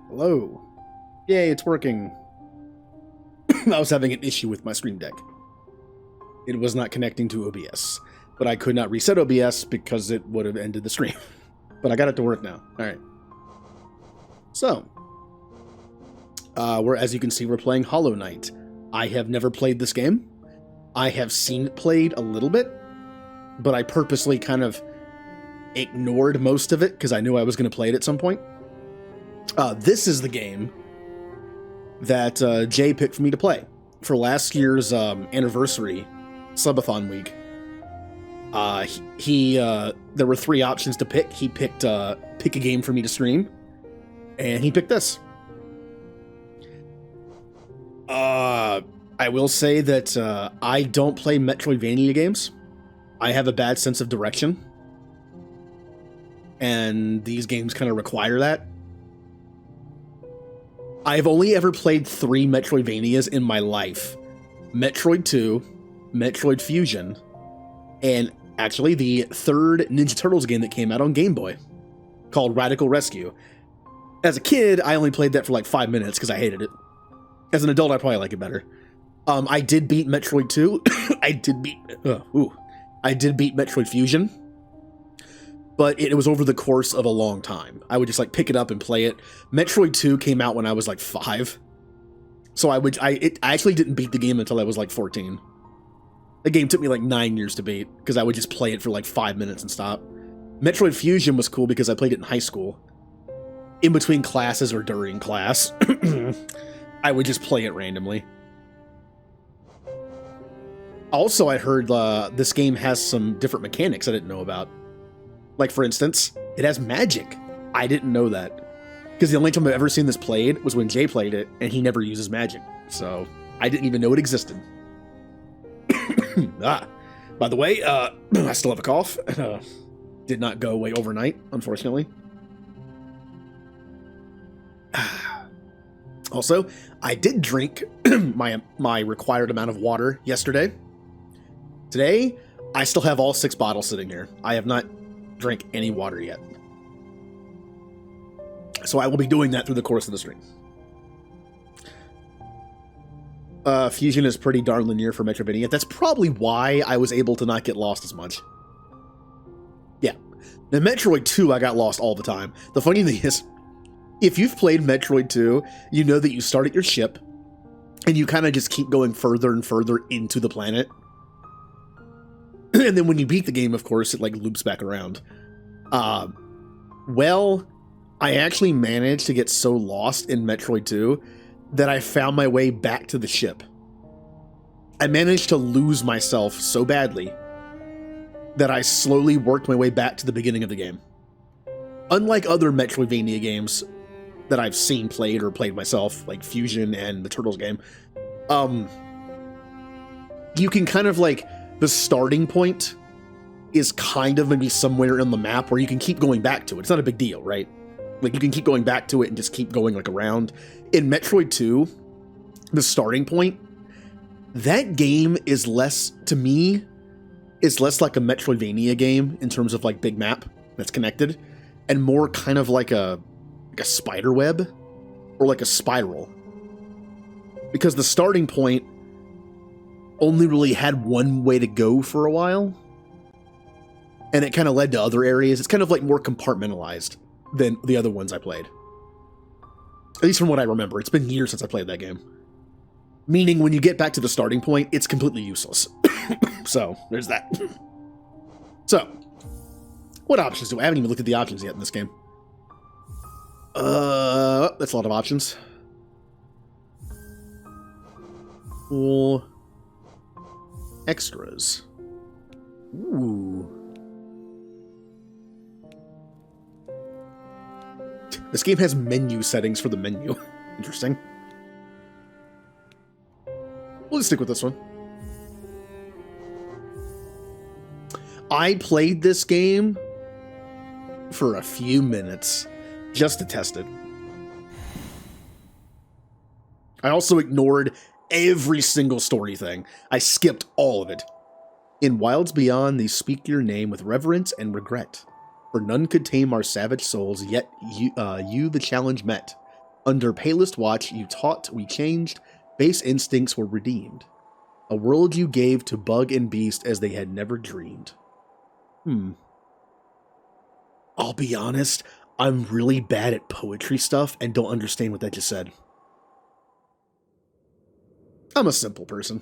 Hello. Yay, it's working. I was having an issue with my Stream Deck. It was not connecting to OBS, but I could not reset OBS because it would have ended the stream. But I got it to work now. All right. So, as you can see, we're playing Hollow Knight. I have never played this game. I have seen it played a little bit, but I purposely kind of ignored most of it because I knew I was going to play it at some point. This is the game that Jay picked for me to play for last year's anniversary subathon week. There were 3 options to pick. He picked pick a game for me to stream, and he picked this. I will say that I don't play Metroidvania games. I have a bad sense of direction, and these games kind of require that. I've only ever played 3 Metroidvanias in my life. Metroid 2, Metroid Fusion, and actually the 3rd Ninja Turtles game that came out on Game Boy, called Radical Rescue. As a kid, I only played that for like 5 minutes because I hated it. As an adult, I probably like it better. I did beat Metroid 2. I did beat Metroid Fusion. But it was over the course of a long time. I would just like pick it up and play it. Metroid 2 came out when I was like 5. So I actually didn't beat the game until I was like 14. The game took me like 9 years to beat because I would just play it for like 5 minutes and stop. Metroid Fusion was cool because I played it in high school. In between classes or during class. I would just play it randomly. Also, I heard this game has some different mechanics I didn't know about. Like, for instance, it has magic. I didn't know that. Because the only time I've ever seen this played was when Jay played it, and he never uses magic. So, I didn't even know it existed. By the way, I still have a cough. Did not go away overnight, unfortunately. Also, I did drink my required amount of water yesterday. Today, I still have all 6 bottles sitting here. I have not drank any water yet. So I will be doing that through the course of the stream. Fusion is pretty darn linear for Metroidvania. That's probably why I was able to not get lost as much. Yeah. In Metroid 2, I got lost all the time. The funny thing is, if you've played Metroid 2, you know that you start at your ship, and you kind of just keep going further and further into the planet. And then when you beat the game, of course, it like loops back around. Well, I actually managed to get so lost in Metroid 2 that I found my way back to the ship. I managed to lose myself so badly that I slowly worked my way back to the beginning of the game. Unlike other Metroidvania games that I've seen played or played myself, like Fusion and the Turtles game, you can kind of like, the starting point is kind of maybe somewhere in the map where you can keep going back to it. It's not a big deal, right? Like, you can keep going back to it and just keep going, like, around. In Metroid 2, the starting point, that game is less, to me, is less like a Metroidvania game in terms of, like, big map that's connected, and more kind of like a spider web or like a spiral. Because the starting point only really had one way to go for a while, and it kind of led to other areas. It's kind of like more compartmentalized than the other ones I played. At least from what I remember. It's been years since I played that game. Meaning when you get back to the starting point, it's completely useless. So, there's that. So, what options do I haven't even looked at the options yet in this game. That's a lot of options. Cool. Extras. Ooh. This game has menu settings for the menu. Interesting. We'll just stick with this one. I played this game for a few minutes just to test it. I also ignored every single story thing. I skipped all of it. In wilds beyond, they speak your name with reverence and regret. For none could tame our savage souls, yet you the challenge met. Under Palest Watch, you taught, we changed, base instincts were redeemed. A world you gave to bug and beast as they had never dreamed. I'll be honest, I'm really bad at poetry stuff and don't understand what that just said. I'm a simple person.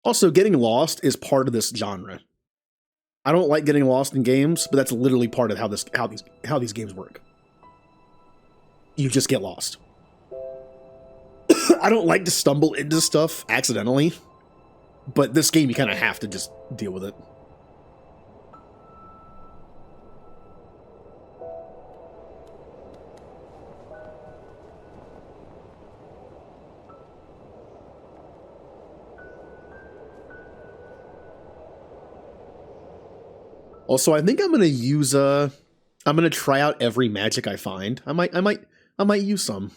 Also, getting lost is part of this genre. I don't like getting lost in games, but that's literally part of how these games work. You just get lost. I don't like to stumble into stuff accidentally, but this game you kind of have to just deal with it. Also, I think I'm gonna use I'm gonna try out every magic I find. I might use some.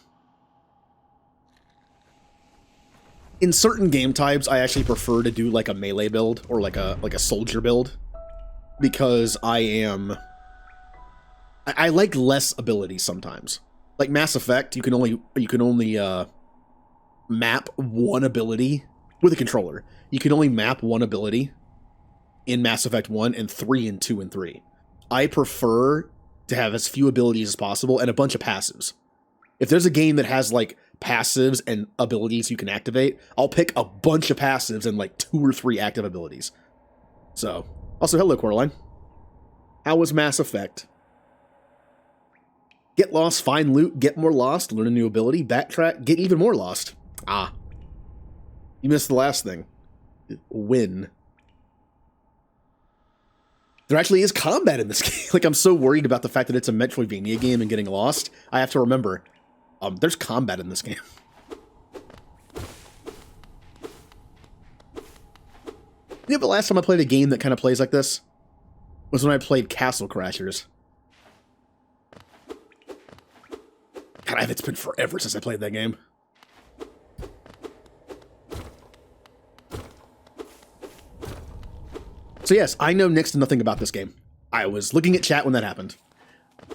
In certain game types, I actually prefer to do like a melee build or like a soldier build, because I like less abilities sometimes. Like Mass Effect, you can only map one ability with a controller. You can only map one ability in Mass Effect 1 and 3 and 2 and 3. I prefer to have as few abilities as possible and a bunch of passives. If there's a game that has like passives and abilities you can activate, I'll pick a bunch of passives and like 2 or 3 active abilities. So, also hello Coraline. How was Mass Effect? Get lost, find loot, get more lost, learn a new ability, backtrack, get even more lost. Ah. You missed the last thing. Win. There actually is combat in this game. Like, I'm so worried about the fact that it's a Metroidvania game and getting lost. I have to remember, there's combat in this game. You know, the last time I played a game that kind of plays like this was when I played Castle Crashers. God, it's been forever since I played that game. So yes, I know next to nothing about this game. I was looking at chat when that happened.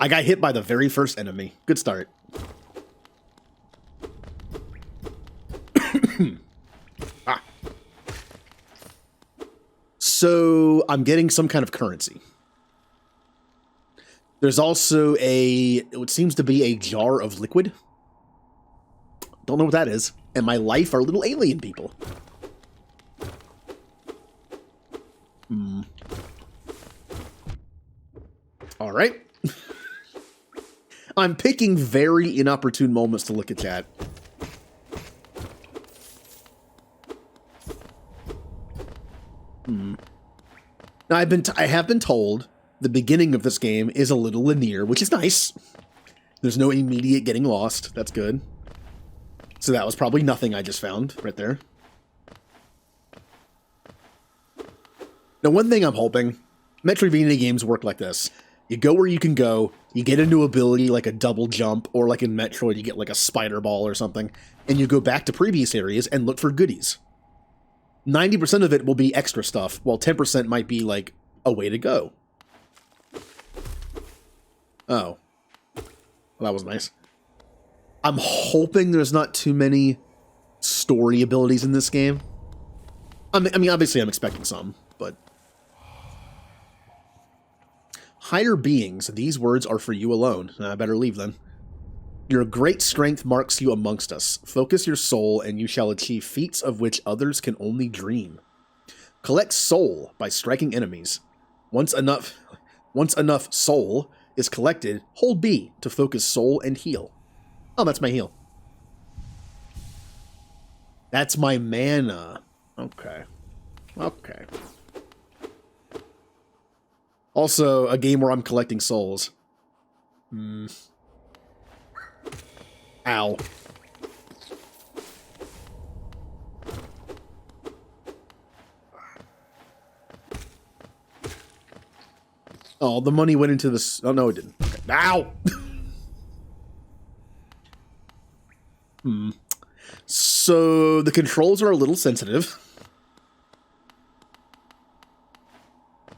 I got hit by the very first enemy. Good start. Ah. So I'm getting some kind of currency. There's also it seems to be a jar of liquid. Don't know what that is. And my life are little alien people. All right. I'm picking very inopportune moments to look at chat. Now I have been told the beginning of this game is a little linear, which is nice. There's no immediate getting lost. That's good. So that was probably nothing I just found right there. Now, one thing I'm hoping, Metroidvania games work like this. You go where you can go, you get a new ability like a double jump, or like in Metroid, you get like a spider ball or something, and you go back to previous areas and look for goodies. 90% of it will be extra stuff, while 10% might be like a way to go. Oh. Well, that was nice. I'm hoping there's not too many story abilities in this game. I mean, obviously I'm expecting some, but... Higher beings, these words are for you alone. I better leave then. Your great strength marks you amongst us. Focus your soul, and you shall achieve feats of which others can only dream. Collect soul by striking enemies. Once enough soul is collected, hold B to focus soul and heal. Oh, that's my heal. That's my mana. Okay. Okay. Also, a game where I'm collecting souls. Ow. Oh, the money went into this. Oh, no, it didn't. Okay. Ow! So the controls are a little sensitive.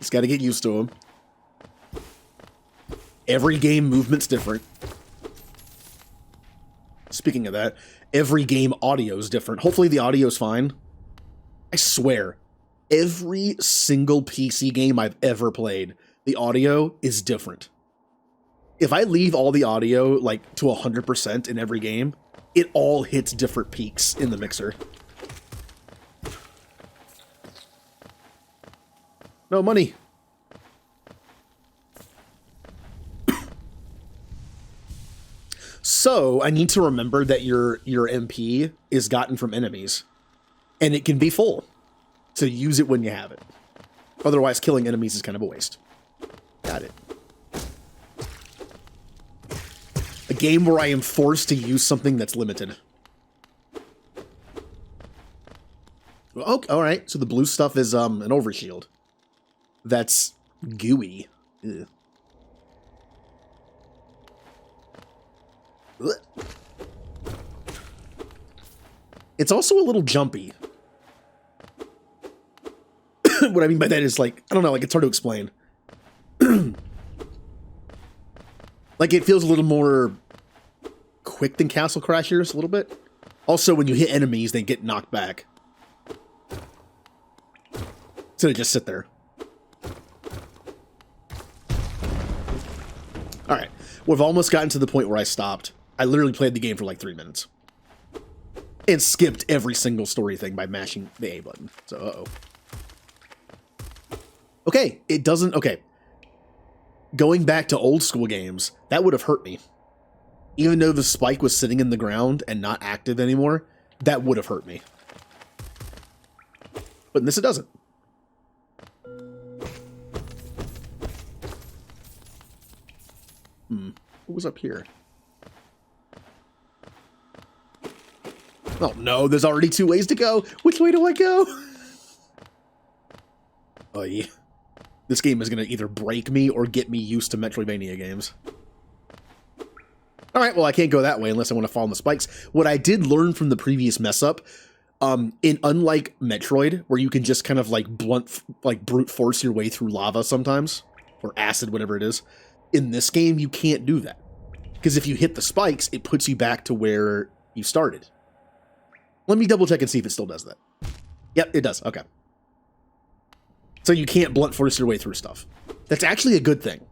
Just got to get used to them. Every game movement's different. Speaking of that, every game audio's different. Hopefully the audio's fine. I swear, every single PC game I've ever played, the audio is different. If I leave all the audio like to 100% in every game, it all hits different peaks in the mixer. No money. So I need to remember that your MP is gotten from enemies, and it can be full. So use it when you have it. Otherwise, killing enemies is kind of a waste. Got it. A game where I am forced to use something that's limited. Oh, all right. So the blue stuff is an overshield. That's gooey. Ugh. It's also a little jumpy. What I mean by that is, like, I don't know, like, it's hard to explain. Like, it feels a little more quick than Castle Crashers, a little bit. Also, when you hit enemies, they get knocked back. So they just sit there. Alright, we've almost gotten to the point where I stopped. I literally played the game for like 3 minutes. And skipped every single story thing by mashing the A button. So, uh-oh. Okay, it doesn't... Okay. Going back to old school games, that would have hurt me. Even though the spike was sitting in the ground and not active anymore, that would have hurt me. But in this, it doesn't. What was up here? Oh no, there's already 2 ways to go. Which way do I go? Oh yeah. This game is going to either break me or get me used to Metroidvania games. Alright, well I can't go that way unless I want to fall on the spikes. What I did learn from the previous mess up, unlike Metroid, where you can just kind of like brute force your way through lava sometimes, or acid, whatever it is, in this game you can't do that. Because if you hit the spikes, it puts you back to where you started. Let me double check and see if it still does that. Yep, it does. Okay. So you can't blunt force your way through stuff. That's actually a good thing.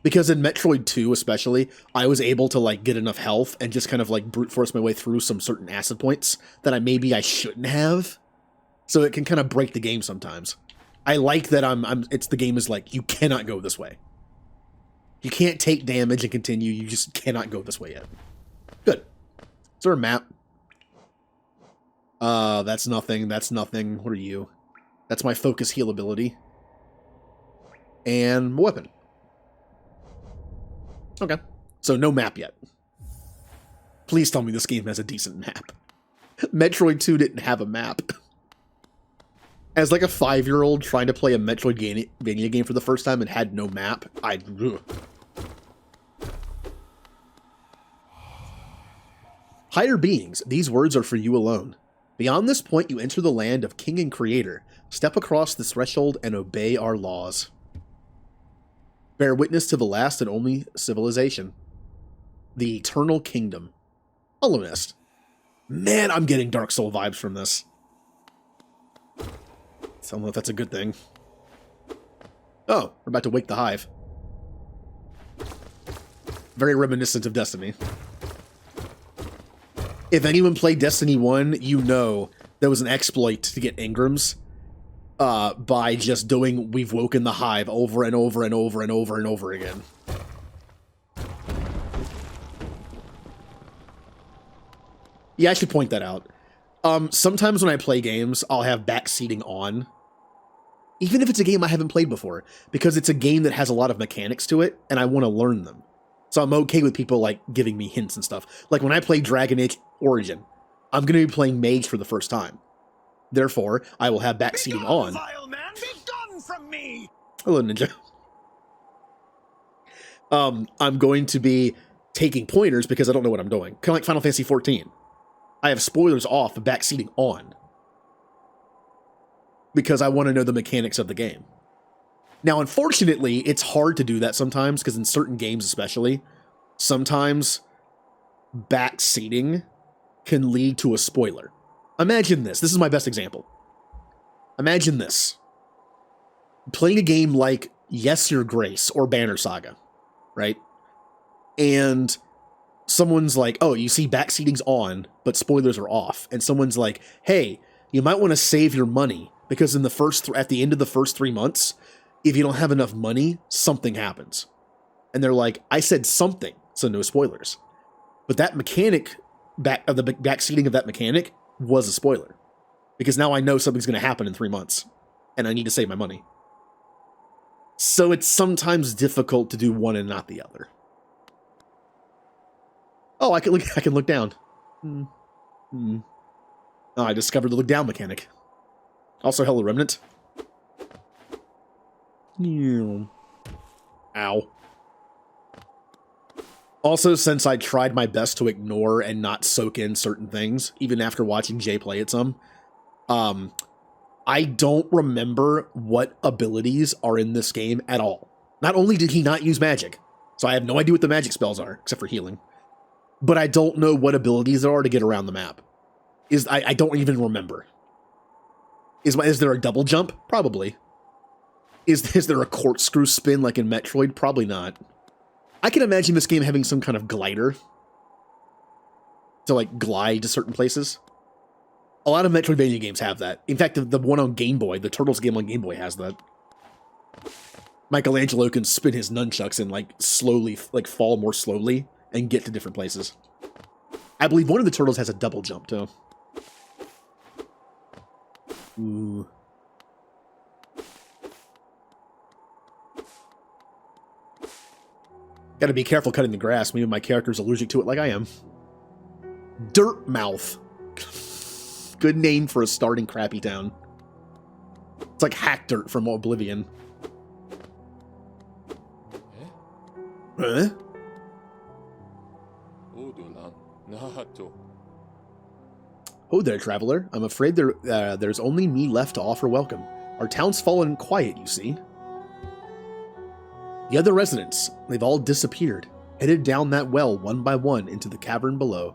Because in Metroid 2 especially, I was able to like get enough health and just kind of like brute force my way through some certain acid points that I shouldn't have. So it can kind of break the game sometimes. I like that the game is like, you cannot go this way. You can't take damage and continue, you just cannot go this way yet. Good. Is there a map? That's nothing, that's nothing. What are you? That's my focus heal ability. And weapon. Okay. So no map yet. Please tell me this game has a decent map. Metroid 2 didn't have a map. As like a 5-year-old trying to play a Metroidvania game for the first time and had no map, ugh. Higher beings, these words are for you alone. Beyond this point, you enter the land of King and Creator. Step across the threshold and obey our laws. Bear witness to the last and only civilization. The Eternal Kingdom. Alumnist. Man, I'm getting Dark Soul vibes from this. I don't know if that's a good thing. Oh, we're about to wake the hive. Very reminiscent of Destiny. If anyone played Destiny 1, you know there was an exploit to get engrams by just doing We've Woken the Hive over and over and over and over and over again. Yeah, I should point that out. Sometimes when I play games, I'll have backseating on. Even if it's a game I haven't played before, because it's a game that has a lot of mechanics to it, and I want to learn them. So I'm okay with people, like, giving me hints and stuff. Like, when I play Dragon Age Origin, I'm going to be playing Mage for the first time. Therefore, I will have backseating on. Vile man, be gone from me! Hello, Ninja. I'm going to be taking pointers because I don't know what I'm doing. Kind of like Final Fantasy XIV. I have spoilers off, but backseating on. Because I want to know the mechanics of the game. Now, unfortunately, it's hard to do that sometimes, because in certain games especially, sometimes backseating can lead to a spoiler. Imagine this. This is my best example. Imagine this. Playing a game like Yes Your Grace or Banner Saga, right? And someone's like, oh, you see backseating's on, but spoilers are off. And someone's like, hey, you might want to save your money because in the at the end of the first 3 months, if you don't have enough money, something happens. And they're like, I said something, so no spoilers. But that mechanic, the backseating of that mechanic was a spoiler. Because now I know something's going to happen in 3 months, and I need to save my money. So it's sometimes difficult to do one and not the other. Oh, I can look down. Oh, I discovered the look down mechanic. Also, hello, Remnant. Ow. Also, since I tried my best to ignore and not soak in certain things, even after watching Jay play it some, I don't remember what abilities are in this game at all. Not only did he not use magic, so I have no idea what the magic spells are, except for healing, but I don't know what abilities there are to get around the map. I don't even remember. Is there a double jump? Probably. Is there a corkscrew spin like in Metroid? Probably not. I can imagine this game having some kind of glider to like glide to certain places. A lot of Metroidvania games have that. In fact, the one on Game Boy, the Turtles game on Game Boy has that. Michelangelo can spin his nunchucks and like slowly, like fall more slowly and get to different places. I believe one of the Turtles has a double jump too. Ooh. Gotta be careful cutting the grass. Maybe my character's allergic to it like I am. Dirt Mouth. Good name for a starting crappy town. It's like Hack Dirt from Oblivion. Huh? Oh there, traveler. I'm afraid there's only me left to offer welcome. Our town's fallen quiet, you see. The other residents, they've all disappeared, headed down that well one by one into the cavern below.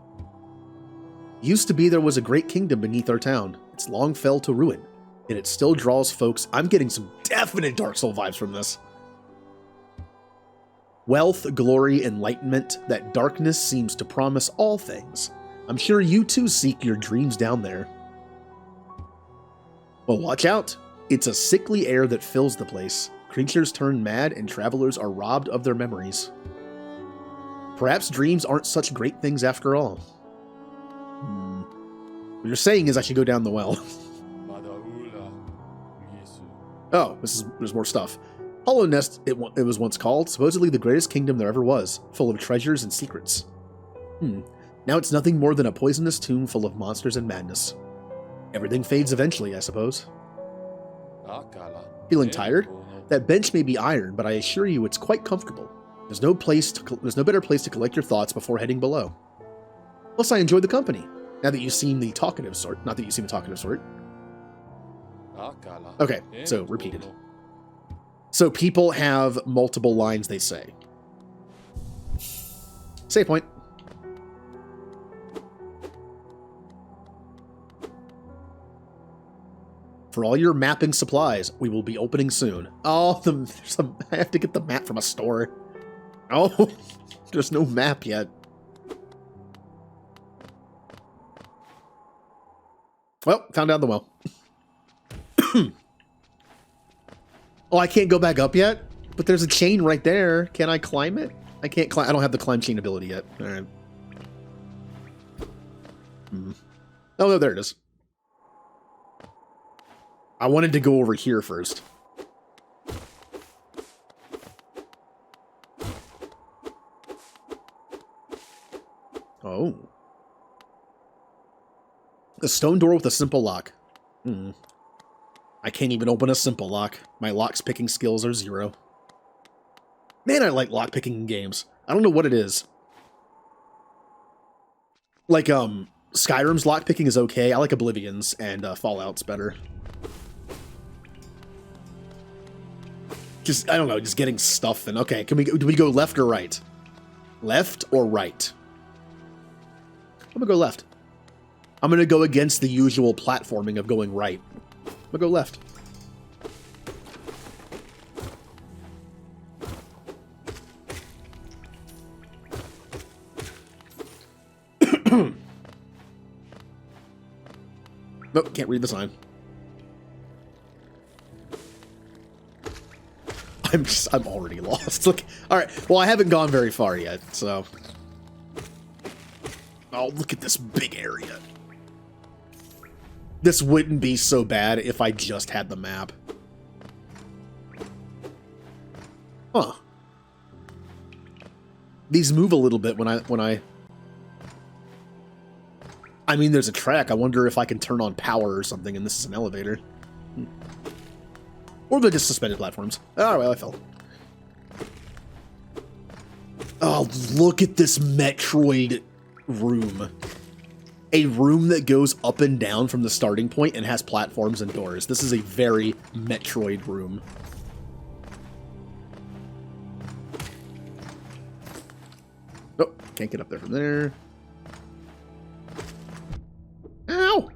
Used to be there was a great kingdom beneath our town. It's long fell to ruin, and it still draws folks. I'm getting some definite Dark Soul vibes from this. Wealth, glory, enlightenment, that darkness seems to promise all things. I'm sure you too seek your dreams down there. Well, watch out. It's a sickly air that fills the place. Creatures turn mad and travelers are robbed of their memories. Perhaps dreams aren't such great things after all. What you're saying is I should go down the well. Oh, there's more stuff. Hollow Nest, it was once called, supposedly the greatest kingdom there ever was, full of treasures and secrets. Now it's nothing more than a poisonous tomb full of monsters and madness. Everything fades eventually, I suppose. Feeling tired? That bench may be iron, but I assure you it's quite comfortable. There's no better place to collect your thoughts before heading below. Plus, I enjoy the company. Now that you seem the talkative sort. Not that you seem the talkative sort. Okay, so repeated. So people have multiple lines they say. Save point. For all your mapping supplies, we will be opening soon. Oh, I have to get the map from a store. Oh, there's no map yet. Well, found out the well. Oh, I can't go back up yet? But there's a chain right there. Can I climb it? I can't climb. I don't have the climb chain ability yet. All right. Oh, no, there it is. I wanted to go over here first. Oh. A stone door with a simple lock. I can't even open a simple lock. My lock's picking skills are 0. Man, I like lockpicking in games. I don't know what it is. Like, Skyrim's lockpicking is okay. I like Oblivion's, and Fallout's better. Just, I don't know, just getting stuff in. Okay, do we go left or right? Left or right? I'm gonna go left. I'm gonna go against the usual platforming of going right. I'm gonna go left. Nope, can't read the sign. I'm already lost. Look, all right. Well, I haven't gone very far yet, so. Oh, look at this big area. This wouldn't be so bad if I just had the map. Huh. These move a little bit when I mean, there's a track. I wonder if I can turn on power or something, and this is an elevator. Or they're just suspended platforms. Oh, well, I fell. Oh, look at this Metroid room. A room that goes up and down from the starting point and has platforms and doors. This is a very Metroid room. Nope, can't get up there from there. Ow!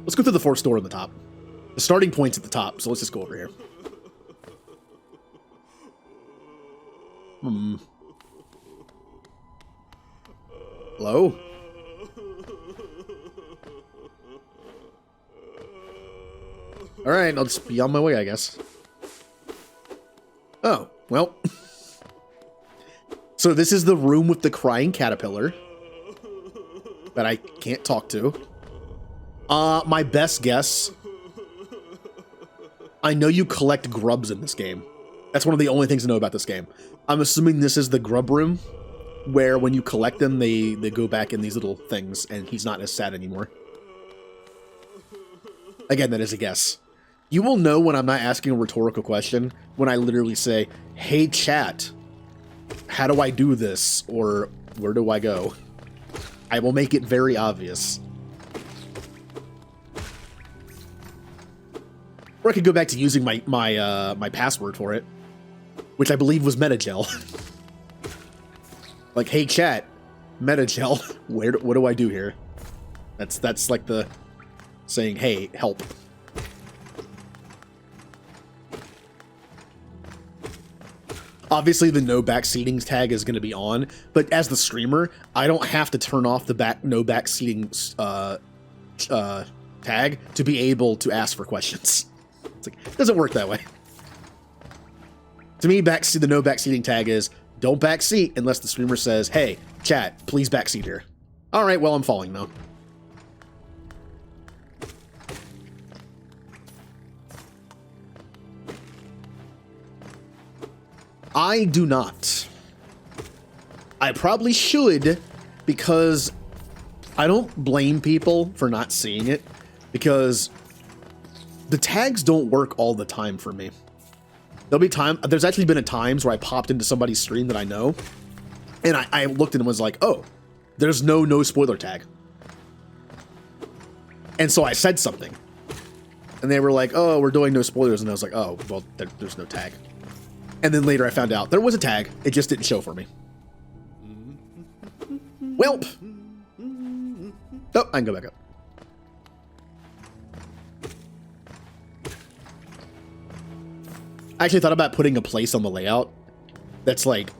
Let's go through the fourth door on the top. The starting point's at the top, so let's just go over here. Hello? Alright, I'll just be on my way, I guess. Oh, well. So this is the room with the crying caterpillar that I can't talk to. My best guess. I know you collect grubs in this game. That's one of the only things I know about this game. I'm assuming this is the grub room, where when you collect them, they go back in these little things, and he's not as sad anymore. Again, that is a guess. You will know when I'm not asking a rhetorical question, when I literally say, hey chat, how do I do this? Or where do I go? I will make it very obvious. Or I could go back to using my password for it, which I believe was Metagel. Like, hey chat, Metagel, what do I do here? That's like the saying, hey, help. Obviously, the no backseating tag is going to be on, but as the streamer, I don't have to turn off the no backseating tag to be able to ask for questions. It's like, it doesn't work that way. To me, the no backseating tag is don't backseat unless the streamer says, hey, chat, please backseat here. All right, well, I'm falling now. I do not. I probably should, because I don't blame people for not seeing it, because the tags don't work all the time for me. There's actually been times where I popped into somebody's stream that I know, and I looked and was like, oh, there's no spoiler tag. And so I said something. And they were like, oh, we're doing no spoilers. And I was like, oh, well, there's no tag. And then later I found out there was a tag. It just didn't show for me. Welp. Oh, I can go back up. I actually thought about putting a place on the layout that's like,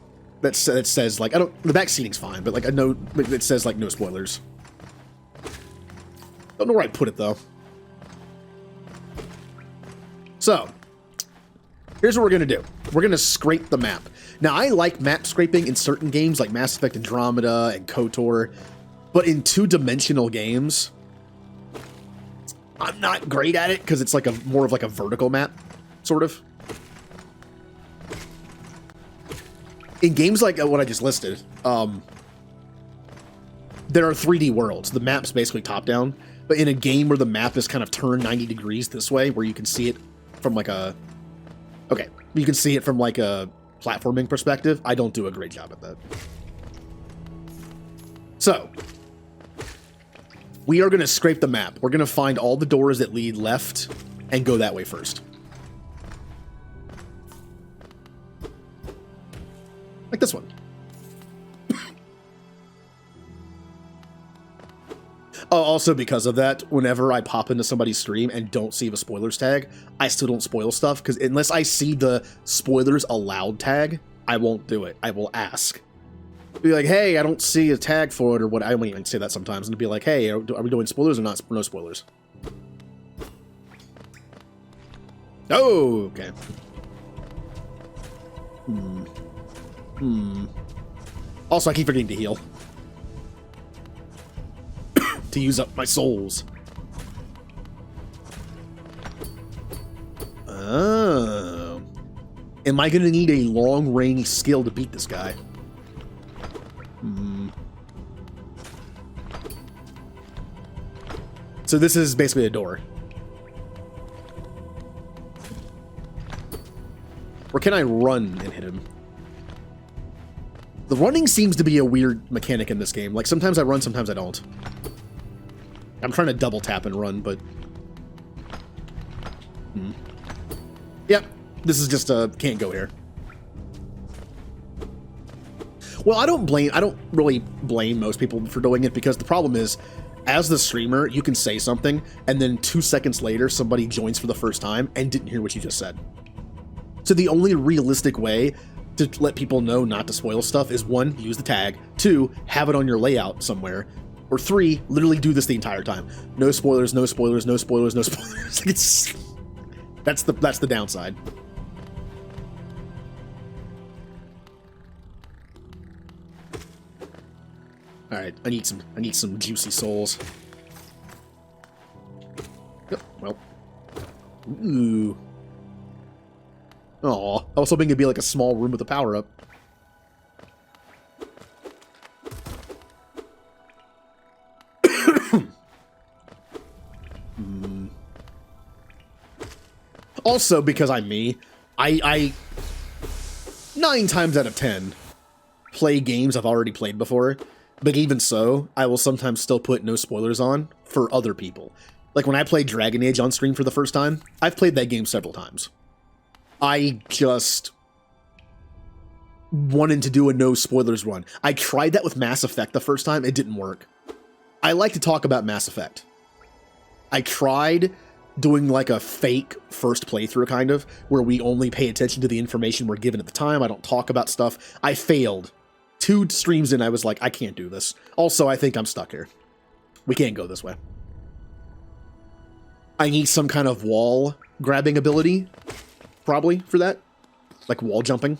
that says like, the back seating's fine, but like a note that says like no spoilers. Don't know where I'd put it though. So, here's what we're going to do. We're going to scrape the map. Now, I like map scraping in certain games like Mass Effect Andromeda and KOTOR, but in two-dimensional games, I'm not great at it because it's like more of like a vertical map, sort of. In games like what I just listed, there are 3D worlds. The map's basically top-down, but in a game where the map is kind of turned 90 degrees this way, where you can see it from like a... Okay, you can see it from like a platforming perspective. I don't do a great job at that. So, we are going to scrape the map. We're going to find all the doors that lead left and go that way first. Like this one. Oh, also because of that, whenever I pop into somebody's stream and don't see the spoilers tag, I still don't spoil stuff, because unless I see the spoilers allowed tag, I won't do it. I will ask. Be like, hey, I don't see a tag for it, or what. I won't even say that sometimes, and be like, hey, are we doing spoilers or not? No spoilers. Oh, okay. Also, I keep forgetting to heal. To use up my souls. Oh. Am I gonna need a long-range skill to beat this guy? So this is basically a door. Or can I run and hit him? The running seems to be a weird mechanic in this game. Like, sometimes I run, sometimes I don't. I'm trying to double tap and run, but... Yep, this is just a can't go here. Well, I don't really blame most people for doing it, because the problem is, as the streamer, you can say something, and then 2 seconds later, somebody joins for the first time and didn't hear what you just said. So the only realistic way to let people know not to spoil stuff is 1, use the tag, 2, have it on your layout somewhere, or 3, literally do this the entire time. No spoilers, no spoilers, no spoilers, no spoilers. That's the downside. All right, I need some juicy souls. Yep, well. Ooh. Aw, I was hoping it'd be like a small room with a power-up. Also, because I'm me, I 9 times out of 10 play games I've already played before, but even so, I will sometimes still put no spoilers on for other people. Like when I played Dragon Age on stream for the first time, I've played that game several times. I just wanted to do a no spoilers run. I tried that with Mass Effect the first time, it didn't work. I like to talk about Mass Effect. I tried doing like a fake first playthrough kind of, where we only pay attention to the information we're given at the time. I don't talk about stuff. I failed. 2 streams in, I was like, I can't do this. Also, I think I'm stuck here. We can't go this way. I need some kind of wall grabbing ability, probably, for that. Like wall jumping.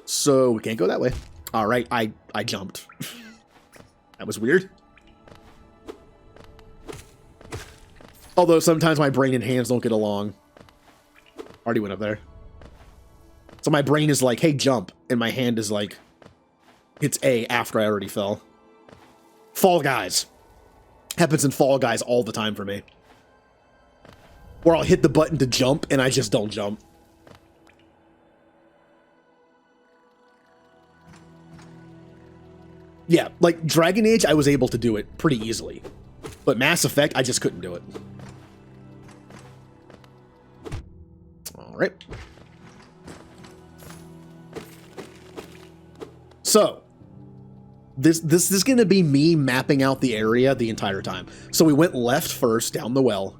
So, we can't go that way. Alright, I jumped. That was weird. Although sometimes my brain and hands don't get along. Already went up there. So my brain is like, hey, jump. And my hand is like, it's A after I already fell. Fall Guys. Happens in Fall Guys all the time for me. Where I'll hit the button to jump and I just don't jump. Yeah, like Dragon Age, I was able to do it pretty easily. But Mass Effect, I just couldn't do it. Alright. So, this is going to be me mapping out the area the entire time. So we went left first, down the well.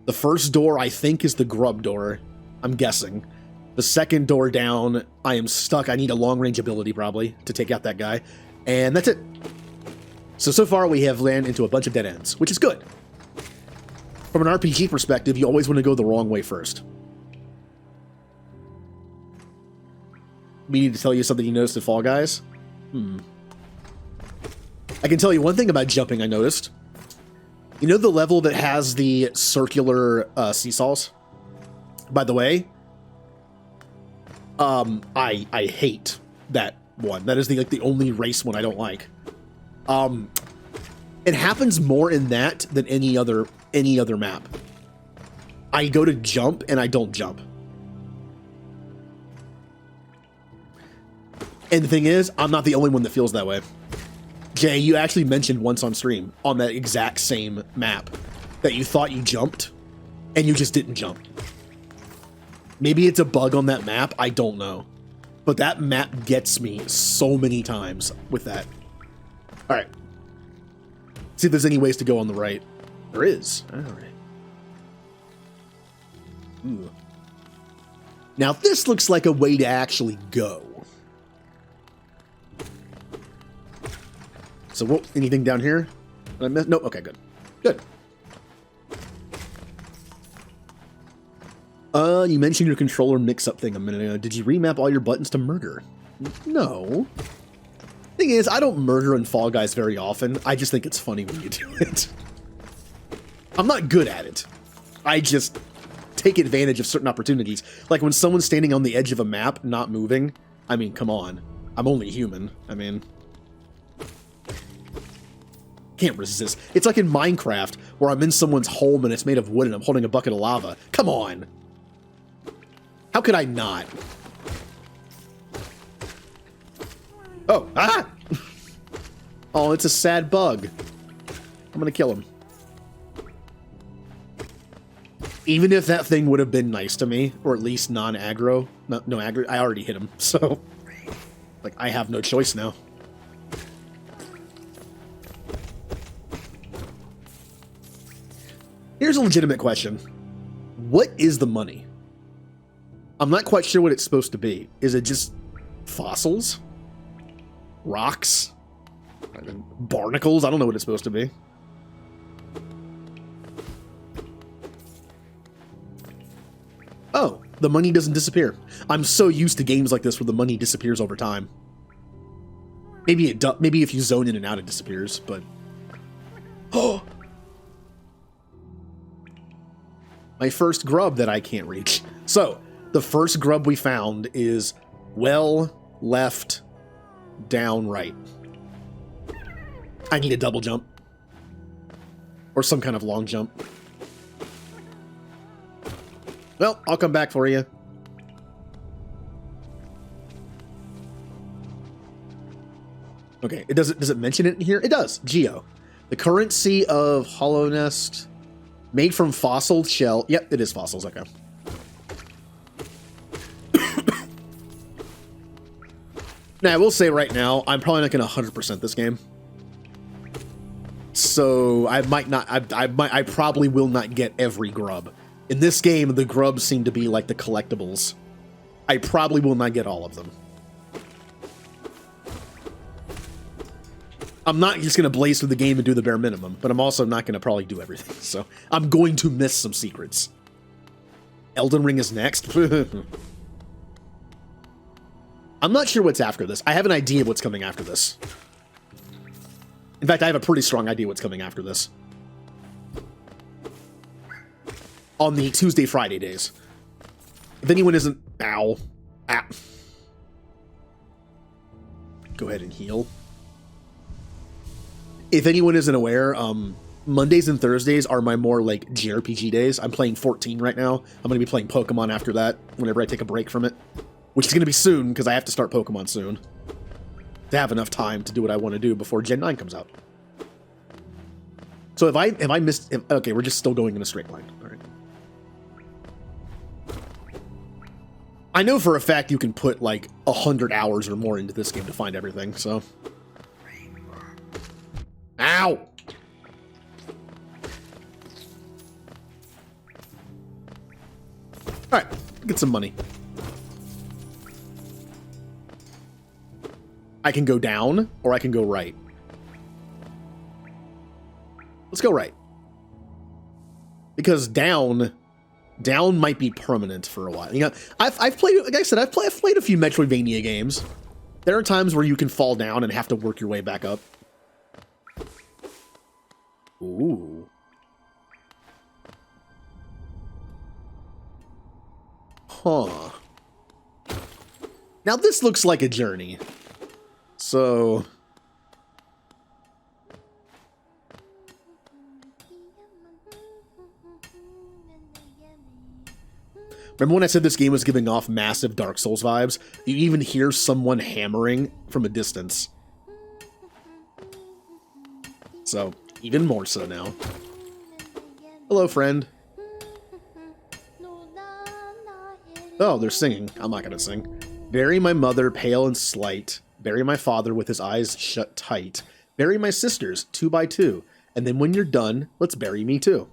The first door, I think, is the grub door. I'm guessing. The second door down, I am stuck. I need a long-range ability, probably, to take out that guy. And that's it. So far we have landed into a bunch of dead ends, which is good. From an RPG perspective, you always want to go the wrong way first. We need to tell you something you noticed at Fall Guys? I can tell you one thing about jumping I noticed. You know the level that has the circular seesaws? By the way, I hate that one. That is the only race one I don't like. It happens more in that than any other map. I go to jump and I don't jump. And the thing is, I'm not the only one that feels that way. Jay, you actually mentioned once on stream on that exact same map that you thought you jumped and you just didn't jump. Maybe it's a bug on that map, I don't know. But that map gets me so many times with that. All right. See if there's any ways to go on the right. There is. All right. Ooh. Now this looks like a way to actually go. So, whoa, anything down here? Did I miss? Nope. Okay, good. Good. You mentioned your controller mix-up thing a minute ago. Did you remap all your buttons to murder? No. Thing is, I don't murder in Fall Guys very often. I just think it's funny when you do it. I'm not good at it. I just take advantage of certain opportunities. Like when someone's standing on the edge of a map, not moving. I mean, come on. I'm only human. I mean... Can't resist. It's like in Minecraft, where I'm in someone's home and it's made of wood and I'm holding a bucket of lava. Come on! How could I not? Oh, ah! Oh, it's a sad bug. I'm gonna kill him. Even if that thing would have been nice to me, or at least non-aggro. No aggro. I already hit him, so... Like, I have no choice now. Here's a legitimate question. What is the money? I'm not quite sure what it's supposed to be. Is it just fossils? Rocks? Barnacles? I don't know what it's supposed to be. Oh, the money doesn't disappear. I'm so used to games like this where the money disappears over time. Maybe it does. Maybe if you zone in and out, it disappears, but... Oh! My first grub that I can't reach. So, the first grub we found is well, left, down, right. I need a double jump. Or some kind of long jump. Well, I'll come back for you. Okay, does it mention it in here? It does. Geo. The currency of Hollow Nest... Made from fossil shell. Yep, it is fossils. Okay. Now, I will say right now, I'm probably not going to 100% this game. So, I might not... I probably will not get every grub. In this game, the grubs seem to be like the collectibles. I probably will not get all of them. I'm not just going to blaze through the game and do the bare minimum, but I'm also not going to probably do everything, so I'm going to miss some secrets. Elden Ring is next? I'm not sure what's after this. I have an idea of what's coming after this. In fact, I have a pretty strong idea what's coming after this. On the Tuesday, Friday days. If anyone isn't... Ow. Ah. Go ahead and heal. If anyone isn't aware, Mondays and Thursdays are my more, like, JRPG days. I'm playing 14 right now. I'm going to be playing Pokemon after that, whenever I take a break from it. Which is going to be soon, because I have to start Pokemon soon. To have enough time to do what I want to do before Gen 9 comes out. So if I missed... okay, we're just still going in a straight line. All right. I know for a fact you can put, like, 100 hours or more into this game to find everything, so... Ow! Alright, get some money. I can go down, or I can go right. Let's go right. Because down might be permanent for a while. You know, I've played, like I said, I've played a few Metroidvania games. There are times where you can fall down and have to work your way back up. Ooh. Huh. Now this looks like a journey. So... Remember when I said this game was giving off massive Dark Souls vibes? You even hear someone hammering from a distance. So, even more so now. Hello, friend. Oh, they're singing. I'm not gonna sing. Bury my mother, pale and slight. Bury my father with his eyes shut tight. Bury my sisters, 2 by 2. And then when you're done, let's bury me too.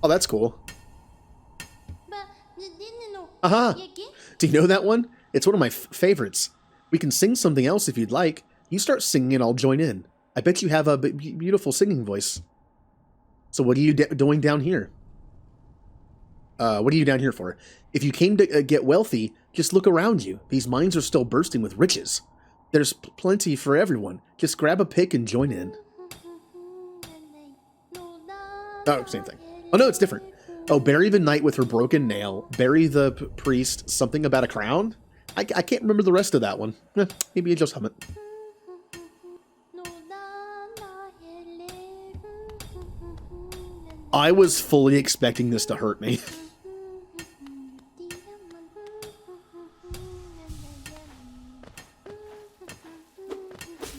Oh, that's cool. Aha! Do you know that one? It's one of my favorites. We can sing something else if you'd like. You start singing and I'll join in. I bet you have a beautiful singing voice. So what are you doing down here? What are you down here for? If you came to get wealthy, just look around you. These mines are still bursting with riches. There's plenty for everyone. Just grab a pick and join in. Oh, same thing. Oh no, it's different. Oh, bury the knight with her broken nail. Bury the priest. Something about a crown? I can't remember the rest of that one. Maybe you just hum it. I was fully expecting this to hurt me.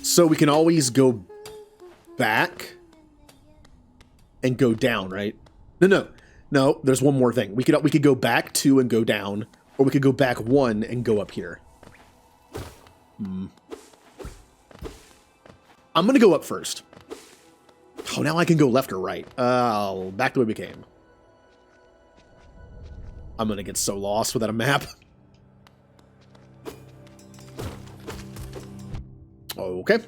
So we can always go back and go down, right? No, there's one more thing. We could go back 2 and go down, or we could go back 1 and go up here. I'm gonna go up first. Oh, now I can go left or right. Back the way we came. I'm gonna get so lost without a map. Okay.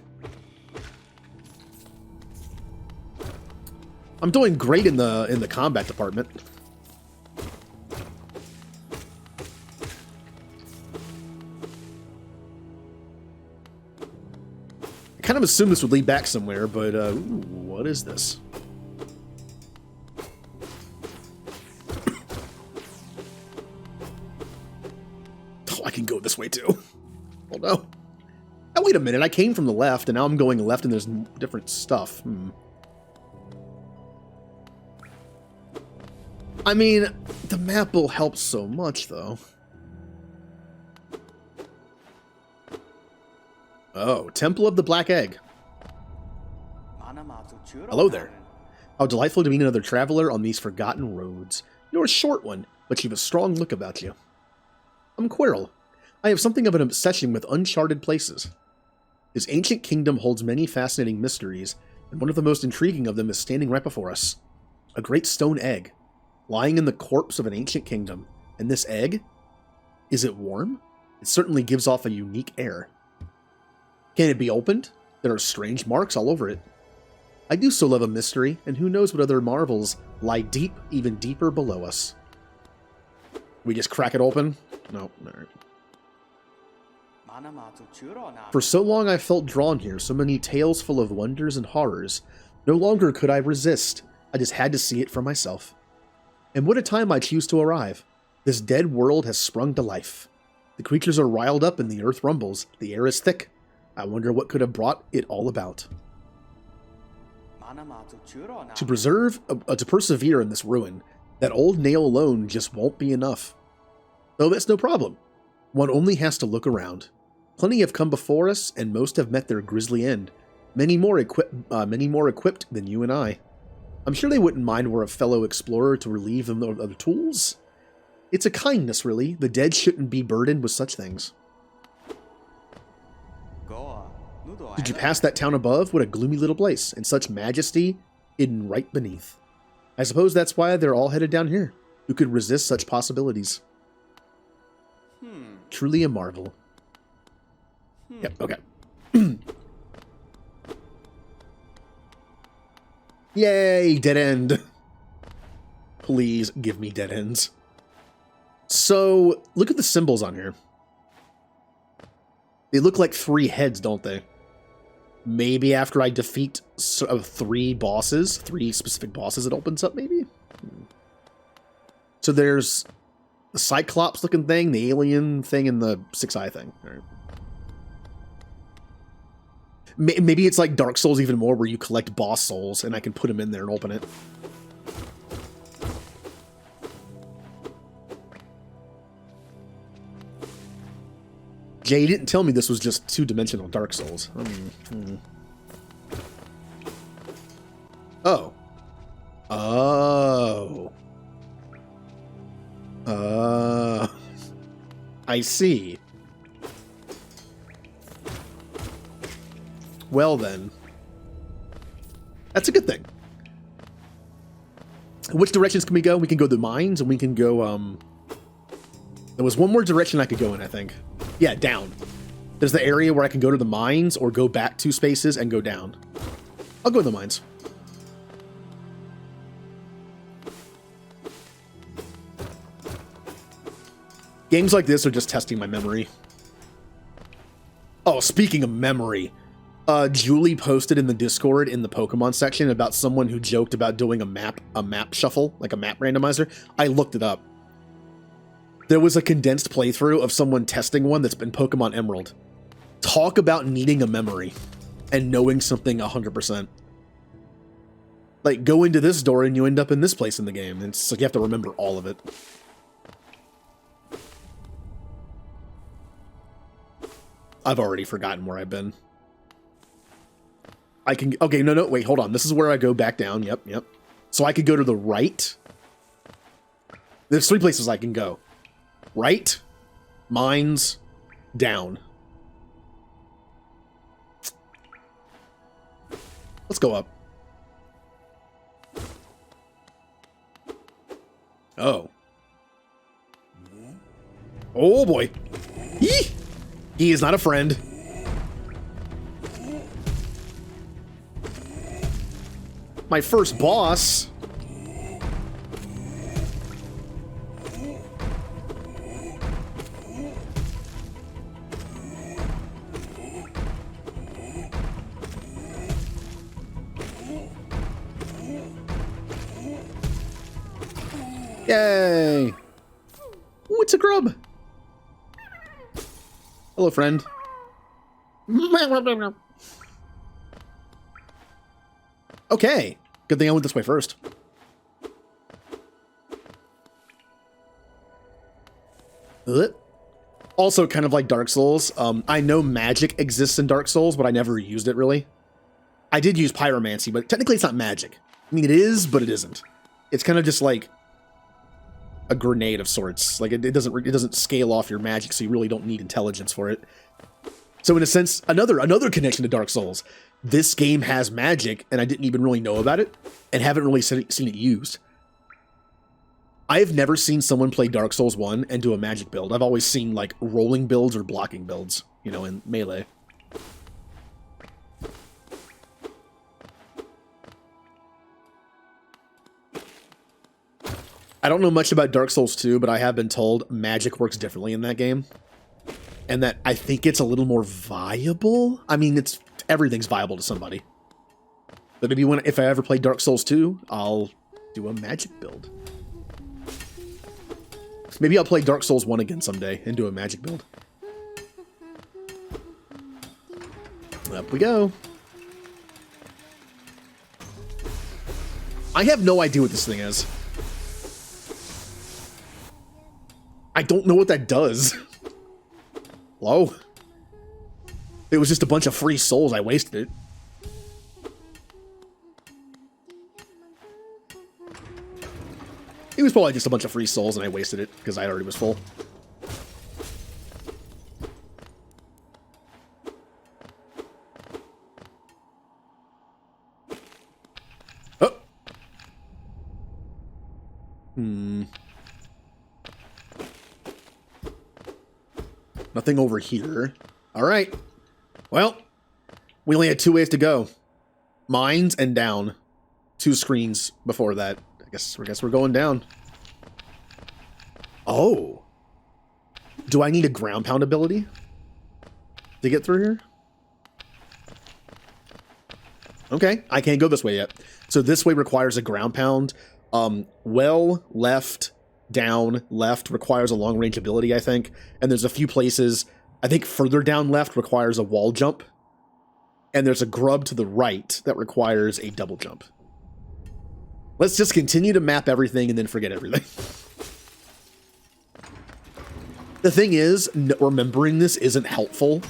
I'm doing great in the combat department. I kind of assumed this would lead back somewhere, but ooh, what is this? Oh, I can go this way too. Oh no. Oh, wait a minute, I came from the left, and now I'm going left, and there's different stuff. I mean, the map will help so much, though. Oh, Temple of the Black Egg. Hello there. How delightful to meet another traveler on these forgotten roads. You're a short one, but you've a strong look about you. I'm Quirrell. I have something of an obsession with uncharted places. This ancient kingdom holds many fascinating mysteries, and one of the most intriguing of them is standing right before us. A great stone egg, lying in the corpse of an ancient kingdom. And this egg? Is it warm? It certainly gives off a unique air. Can it be opened? There are strange marks all over it. I do so love a mystery, and who knows what other marvels lie deep, even deeper below us. We just crack it open? No, alright. For so long I felt drawn here, so many tales full of wonders and horrors. No longer could I resist. I just had to see it for myself. And what a time I choose to arrive. This dead world has sprung to life. The creatures are riled up and the earth rumbles. The air is thick. I wonder what could have brought it all about. To persevere in this ruin, that old nail alone just won't be enough. Though that's no problem. One only has to look around. Plenty have come before us, and most have met their grisly end. Many more equipped than you and I. I'm sure they wouldn't mind were a fellow explorer to relieve them of the tools. It's a kindness, really. The dead shouldn't be burdened with such things. Did you pass that town above? What a gloomy little place, and such majesty hidden right beneath. I suppose that's why they're all headed down here. Who could resist such possibilities? Truly a marvel. Yep, okay. Yay, dead end. Please give me dead ends. So, look at the symbols on here. They look like 3 heads, don't they? Maybe after I defeat 3 bosses, 3 specific bosses, it opens up, maybe? So there's the Cyclops-looking thing, the alien thing, and the 6-eye thing. All right. Maybe it's like Dark Souls even more, where you collect boss souls, and I can put them in there and open it. Jay didn't tell me this was just two-dimensional Dark Souls. Oh. Oh. I see. Well then. That's a good thing. Which directions can we go? We can go the mines, and we can go, there was one more direction I could go in, I think. Yeah, down. There's the area where I can go to the mines, or go back 2 spaces and go down. I'll go to the mines. Games like this are just testing my memory. Oh, speaking of memory, Julie posted in the Discord in the Pokemon section about someone who joked about doing a map shuffle, like a map randomizer. I looked it up. There was a condensed playthrough of someone testing one that's been Pokemon Emerald. Talk about needing a memory and knowing something 100%. Like, go into this door and you end up in this place in the game. And it's like you have to remember all of it. I've already forgotten where I've been. I can... Okay, no, wait, hold on. This is where I go back down. Yep. So I could go to the right. There's 3 places I can go. Right, mines, down. Let's go up. Oh. Oh boy. Yee! He is not a friend. My first boss. Yay! Ooh, it's a grub. Hello, friend. Okay. Good thing I went this way first. Also, kind of like Dark Souls, I know magic exists in Dark Souls, but I never used it, really. I did use pyromancy, but technically it's not magic. I mean, it is, but it isn't. It's kind of just like a grenade of sorts. Like, it doesn't scale off your magic, so you really don't need intelligence for it. So in a sense, another connection to Dark Souls. This game has magic, and I didn't even really know about it, and haven't really seen it used. I have never seen someone play Dark Souls 1 and do a magic build. I've always seen, like, rolling builds or blocking builds, you know, in Melee. I don't know much about Dark Souls 2, but I have been told magic works differently in that game. And that I think it's a little more viable. I mean, everything's viable to somebody. But maybe if I ever play Dark Souls 2, I'll do a magic build. Maybe I'll play Dark Souls 1 again someday and do a magic build. Up we go. I have no idea what this thing is. I don't know what that does. Hello? It was just a bunch of free souls. I wasted it. It was probably just a bunch of free souls and I wasted it because I already was full. Oh. Nothing over here. All right. Well, we only had 2 ways to go. Mines and down. 2 screens before that. I guess we're going down. Oh. Do I need a ground pound ability to get through here? Okay, I can't go this way yet. So this way requires a ground pound. Well, left, down, left requires a long range ability, I think. And there's a few places, I think further down left requires a wall jump. And there's a grub to the right that requires a double jump. Let's just continue to map everything and then forget everything. The thing is, remembering this isn't helpful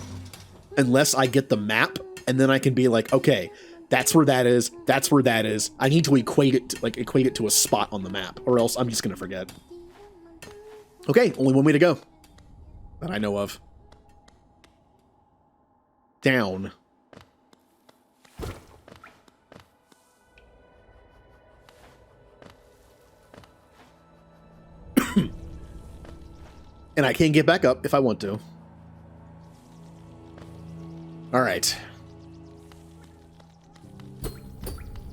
unless I get the map, and then I can be like, okay, that's where that is, that's where that is. I need to equate it to a spot on the map, or else I'm just gonna forget. Okay, only one way to go that I know of. Down. And I can get back up if I want to. All right.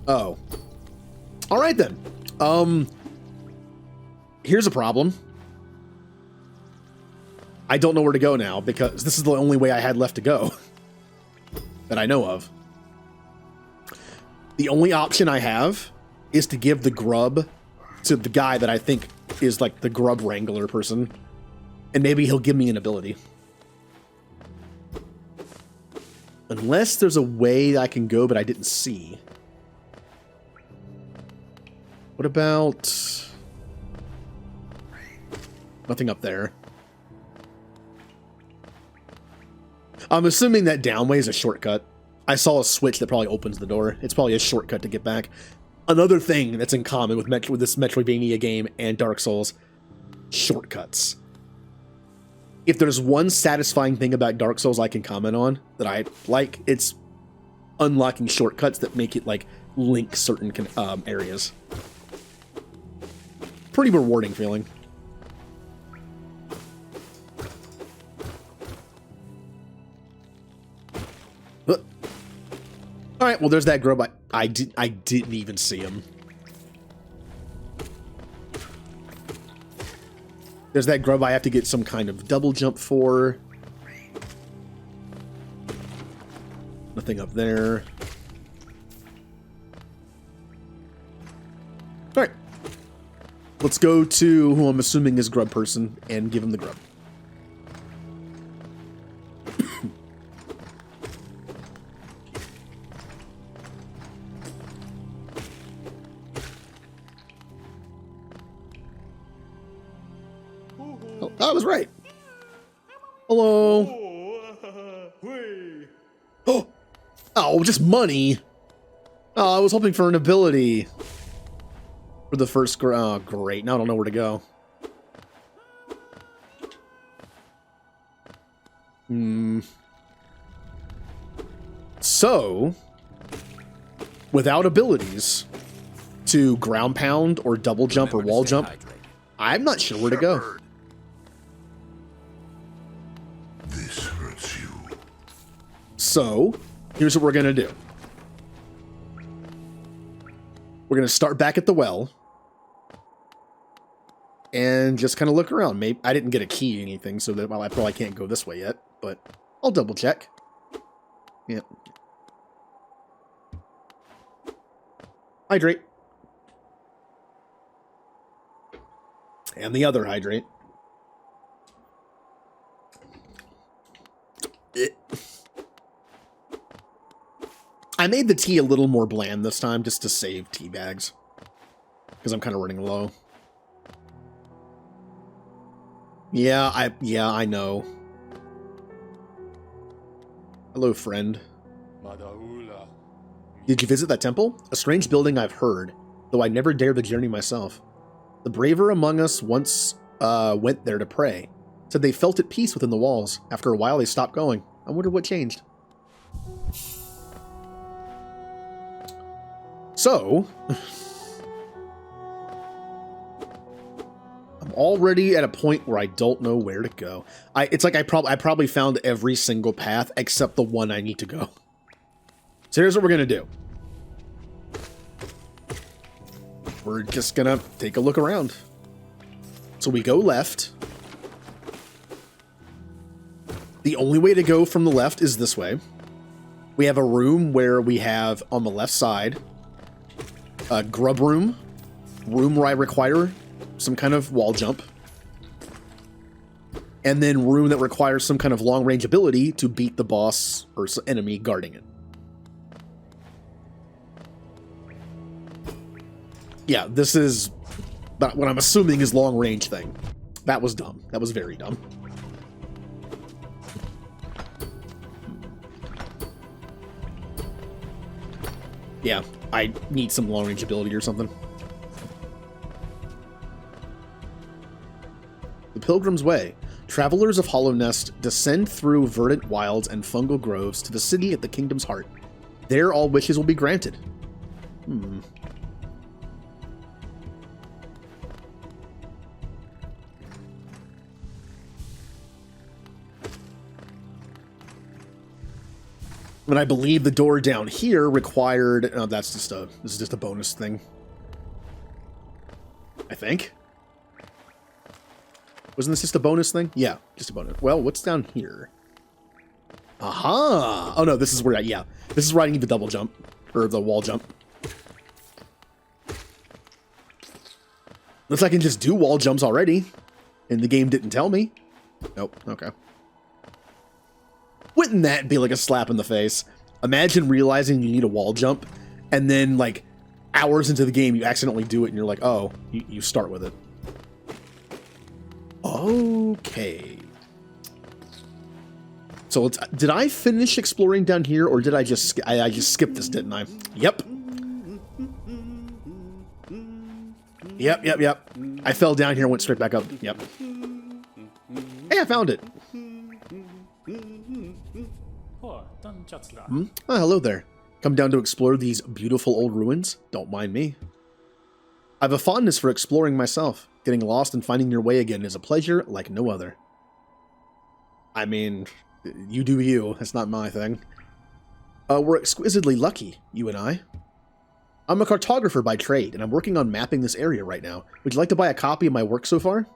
Oh. All right then. Here's a problem. I don't know where to go now because this is the only way I had left to go that I know of. The only option I have is to give the grub to the guy that I think is like the grub wrangler person. And maybe he'll give me an ability. Unless there's a way I can go, but I didn't see. What about... Nothing up there. I'm assuming that downway is a shortcut. I saw a switch that probably opens the door. It's probably a shortcut to get back. Another thing that's in common with this Metroidvania game and Dark Souls. Shortcuts. If there's one satisfying thing about Dark Souls I can comment on that I like, it's unlocking shortcuts that make it like link certain areas. Pretty rewarding feeling. All right, well, there's that grub. I didn't even see him. There's that grub I have to get some kind of double jump for. Nothing up there. All right. Let's go to who I'm assuming is grub person and give him the grub. I was right. Hello. Oh, just money. Oh, I was hoping for an ability for the first. Oh, great. Now I don't know where to go. So, without abilities to ground pound or double jump or wall jump, I'm not sure where to go. So, here's what we're going to do. We're going to start back at the well. And just kind of look around. Maybe I didn't get a key or anything, so that I probably can't go this way yet. But I'll double check. Yep. Hydrate. And the other hydrate. I made the tea a little more bland this time just to save tea bags. Because I'm kind of running low. Yeah, I know. Hello, friend. Did you visit that temple? A strange building I've heard, though I never dared the journey myself. The braver among us once went there to pray. Said they felt at peace within the walls. After a while, they stopped going. I wonder what changed. So, I'm already at a point where I don't know where to go. It's like I probably found every single path except the one I need to go. So here's what we're gonna do. We're just gonna take a look around. So we go left. The only way to go from the left is this way. We have a room where we have on the left side a grub room where I require some kind of wall jump, and then room that requires some kind of long range ability to beat the boss or enemy guarding it. Yeah, this is what I'm assuming is long range thing. That was dumb. That was very dumb. Yeah, I need some long-range ability or something. The Pilgrim's Way. Travelers of Hollow Nest descend through verdant wilds and fungal groves to the city at the kingdom's heart. There all wishes will be granted. And I believe the door down here required... Oh, this is just a bonus thing. I think. Wasn't this just a bonus thing? Yeah, just a bonus. Well, what's down here? Aha! Oh no, this is where this is where I need the double jump. Or the wall jump. Looks like I can just do wall jumps already. And the game didn't tell me. Nope, okay. Wouldn't that be like a slap in the face? Imagine realizing you need a wall jump, and then like hours into the game you accidentally do it and you're like, oh, you start with it. Okay. So did I finish exploring down here, or did I just skip this, didn't I? Yep. Yep. I fell down here and went straight back up. Yep. Hey, I found it. Oh, hello there. Come down to explore these beautiful old ruins? Don't mind me. I have a fondness for exploring myself. Getting lost and finding your way again is a pleasure like no other. I mean, you do you. That's not my thing. We're exquisitely lucky, you and I. I'm a cartographer by trade, and I'm working on mapping this area right now. Would you like to buy a copy of my work so far?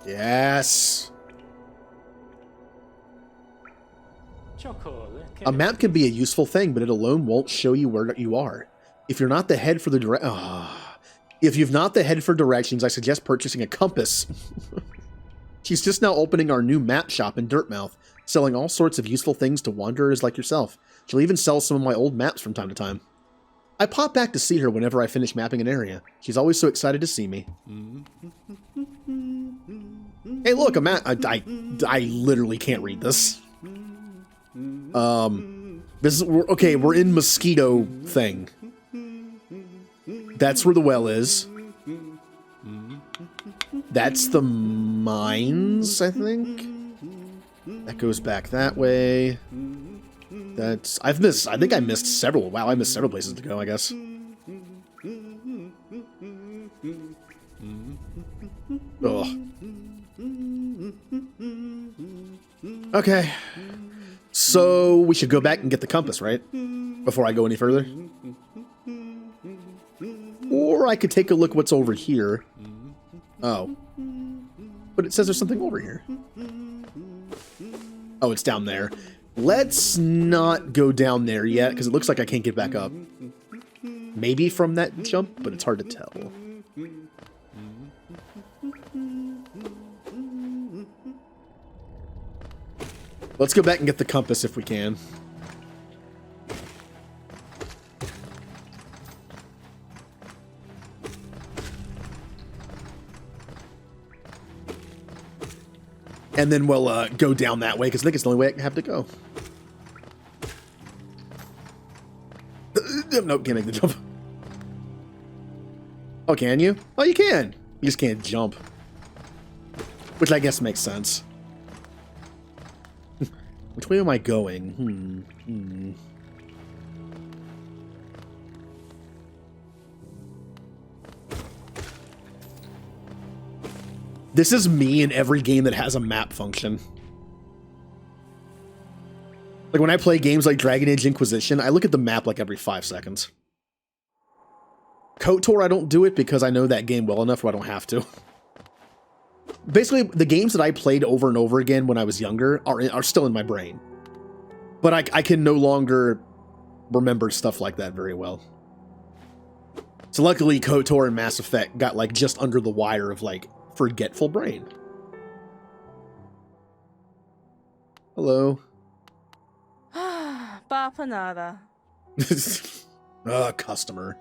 Yes. A map can be a useful thing, but it alone won't show you where you are. If you're not the head for the if you've not the head for directions, I suggest purchasing a compass. She's just now opening our new map shop in Dirtmouth, selling all sorts of useful things to wanderers like yourself. She'll even sell some of my old maps from time to time. I pop back to see her whenever I finish mapping an area. She's always so excited to see me. Hey, look, a map. I literally can't read this. This is okay. We're in Mosquito thing. That's where the well is. That's the mines, I think. That goes back that way. That's I think I missed several. Wow, I missed several places to go, I guess. Ugh. Okay. So we should go back and get the compass, right? Before I go any further. Or I could take a look what's over here. Oh. But it says there's something over here. Oh, it's down there. Let's not go down there yet, because it looks like I can't get back up. Maybe from that jump, but it's hard to tell. Let's go back and get the compass if we can. And then we'll go down that way, because I think it's the only way I have to go. Nope, can't make the jump. Oh, can you? Oh, you can. You just can't jump. Which I guess makes sense. Which way am I going? This is me in every game that has a map function. Like when I play games like Dragon Age Inquisition, I look at the map like every 5 seconds. KOTOR, I don't do it because I know that game well enough where I don't have to. Basically, the games that I played over and over again when I was younger are still in my brain. But I can no longer remember stuff like that very well. So luckily, KOTOR and Mass Effect got like just under the wire of like forgetful brain. Hello. Bapanada. Customer.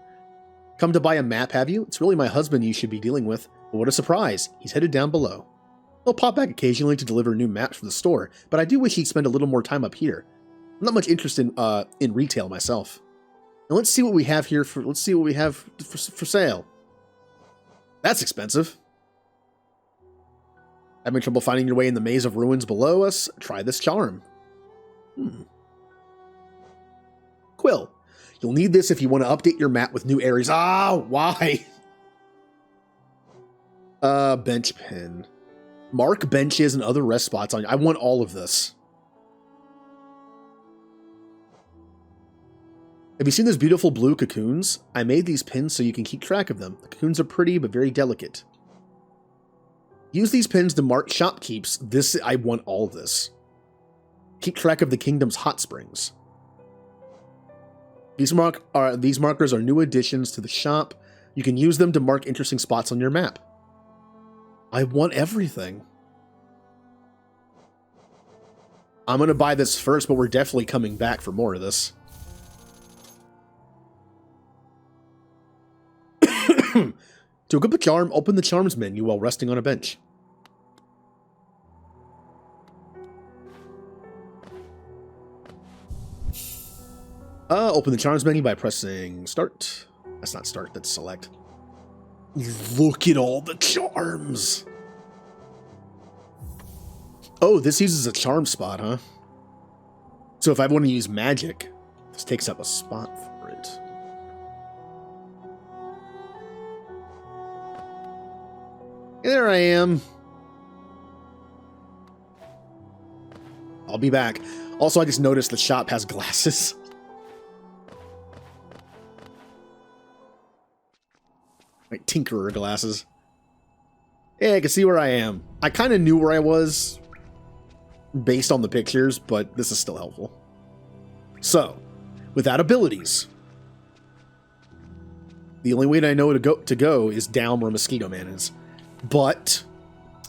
Come to buy a map, have you? It's really my husband you should be dealing with. But what a surprise. He's headed down below. He'll pop back occasionally to deliver new maps for the store, but I do wish he'd spend a little more time up here. I'm not much interested in retail myself. Now let's see what we have here for. Let's see what we have for sale. That's expensive. Having trouble finding your way in the maze of ruins below us? Try this charm. Quill. You'll need this if you want to update your map with new areas. Ah, why? Bench pin. Mark benches and other rest spots on you. I want all of this. Have you seen those beautiful blue cocoons? I made these pins so you can keep track of them. The cocoons are pretty, but very delicate. Use these pins to mark shopkeeps. I want all of this. Keep track of the kingdom's hot springs. These markers are new additions to the shop. You can use them to mark interesting spots on your map. I want everything. I'm going to buy this first, but we're definitely coming back for more of this. To equip a charm, open the charms menu while resting on a bench. Open the charms menu by pressing start. That's not start, that's select. Look at all the charms. Oh, this uses a charm spot, huh? So if I want to use magic, this takes up a spot for it. There I am. I'll be back. Also, I just noticed the shop has glasses. Like Tinkerer glasses. Yeah, I can see where I am. I kind of knew where I was based on the pictures, but this is still helpful. So, without abilities, the only way that I know to go is down where Mosquito Man is. But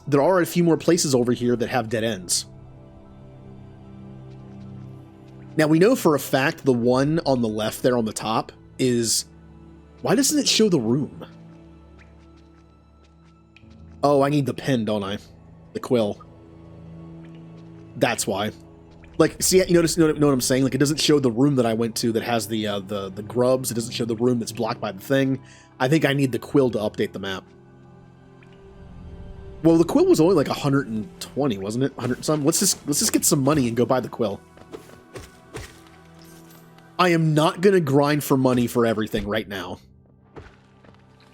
there are a few more places over here that have dead ends. Now, we know for a fact the one on the left there on the top is... Why doesn't it show the room? Oh, I need the pen, don't I? The quill. That's why. Like, see, you know what I'm saying? Like, it doesn't show the room that I went to that has the grubs. It doesn't show the room that's blocked by the thing. I think I need the quill to update the map. Well, the quill was only like 120, wasn't it? 100 some. Let's just get some money and go buy the quill. I am not gonna grind for money for everything right now.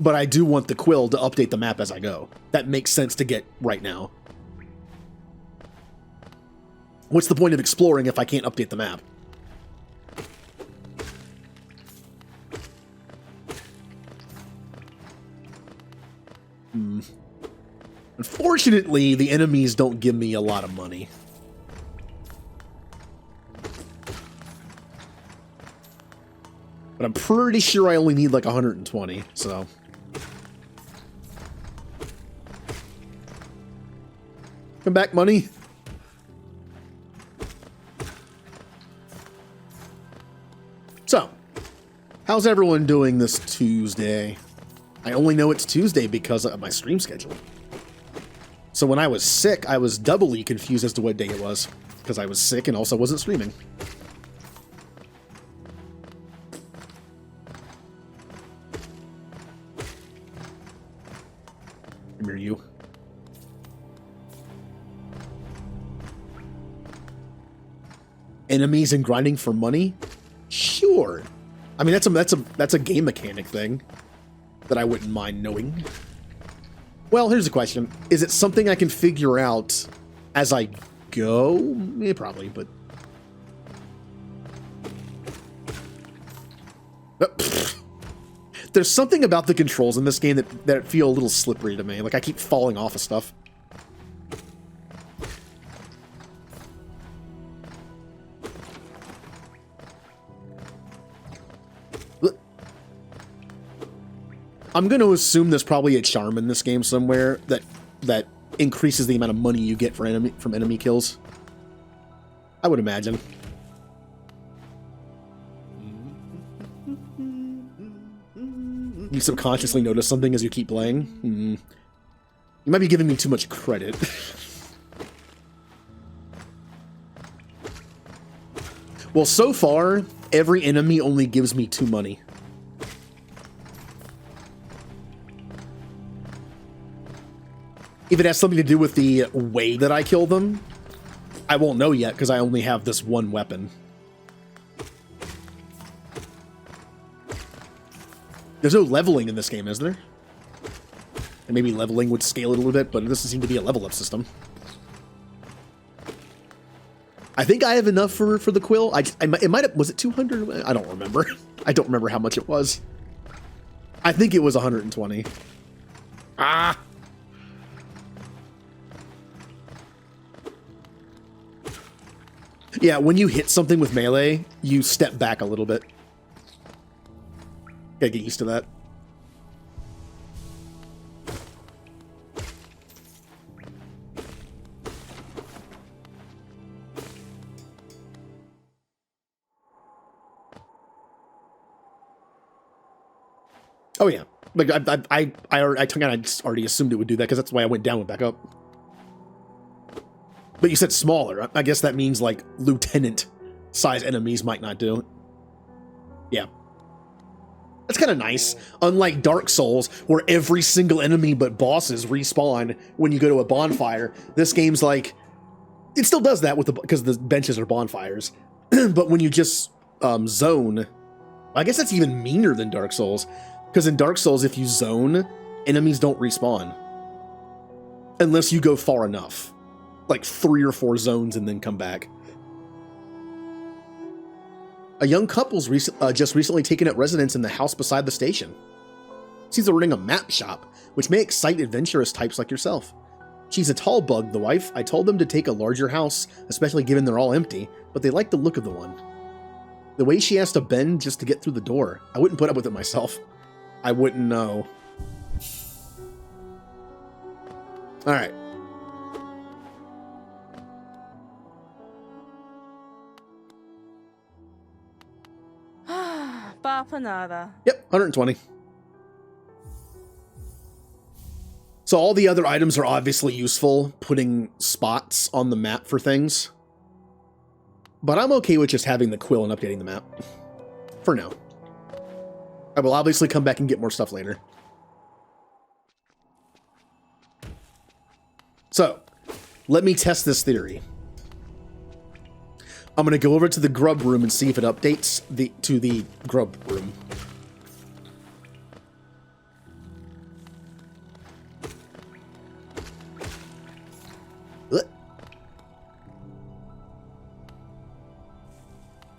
But I do want the quill to update the map as I go. That makes sense to get right now. What's the point of exploring if I can't update the map? Unfortunately, the enemies don't give me a lot of money. But I'm pretty sure I only need like 120, so... Come back, money. So, how's everyone doing this Tuesday? I only know it's Tuesday because of my stream schedule. So when I was sick, I was doubly confused as to what day it was, because I was sick and also wasn't streaming. Come here, you. Enemies and grinding for money? Sure. I mean, that's a game mechanic thing that I wouldn't mind knowing. Well, here's a question. Is it something I can figure out as I go? Yeah, probably, but... There's something about the controls in this game that feel a little slippery to me. Like, I keep falling off of stuff. I'm going to assume there's probably a charm in this game somewhere that increases the amount of money you get from enemy kills. I would imagine. You subconsciously notice something as you keep playing? You might be giving me too much credit. Well, so far, every enemy only gives me 2 money. If it has something to do with the way that I kill them, I won't know yet because I only have this one weapon. There's no leveling in this game, is there? And maybe leveling would scale it a little bit, but it doesn't seem to be a level up system. I think I have enough for the quill. It might have, was it 200? I don't remember. I don't remember how much it was. I think it was 120. Ah! Yeah, when you hit something with melee, you step back a little bit. Gotta get used to that. Oh yeah, like I kind of just already assumed it would do that because that's why I went down and back up. But you said smaller. I guess that means like lieutenant size enemies might not do. Yeah. That's kind of nice. Unlike Dark Souls, where every single enemy but bosses respawn when you go to a bonfire, this game's like, it still does that with because the benches are bonfires. But when you just zone, I guess that's even meaner than Dark Souls. Because in Dark Souls, if you zone, enemies don't respawn. Unless you go far enough. Like 3 or 4 zones and then come back. A young couple's just recently taken up residence in the house beside the station. She's running a map shop, which may excite adventurous types like yourself. She's a tall bug, the wife. I told them to take a larger house, especially given they're all empty, but they like the look of the one. The way she has to bend just to get through the door. I wouldn't put up with it myself. I wouldn't know. Alright. Nada. Yep, 120. So all the other items are obviously useful, putting spots on the map for things. But I'm okay with just having the quill and updating the map. For now. I will obviously come back and get more stuff later. So, let me test this theory. I'm going to go over to the grub room and see if it updates to the grub room.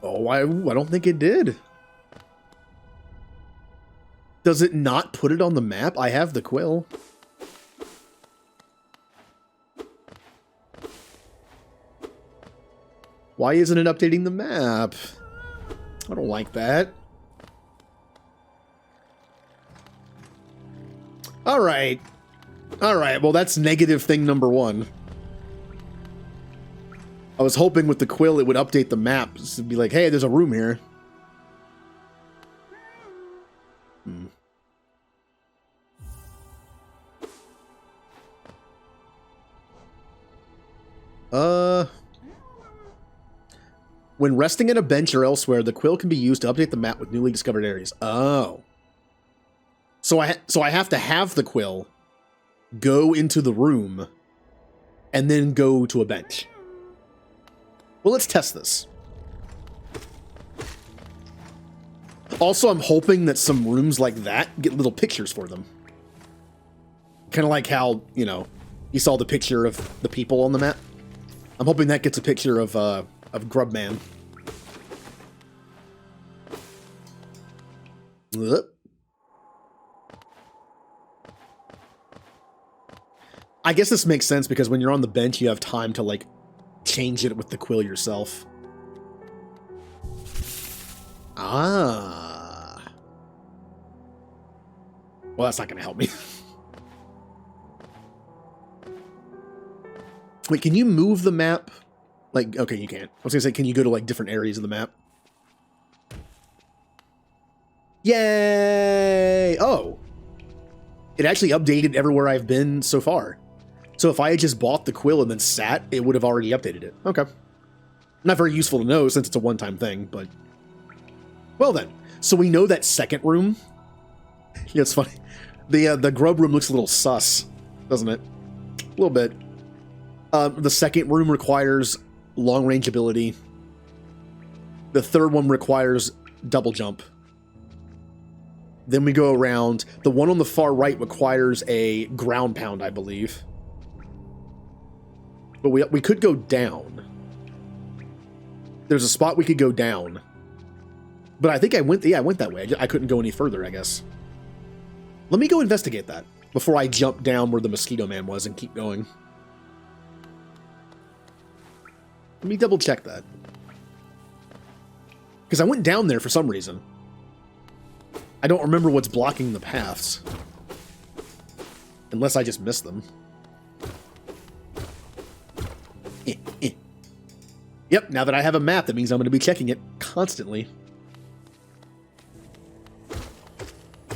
Oh, I don't think it did. Does it not put it on the map? I have the quill. Why isn't it updating the map? I don't like that. Alright. Alright, well that's negative thing number 1. I was hoping with the quill it would update the map. To be like, hey, there's a room here. When resting at a bench or elsewhere, the quill can be used to update the map with newly discovered areas. Oh. So I have to have the quill, go into the room, and then go to a bench. Well, let's test this. Also, I'm hoping that some rooms like that get little pictures for them. Kind of like how, you know, you saw the picture of the people on the map. I'm hoping that gets a picture of Grubman. I guess this makes sense because when you're on the bench, you have time to, like, change it with the quill yourself. Ah. Well, that's not going to help me. Wait, can you move the map? Like, okay, you can't. I was going to say, can you go to, like, different areas of the map? Yay! Oh. It actually updated everywhere I've been so far. So if I had just bought the quill and then sat, it would have already updated it. Okay. Not very useful to know since it's a one-time thing, but... Well then, so we know that second room... Yeah, it's funny. The grub room looks a little sus, doesn't it? A little bit. The second room requires long-range ability. The third one requires double jump. Then we go around. The one on the far right requires a ground pound, I believe. But we could go down. There's a spot we could go down. But I think I went that way. I couldn't go any further, I guess. Let me go investigate that before I jump down where the Mosquito Man was and keep going. Let me double check that. Because I went down there for some reason. I don't remember what's blocking the paths. Unless I just missed them. Yep, now that I have a map, that means I'm going to be checking it constantly.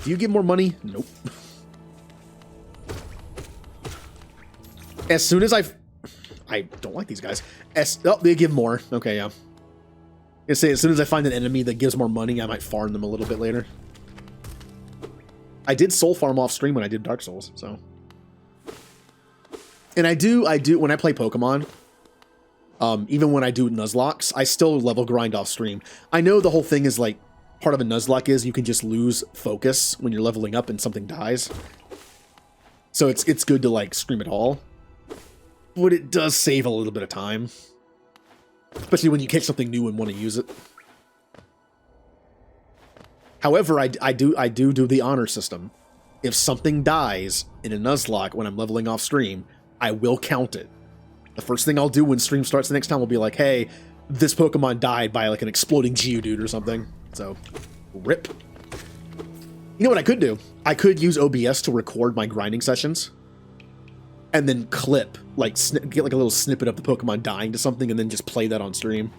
Do you give more money? Nope. As soon as I don't like these guys. Oh, they give more. Okay, yeah. I say as soon as I find an enemy that gives more money, I might farm them a little bit later. I did soul farm off stream when I did Dark Souls, so. And I do when I play Pokemon, even when I do Nuzlocks, I still level grind off stream. I know the whole thing is like, part of a Nuzlocke is you can just lose focus when you're leveling up and something dies. So it's good to like stream it all. But it does save a little bit of time. Especially when you catch something new and want to use it. However, I do the honor system. If something dies in a Nuzlocke when I'm leveling off stream, I will count it. The first thing I'll do when stream starts the next time will be like, hey, this Pokemon died by like an exploding Geodude or something. So, rip. You know what I could do? I could use OBS to record my grinding sessions. And then clip, like, get like a little snippet of the Pokemon dying to something and then just play that on stream.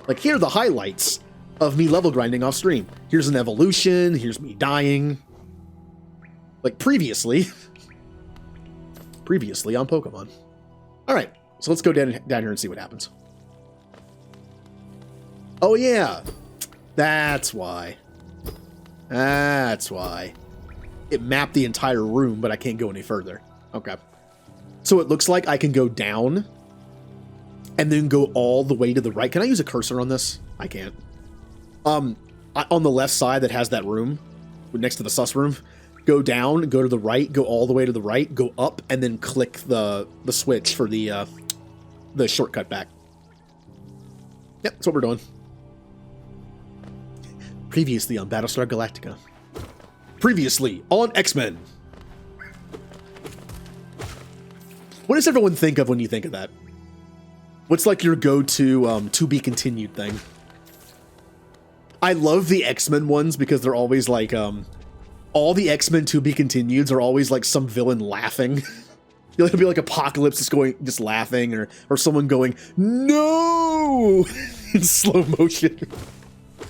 Like, here are the highlights of me level grinding off stream. Here's an evolution, here's me dying. Like, previously. Previously on Pokemon. Alright, so let's go down here and see what happens. Oh yeah! That's why. That's why. It mapped the entire room, but I can't go any further. Okay. So it looks like I can go down and then go all the way to the right. Can I use a cursor on this? I can't. On the left side that has that room, next to the sus room, go down, go to the right, go all the way to the right, go up, and then click the switch for the shortcut back. Yep, that's what we're doing. Previously on Battlestar Galactica. Previously on X-Men. What does everyone think of when you think of that? What's like your go-to to be continued thing? I love the X-Men ones because they're always like all the X-Men to be continueds are always like some villain laughing. It'll be like Apocalypse just laughing or someone going, "No!" in slow motion.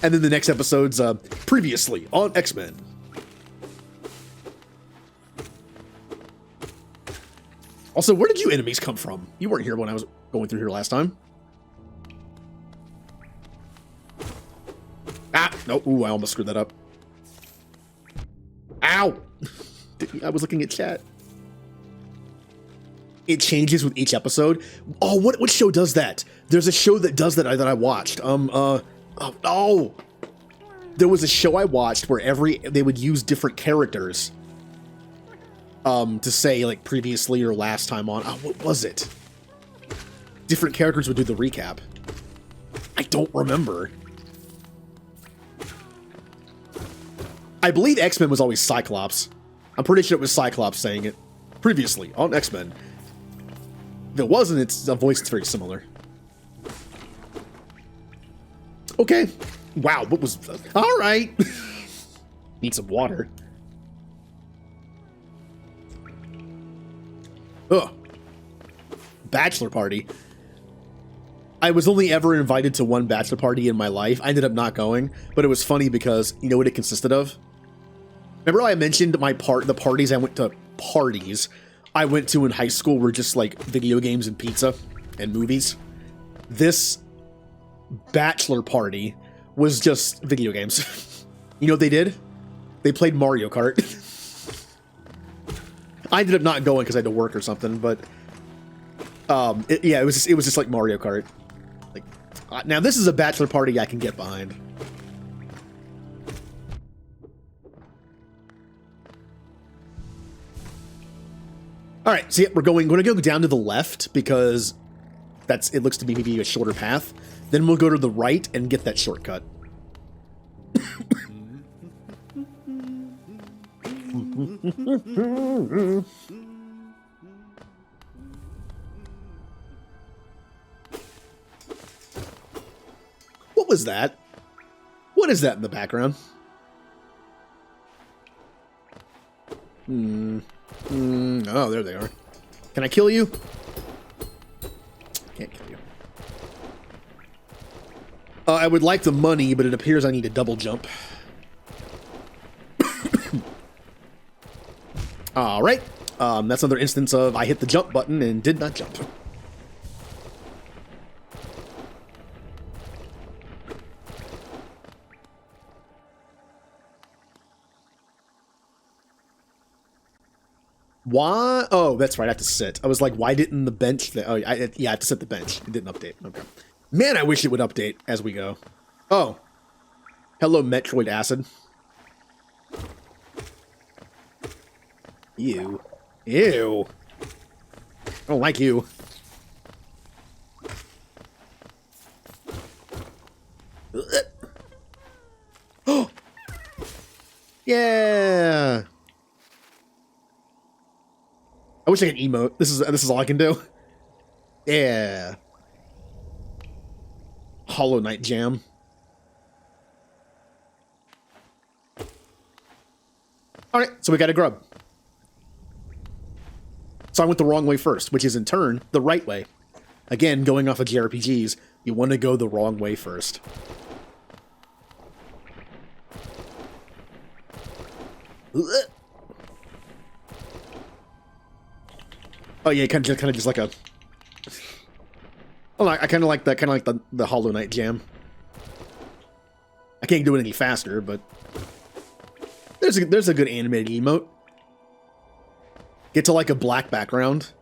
And then the next episode's previously on X-Men. Also, where did you enemies come from? You weren't here when I was going through here last time. Ah! No, ooh, I almost screwed that up. Ow! I was looking at chat. It changes with each episode. Oh, what show does that? There's a show that does that I watched. Oh! There was a show I watched where they would use different characters. To say, like, previously or last time on. Oh, what was it? Different characters would do the recap. I don't remember. I believe X-Men was always Cyclops. I'm pretty sure it was Cyclops saying it. Previously on X-Men. If it wasn't, it's a voice that's very similar. Okay. Wow, what was... Alright. Need some water. Ugh. Bachelor party. I was only ever invited to one bachelor party in my life. I ended up not going, but it was funny because you know what it consisted of? Remember I mentioned the parties I went to I went to in high school were just like video games and pizza and movies. This bachelor party was just video games. You know what they did? They played Mario Kart. I ended up not going because I had to work or something, but it was just like Mario Kart. Like, now this is a bachelor party I can get behind. All right, so yeah, we're going to go down to the left because it looks to be maybe a shorter path. Then we'll go to the right and get that shortcut. What was that? What is that in the background? Oh, there they are. Can I kill you? Can't kill you. I would like the money, but it appears I need a double jump. All right. That's another instance of I hit the jump button and did not jump. Why? Oh, that's right. I have to sit. I was like, why didn't the bench... yeah, I have to sit the bench. It didn't update. Okay. Man, I wish it would update as we go. Oh. Hello, Metroid Acid. Ew. Ew. I don't like you. Oh! Yeah! I wish I could emote. This is all I can do. Yeah. Hollow Knight Jam. Alright, so we got a grub. So I went the wrong way first, which is in turn the right way. Again, going off of JRPGs, you want to go the wrong way first. Oh yeah, kind of just like a. Oh, I kind of like that, kind of like the Hollow Knight Jam. I can't do it any faster, but there's a good animated emote. Get to like a black background.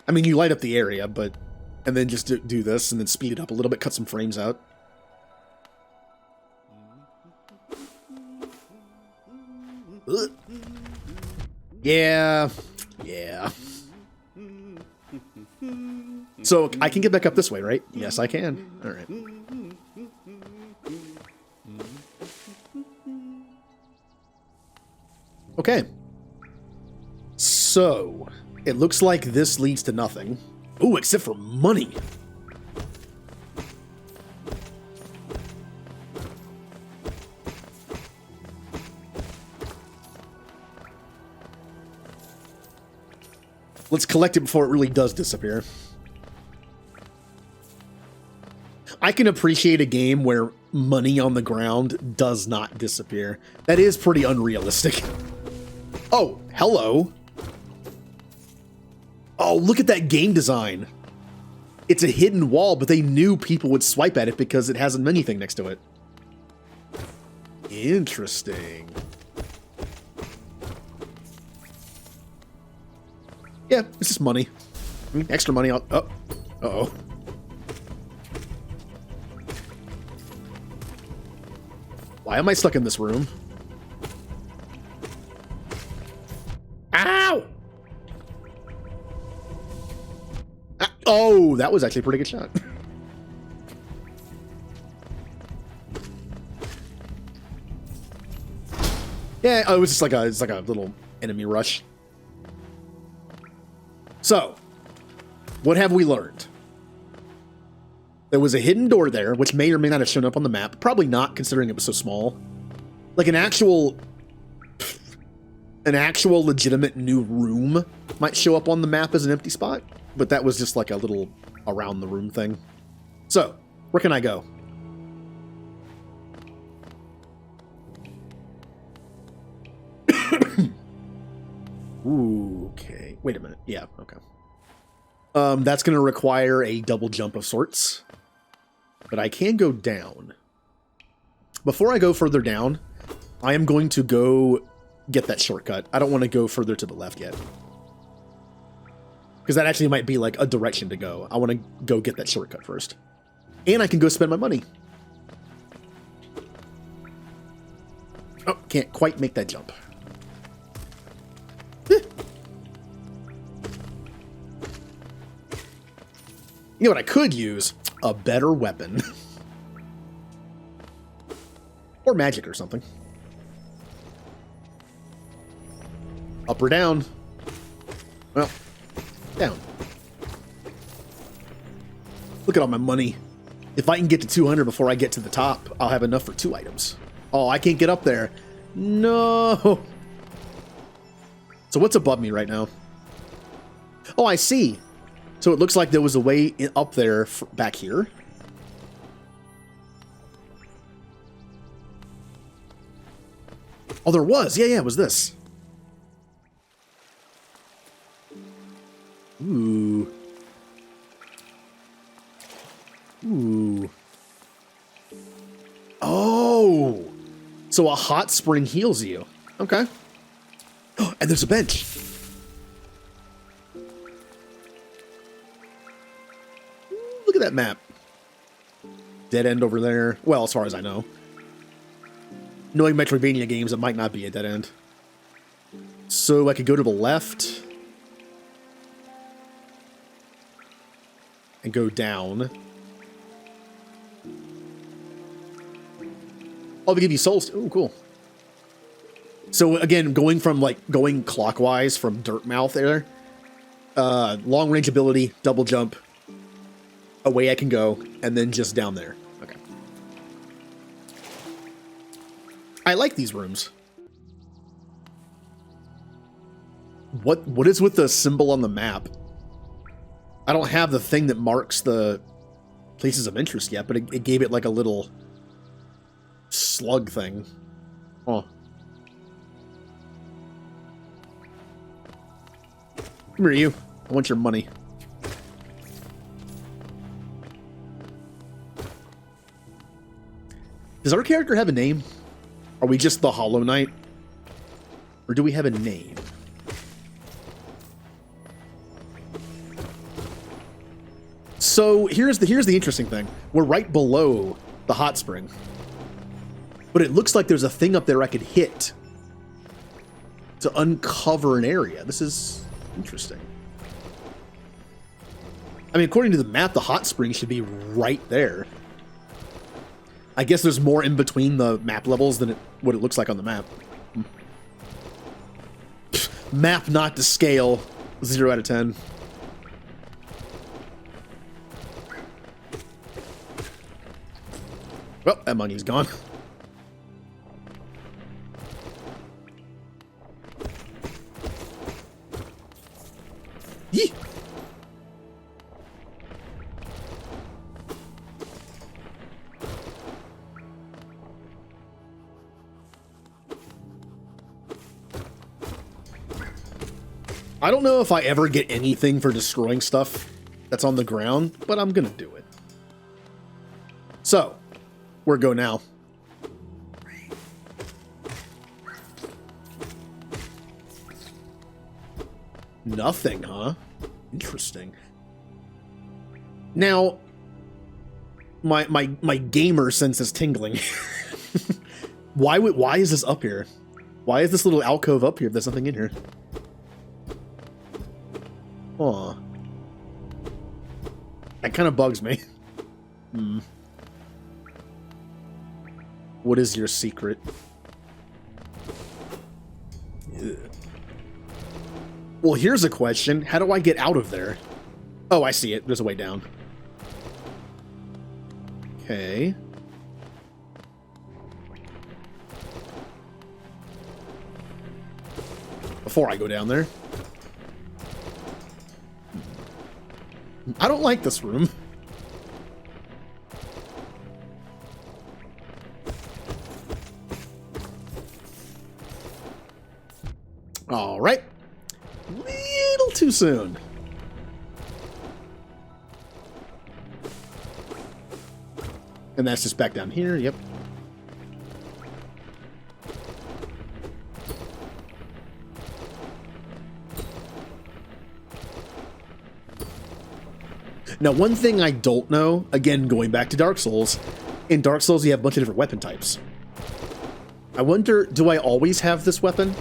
I mean, you light up the area, and then just do this, and then speed it up a little bit, cut some frames out. Ugh. Yeah. So I can get back up this way, right? Yes, I can. All right. Okay. So it looks like this leads to nothing. Ooh, except for money. Let's collect it before it really does disappear. I can appreciate a game where money on the ground does not disappear. That is pretty unrealistic. Oh, hello. Oh, look at that game design. It's a hidden wall, but they knew people would swipe at it because it has a menu thing next to it. Interesting. Yeah, it's just money. I mean, extra money. Oh, uh-oh. Why am I stuck in this room? Ow! Ah, oh, that was actually a pretty good shot. Yeah, oh, it was just like it's like a little enemy rush. So, what have we learned? There was a hidden door there, which may or may not have shown up on the map. Probably not, considering it was so small. Like an actual legitimate new room might show up on the map as an empty spot, but that was just like a little around the room thing. So, where can I go? Ooh, okay. Wait a minute. Yeah, okay. That's going to require a double jump of sorts. But I can go down. Before I go further down, I am going to go get that shortcut. I don't want to go further to the left yet. Because that actually might be like a direction to go. I want to go get that shortcut first. And I can go spend my money. Oh, can't quite make that jump. You know what I could use? A better weapon. Or magic or something. Up or down? Well, down. Look at all my money. If I can get to 200 before I get to the top, I'll have enough for 2 items. Oh, I can't get up there. No. So what's above me right now? Oh, I see. So it looks like there was a way up there back here. Oh, there was. Yeah, it was this. Ooh. Ooh. Oh. So a hot spring heals you. Okay. Oh, and there's a bench. Look at that map. Dead end over there. Well, as far as I know. Knowing Metroidvania games, it might not be a dead end. So I could go to the left. And go down. Oh, they give you souls. Oh, cool. So again, going clockwise from Dirtmouth there. Long range ability, double jump. Away I can go, and then just down there. Okay. I like these rooms. What is with the symbol on the map? I don't have the thing that marks the places of interest yet, but it gave it like a little slug thing. Oh. Come here, you. I want your money. Does our character have a name? Are we just the Hollow Knight? Or do we have a name? So here's the interesting thing. We're right below the hot spring. But it looks like there's a thing up there I could hit to uncover an area. This is interesting. I mean, according to the map, the hot spring should be right there. I guess there's more in between the map levels than what it looks like on the map. Map not to scale. 0 out of 10. Well, that money's gone. Yee! I don't know if I ever get anything for destroying stuff that's on the ground, but I'm gonna do it. So, where go now? Nothing, huh? Interesting. Now, my gamer sense is tingling. Why is this up here? Why is this little alcove up here if there's nothing in here? Aw. That kind of bugs me. Hmm. What is your secret? Ugh. Well, here's a question. How do I get out of there? Oh, I see it. There's a way down. Okay. Before I go down there. I don't like this room. All right. Little too soon. And that's just back down here, yep. Now, one thing I don't know, again, going back to Dark Souls, in Dark Souls you have a bunch of different weapon types. I wonder, do I always have this weapon?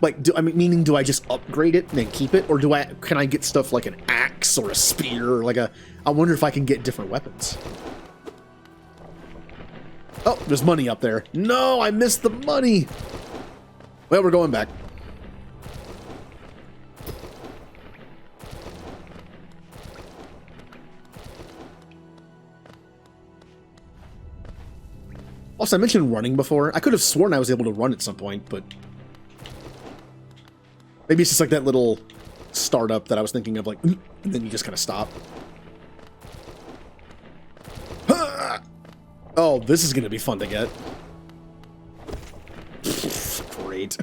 Like, meaning do I just upgrade it and then keep it? Or can I get stuff like an axe or a spear or like I wonder if I can get different weapons. Oh, there's money up there. No, I missed the money. Well, we're going back. Also, I mentioned running before. I could have sworn I was able to run at some point, but maybe it's just like that little startup that I was thinking of, like, and then you just kind of stop. Oh, this is going to be fun to get. Great.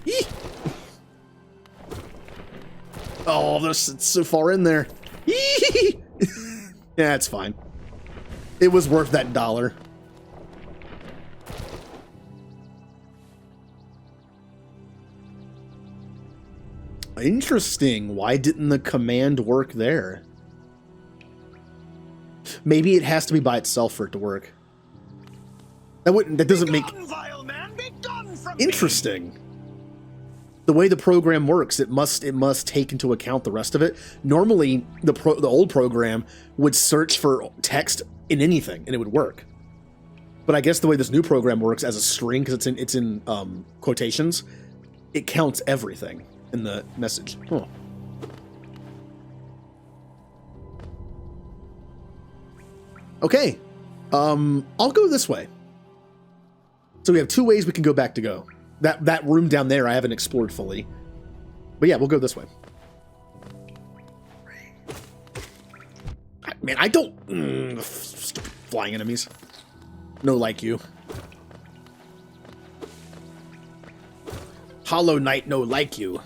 Eee! Oh, it's so far in there. Eee! Yeah, it's fine. It was worth that $1. Interesting. Why didn't the command work there? Maybe it has to be by itself for it to work. That doesn't make... Interesting. The way the program works, it must take into account the rest of it. Normally, the old program would search for text in anything, and it would work. But I guess the way this new program works as a string, because it's in quotations, it counts everything in the message. Huh. Okay, I'll go this way. So we have two ways we can go back to go. That room down there I haven't explored fully. But yeah, we'll go this way. Man, I don't... stupid flying enemies. No like you. Hollow Knight, no like you.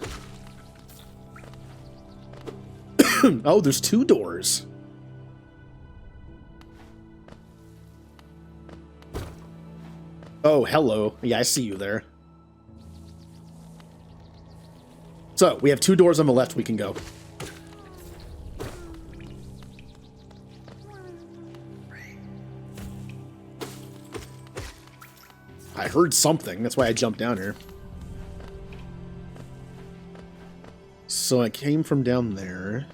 Oh, there's two doors. Oh, hello. Yeah, I see you there. So, we have two doors on the left we can go. I heard something. That's why I jumped down here. So I came from down there.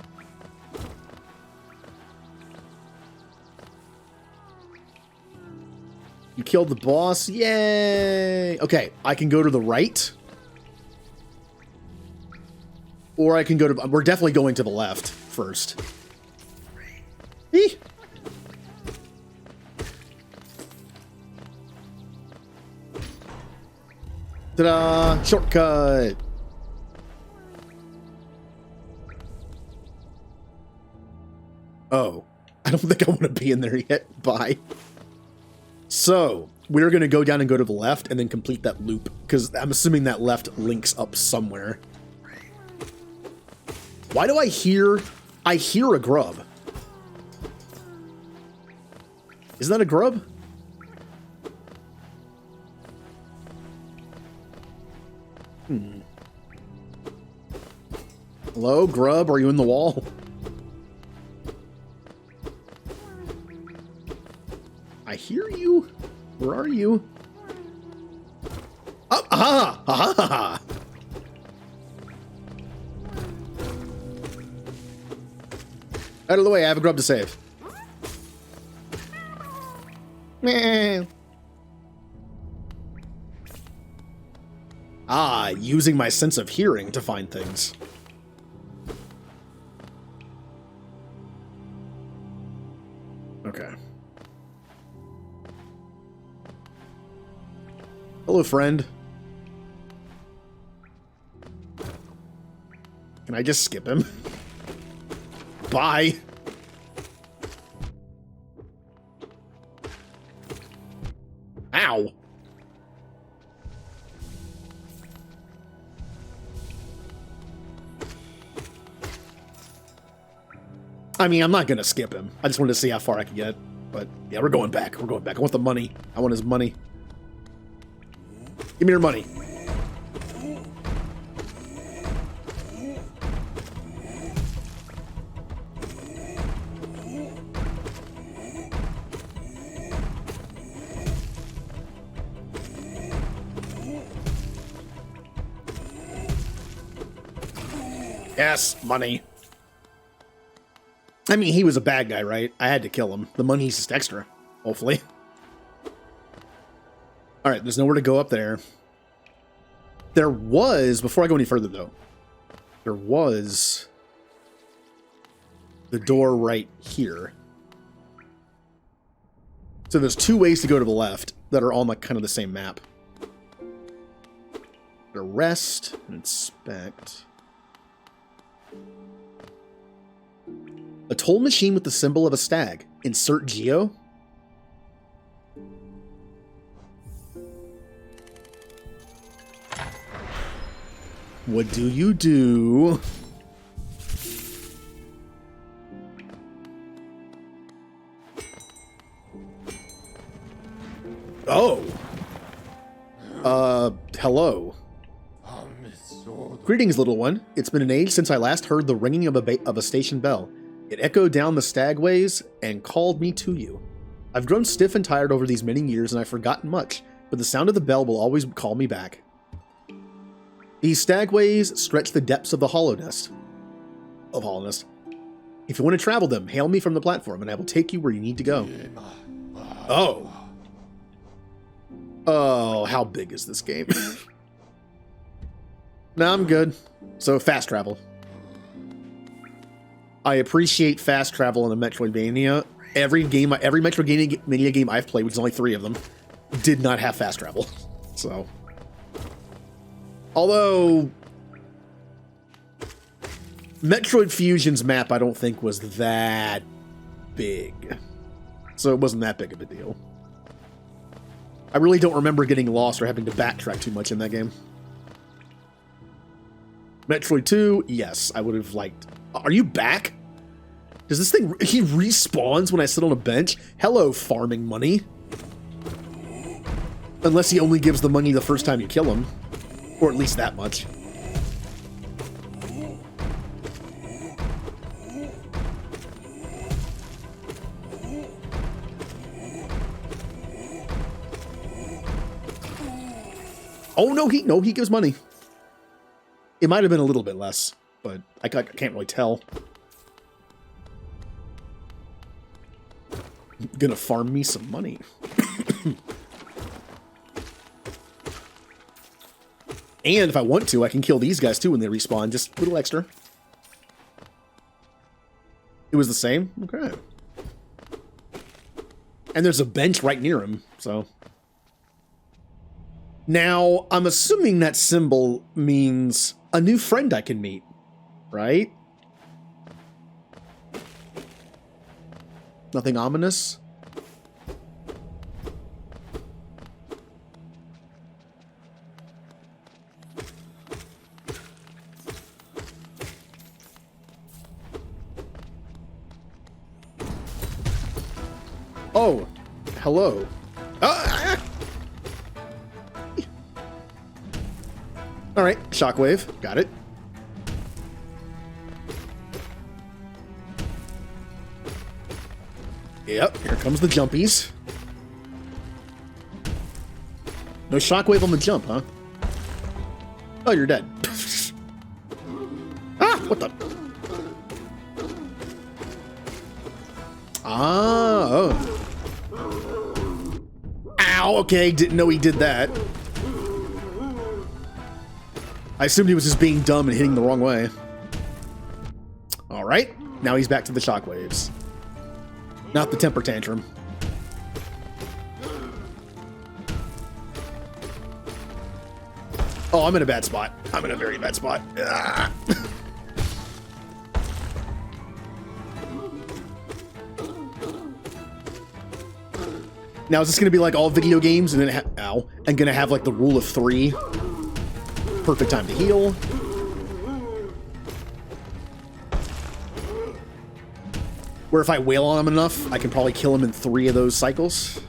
You killed the boss. Yay! Okay, I can go to the right. Or I can go to... We're definitely going to the left first. Eee! Ta-da! Shortcut! Oh. I don't think I want to be in there yet. Bye. So, we're going to go down and go to the left and then complete that loop. Because I'm assuming that left links up somewhere. Why do I hear a grub? Isn't that a grub? Hello, grub? Are you in the wall? I hear you. Where are you? Oh, aha! Aha! Aha! Out of the way, I have a grub to save. Meh. Ah, using my sense of hearing to find things. Okay. Hello, friend. Can I just skip him? Bye. Ow. I mean, I'm not gonna skip him. I just wanted to see how far I could get. But yeah, we're going back. We're going back. I want the money. I want his money. Give me your money. Yes, money. I mean, he was a bad guy, right? I had to kill him. The money's just extra, hopefully. All right, there's nowhere to go up there. There was, before I go any further, though, there was the door right here. So there's two ways to go to the left that are on like kind of the same map. Rest and inspect. A toll machine with the symbol of a stag. Insert geo. What do you do? Oh. Hello. Greetings, little one. It's been an age since I last heard the ringing of a station bell. It echoed down the stagways and called me to you. I've grown stiff and tired over these many years, and I've forgotten much, but the sound of the bell will always call me back. These stagways stretch the depths of the hollowness. If you want to travel them, hail me from the platform, and I will take you where you need to go. Oh. Oh, how big is this game? No, I'm good. So, fast travel. I appreciate fast travel in a Metroidvania. Every Metroidvania game I've played, which is only 3 of them, did not have fast travel. So, although Metroid Fusion's map, I don't think was that big, so it wasn't that big of a deal. I really don't remember getting lost or having to backtrack too much in that game. Metroid 2, yes, I would have liked. Are you back? Does this thing, he respawns when I sit on a bench? Hello, farming money. Unless he only gives the money the first time you kill him. Or at least that much. Oh, no, he gives money. It might have been a little bit less, but I can't really tell. Gonna farm me some money. And if I want to, I can kill these guys too when they respawn. Just a little extra. It was the same? Okay. And there's a bench right near him, so. Now, I'm assuming that symbol means a new friend I can meet, right? Nothing ominous? Oh, hello. All right, shockwave, got it. Yep, here comes the jumpies. No shockwave on the jump, huh? Oh, you're dead. Ah, what the? Ah, oh. Ow, okay, didn't know he did that. I assumed he was just being dumb and hitting the wrong way. All right, now he's back to the shockwaves. Not the temper tantrum. Oh, I'm in a bad spot. I'm in a very bad spot. Ah. Now, is this going to be like all video games and then I'm going to have like the rule of 3? Perfect time to heal. Where if I wail on him enough, I can probably kill him in 3 of those cycles.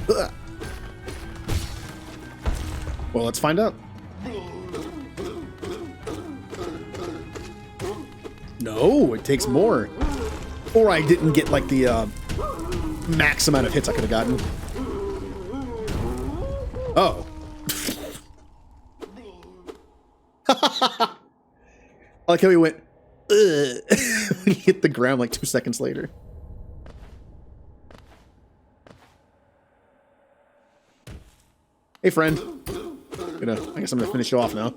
Ugh. Well, let's find out. No, it takes more. Or I didn't get, like, the max amount of hits I could have gotten. Oh. I like how he went, ugh, when he hit the ground like 2 seconds later. Hey, friend. I guess I'm gonna finish you off now.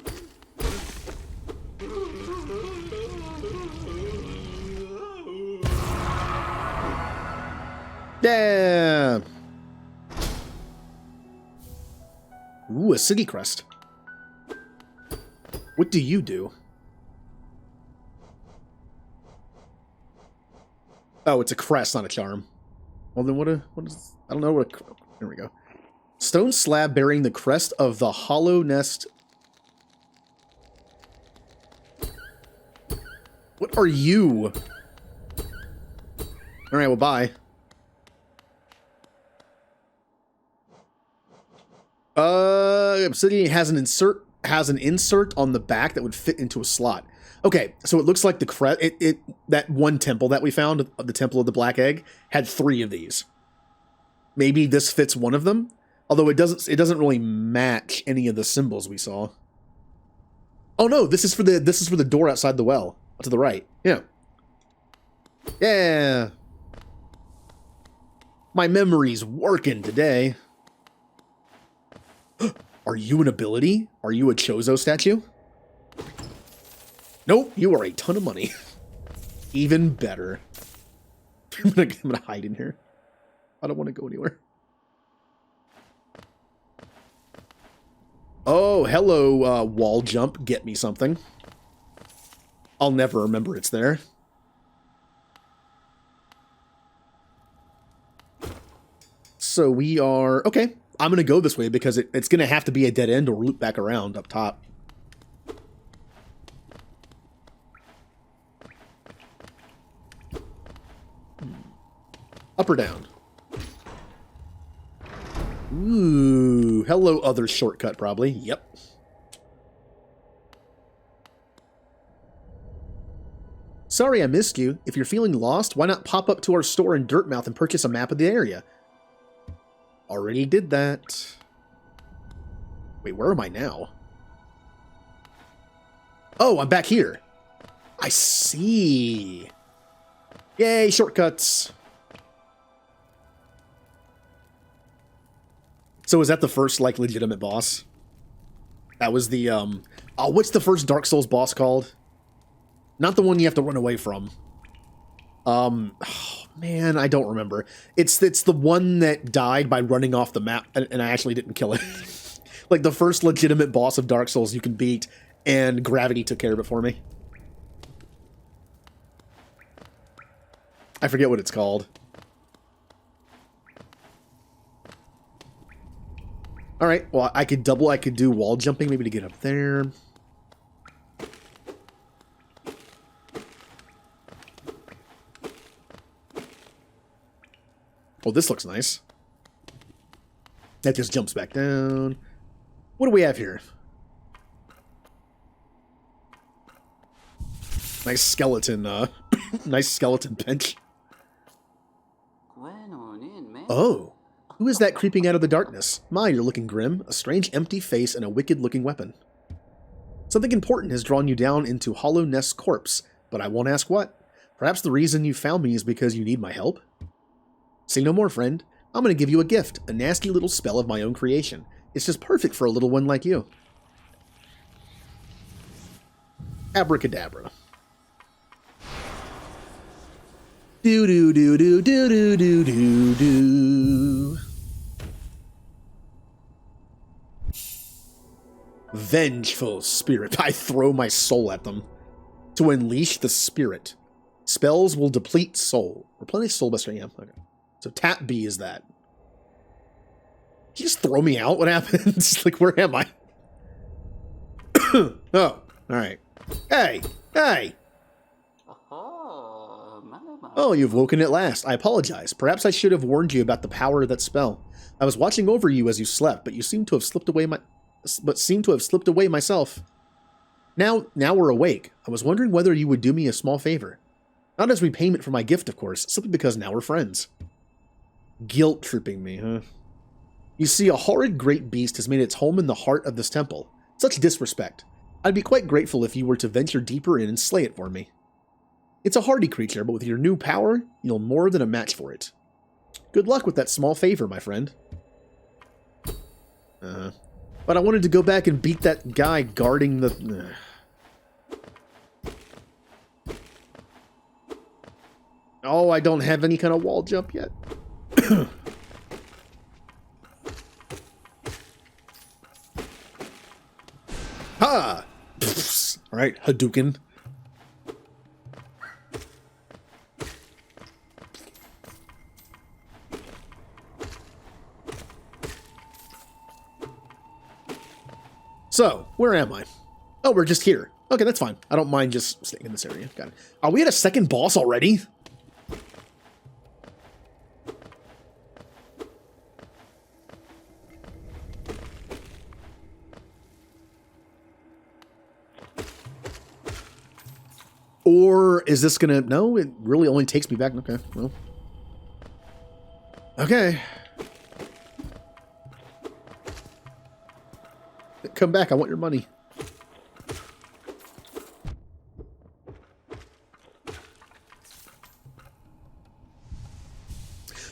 Yeah. Ooh, a city crest. What do you do? Oh, it's a crest, not a charm. Well, then what is... I don't know what a... There we go. Stone slab bearing the crest of the hollow nest. What are you? Alright, well, bye. Obsidian has an insert on the back that would fit into a slot. Okay, so it looks like the crest, that one temple that we found, the Temple of the Black Egg, had 3 of these. Maybe this fits one of them, although it doesn't really match any of the symbols we saw. Oh no, this is for the door outside the well, to the right. Yeah. Yeah. My memory's working today. Are you an ability? Are you a Chozo statue? Nope, you are a ton of money. Even better. I'm gonna hide in here. I don't want to go anywhere. Oh, hello, wall jump. Get me something. I'll never remember it's there. So we are... Okay, I'm going to go this way because it's going to have to be a dead end or loop back around up top. Up or down? Ooh, hello, other shortcut, probably. Yep. Sorry I missed you. If you're feeling lost, why not pop up to our store in Dirtmouth and purchase a map of the area? Already did that. Wait, where am I now? Oh, I'm back here. I see. Yay, shortcuts. So is that the first, like, legitimate boss? That was the, oh, what's the first Dark Souls boss called? Not the one you have to run away from. Oh, man, I don't remember. It's the one that died by running off the map, and I actually didn't kill it. Like, the first legitimate boss of Dark Souls you can beat, and gravity took care of it for me. I forget what it's called. Alright, well, I could do wall jumping maybe to get up there. Oh, this looks nice. That just jumps back down. What do we have here? Nice skeleton, nice skeleton bench. Oh, who is that creeping out of the darkness? My, you're looking grim. A strange empty face and a wicked-looking weapon. Something important has drawn you down into Hollow Nest's corpse, but I won't ask what. Perhaps the reason you found me is because you need my help? Say no more, friend. I'm going to give you a gift, a nasty little spell of my own creation. It's just perfect for a little one like you. Abracadabra. Do do do do do do do do do. Vengeful spirit. I throw my soul at them to unleash the spirit. Spells will deplete soul. Replenish soul by strength. Yeah, okay. So tap B is that. Did you just throw me out? What happened? Like, where am I? Oh, all right. Hey, hey. Oh, you've woken at last. I apologize. Perhaps I should have warned you about the power of that spell. I was watching over you as you slept, but you seem to have slipped away myself. Now we're awake. I was wondering whether you would do me a small favor. Not as repayment for my gift, of course, simply because now we're friends. Guilt-tripping me, huh? You see, a horrid great beast has made its home in the heart of this temple. Such disrespect. I'd be quite grateful if you were to venture deeper in and slay it for me. It's a hardy creature, but with your new power, you'll more than a match for it. Good luck with that small favor, my friend. But I wanted to go back and beat that guy guarding the... Oh, I don't have any kind of wall jump yet. Ha! All right, Hadouken. So, where am I? Oh, we're just here. Okay, that's fine. I don't mind just staying in this area. Got it. Oh, we had a second boss already? Or is this gonna... No, it really only takes me back. Okay, well. Okay. Come back, I want your money.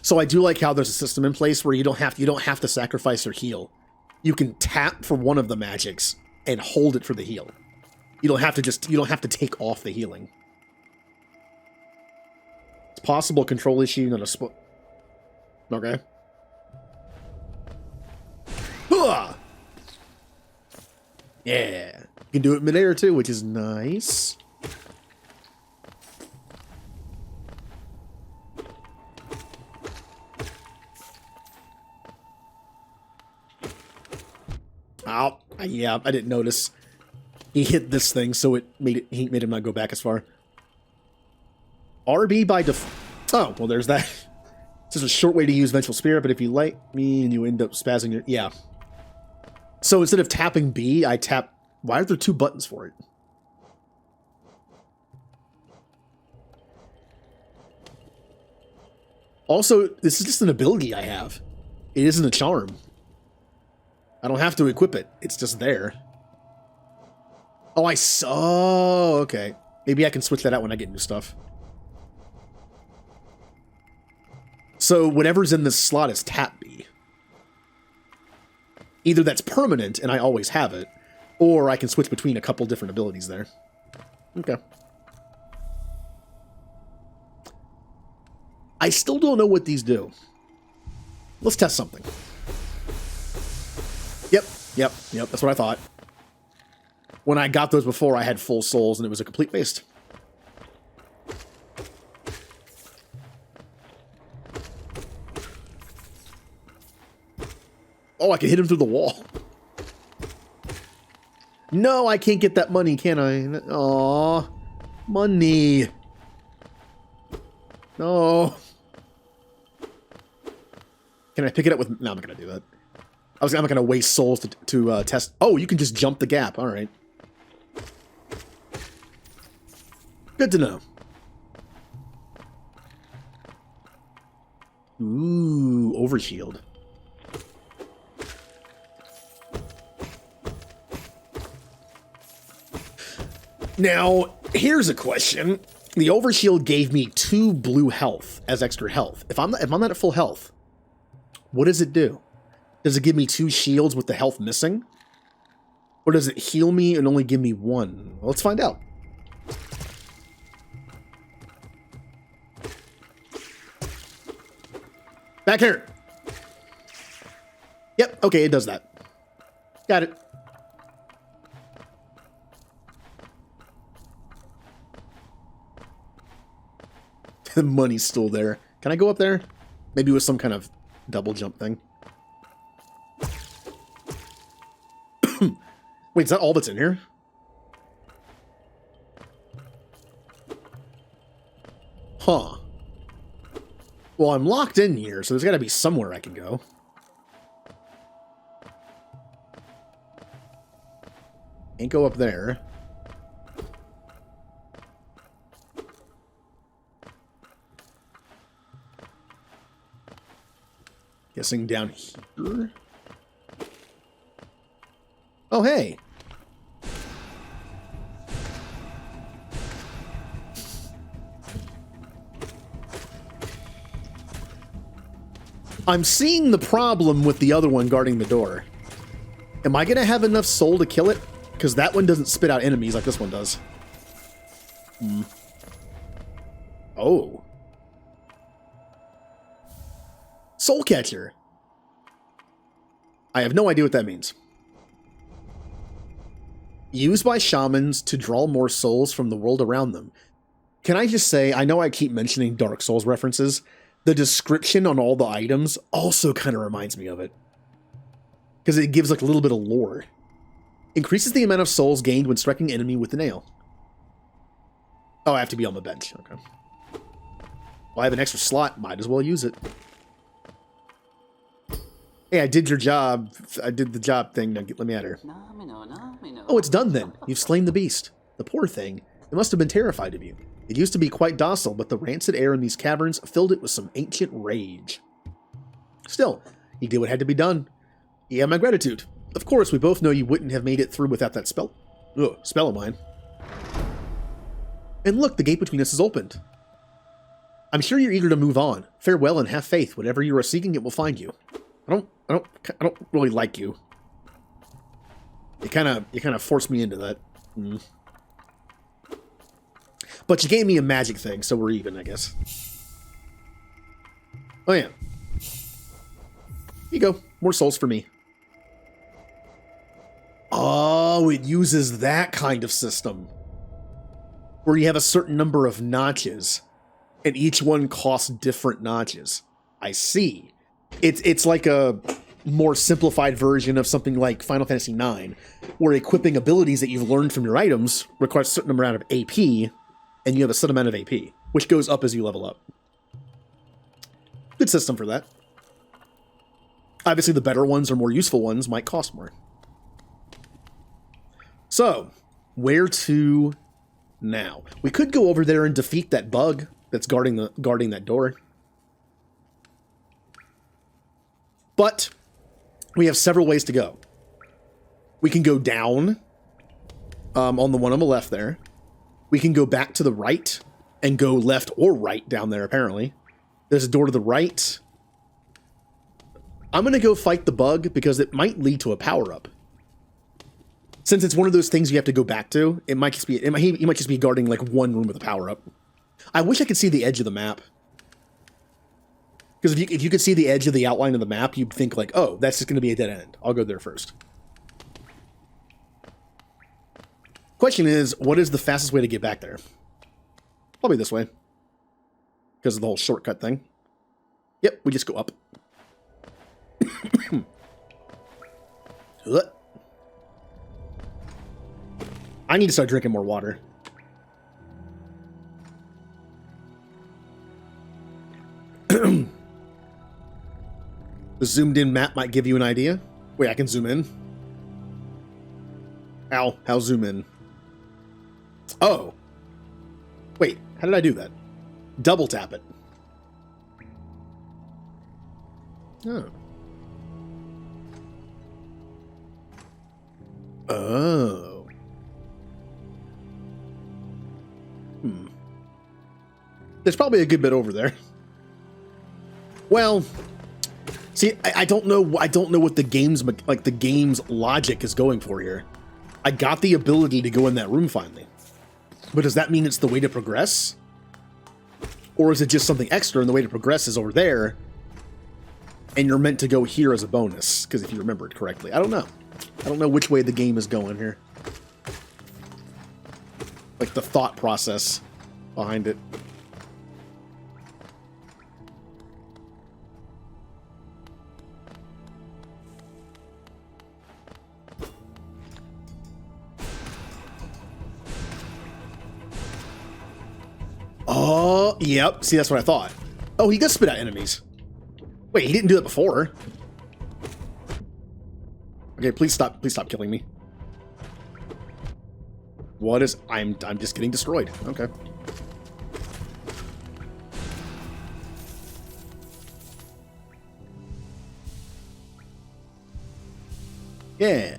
So I do like how there's a system in place where you don't have to sacrifice or heal. You can tap for one of the magics and hold it for the heal. You don't have to take off the healing. It's possible control issue, not a spot. Okay. Hooah! Yeah. You can do it midair too, which is nice. Oh, yeah, I didn't notice. He hit this thing, so it made him not go back as far. RB by default. Oh, well, there's that. This is a short way to use Vengeful Spirit, but if you light me and you end up spazzing your... Yeah. So instead of tapping B, I tap... Why are there two buttons for it? Also, this is just an ability I have. It isn't a charm. I don't have to equip it. It's just there. Oh, I saw. Okay. Maybe I can switch that out when I get new stuff. So whatever's in this slot is tap B. Either that's permanent and I always have it, or I can switch between a couple different abilities there. Okay. I still don't know what these do. Let's test something. Yep, that's what I thought. When I got those before, I had full souls, and it was a complete waste. Oh, I can hit him through the wall. No, I can't get that money, can I? Aw, money. No. Can I pick it up with... No, I'm not going to do that. I'm not going to waste souls to test... Oh, you can just jump the gap. All right. Good to know. Ooh, overshield. Now, here's a question. The overshield gave me 2 blue health as extra health. If I'm not at full health, what does it do? Does it give me 2 shields with the health missing? Or does it heal me and only give me 1? Well, let's find out. Back here. Yep, okay, it does that. Got it. The money's still there. Can I go up there? Maybe with some kind of double jump thing. Wait, is that all that's in here? Huh. Well, I'm locked in here, so there's got to be somewhere I can go. Can't go up there. Guessing down here. Oh, hey. I'm seeing the problem with the other one guarding the door. Am I going to have enough soul to kill it? Because that one doesn't spit out enemies like this one does. Oh. Soul Catcher. I have no idea what that means. Used by shamans to draw more souls from the world around them. Can I just say, I know I keep mentioning Dark Souls references. The description on all the items also kind of reminds me of it. Because it gives like a little bit of lore. Increases the amount of souls gained when striking an enemy with a nail. Oh, I have to be on the bench. Okay. Well, I have an extra slot. Might as well use it. Hey, I did your job. I did the job thing. Now let me at her. Oh, it's done then. You've slain the beast. The poor thing. It must have been terrified of you. It used to be quite docile, but the rancid air in these caverns filled it with some ancient rage. Still, you did what had to be done. You have my gratitude. Of course, we both know you wouldn't have made it through without that spell of mine. And look, the gate between us is opened. I'm sure you're eager to move on. Farewell and have faith. Whatever you are seeking, it will find you. I don't really like you. You kind of forced me into that. But you gave me a magic thing, so we're even, I guess. Oh yeah. Here you go. More souls for me. Oh, it uses that kind of system. Where you have a certain number of notches, and each one costs different notches. I see. It's like a more simplified version of something like Final Fantasy IX, where equipping abilities that you've learned from your items requires a certain amount of AP, and you have a set amount of AP, which goes up as you level up. Good system for that. Obviously, the better ones or more useful ones might cost more. So, where to now? We could go over there and defeat that bug that's guarding that door. But we have several ways to go. We can go down on the one on the left there. We can go back to the right and go left or right down there, apparently. There's a door to the right. I'm going to go fight the bug because it might lead to a power-up. Since it's one of those things you have to go back to, he might just be guarding like one room with a power-up. I wish I could see the edge of the map. Because if you could see the edge of the outline of the map, you'd think like, oh, that's just going to be a dead end. I'll go there first. Question is, what is the fastest way to get back there? Probably this way. Because of the whole shortcut thing. Yep, we just go up. I need to start drinking more water. The zoomed in map might give you an idea. Wait, I can zoom in. How zoom in? Oh. Wait, how did I do that? Double tap it. Oh. Oh. There's probably a good bit over there. Well, see, I don't know what the game's logic is going for here. I got the ability to go in that room finally. But does that mean it's the way to progress? Or is it just something extra and the way to progress is over there and you're meant to go here as a bonus? Because if you remember it correctly. I don't know. I don't know which way the game is going here. Like the thought process behind it. Oh, yep. See, that's what I thought. Oh, he does spit out enemies. Wait, he didn't do that before. Okay, please stop killing me. What is... I'm just getting destroyed. Okay. Yeah.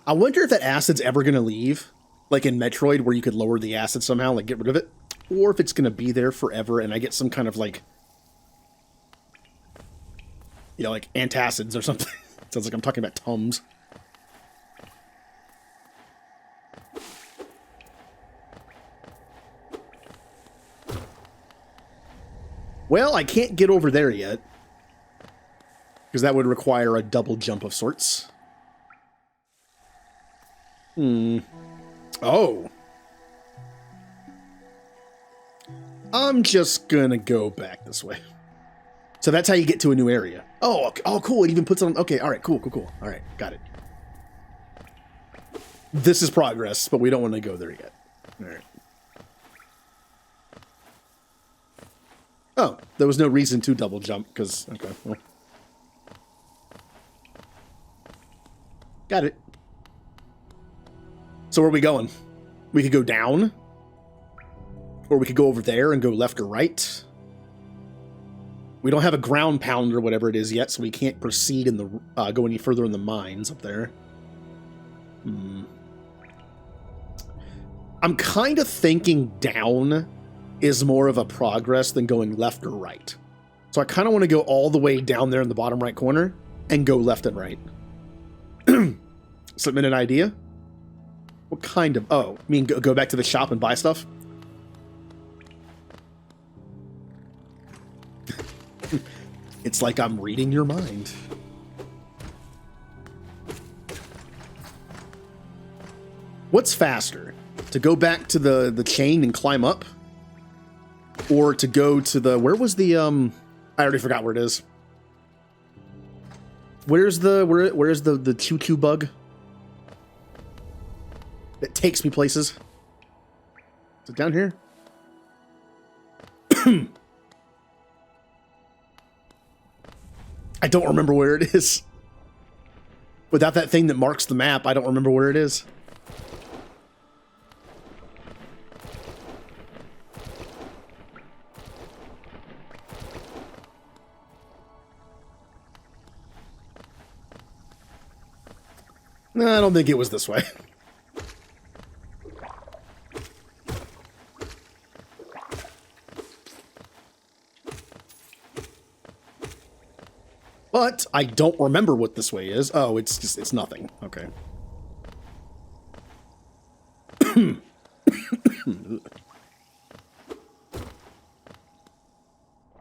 I wonder if that acid's ever going to leave, like in Metroid, where you could lower the acid somehow, like get rid of it, or if it's going to be there forever and I get some kind of like, you know, like antacids or something. Sounds like I'm talking about Tums. Well, I can't get over there yet, because that would require a double jump of sorts. Oh. I'm just gonna go back this way. So that's how you get to a new area. Oh, okay. Oh, cool. It even puts on... Okay, all right, cool. All right, got it. This is progress, but we don't want to go there yet. All right. Oh, there was no reason to double jump, because... Okay, well. Got it. So where are we going? We could go down. Or we could go over there and go left or right. We don't have a ground pound or whatever it is yet, so we can't proceed in the go any further in the mines up there. I'm kind of thinking down is more of a progress than going left or right. So I kind of want to go all the way down there in the bottom right corner and go left and right. Submit an idea? What kind of... Oh, I mean go back to the shop and buy stuff? It's like I'm reading your mind. What's faster? To go back to the chain and climb up? Or to go to the... Where was the... I already forgot where it is. Where's the choo-choo bug? That takes me places. Is it down here? I don't remember where it is. Without that thing that marks the map, I don't remember where it is. No, I don't think it was this way. But I don't remember what this way is. Oh, it's nothing. Okay.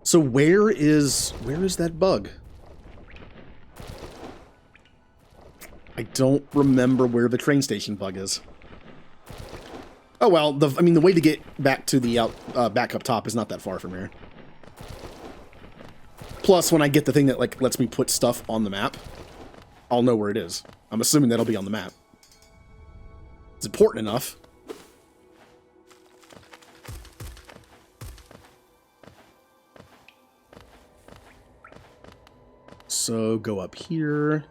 So where is that bug? I don't remember where the train station bug is. Oh well, I mean the way to get back to the back up top is not that far from here. Plus, when I get the thing that like lets me put stuff on the map, I'll know where it is. I'm assuming that'll be on the map. It's important enough. So go up here.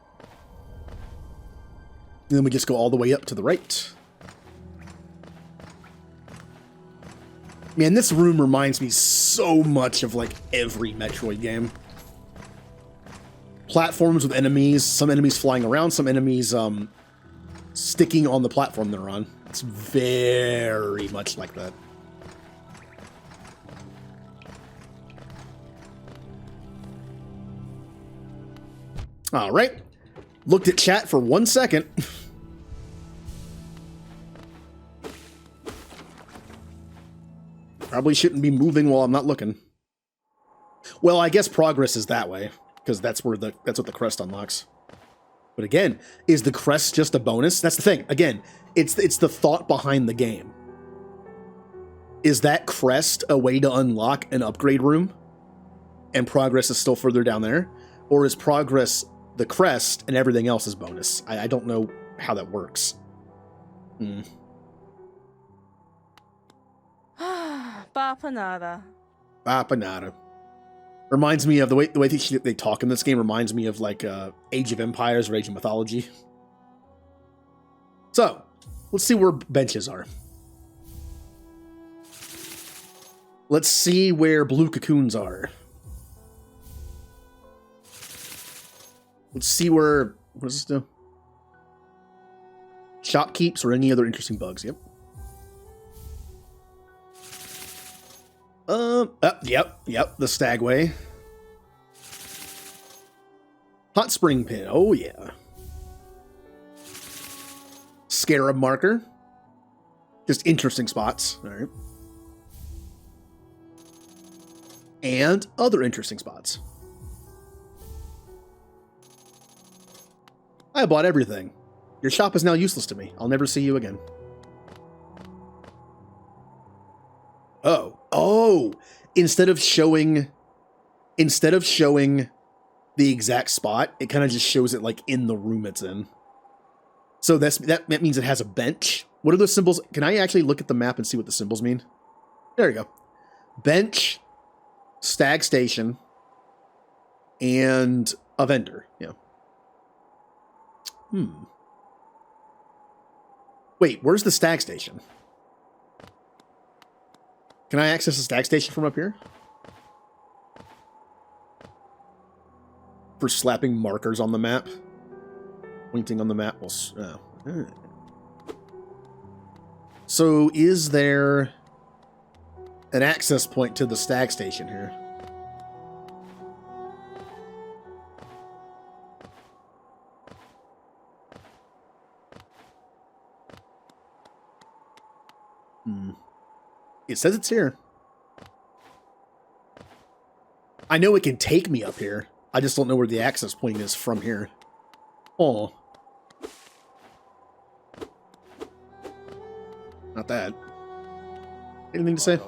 And then we just go all the way up to the right. Man, this room reminds me so much of like every Metroid game. Platforms with enemies, some enemies flying around, some enemies sticking on the platform they're on. It's very much like that. All right. Looked at chat for 1 second. Probably shouldn't be moving while I'm not looking. Well, I guess progress is that way, because that's what the crest unlocks. But again, is the crest just a bonus? That's the thing. Again, it's the thought behind the game. Is that crest a way to unlock an upgrade room? And progress is still further down there? Or is progress the crest and everything else is bonus? I don't know how that works. Bapanada. Bapanada. Reminds me of the way they talk in this game reminds me of like Age of Empires or Age of Mythology. So, let's see where benches are. Let's see where blue cocoons are. Let's see where... What does this do? Shopkeeps or any other interesting bugs. Yep. Yep. The Stagway. Hot Spring Pin. Oh, yeah. Scarab Marker. Just interesting spots. All right. And other interesting spots. I bought everything. Your shop is now useless to me. I'll never see you again. Oh, instead of showing the exact spot, it kind of just shows it like in the room it's in. So that means it has a bench. What are those symbols? Can I actually look at the map and see what the symbols mean? There you go. Bench, stag station, and a vendor. Yeah. Wait, where's the stag station? Can I access the stag station from up here? For slapping markers on the map? Pointing on the map will... So is there an access point to the stag station here? It says it's here. I know it can take me up here. I just don't know where the access point is from here. Oh. Not that. Anything to say?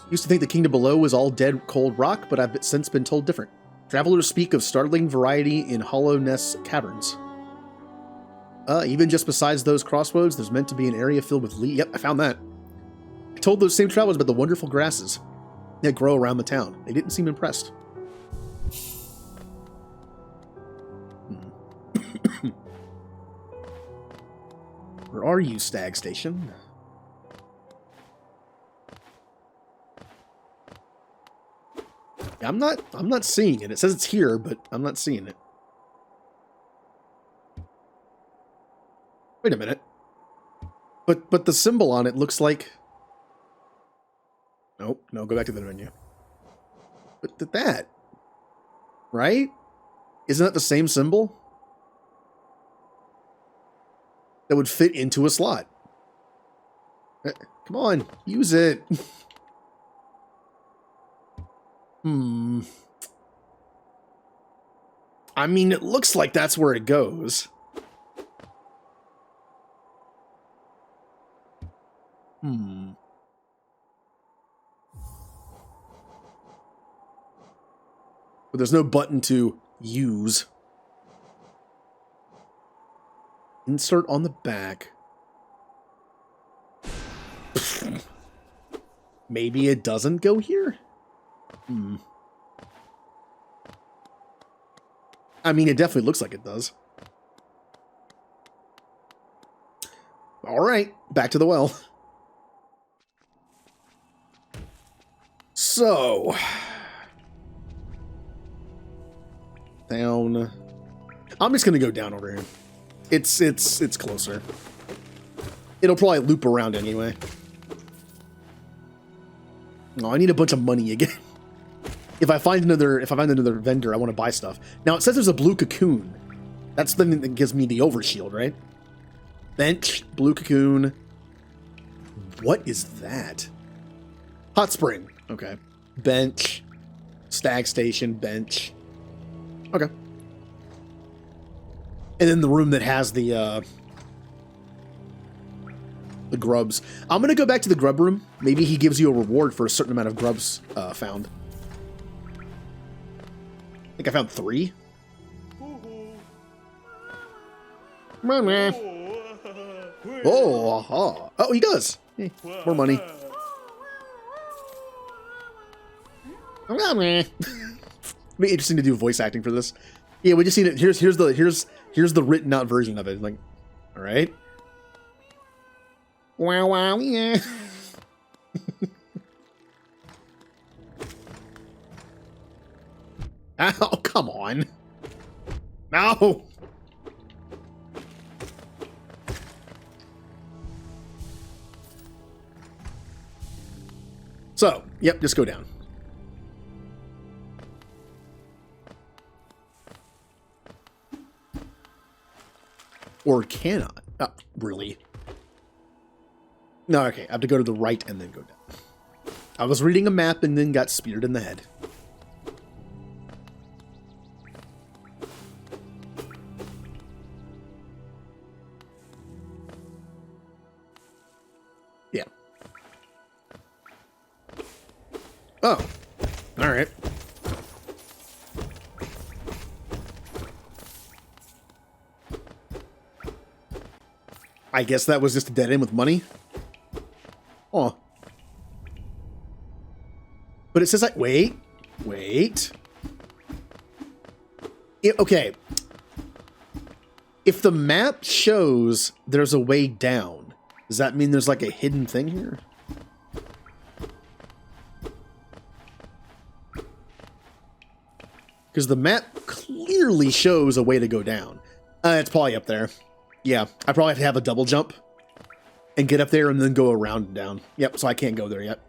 Used to think the kingdom below was all dead cold rock, but I've since been told different. Travelers speak of startling variety in hollow nest caverns. Even just besides those crossroads, there's meant to be an area filled with leaves. Yep, I found that. I told those same travelers about the wonderful grasses that grow around the town. They didn't seem impressed. Where are you, Stag Station? I'm not seeing it. It says it's here, but I'm not seeing it. Wait a minute. But the symbol on it looks like... Nope, no, go back to the menu. But that, right? Isn't that the same symbol? That would fit into a slot. Come on, use it. I mean, it looks like that's where it goes. But there's no button to use. Insert on the back. Maybe it doesn't go here? I mean, it definitely looks like it does. Alright, back to the well. So... Down. I'm just gonna go down over here. It's closer. It'll probably loop around anyway. Oh, I need a bunch of money again. If I find another vendor, I want to buy stuff. Now it says there's a blue cocoon. That's the thing that gives me the overshield, right? Bench, blue cocoon. What is that? Hot spring. Okay. Bench. Stag station. Bench. Okay. And then the room that has the grubs. I'm going to go back to the grub room. Maybe he gives you a reward for a certain amount of grubs found. I think I found 3. Oh, aha. Oh, he does. Hey, more money. It'd be interesting to do voice acting for this. Yeah, we just need it. Here's the written out version of it. Like, all right. Wow, wow, yeah. Oh, come on. No. So, yep, just go down. Or cannot. Really? No, okay. I have to go to the right and then go down. I was reading a map and then got speared in the head. Yeah. Oh. All right. I guess that was just a dead end with money. Oh. But it says like, wait. Okay. If the map shows there's a way down, does that mean there's like a hidden thing here? Because the map clearly shows a way to go down. It's probably up there. Yeah, I probably have to have a double jump and get up there and then go around and down. Yep, so I can't go there yet.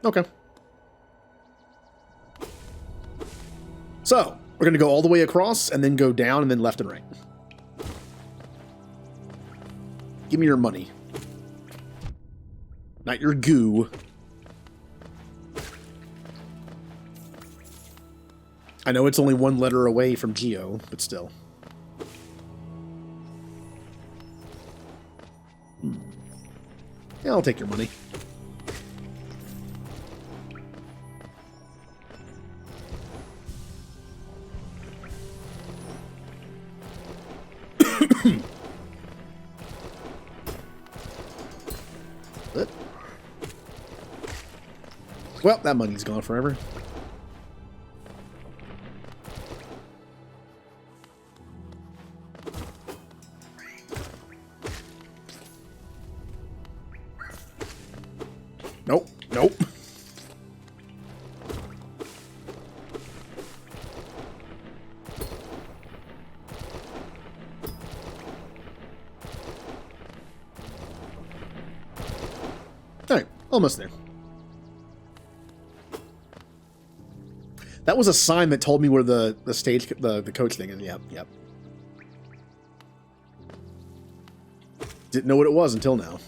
Okay. So, we're going to go all the way across and then go down and then left and right. Give me your money. Not your goo. I know it's only one letter away from Geo, but still. Yeah, I'll take your money. What? Well, that money's gone forever. Nope. All right, almost there. That was a sign that told me where the stage, the coach thing is. Yep. Didn't know what it was until now.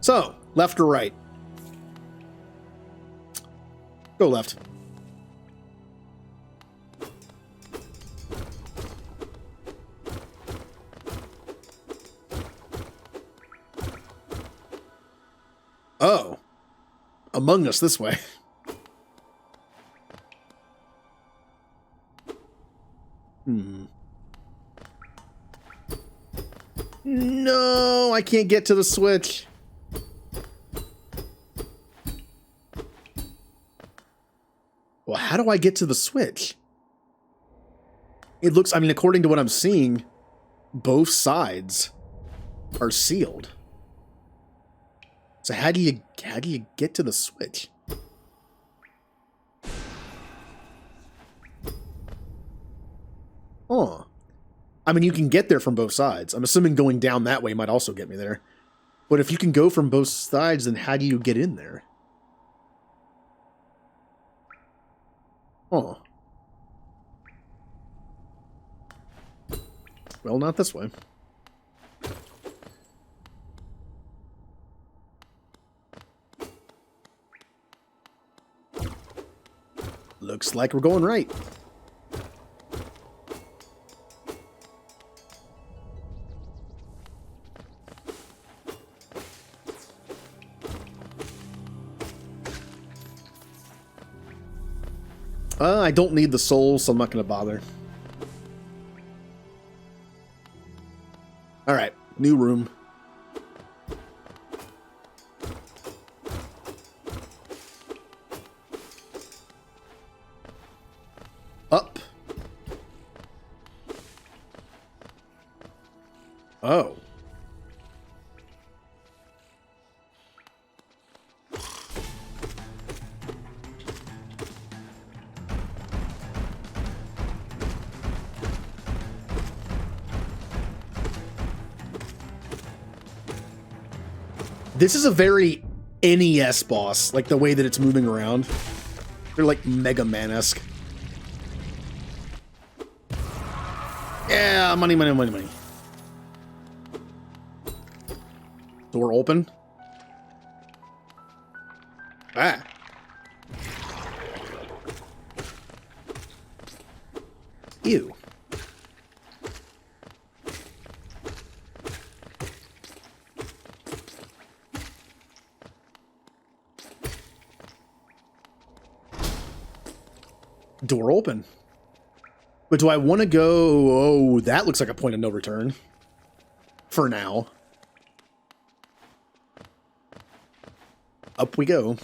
So, left or right? Go left. Oh. Among Us this way. No, I can't get to the switch. Well, how do I get to the switch? It looks, I mean, according to what I'm seeing, both sides are sealed. So how do you get to the switch? Oh. I mean, you can get there from both sides. I'm assuming going down that way might also get me there. But if you can go from both sides, then how do you get in there? Oh. Well, not this way. Looks like we're going right. I don't need the soul, so I'm not going to bother. New room. Up. Oh. This is a very NES boss, like the way that it's moving around. They're like Mega Man-esque. Yeah, money, money, money, money. Door open. Ah. Ew. Door open. But do I want to go... Oh, that looks like a point of no return. For now. Up we go.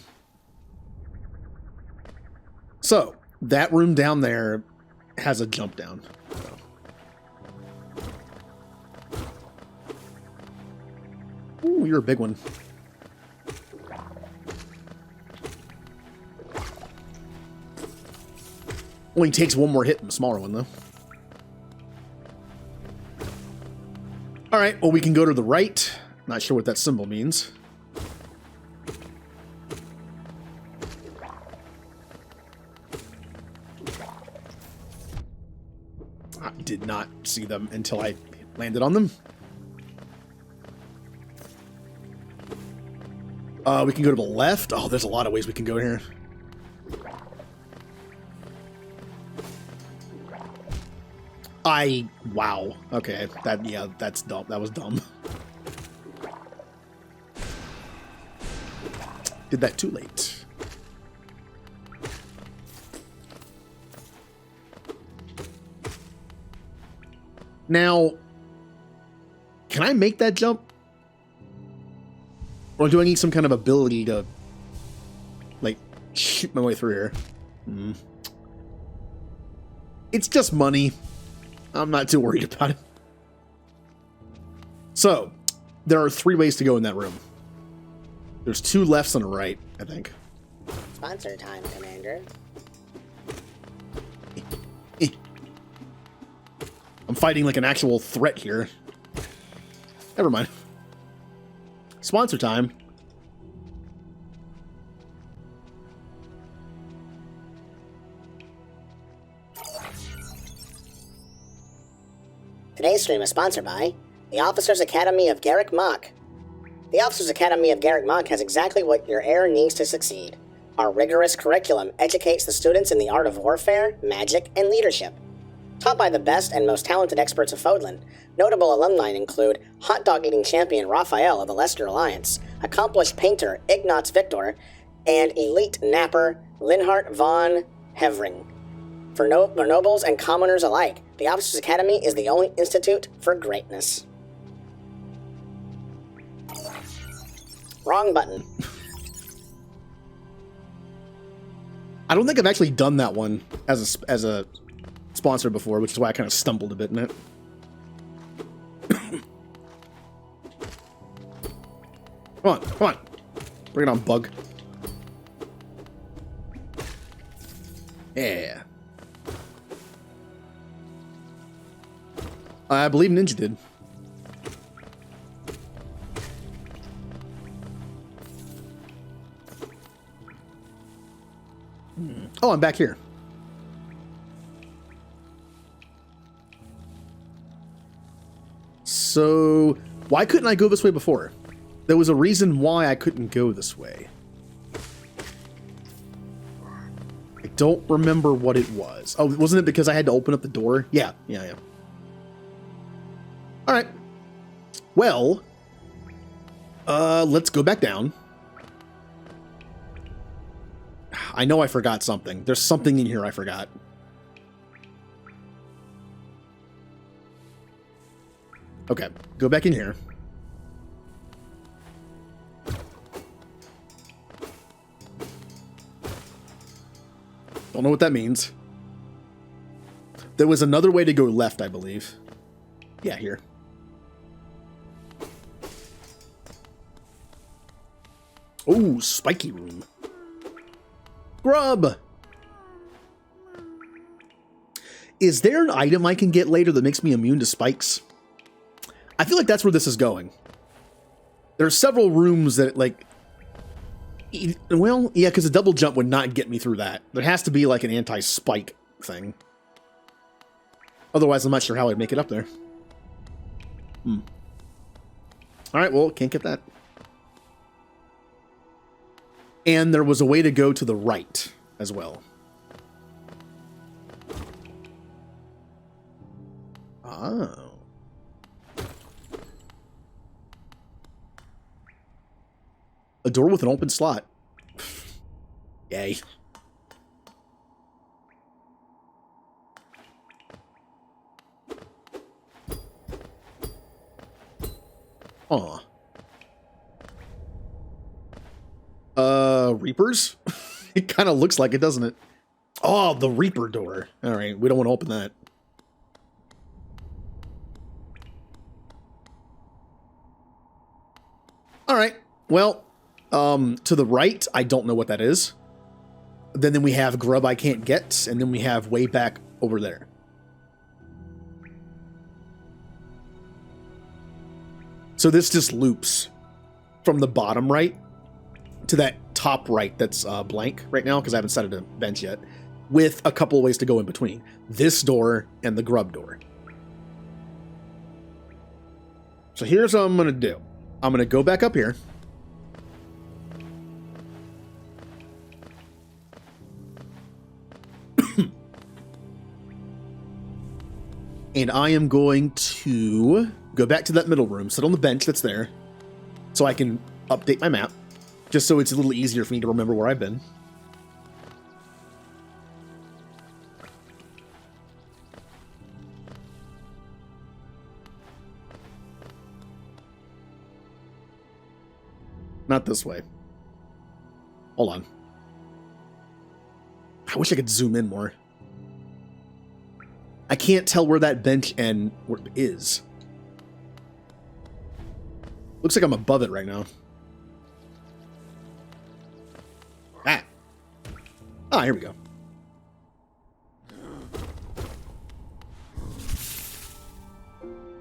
So, that room down there has a jump down. Ooh, you're a big one. Only takes one more hit from a smaller one, though. Alright, well, we can go to the right. Not sure what that symbol means. I did not see them until I landed on them. We can go to the left. Oh, there's a lot of ways we can go here. Wow. Okay. That's dumb. That was dumb. Did that too late. Now, can I make that jump? Or do I need some kind of ability to, like, shoot my way through here? It's just money. I'm not too worried about it. So, there are 3 ways to go in that room. There's 2 lefts and a right, I think. Sponsor time, Commander. I'm fighting like an actual threat here. Never mind. Sponsor time. Today's stream is sponsored by the Officers Academy of Garrick Mach. The Officers Academy of Garrick Mach has exactly what your heir needs to succeed. Our rigorous curriculum educates the students in the art of warfare, magic, and leadership. Taught by the best and most talented experts of Fodlan, notable alumni include hot dog eating champion Raphael of the Leicester Alliance, accomplished painter Ignaz Victor, and elite napper Linhart von Hevering. For nobles and commoners alike, the Officers Academy is the only institute for greatness. Wrong button. I don't think I've actually done that one as a sponsor before, which is why I kind of stumbled a bit in it. Come on. Bring it on, bug. Yeah. I believe Ninja did. Oh, I'm back here. So, why couldn't I go this way before? There was a reason why I couldn't go this way. I don't remember what it was. Oh, wasn't it because I had to open up the door? Yeah. Alright. Well, let's go back down. I know I forgot something. There's something in here I forgot. Okay, go back in here. Don't know what that means. There was another way to go left, I believe. Yeah, here. Oh, spiky room. Grub! Is there an item I can get later that makes me immune to spikes? I feel like that's where this is going. There are several rooms that, like... Well, yeah, because a double jump would not get me through that. There has to be, like, an anti-spike thing. Otherwise, I'm not sure how I'd make it up there. Alright, well, can't get that. And there was a way to go to the right as well. Oh. A door with an open slot. Yay. Aw. Reapers? It kind of looks like it, doesn't it? Oh, the Reaper door. Alright, we don't want to open that. Alright, well, to the right, I don't know what that is. Then we have grub I can't get, and then we have way back over there. So this just loops from the bottom right to that top right that's blank right now, because I haven't set it a bench yet, with a couple of ways to go in between. This door and the grub door. So here's what I'm going to do. I'm going to go back up here. And I am going to go back to that middle room, sit on the bench that's there, so I can update my map, just so it's a little easier for me to remember where I've been. Not this way. Hold on. I wish I could zoom in more. I can't tell where that bench and where it is. Looks like I'm above it right now. Ah. Ah, here we go.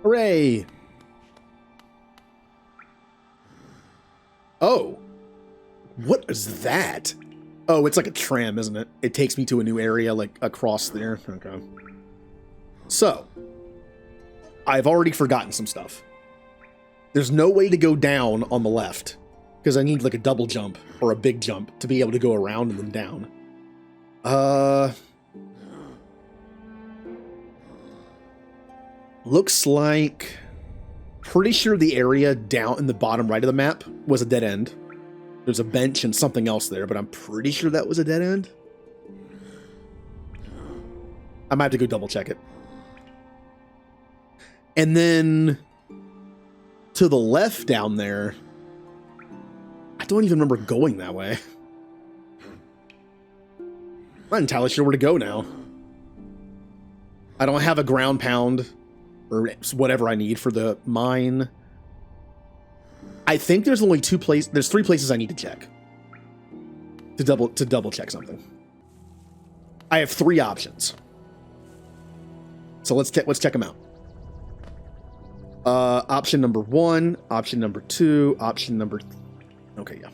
Hooray! Oh. What is that? Oh, it's like a tram, isn't it? It takes me to a new area, like, across there. Okay. So, I've already forgotten some stuff. There's no way to go down on the left, because I need, like, a double jump or a big jump to be able to go around and then down. Looks like... Pretty sure the area down in the bottom right of the map was a dead end. There's a bench and something else there, but I'm pretty sure that was a dead end. I might have to go double check it. And then to the left down there, I don't even remember going that way. I'm not entirely sure where to go now. I don't have a ground pound or whatever I need for the mine. I think there's only there's 3 places I need to check. To double check something. I have 3 options. So let's check them out. Option number 1, option number 2, option number... Okay, yeah.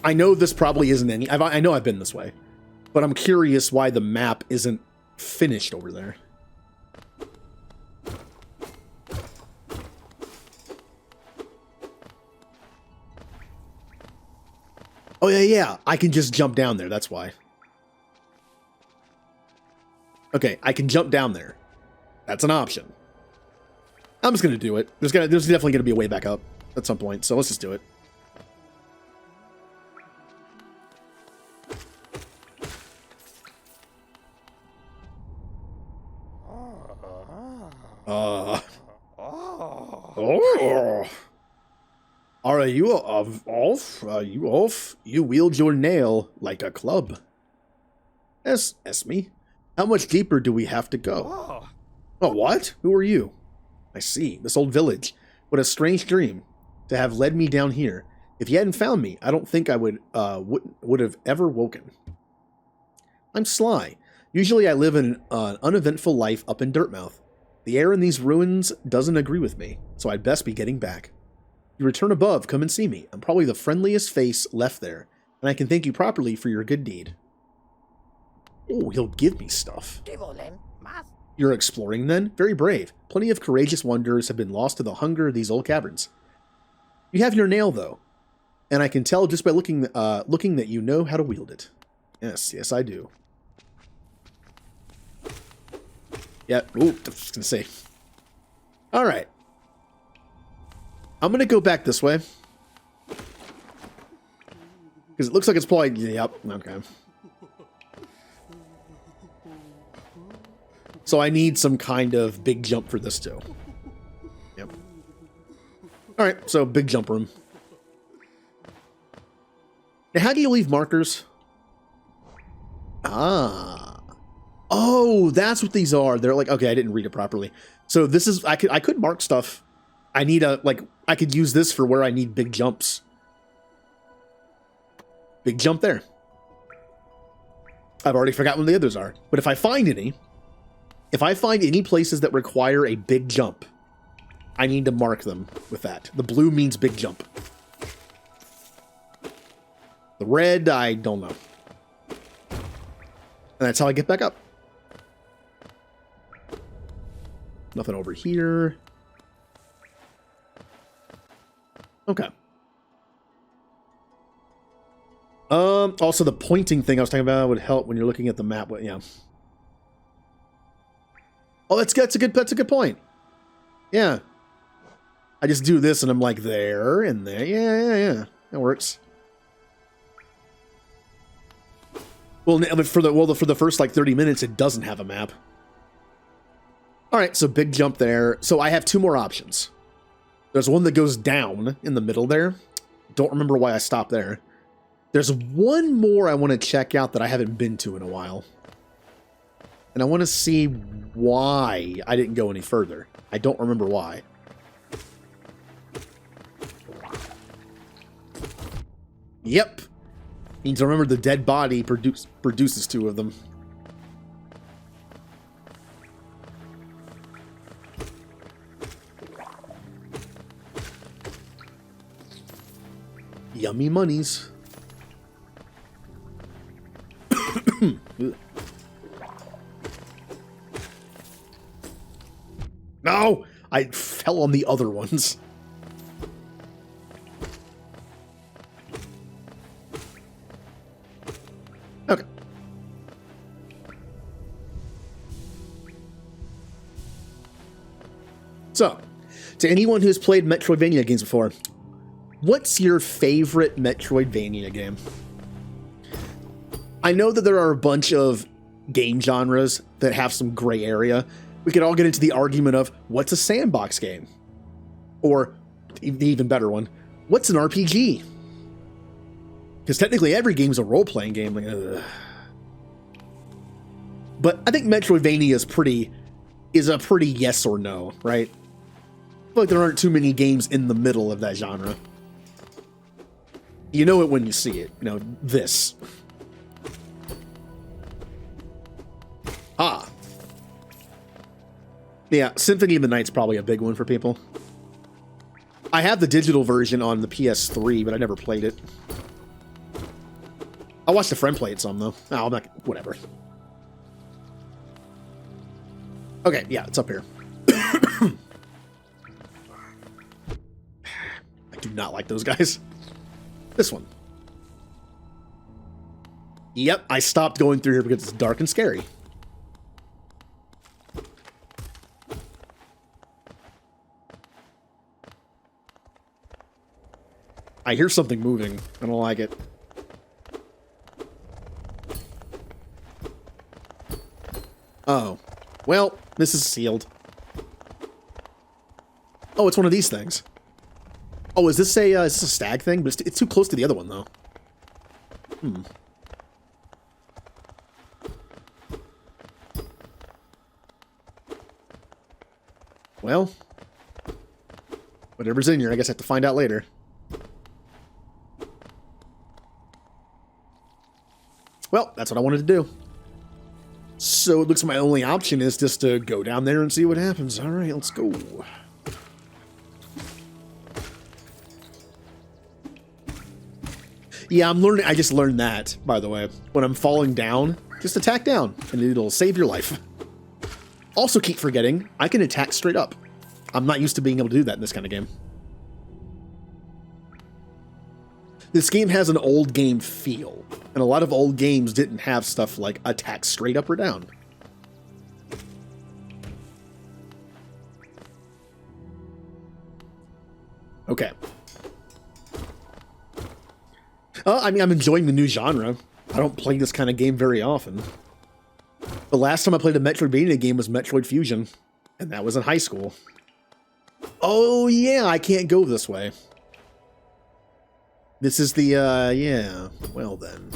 I know this probably isn't any... I know I've been this way. But I'm curious why the map isn't finished over there. Oh, yeah. I can just jump down there. That's why. Okay, I can jump down there. That's an option. I'm just going to do it. There's definitely going to be a way back up at some point, so let's just do it. Oh. Are you off? Are you off? You wield your nail like a club. Esme, how much deeper do we have to go? Oh, what? Who are you? I see. This old village. What a strange dream to have led me down here. If you hadn't found me, I don't think I would have ever woken. I'm Sly. Usually I live an uneventful life up in Dirtmouth. The air in these ruins doesn't agree with me, so I'd best be getting back. You return above, come and see me. I'm probably the friendliest face left there, and I can thank you properly for your good deed. Oh, he'll give me stuff. You're exploring then? Very brave. Plenty of courageous wanderers have been lost to the hunger of these old caverns. You have your nail, though, and I can tell just by looking that you know how to wield it. Yes, I do. Yeah, ooh, I was gonna say. Alright. I'm gonna go back this way. Because it looks like it's probably, yep, okay. So I need some kind of big jump for this too. Yep. Alright, so big jump room. Now how do you leave markers? Oh, that's what these are. They're like, okay, I didn't read it properly. So this is, I could mark stuff. I need I could use this for where I need big jumps. Big jump there. I've already forgotten what the others are. But if I find any places that require a big jump, I need to mark them with that. The blue means big jump. The red, I don't know. And that's how I get back up. Nothing over here. Okay. Also the pointing thing I was talking about would help when you're looking at the map. Yeah. Oh, that's a good point. Yeah. I just do this and I'm like there and there. Yeah. That works. Well, for the first like 30 minutes, it doesn't have a map. All right, so big jump there. So I have two more options. There's one that goes down in the middle there. Don't remember why I stopped there. There's one more I want to check out that I haven't been to in a while. And I want to see why I didn't go any further. I don't remember why. Yep. Need to remember the dead body produces two of them. Yummy monies. No! I fell on the other ones. Okay. So, to anyone who's played Metroidvania games before, what's your favorite Metroidvania game? I know that there are a bunch of game genres that have some gray area. We could all get into the argument of what's a sandbox game? Or the even better one, what's an RPG? Because technically every game's a role-playing game. Like, but I think Metroidvania is a pretty yes or no, right? I feel like there aren't too many games in the middle of that genre. You know it when you see it. You know, this. Ah. Yeah, Symphony of the Night's probably a big one for people. I have the digital version on the PS3, but I never played it. I watched a friend play it some, though. Oh, I'm not... Whatever. Okay, yeah, it's up here. I do not like those guys. This one. Yep, I stopped going through here because it's dark and scary. I hear something moving. I don't like it. Oh. Well, this is sealed. Oh, it's one of these things. Oh, is this a stag thing? But it's too close to the other one, though. Hmm. Well, whatever's in here, I guess I have to find out later. Well, that's what I wanted to do. So it looks like my only option is just to go down there and see what happens. All right, let's go. Yeah, I'm learning. I just learned that, by the way. When I'm falling down, just attack down, and it'll save your life. Also keep forgetting, I can attack straight up. I'm not used to being able to do that in this kind of game. This game has an old game feel, and a lot of old games didn't have stuff like attack straight up or down. Okay. I mean, I'm enjoying the new genre. I don't play this kind of game very often. The last time I played a Metroidvania game was Metroid Fusion, and that was in high school. Oh yeah, I can't go this way. This is the, yeah, well then.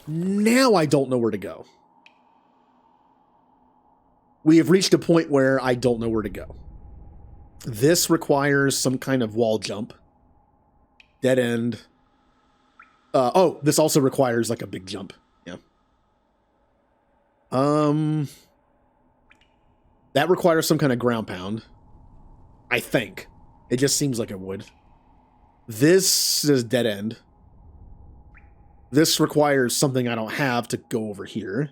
Now I don't know where to go. We have reached a point where I don't know where to go. This requires some kind of wall jump. Dead end. Oh, this also requires like a big jump. Yeah. That requires some kind of ground pound. I think. It just seems like it would. This is dead end. This requires something I don't have to go over here.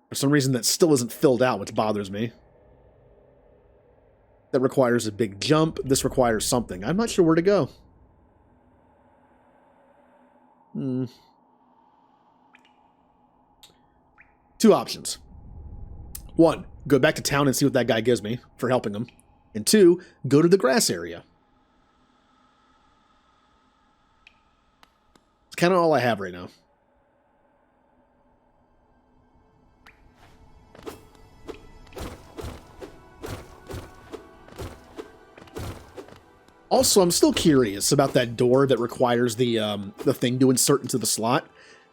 For some reason that still isn't filled out, which bothers me. That requires a big jump. This requires something. I'm not sure where to go. Two options. One, go back to town and see what that guy gives me for helping him. And two, go to the grass area. It's kind of all I have right now. Also, I'm still curious about that door that requires the thing to insert into the slot.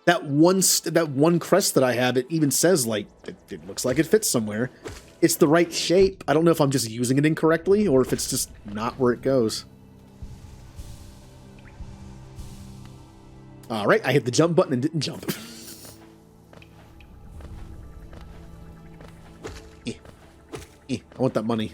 That one crest that I have, it even says, like, it looks like it fits somewhere. It's the right shape. I don't know if I'm just using it incorrectly or if it's just not where it goes. All right, I hit the jump button and didn't jump. I want that money.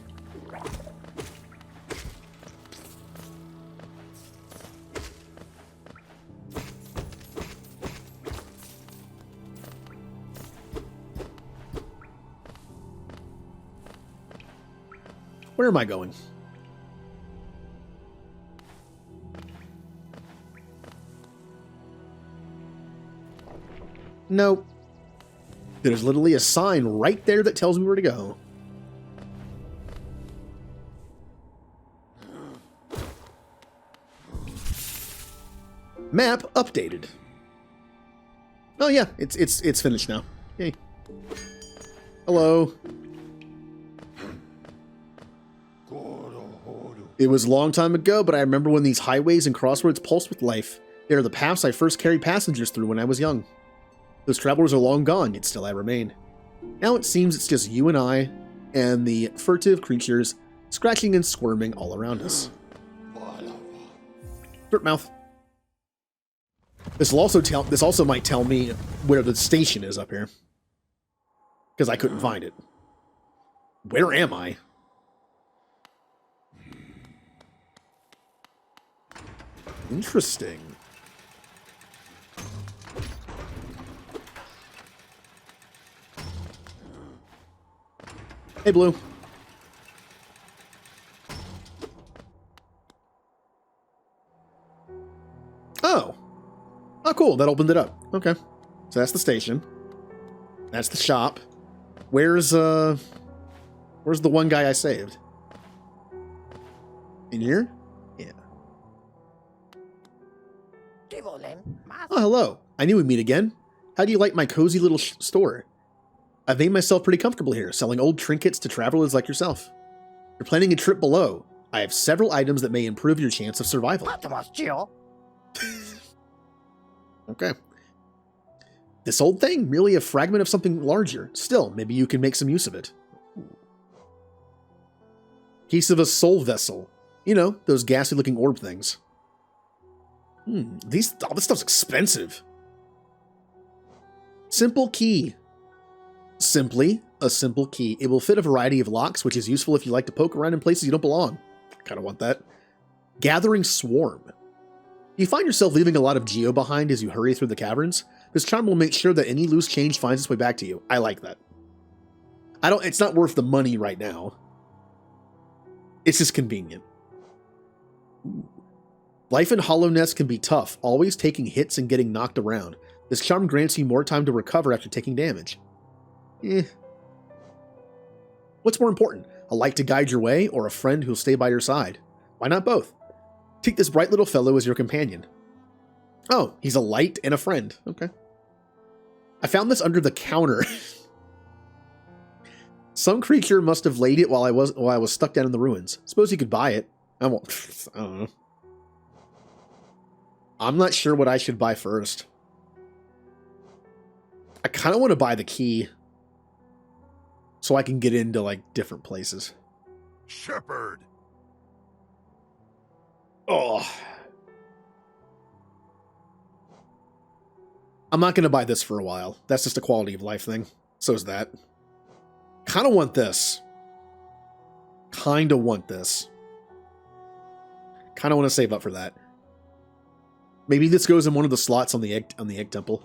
Where am I going? Nope. There's literally a sign right there that tells me where to go. Map updated. Oh yeah, it's finished now. Yay. Hello. It was a long time ago, but I remember when these highways and crossroads pulsed with life. They are the paths I first carried passengers through when I was young. Those travelers are long gone, yet still I remain. Now it seems it's just you and I, and the furtive creatures scratching and squirming all around us. Dirtmouth. This also might tell me where the station is up here. Because I couldn't find it. Where am I? Interesting. Hey, Blue. Oh. Oh, cool. That opened it up. Okay. So that's the station. That's the shop. Where's the one guy I saved? In here? Yeah. Oh, hello. I knew we'd meet again. How do you like my cozy little store? I've made myself pretty comfortable here, selling old trinkets to travelers like yourself. You're planning a trip below. I have several items that may improve your chance of survival. Okay. This old thing, merely a fragment of something larger. Still, maybe you can make some use of it. Piece of a soul vessel. You know, those ghastly looking orb things. This stuff's expensive. Simple key. Simply a simple key. It will fit a variety of locks, which is useful if you like to poke around in places you don't belong. Kind of want that. Gathering Swarm. You find yourself leaving a lot of geo behind as you hurry through the caverns. This charm will make sure that any loose change finds its way back to you. I like that. It's not worth the money right now. It's just convenient. Life in Hollowness can be tough, always taking hits and getting knocked around. This charm grants you more time to recover after taking damage. What's more important, a light to guide your way or a friend who'll stay by your side? Why not both? Take this bright little fellow as your companion. Oh, he's a light and a friend. Okay. I found this under the counter. Some creature must have laid it while I was stuck down in the ruins. Suppose you could buy it. I don't know. I'm not sure what I should buy first. I kind of want to buy the key so I can get into like different places. Shepherd. Oh. I'm not going to buy this for a while. That's just a quality of life thing. So's that. Kind of want this. Kind of want this. Kind of want to save up for that. Maybe this goes in one of the slots on the egg temple.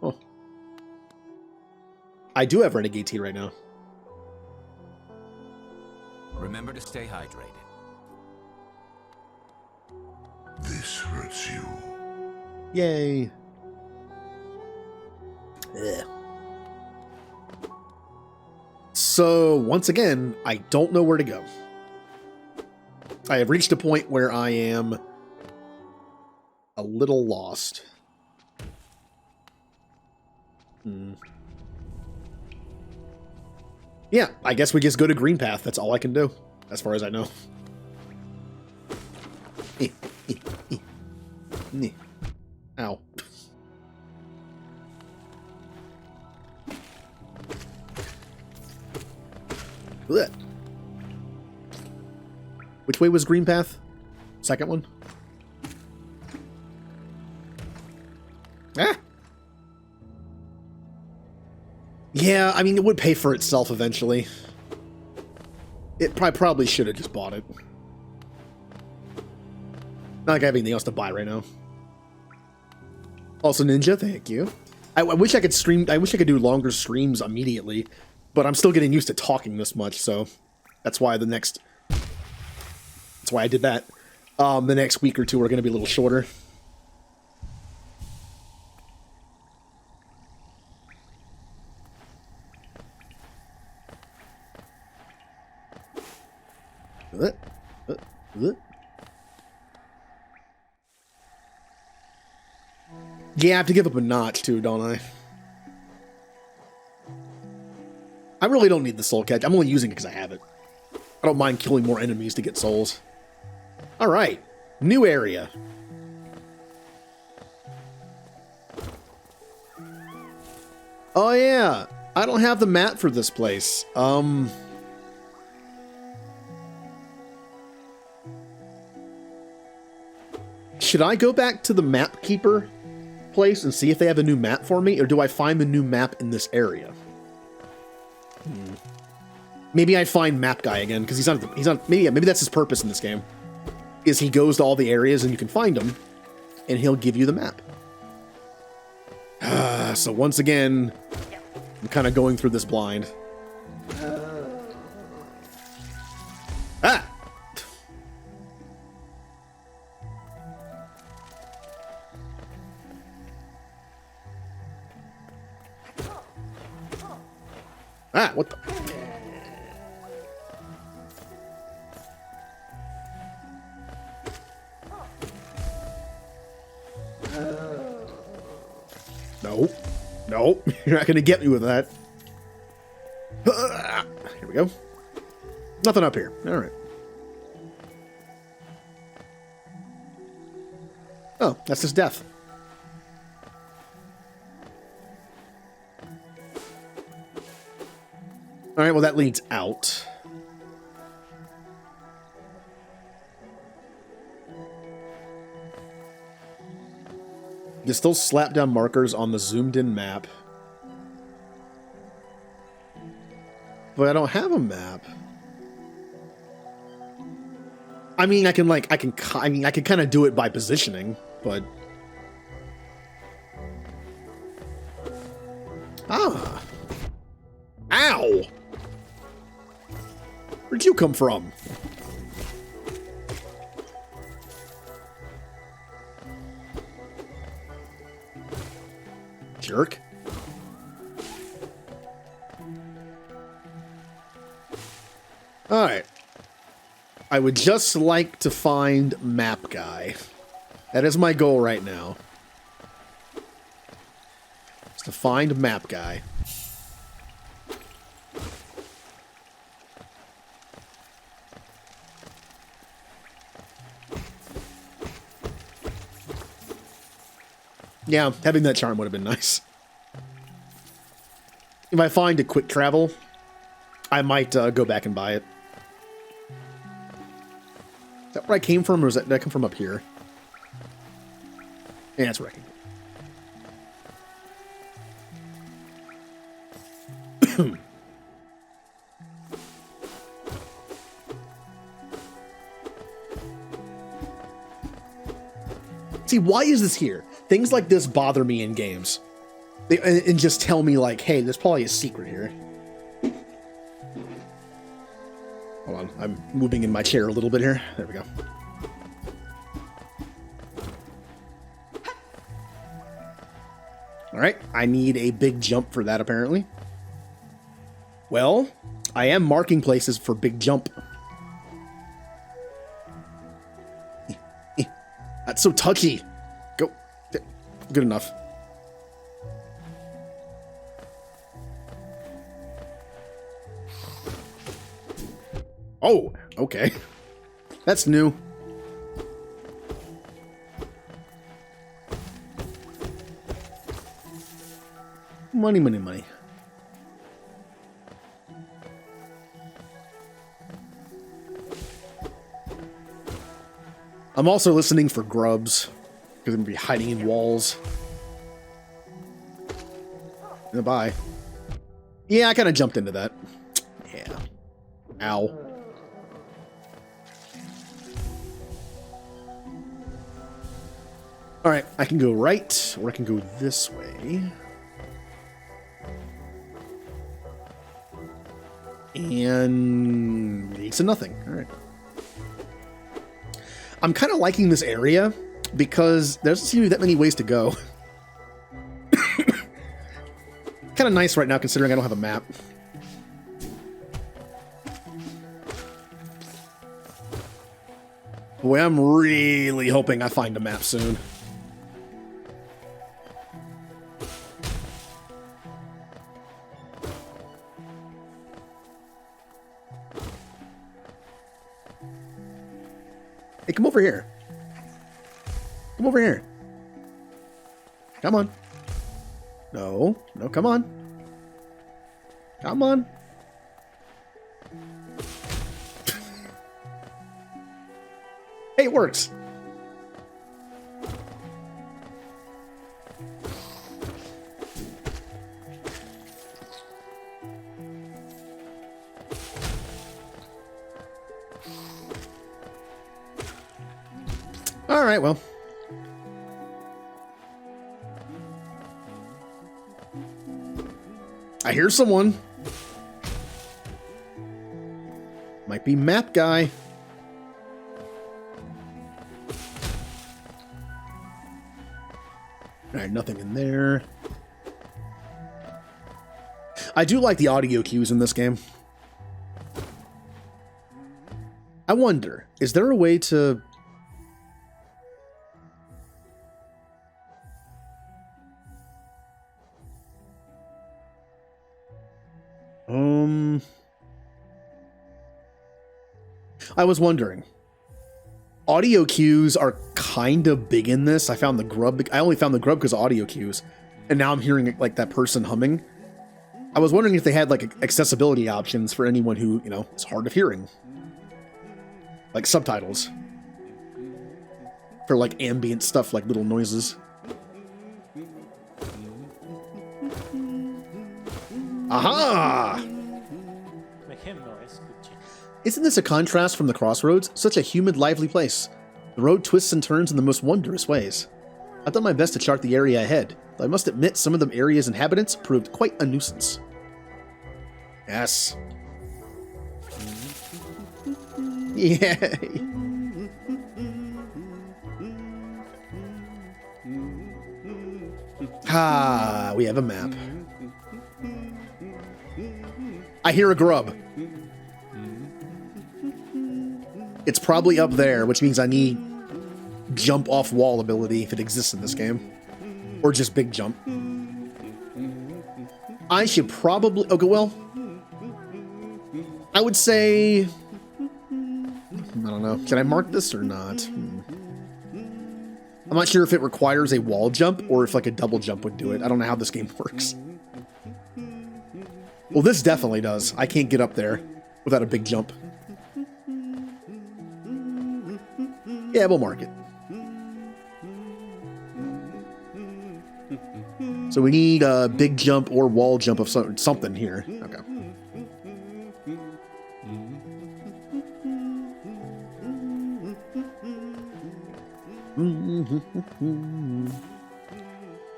Oh. I do have Renegade Tea right now. Remember to stay hydrated. This hurts you. Yay. Ugh. So, once again, I don't know where to go. I have reached a point where I am a little lost. Yeah, I guess we just go to Green Path. That's all I can do, as far as I know. Ow. Blech. Which way was Green Path? Second one? Ah! Yeah, I mean, it would pay for itself eventually. It probably should have just bought it. Not like I have anything else to buy right now. Also, Ninja, thank you. I wish I could stream. I wish I could do longer streams immediately, but I'm still getting used to talking this much, so that's why that's why I did that. The next week or two are going to be a little shorter. Yeah, I have to give up a notch too, don't I? I really don't need the soul catch. I'm only using it because I have it. I don't mind killing more enemies to get souls. Alright. New area. Oh yeah. I don't have the map for this place. Should I go back to the map keeper place and see if they have a new map for me, or do I find the new map in this area? Maybe I find Map Guy again, because maybe that's his purpose in this game, is he goes to all the areas and you can find him, and he'll give you the map. So once again, I'm kind of going through this blind. Ah! Ah, what the? No. Nope, you're not gonna get me with that. Here we go. Nothing up here. All right. Oh, that's his death. All right, well, that leads out. You still slap down markers on the zoomed-in map. But I don't have a map. I mean, I can kind of do it by positioning, but... Ah. Ow! Where'd you come from? Jerk. Alright. I would just like to find Map Guy. That is my goal right now. Is to find Map Guy. Yeah, having that charm would have been nice. If I find a quick travel, I might go back and buy it. Is that where I came from, or did I come from up here? Yeah, that's where I came from. See, why is this here? Things like this bother me in games. And just tell me, like, hey, there's probably a secret here. Hold on, I'm moving in my chair a little bit here. There we go. Alright, I need a big jump for that, apparently. Well, I am marking places for big jump. That's so touchy. Go. Good enough. Oh, okay. That's new. Money, money, money. I'm also listening for grubs, because I'm going to be hiding in walls. Bye. Yeah, I kind of jumped into that. Yeah. Ow. Alright, I can go right, or I can go this way. And leads to nothing. Alright. I'm kind of liking this area because there doesn't seem to be that many ways to go. Kind of nice right now considering I don't have a map. Boy, I'm really hoping I find a map soon. Hey, come over here. Come over here. Come on. No. No, come on. Come on. Hey, it works. All right, well. I hear someone. Might be Map Guy. All right, nothing in there. I do like the audio cues in this game. I wonder, is there a way to... I was wondering. Audio cues are kind of big in this. I found the grub. I only found the grub because of audio cues, and now I'm hearing like that person humming. I was wondering if they had like accessibility options for anyone who, you know, is hard of hearing, like subtitles for like ambient stuff, like little noises. Aha! Make him noise. Good. Isn't this a contrast from the crossroads? Such a humid, lively place. The road twists and turns in the most wondrous ways. I've done my best to chart the area ahead, though I must admit some of the area's inhabitants proved quite a nuisance. Yes. Yay. Ah, we have a map. I hear a grub. It's probably up there, which means I need jump off wall ability if it exists in this game. Or just big jump. I should probably... Okay, well... I would say... I don't know. Should I mark this or not? I'm not sure if it requires a wall jump or if like a double jump would do it. I don't know how this game works. Well, this definitely does. I can't get up there without a big jump. Yeah, we'll mark it. So we need a big jump or wall jump of something here. Okay.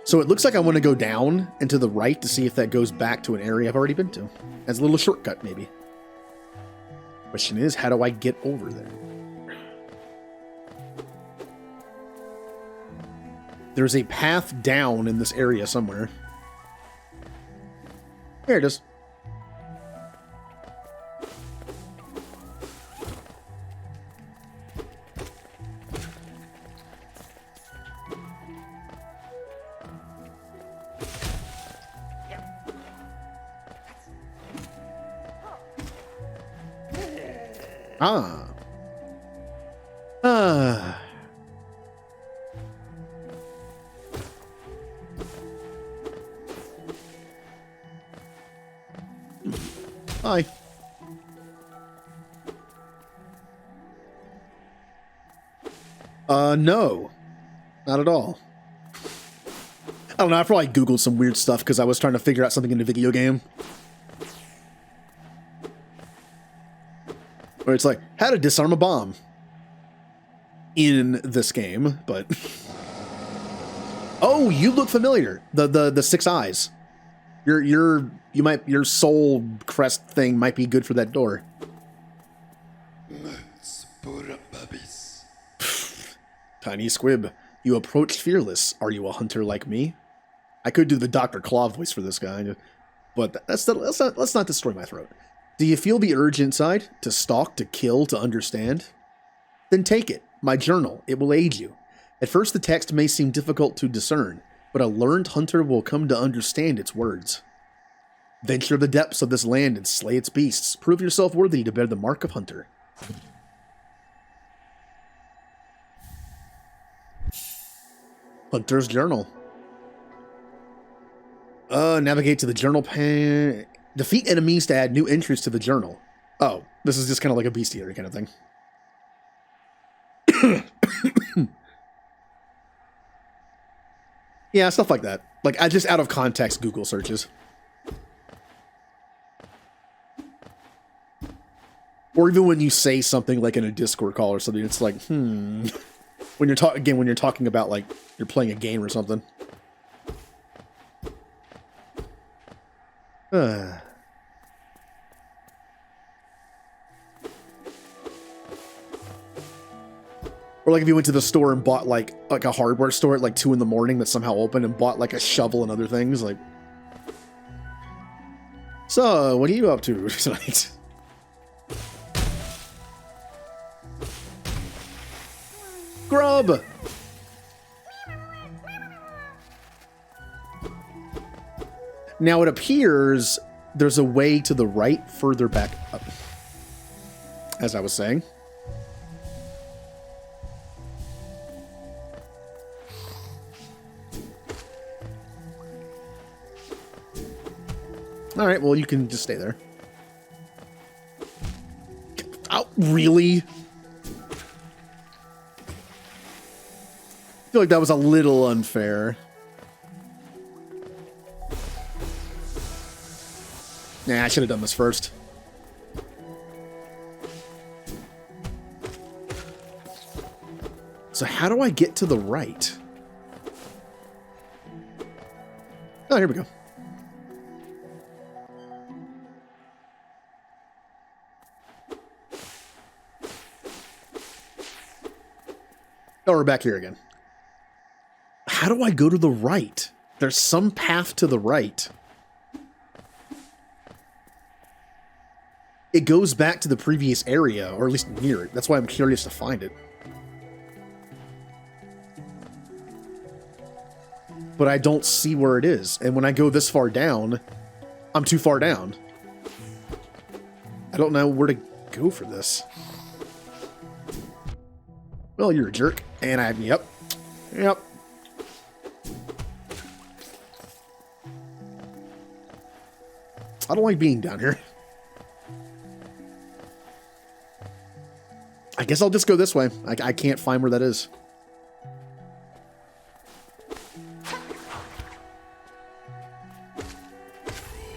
So it looks like I want to go down and to the right to see if that goes back to an area I've already been to. As a little shortcut, maybe. Question is, how do I get over there? There's a path down in this area somewhere. There it is. Ah. Hi. No. Not at all. I don't know, I probably Googled some weird stuff because I was trying to figure out something in the video game. Where it's like, how to disarm a bomb in this game, but... Oh, you look familiar. The 6 eyes. Your soul crest thing might be good for that door. Tiny squib, you approach fearless. Are you a hunter like me? I could do the Dr. Claw voice for this guy, but let's not destroy my throat. Do you feel the urge inside? To stalk, to kill, to understand? Then take it. My journal. It will aid you. At first the text may seem difficult to discern, but a learned hunter will come to understand its words. Venture the depths of this land and slay its beasts. Prove yourself worthy to bear the mark of hunter. Hunter's Journal. Navigate to the journal pane. Defeat enemies to add new entries to the journal. Oh, this is just kind of like a bestiary kind of thing. Yeah, stuff like that. Like, I just out of context Google searches. Or even when you say something like in a Discord call or something, it's like, when you're talking about like you're playing a game or something. Or like if you went to the store and bought like a hardware store at like 2 in the morning that's somehow open and bought like a shovel and other things, like. So, what are you up to tonight? Grub! Now it appears there's a way to the right further back up. As I was saying. All right, well, you can just stay there. Oh, really? I feel like that was a little unfair. Nah, I should have done this first. So how do I get to the right? Oh, here we go. Oh, we're back here again. How do I go to the right? There's some path to the right. It goes back to the previous area, or at least near it. That's why I'm curious to find it. But I don't see where it is. And when I go this far down, I'm too far down. I don't know where to go for this. Well, you're a jerk. And yep. I don't like being down here. I guess I'll just go this way. I can't find where that is.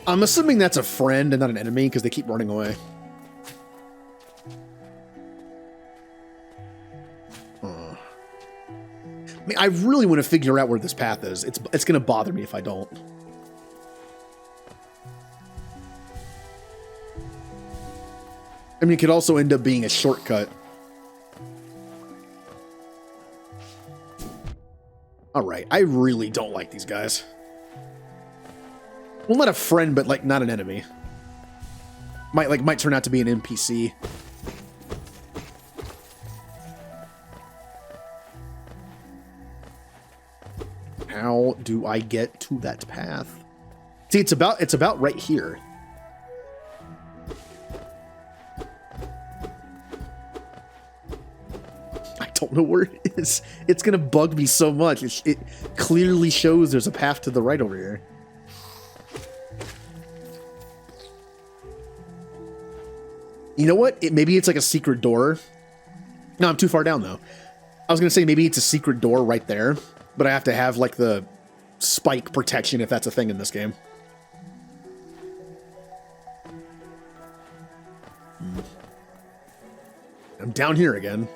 I'm assuming that's a friend and not an enemy because they keep running away. I mean, I really want to figure out where this path is. It's going to bother me if I don't. I mean, it could also end up being a shortcut. All right, I really don't like these guys. Well, not a friend, but like not an enemy. Might turn out to be an NPC. How do I get to that path? See, it's about right here. I don't know where it is. It's gonna bug me so much. It clearly shows there's a path to the right over here. You know what? Maybe it's like a secret door. No, I'm too far down though. I was gonna say maybe it's a secret door right there, but I have to have like the spike protection if that's a thing in this game. I'm down here again.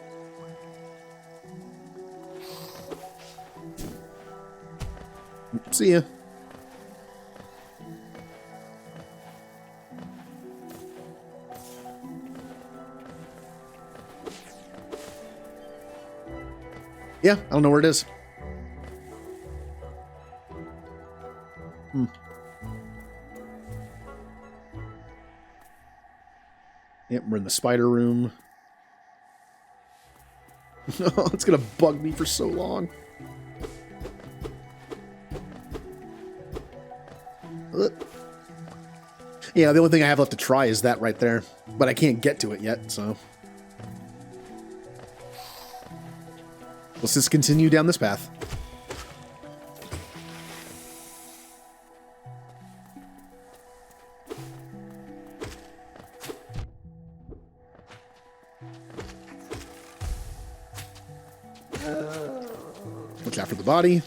See ya. Yeah, I don't know where it is. Yep, we're in the spider room. It's gonna bug me for so long. Yeah, the only thing I have left to try is that right there. But I can't get to it yet, so... Let's just continue down this path. Watch out for the body.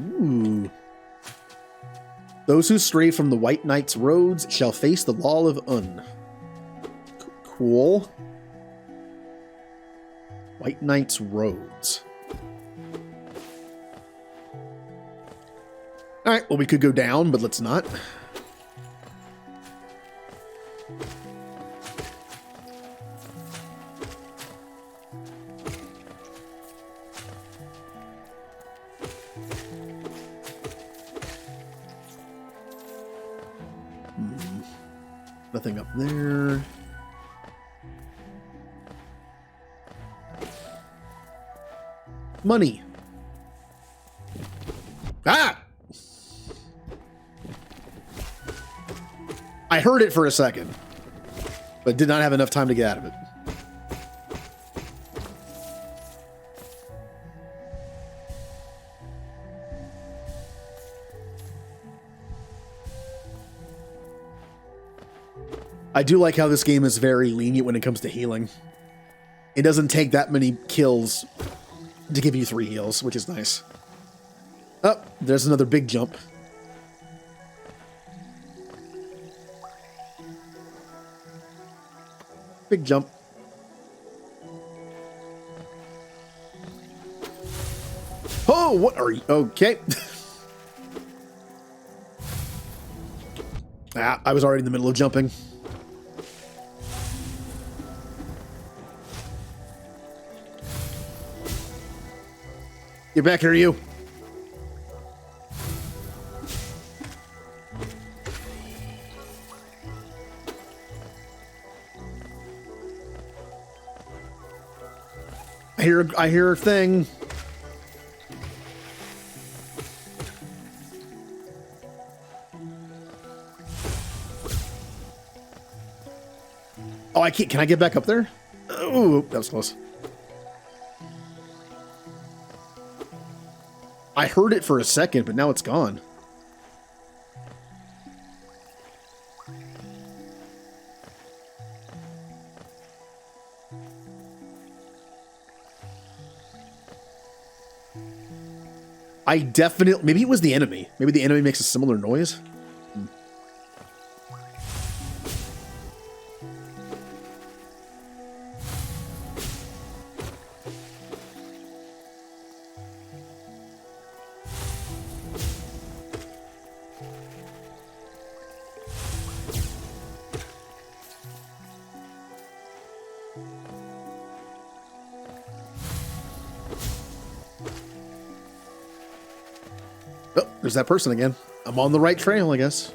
Ooh. Those who stray from the White Knight's roads shall face the law of Un. Cool. White Knight's roads. Alright, well, we could go down, but let's not. Nothing up there. Money. Ah! I heard it for a second, but did not have enough time to get out of it. I do like how this game is very lenient when it comes to healing. It doesn't take that many kills to give you 3 heals, which is nice. Oh, there's another big jump. Big jump. Oh, what are you? Okay. I was already in the middle of jumping. Get back here, you. I hear a thing. Oh, I can't. Can I get back up there? Oh, that was close. I heard it for a second, but now it's gone. I definitely... Maybe it was the enemy. Maybe the enemy makes a similar noise. Oh, there's that person again. I'm on the right trail, I guess.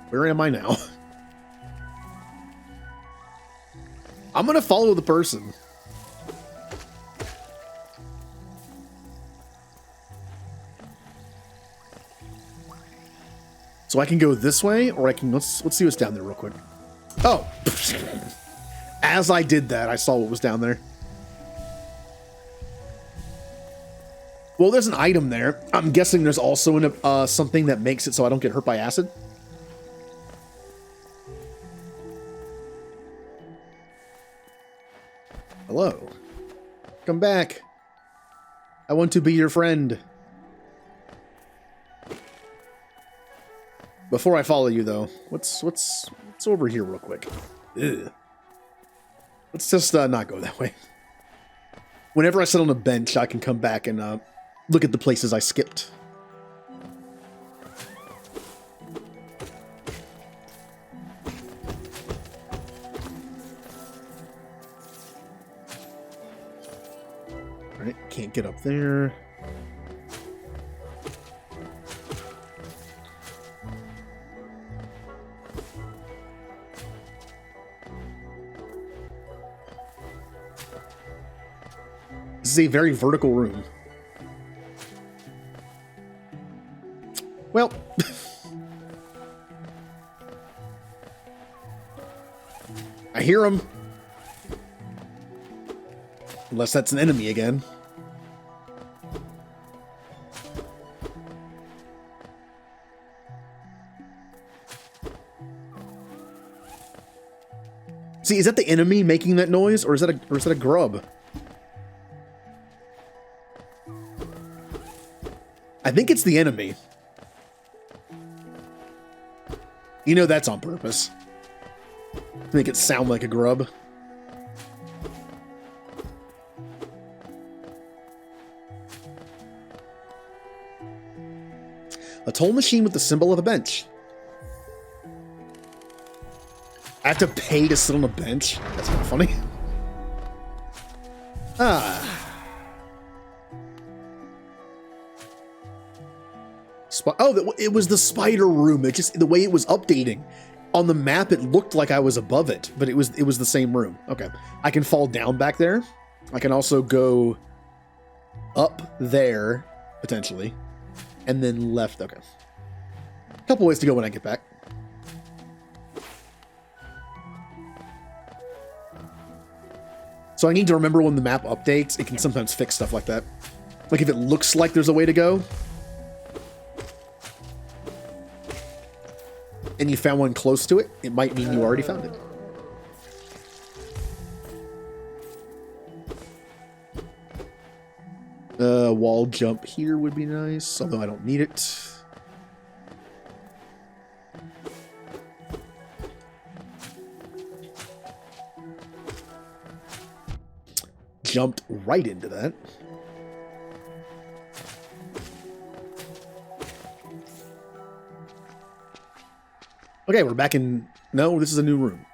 Where am I now? I'm gonna follow the person. So I can go this way, or I can... Let's see what's down there real quick. Oh! As I did that, I saw what was down there. Well, there's an item there. I'm guessing there's also something that makes it so I don't get hurt by acid. Hello. Come back. I want to be your friend. Before I follow you, though, what's over here real quick? Ugh. Let's just not go that way. Whenever I sit on a bench, I can come back and look at the places I skipped. Alright, can't get up there. This is a very vertical room. Well, I hear him. Unless that's an enemy again. See, is that the enemy making that noise, or is that a grub? I think it's the enemy. You know that's on purpose. To make it sound like a grub. A toll machine with the symbol of a bench. I have to pay to sit on a bench? That's kind of funny. Ah. Oh, it was the spider room. It just, the way it was updating on the map, it looked like I was above it, but it was the same room. Okay, I can fall down back there. I can also go up there potentially, and then left. Okay. Couple ways to go when I get back. So I need to remember when the map updates. It can sometimes fix stuff like that. Like if it looks like there's a way to go, and you found one close to it, it might mean you already found it. Wall jump here would be nice, although I don't need it. Jumped right into that. Okay, we're back in... No, this is a new room.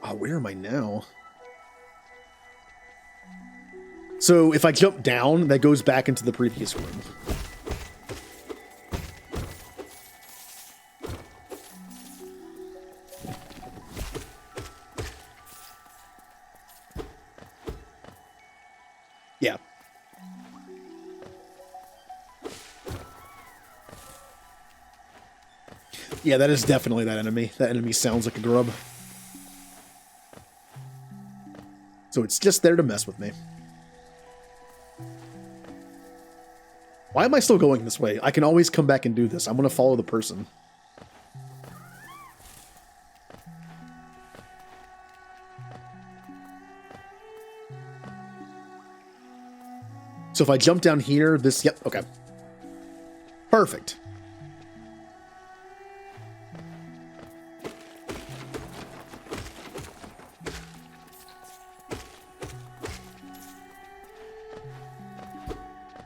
Oh, where am I now? So if I jump down, that goes back into the previous room. Yeah. Yeah, that is definitely that enemy. That enemy sounds like a grub. So it's just there to mess with me. Why am I still going this way? I can always come back and do this. I'm going to follow the person. So if I jump down here, this... Yep, okay. Perfect.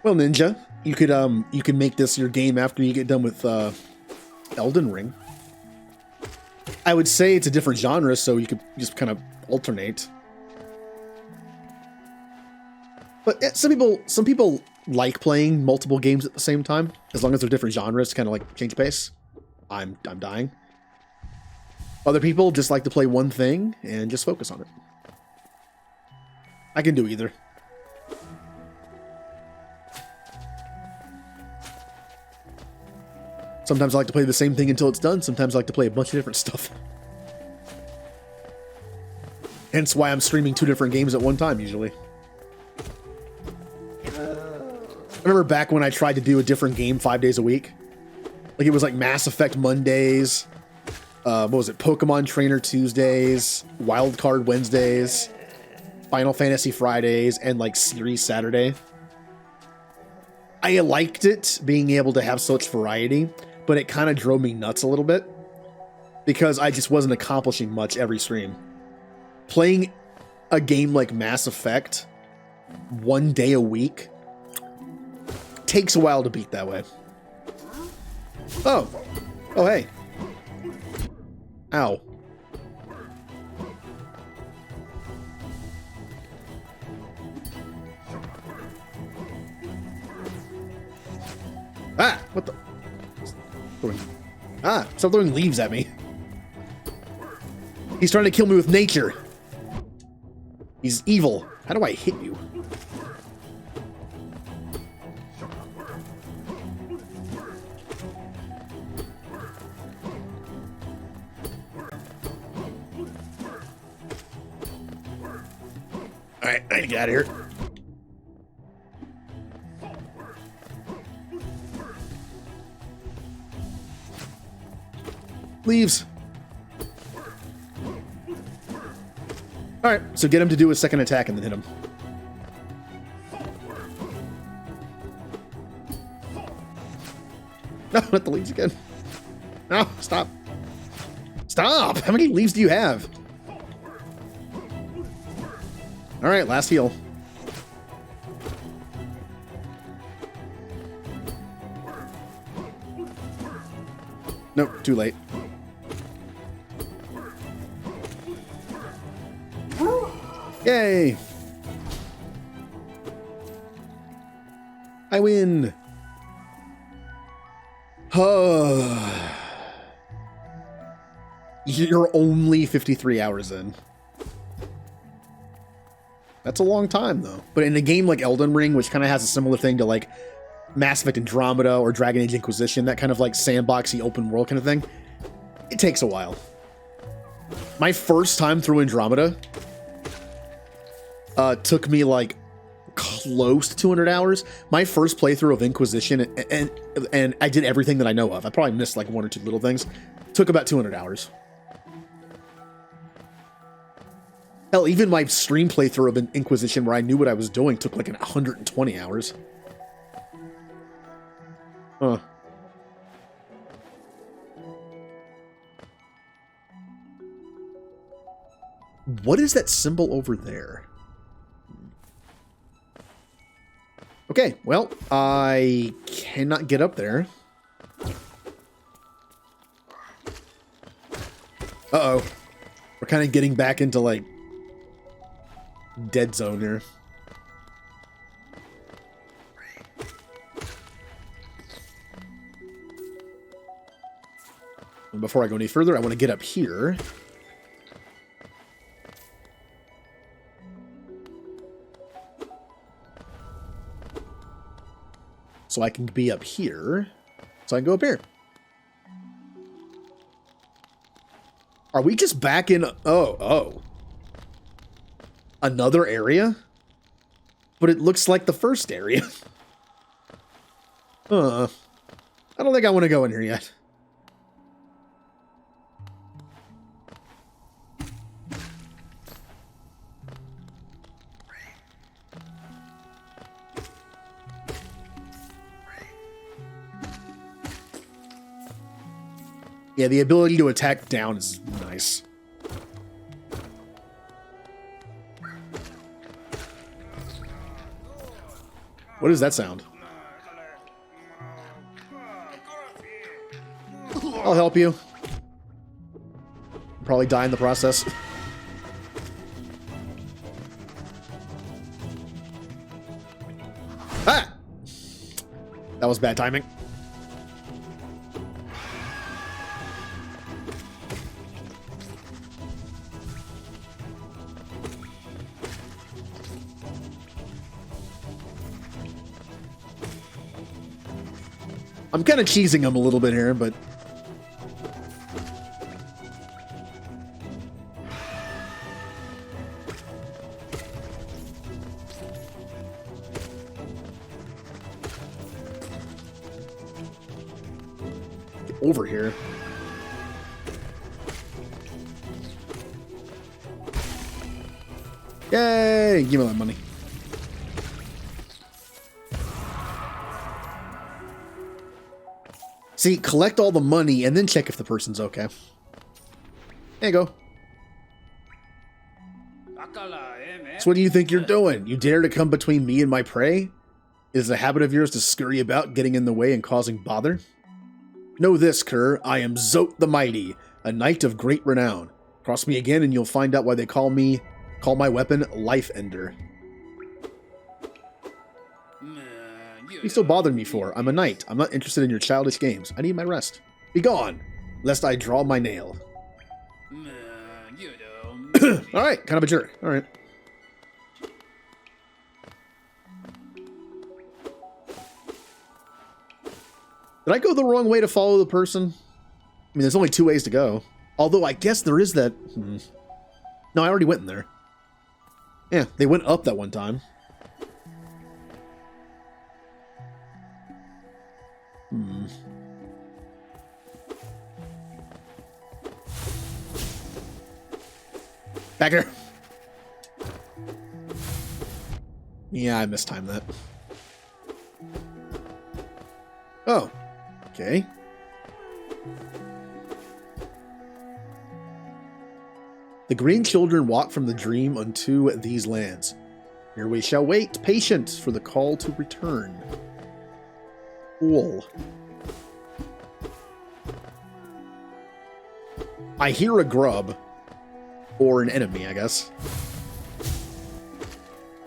Well, Ninja, you could make this your game after you get done with Elden Ring. I would say it's a different genre, so you could just kind of alternate. But some people like playing multiple games at the same time, as long as they're different genres, kind of like change pace. I'm dying. Other people just like to play one thing and just focus on it. I can do either. Sometimes I like to play the same thing until it's done. Sometimes I like to play a bunch of different stuff. Hence why I'm streaming 2 different games at one time, usually. I remember back when I tried to do a different game 5 days a week. Like it was like Mass Effect Mondays. What was it? Pokemon Trainer Tuesdays. Wild Card Wednesdays. Final Fantasy Fridays. And like Series Saturday. I liked it, being able to have such variety. But it kind of drove me nuts a little bit. Because I just wasn't accomplishing much every stream. Playing a game like Mass Effect 1 day a week takes a while to beat that way. Oh. Oh, hey. Ow. Ah! What the? Ah! Stop throwing leaves at me. He's trying to kill me with nature. He's evil. How do I hit you? Alright, I need to get out of here. Leaves. Alright, so get him to do a second attack and then hit him. No, not the leaves again. No, stop. Stop! How many leaves do you have? Alright, last heal. Nope, too late. Yay! I win! Oh. You're only 53 hours in. That's a long time, though. But in a game like Elden Ring, which kind of has a similar thing to like Mass Effect Andromeda or Dragon Age Inquisition, that kind of like sandboxy open world kind of thing, it takes a while. My first time through Andromeda took me like close to 200 hours. My first playthrough of Inquisition, and I did everything that I know of. I probably missed like one or two little things. Took about 200 hours. Hell, even my stream playthrough of an Inquisition where I knew what I was doing took like 120 hours. Huh. What is that symbol over there? Okay, well, I cannot get up there. Uh-oh. We're kind of getting back into, like, dead zone here. And before I go any further, I want to get up here. So I can be up here. So I can go up here. Are we just back in... Oh. Another area? But it looks like the first area. I don't think I want to go in here yet. Yeah, the ability to attack down is nice. What does that sound? I'll help you. Probably die in the process. Ah! That was bad timing. I'm kind of cheesing him a little bit here, but... Get over here. Yay! Give me that money. See, collect all the money and then check if the person's okay. There you go. So what do you think you're doing? You dare to come between me and my prey? Is it a habit of yours to scurry about, getting in the way and causing bother? Know this, Kerr. I am Zote the Mighty, a knight of great renown. Cross me again and you'll find out why they call my weapon Life Ender. What are you still bothering me for? I'm a knight. I'm not interested in your childish games. I need my rest. Be gone, lest I draw my nail. Alright, kind of a jerk. Alright. Did I go the wrong way to follow the person? I mean, there's only two ways to go. Although, I guess there is that... No, I already went in there. Yeah, they went up that one time. Back here. Yeah, I mistimed that. Oh. Okay. The green children walk from the dream unto these lands. Here we shall wait, patient, for the call to return. Cool. I hear a grub. Or an enemy, I guess.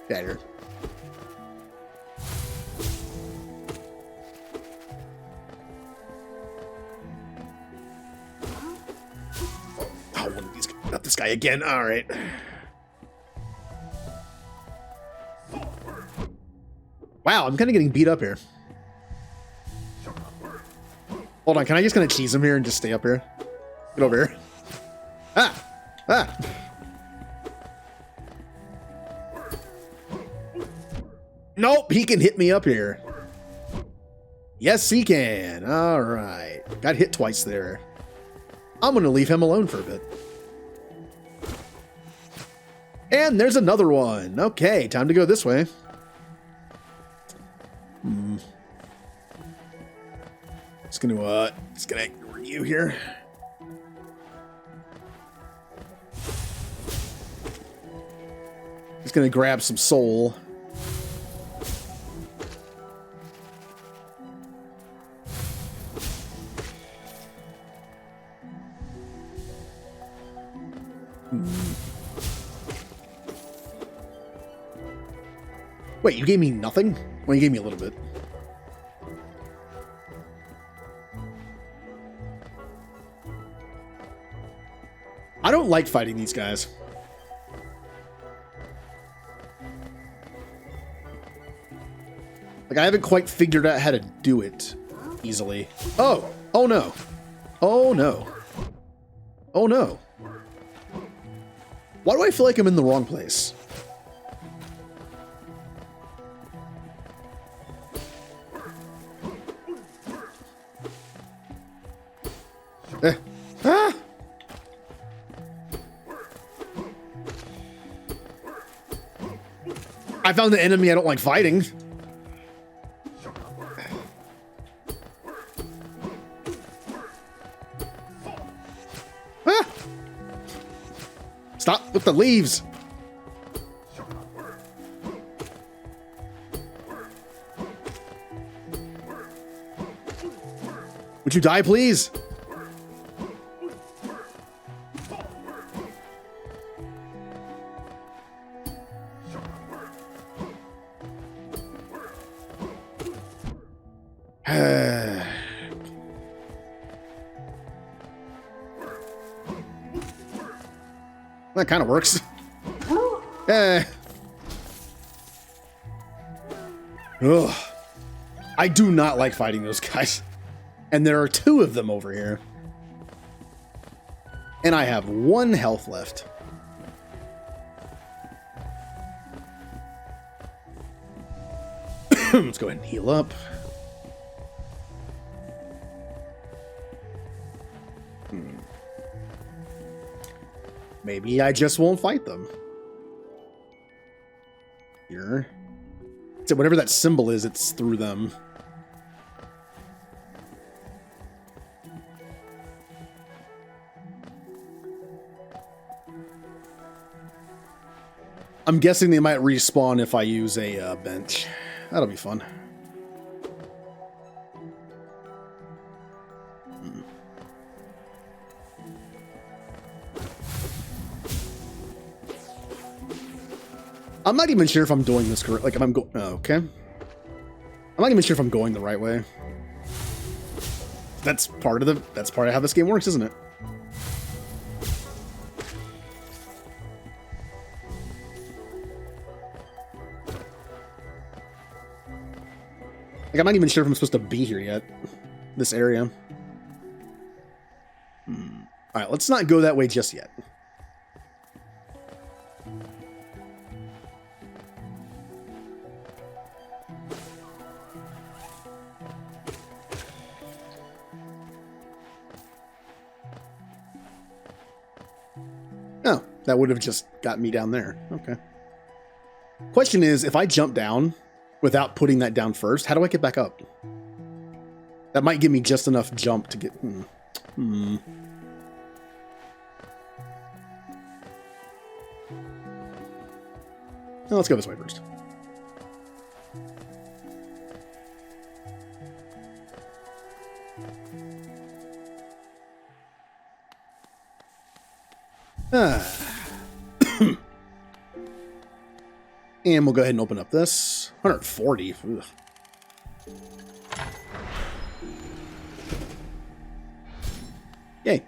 Better. this guy again. All right. Wow, I'm kind of getting beat up here. Hold on, can I just kind of cheese him here and just stay up here? Get over here. Ah! Ah! Nope, he can hit me up here. Yes, he can. All right. Got hit twice there. I'm going to leave him alone for a bit. And there's another one. Okay, time to go this way. Just gonna ignore you here. Just gonna grab some soul. Wait, you gave me nothing? Well, you gave me a little bit. I don't like fighting these guys. Like, I haven't quite figured out how to do it easily. Oh! Oh no! Oh no! Oh no! Why do I feel like I'm in the wrong place? Ah! I found the enemy I don't like fighting. Ah! Stop with the leaves. Would you die, please? That kind of works. Ugh. I do not like fighting those guys. And there are two of them over here. And I have 1 health left. Let's go ahead and heal up. Maybe I just won't fight them. Here. So whatever that symbol is, it's through them. I'm guessing they might respawn if I use a bench. That'll be fun. I'm not even sure if I'm doing this correct. Like, if I'm going, oh, okay. I'm not even sure if I'm going the right way. That's part of how this game works, isn't it? Like, I'm not even sure if I'm supposed to be here yet. This area. Alright, let's not go that way just yet. Oh, that would have just got me down there. Okay. Question is, if I jump down without putting that down first, how do I get back up? That might give me just enough jump to get... No, let's go this way first. And we'll go ahead and open up this. 140. Ugh. Yay.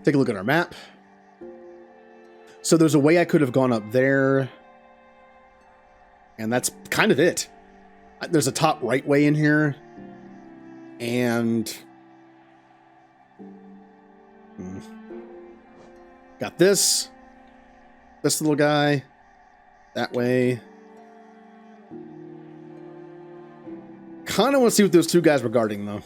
Take a look at our map. So there's a way I could have gone up there. And that's kind of it. There's a top right way in here. And... got this. This little guy. That way. Kind of want to see what those two guys were guarding, though.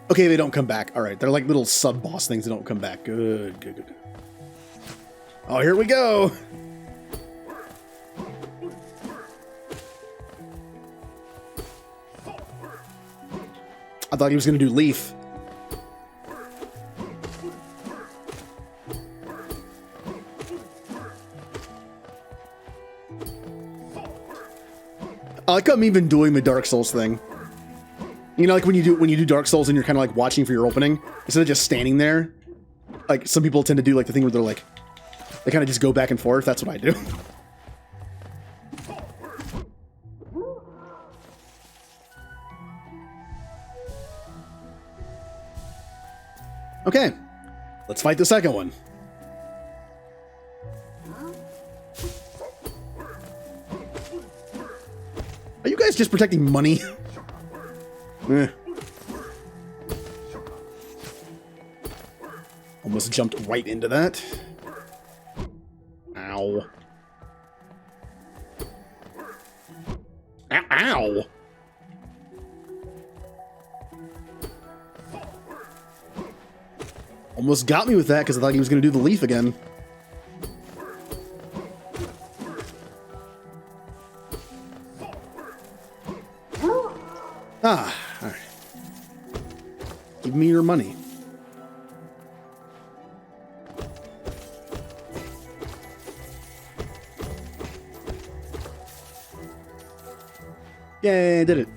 Okay, they don't come back. All right, they're like little sub-boss things that don't come back. Good, good, good. Oh, here we go. I thought he was going to do Leaf. I like how I'm even doing the Dark Souls thing. You know, like when you do Dark Souls and you're kind of like watching for your opening instead of just standing there. Like some people tend to do like the thing where they're like, they kind of just go back and forth. That's what I do. Okay, let's fight the second one. Are you guys just protecting money? Eh. Almost jumped right into that. Ow. Ow! Ow! Almost got me with that because I thought he was going to do the leaf again. Ah, all right. Give me your money. Yay, I did it.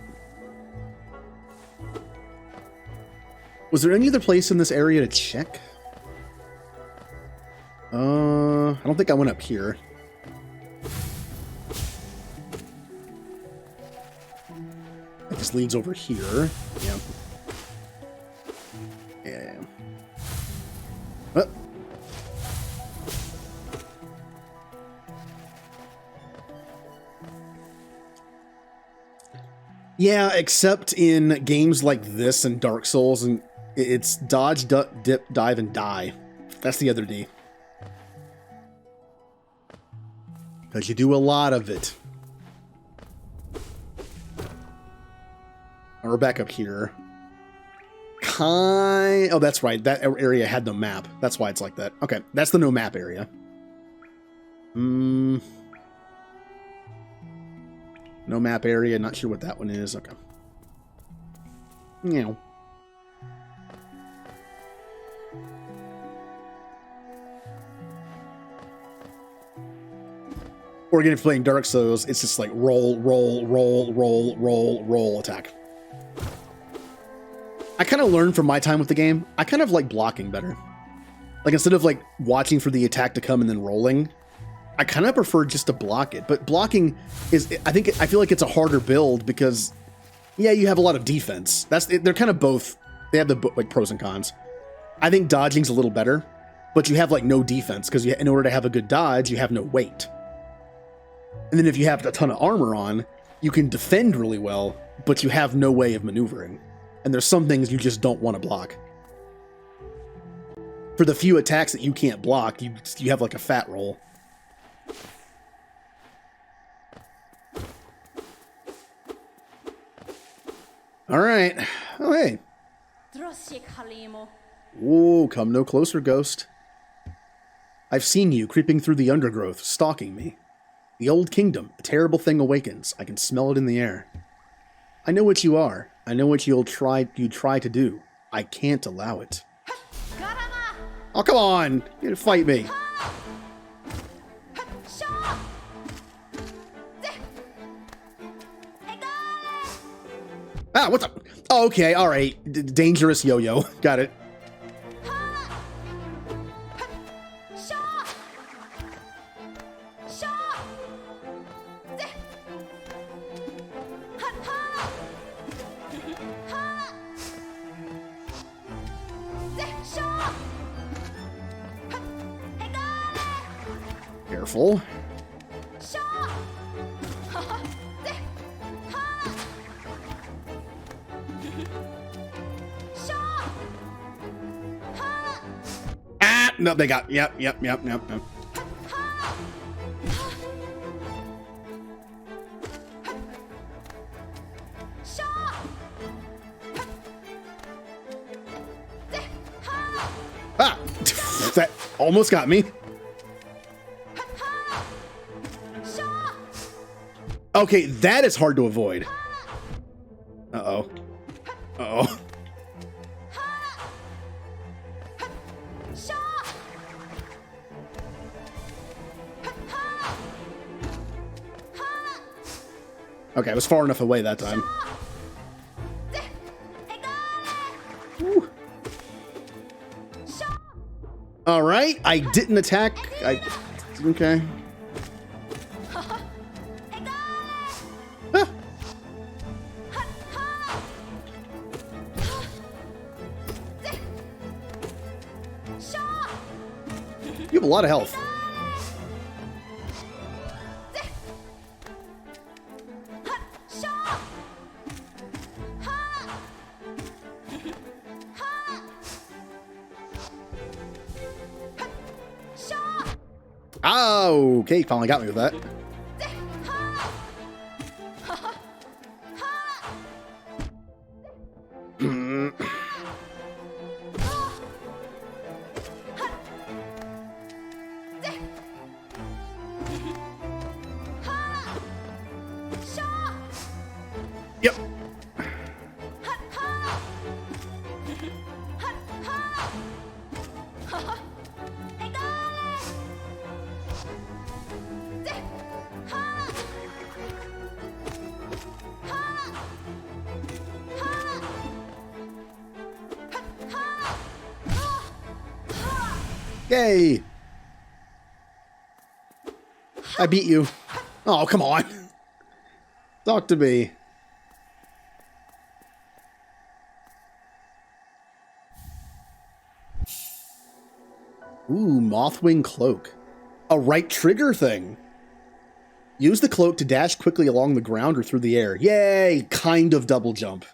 Was there any other place in this area to check? I don't think I went up here. This leads over here. Yeah. Yeah. Oh. Yeah, except in games like this and Dark Souls, and it's dodge, duck, dip, dive, and die. That's the other D. Because you do a lot of it. We're back up here. Oh, that's right. That area had no map. That's why it's like that. Okay, that's the no map area. No map area. Not sure what that one is. Okay. Meow. Or again, if you're playing Dark Souls, it's just like roll, roll, roll, roll, roll, roll, attack. I kind of learned from my time with the game, I kind of like blocking better. Like instead of like watching for the attack to come and then rolling, I kind of prefer just to block it. But blocking is, I feel like it's a harder build because, yeah, you have a lot of defense. They're kind of both, they have the like pros and cons. I think dodging's a little better, but you have like no defense because in order to have a good dodge, you have no weight. And then if you have a ton of armor on, you can defend really well, but you have no way of maneuvering. And there's some things you just don't want to block. For the few attacks that you can't block, you have like a fat roll. All right. Oh, hey. Whoa, come no closer, ghost. I've seen you creeping through the undergrowth, stalking me. The old kingdom, a terrible thing awakens. I can smell it in the air. I know what you are. I know what you'd try to do. I can't allow it. Oh, come on! You're gonna fight me. Ah, what's up? Oh, okay, all right. Dangerous yo-yo. Got it. Careful. Ah, no, they got, yep. Ah, that almost got me. Okay, that is hard to avoid. Uh-oh. Uh-oh. Okay, I was far enough away that time. Woo. All right, I didn't attack. Okay. Ah. You have a lot of health. Oh, okay, finally got me with that. Yep. Yay! I beat you. Oh, come on. Talk to me. Ooh, Mothwing Cloak. A right trigger thing. Use the cloak to dash quickly along the ground or through the air. Yay! Kind of double jump.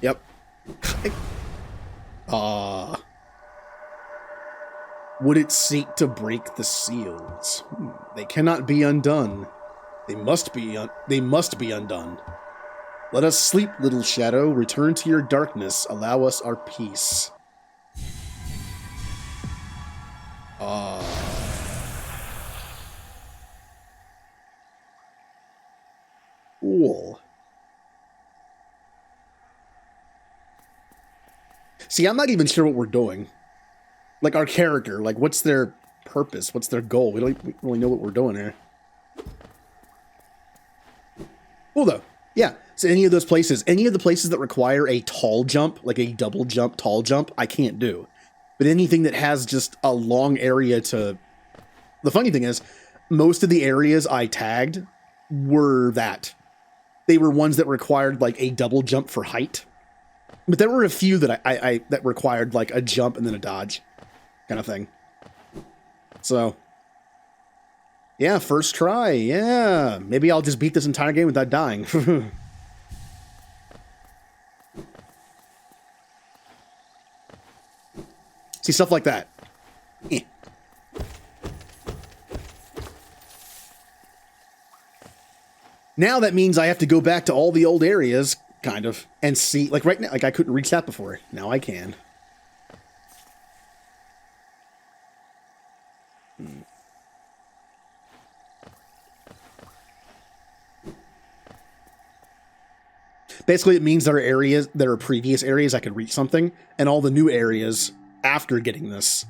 Yep. Would it seek to break the seals? They cannot be undone. They must be undone. Let us sleep, little shadow. Return to your darkness. Allow us our peace. Cool. See, I'm not even sure what we're doing. Like, our character, like, what's their purpose? What's their goal? We don't really know what we're doing here. Cool, though. Yeah, so any of the places that require a tall jump, like a double jump, tall jump, I can't do. But anything that has just a long area to... The funny thing is, most of the areas I tagged were that. They were ones that required, like, a double jump for height. But there were a few that that required, like, a jump and then a dodge kind of thing. So, yeah, first try, yeah. Maybe I'll just beat this entire game without dying. See, stuff like that. Eh. Now that means I have to go back to all the old areas, kind of, and see, like right now, like I couldn't reach that before. Now I can. Basically, it means there are areas, there are previous areas I could reach something, and all the new areas after getting this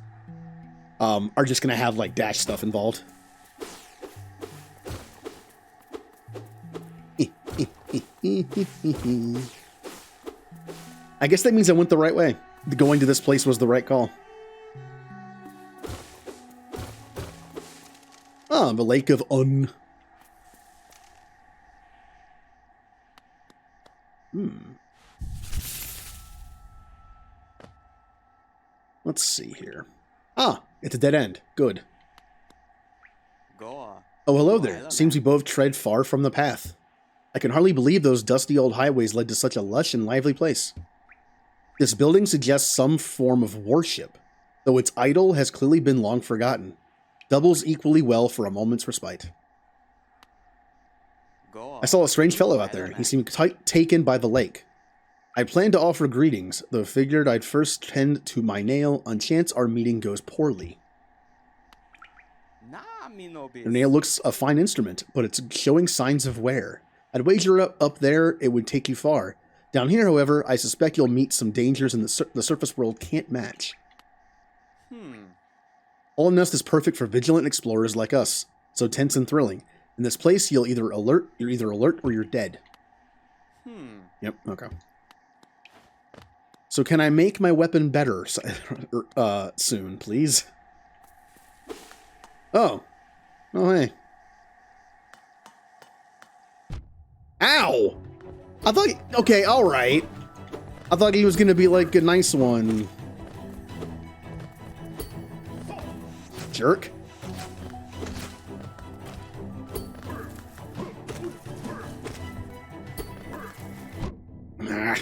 are just going to have, like, dash stuff involved. I guess that means I went the right way. Going to this place was the right call. Ah, the Lake of Un. Let's see here. Ah, it's a dead end. Good. Oh, hello there. Seems we both tread far from the path. I can hardly believe those dusty old highways led to such a lush and lively place. This building suggests some form of worship, though its idol has clearly been long forgotten. Doubles equally well for a moment's respite. I saw a strange fellow out there. He seemed taken by the lake. I planned to offer greetings, though figured I'd first tend to my nail on chance our meeting goes poorly. Your nail looks a fine instrument, but it's showing signs of wear. I'd wager up there it would take you far. Down here, however, I suspect you'll meet some dangers in the surface world can't match. All Nest is perfect for vigilant explorers like us, so tense and thrilling. In this place, you're either alert or you're dead. Yep, okay. So can I make my weapon better soon, please? Oh. Oh, hey. Ow! I thought... Okay, alright. I thought he was gonna be like a nice one. Jerk. Ah.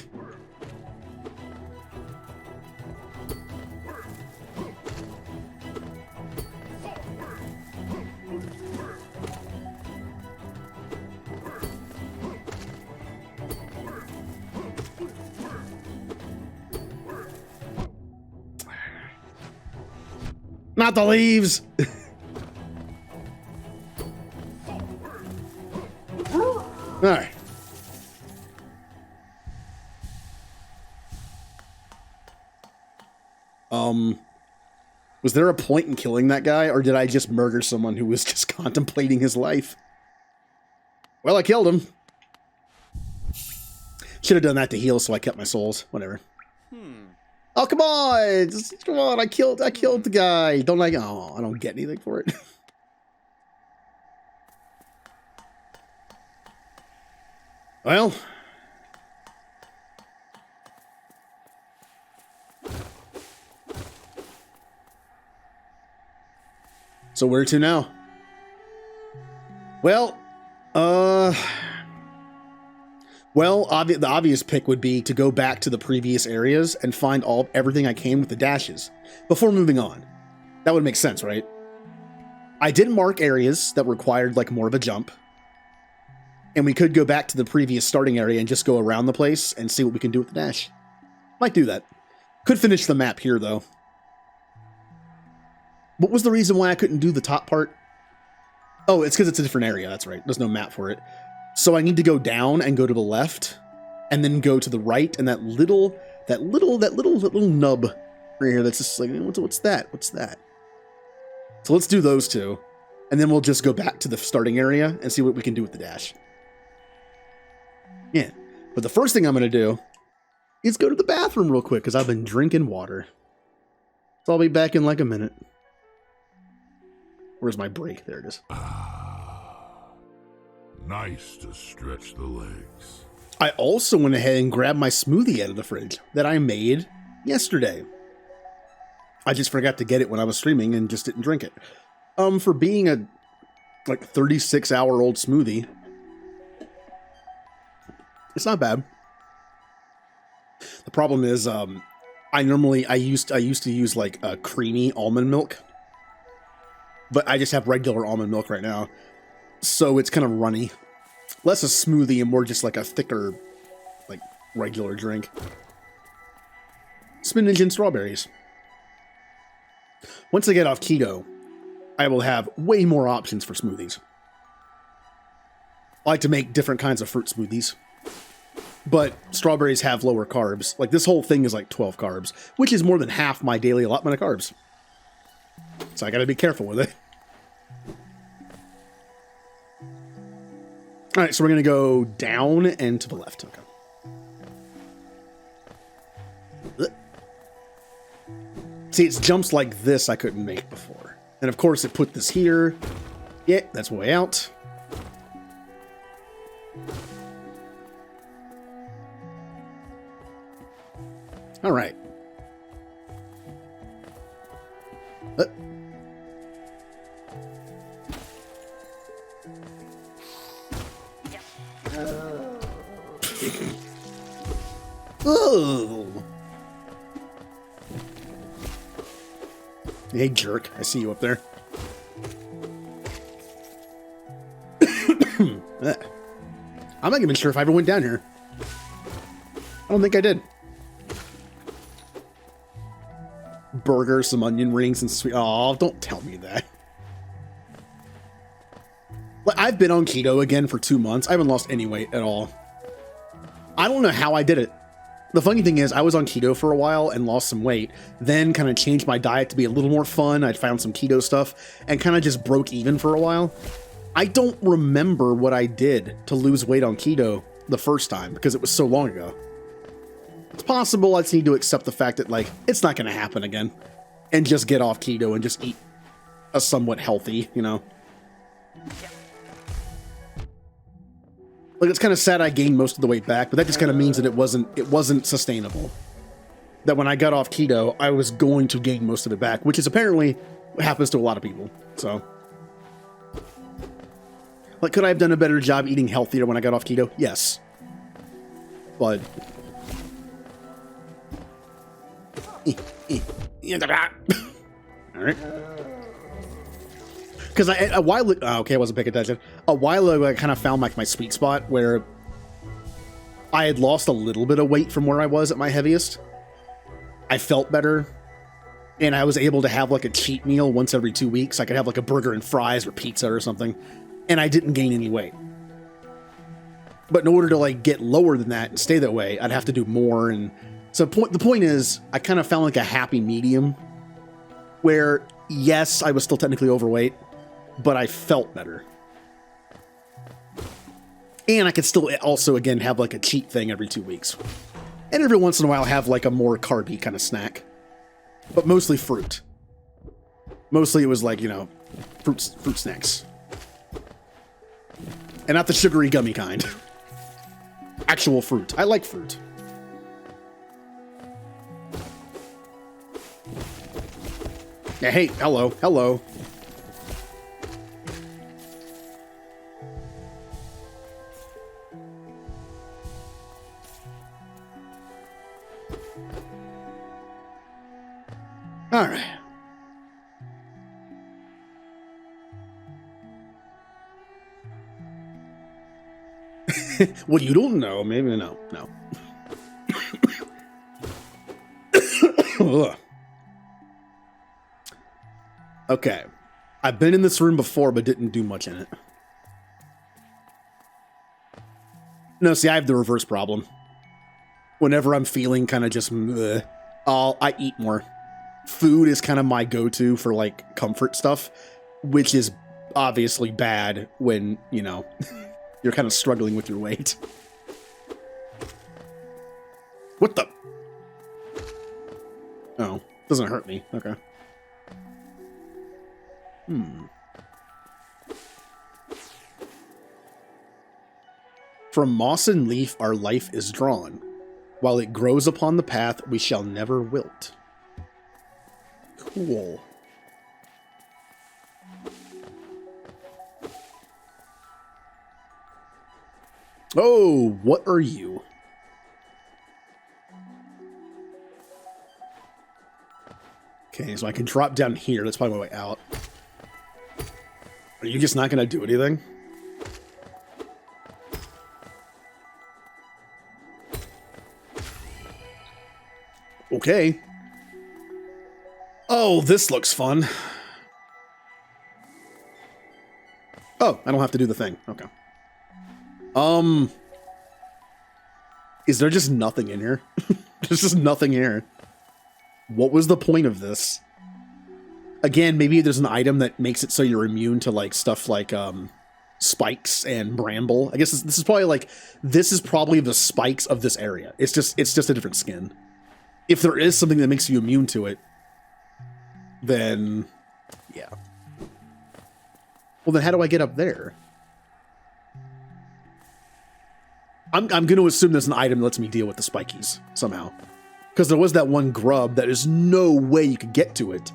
Not the leaves! Alright. Was there a point in killing that guy, or did I just murder someone who was just contemplating his life? Well, I killed him. Should have done that to heal, so I kept my souls. Whatever. Oh, come on! Come on, I killed the guy. Don't I? Oh, I don't get anything for it. Well. So where to now? Well, the obvious pick would be to go back to the previous areas and find everything I can with the dashes before moving on. That would make sense, right? I did mark areas that required like more of a jump, and we could go back to the previous starting area and just go around the place and see what we can do with the dash. Might do that. Could finish the map here though. What was the reason why I couldn't do the top part? Oh, it's because it's a different area. That's right. There's no map for it. So I need to go down and go to the left, and then go to the right, and that little nub right here that's just like, what's that? What's that? So let's do those two, and then we'll just go back to the starting area and see what we can do with the dash. Yeah, but the first thing I'm going to do is go to the bathroom real quick, because I've been drinking water. So I'll be back in like a minute. Where's my break? There it is. Nice to stretch the legs. I also went ahead and grabbed my smoothie out of the fridge that I made yesterday. I just forgot to get it when I was streaming and just didn't drink it. For being a 36-hour-old smoothie, it's not bad. The problem is, I used to use like a creamy almond milk, but I just have regular almond milk right now. So it's kind of runny. Less a smoothie and more just like a thicker, like, regular drink. Spinach and strawberries. Once I get off keto, I will have way more options for smoothies. I like to make different kinds of fruit smoothies. But strawberries have lower carbs. Like, this whole thing is like 12 carbs, which is more than half my daily allotment of carbs. So I gotta be careful with it. All right, so we're going to go down and to the left. Okay. See, it's jumps like this I couldn't make before. And of course, it put this here. Yeah, that's way out. All right. Oh. Hey, jerk. I see you up there. I'm not even sure if I ever went down here. I don't think I did. Burger, some onion rings, and sweet. Oh, don't tell me that. I've been on keto again for 2 months. I haven't lost any weight at all. I don't know how I did it. The funny thing is, I was on keto for a while and lost some weight, then kind of changed my diet to be a little more fun. I found some keto stuff and kind of just broke even for a while. I don't remember what I did to lose weight on keto the first time because it was so long ago. It's possible I just need to accept the fact that, like, it's not going to happen again and just get off keto and just eat a somewhat healthy, you know? Like, it's kind of sad I gained most of the weight back, but that just kind of means that it wasn't sustainable. That when I got off keto, I was going to gain most of it back, which is apparently what happens to a lot of people. So, like, could I have done a better job eating healthier when I got off keto? Yes. But all right. Because a while ago, okay, I wasn't paying attention. A while ago, I kind of found like my sweet spot where I had lost a little bit of weight from where I was at my heaviest. I felt better, and I was able to have like a cheat meal once every 2 weeks. I could have like a burger and fries or pizza or something, and I didn't gain any weight. But in order to like get lower than that and stay that way, I'd have to do more. And so the point is, I kind of found like a happy medium where, yes, I was still technically overweight, but I felt better. And I could still also, again, have like a cheat thing every 2 weeks. And every once in a while have like a more carby kind of snack. But mostly fruit. Mostly it was like, you know, fruit snacks. And not the sugary gummy kind. Actual fruit. I like fruit. Yeah, hey, hello. All right. Well, you don't know. Maybe no. Ugh. Okay. I've been in this room before, but didn't do much in it. No, see, I have the reverse problem. Whenever I'm feeling kind of just, I eat more. Food is kind of my go-to for, like, comfort stuff, which is obviously bad when, you know, you're kind of struggling with your weight. What the? Oh, doesn't hurt me. Okay. From moss and leaf our life is drawn. While it grows upon the path, we shall never wilt. Cool. Oh, what are you? Okay, so I can drop down here. That's probably my way out. Are you just not going to do anything? Okay. Oh, this looks fun. Oh, I don't have to do the thing. Okay. Is there just nothing in here? There's just nothing here. What was the point of this? Again, maybe there's an item that makes it so you're immune to like stuff like spikes and bramble. I guess this is probably the spikes of this area. It's just a different skin. If there is something that makes you immune to it, then yeah. Well, then how do I get up there? I'm going to assume there's an item that lets me deal with the spikies somehow. Because there was that one grub that there's no way you could get to it.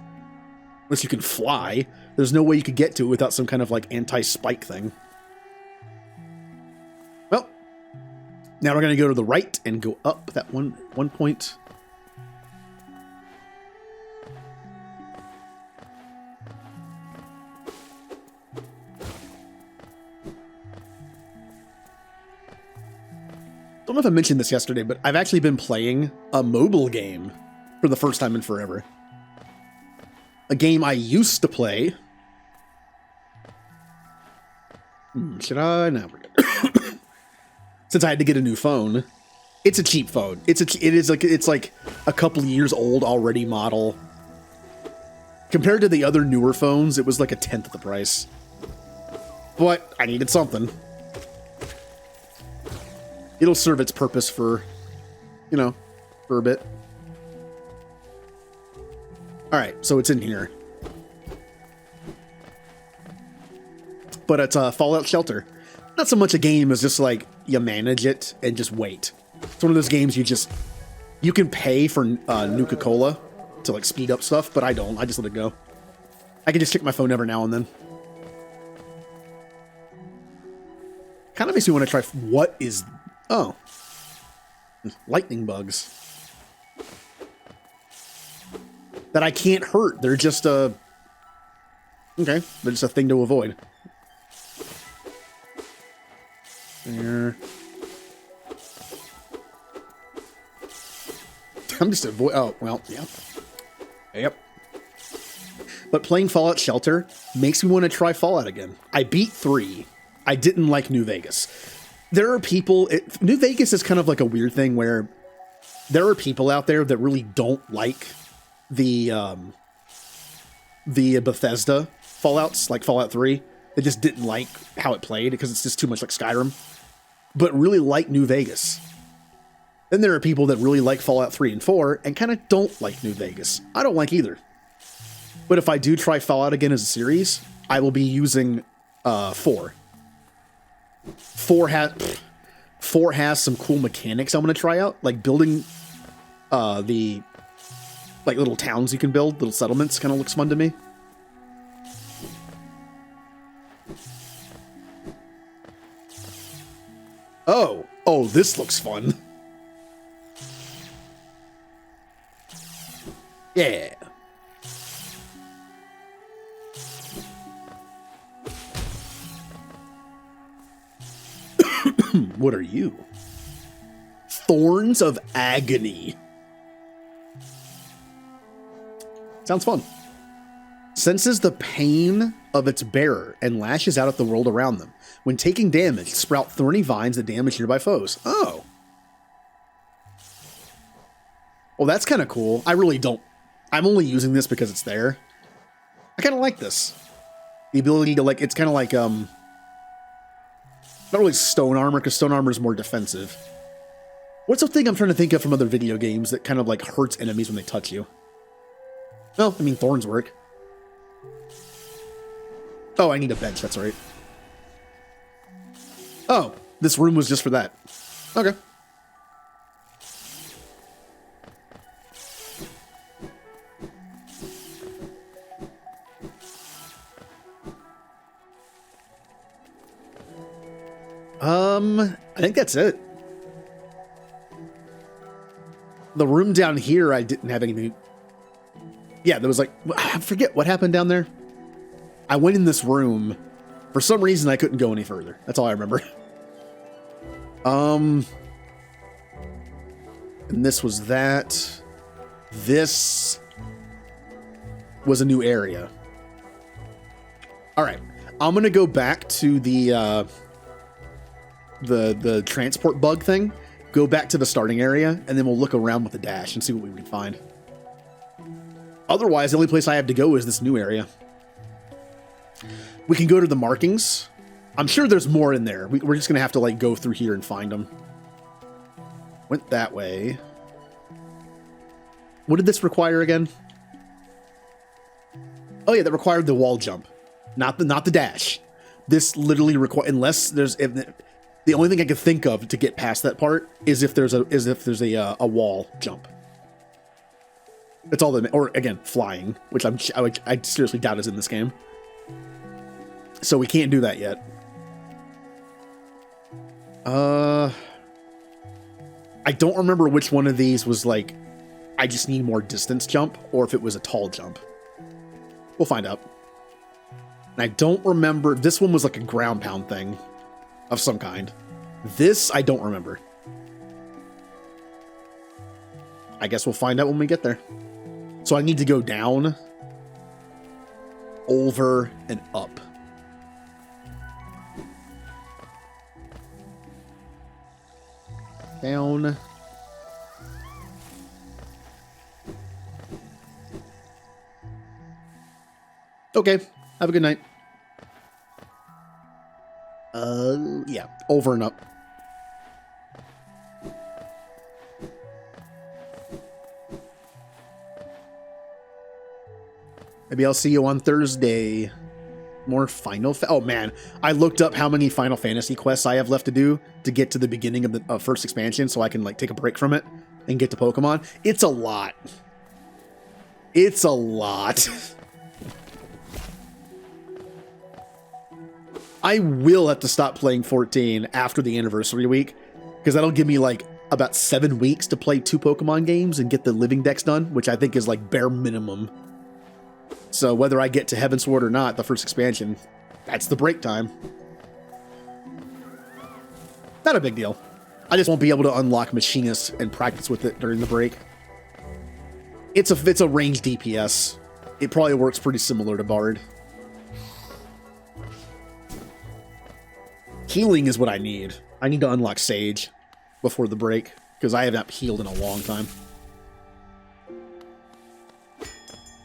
Unless you can fly. There's no way you could get to it without some kind of like anti-spike thing. Well, now we're going to go to the right and go up that one point. I don't know if I mentioned this yesterday, but I've actually been playing a mobile game for the first time in forever. A game I used to play. Should I? No, we're good. Since I had to get a new phone. It's a cheap phone. It's like a couple years old already model. Compared to the other newer phones, it was like a tenth of the price. But I needed something. It'll serve its purpose for, for a bit. All right, so it's in here. But it's a Fallout Shelter. Not so much a game as just like you manage it and just wait. It's one of those games you can pay for Nuka-Cola to like speed up stuff, but I don't. I just let it go. I can just check my phone every now and then. Kind of makes me want to try. What is? Oh, lightning bugs that I can't hurt. They're just okay. They're just a thing to avoid. There. I'm just avoid. Oh well, yeah. Yep. But playing Fallout Shelter makes me want to try Fallout again. I beat 3. I didn't like New Vegas. There are people... New Vegas is kind of like a weird thing where there are people out there that really don't like the Bethesda Fallouts, like Fallout 3. They just didn't like how it played because it's just too much like Skyrim. But really like New Vegas. Then there are people that really like Fallout 3 and 4 and kind of don't like New Vegas. I don't like either. But if I do try Fallout again as a series, I will be using 4. 4 has some cool mechanics I'm going to try out, like building the like little towns you can build, little settlements. Kind of looks fun to me. Oh, this looks fun. Yeah. What are you? Thorns of Agony. Sounds fun. Senses the pain of its bearer and lashes out at the world around them. When taking damage, sprout thorny vines that damage nearby foes. Oh. Well, that's kind of cool. I really don't. I'm only using this because it's there. I kind of like this. The ability to, like, it's kind of like, not really stone armor, because stone armor is more defensive. What's the thing I'm trying to think of from other video games that kind of, like, hurts enemies when they touch you? Well, I mean, thorns work. Oh, I need a bench, that's right. Oh, this room was just for that. Okay. I think that's it. The room down here, I didn't have anything. Yeah, there was like, I forget what happened down there. I went in this room. For some reason, I couldn't go any further. That's all I remember. And this was that. This was a new area. All right. I'm going to go back to the transport bug thing, go back to the starting area, and then we'll look around with the dash and see what we can find. Otherwise, the only place I have to go is this new area. We can go to the markings. I'm sure there's more in there. We're just going to have to, like, go through here and find them. Went that way. What did this require again? Oh, yeah, that required the wall jump. Not the dash. This literally unless there's... the only thing I could think of to get past that part is if there's a wall jump. That's all that... Or, again, flying, which I seriously doubt is in this game. So we can't do that yet. I don't remember which one of these was like, I just need more distance jump, or if it was a tall jump. We'll find out. And I don't remember, this one was like a ground pound thing of some kind. This, I don't remember. I guess we'll find out when we get there. So I need to go down, over, and up. Down. Okay. Have a good night. Yeah. Over and up. Maybe I'll see you on Thursday. More Final oh man, I looked up how many Final Fantasy quests I have left to do to get to the beginning of the first expansion so I can like take a break from it and get to Pokemon. It's a lot. It's a lot. I will have to stop playing 14 after the anniversary week because that'll give me like about 7 weeks to play 2 Pokemon games and get the living decks done, which I think is like bare minimum. So whether I get to Heavensward or not, the first expansion, that's the break time. Not a big deal. I just won't be able to unlock Machinist and practice with it during the break. It's a ranged DPS. It probably works pretty similar to Bard. Healing is what I need. I need to unlock Sage before the break, because I have not healed in a long time.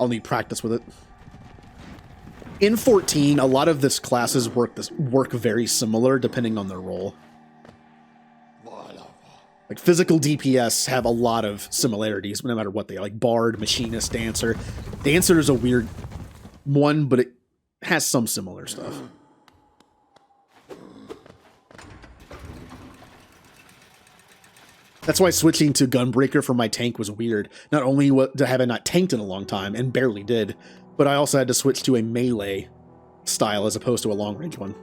I'll need practice with it. In 14, a lot of this classes work very similar depending on their role. Like physical DPS have a lot of similarities no matter what they are. Like Bard, Machinist, Dancer. Dancer is a weird one, but it has some similar stuff. That's why switching to Gunbreaker for my tank was weird. Not only have I not tanked in a long time, and barely did, but I also had to switch to a melee style as opposed to a long-range one.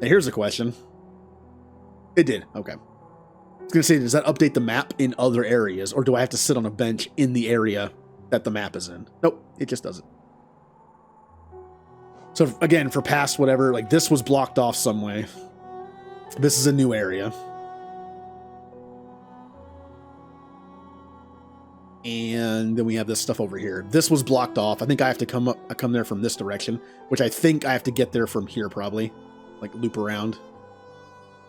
Now here's the question. It did, okay. I was going to say, does that update the map in other areas, or do I have to sit on a bench in the area that the map is in? Nope, it just doesn't. So again, for past whatever, like this was blocked off some way. This is a new area. And then we have this stuff over here. This was blocked off. I think I have to come there from this direction, which I think I have to get there from here probably. Like loop around.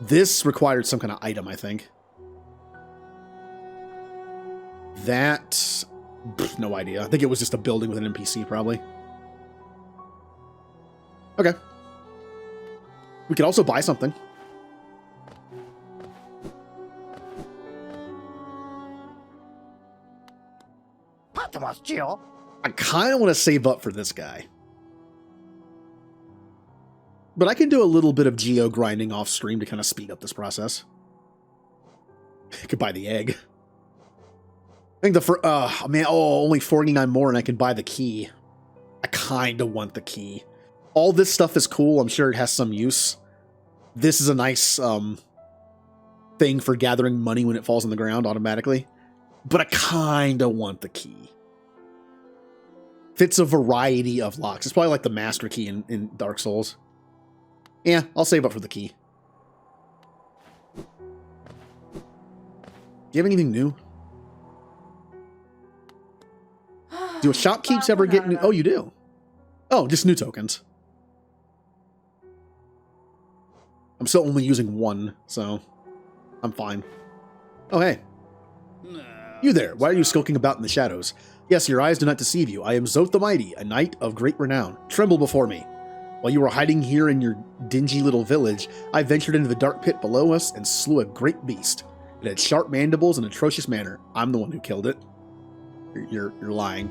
This required some kind of item, I think. That, no idea. I think it was just a building with an NPC probably. Okay. We could also buy something. I kind of want to save up for this guy. But I can do a little bit of geo grinding off stream to kind of speed up this process. I could buy the egg. I think only 49 more and I can buy the key. I kind of want the key. All this stuff is cool. I'm sure it has some use. This is a nice thing for gathering money when it falls on the ground automatically. But I kind of want the key. Fits a variety of locks. It's probably like the master key in Dark Souls. Yeah, I'll save up for the key. Do you have anything new? Do shopkeeps ever get new? Oh, you do. Oh, just new tokens. I'm still only using one, so I'm fine. Oh, hey. You there. Why are you skulking about in the shadows? Yes, your eyes do not deceive you. I am Zoth the Mighty, a knight of great renown. Tremble before me. While you were hiding here in your dingy little village, I ventured into the dark pit below us and slew a great beast. It had sharp mandibles and atrocious manner. I'm the one who killed it. You're lying.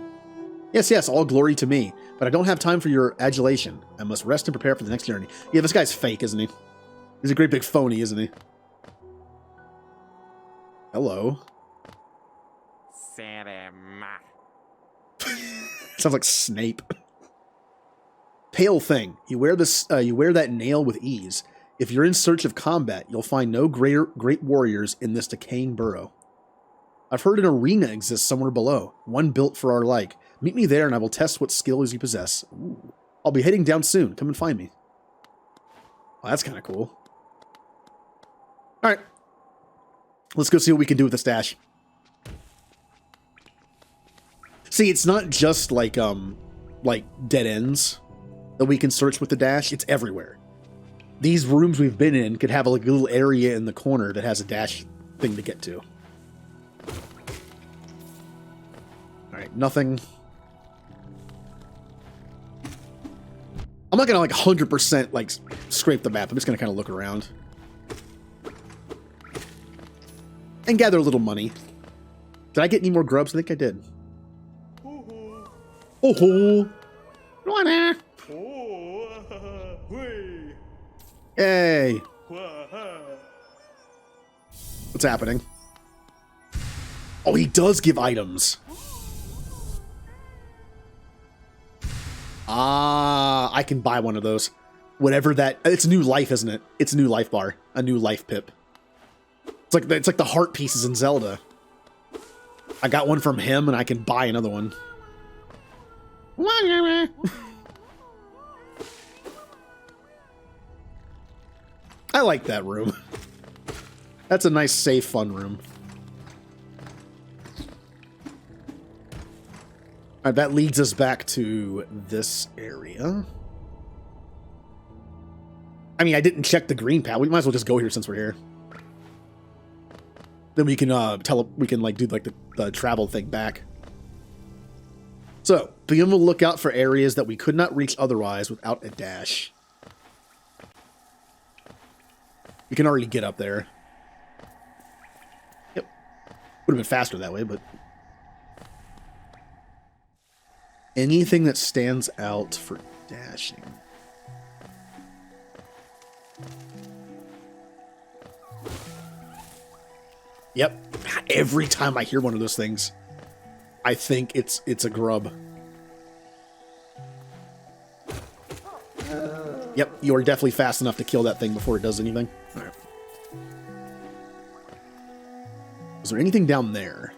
Yes, all glory to me, but I don't have time for your adulation. I must rest and prepare for the next journey. Yeah, this guy's fake, isn't he? He's a great big phony, isn't he? Hello. Sounds like Snape. Pale thing. You wear this. You wear that nail with ease. If you're in search of combat, you'll find no great warriors in this decaying burrow. I've heard an arena exists somewhere below, one built for our like. Meet me there and I will test what skills you possess. Ooh. I'll be heading down soon. Come and find me. Oh, that's kind of cool. Alright. Let's go see what we can do with the stash. See, it's not just like dead ends that we can search with the dash. It's everywhere. These rooms we've been in could have like a little area in the corner that has a dash thing to get to. Alright, nothing. I'm not gonna like 100% like scrape the map. I'm just gonna kind of look around. And gather a little money. Did I get any more grubs? I think I did. Oh-ho! Hey! What's happening? Oh, he does give items. Ah, I can buy one of those. Whatever that... It's a new life, isn't it? It's a new life bar. A new life pip. It's like the heart pieces in Zelda. I got one from him, and I can buy another one. I like that room. That's a nice, safe, fun room. Alright, that leads us back to this area. I mean, I didn't check the green pad. We might as well just go here since we're here. Then we can like do like the travel thing back. So, be on the lookout for areas that we could not reach otherwise without a dash. We can already get up there. Yep. Would have been faster that way, but... Anything that stands out for dashing. Yep. Every time I hear one of those things, I think it's a grub. Yep, you are definitely fast enough to kill that thing before it does anything. All right. Is there anything down there?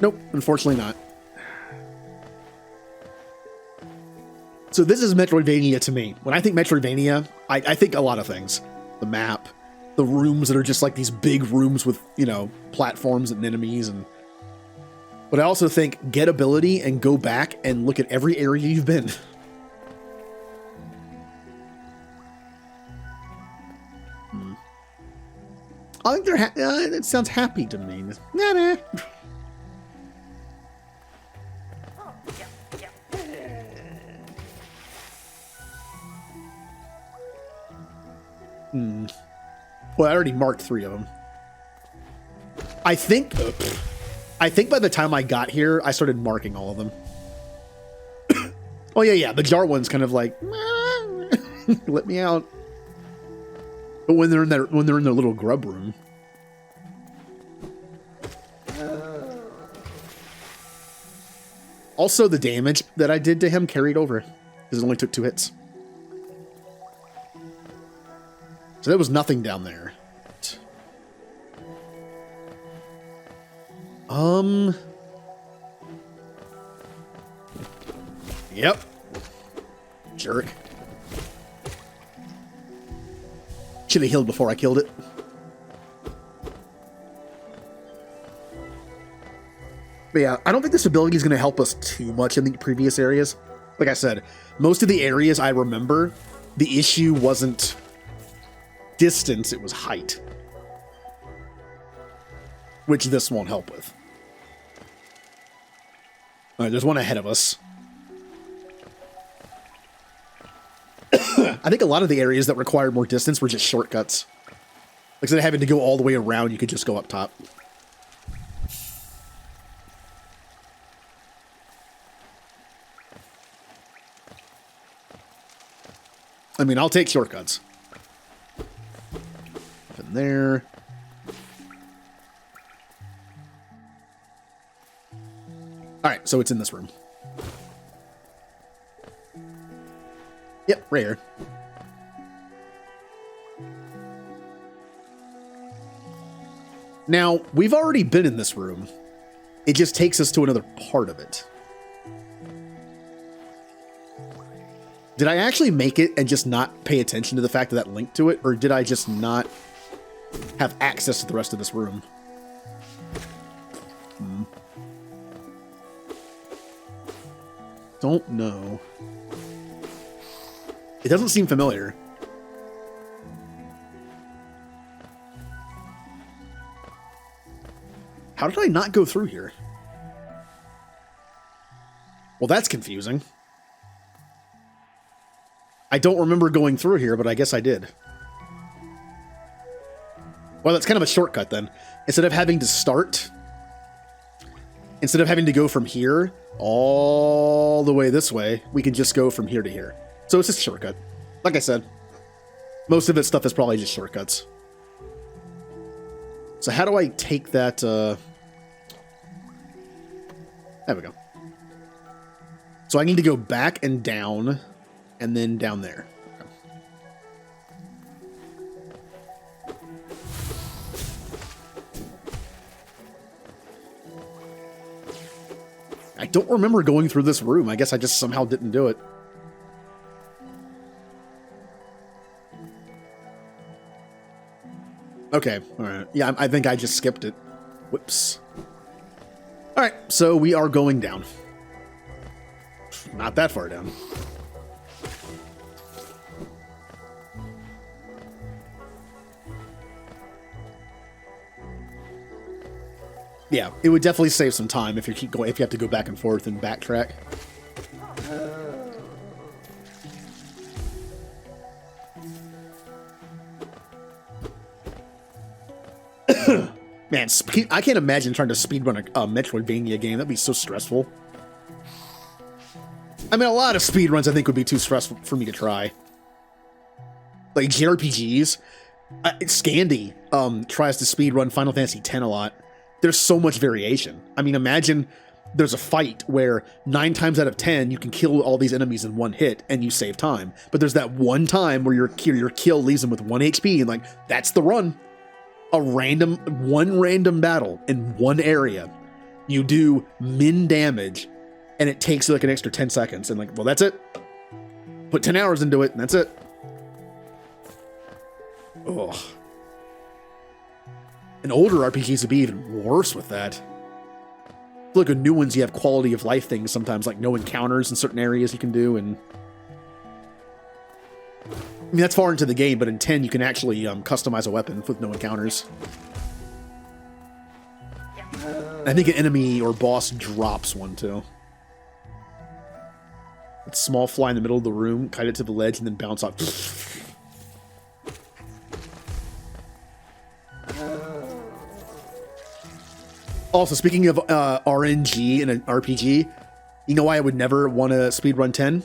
Nope, unfortunately not. So this is Metroidvania to me. When I think Metroidvania, I think a lot of things. The map, the rooms that are just like these big rooms with, you know, platforms and enemies. But I also think get ability and go back and look at every area you've been. I think they're it sounds happy to me. Nah. Well, I already marked 3 of them. I think by the time I got here, I started marking all of them. Oh yeah, the jar one's kind of like, let me out. But when they're in their little grub room. Also, the damage that I did to him carried over because it only took 2 hits. So there was nothing down there. Yep. Jerk. Should have healed before I killed it. But yeah, I don't think this ability is going to help us too much in the previous areas. Like I said, most of the areas I remember, the issue wasn't distance, it was height. which this won't help with. All right, there's one ahead of us. I think a lot of the areas that required more distance were just shortcuts. Instead of having to go all the way around, you could just go up top. I mean, I'll take shortcuts. Up in there. Alright, so it's in this room. Yep, right here. Now, we've already been in this room. It just takes us to another part of it. Did I actually make it and just not pay attention to the fact that linked to it? Or did I just not have access to the rest of this room? Don't know. It doesn't seem familiar. How did I not go through here? Well, that's confusing. I don't remember going through here, but I guess I did. Well, that's kind of a shortcut then. Instead of having to start, instead of having to go from here all the way this way, we can just go from here to here. So it's just a shortcut. Like I said, most of its stuff is probably just shortcuts. So how do I take that? There we go. So I need to go back and down, and then down there. Okay. I don't remember going through this room. I guess I just somehow didn't do it. Okay, alright. Yeah, I think I just skipped it. Whoops. Alright, so we are going down. Not that far down. Yeah, it would definitely save some time if you keep going, if you have to go back and forth and backtrack. Man, I can't imagine trying to speedrun a Metroidvania game. That'd be so stressful. I mean, a lot of speedruns I think would be too stressful for me to try. Like JRPGs. Scandy tries to speedrun Final Fantasy X a lot. There's so much variation. I mean, imagine there's a fight where 9 times out of 10 you can kill all these enemies in one hit and you save time. But there's that one time where your kill leaves them with 1 HP and like, that's the run. One random battle in one area. You do min damage and it takes like an extra 10 seconds and like, well, that's it. Put 10 hours into it and that's it. Ugh. And older RPGs would be even worse with that. Look at new ones, you have quality of life things sometimes, like no encounters in certain areas you can do, and I mean, that's far into the game, but in 10 you can actually customize a weapon with no encounters. I think an enemy or boss drops one too. It's small fly in the middle of the room, kite it to the ledge, and then bounce off. Also, speaking of RNG in an RPG, you know why I would never want to speedrun 10?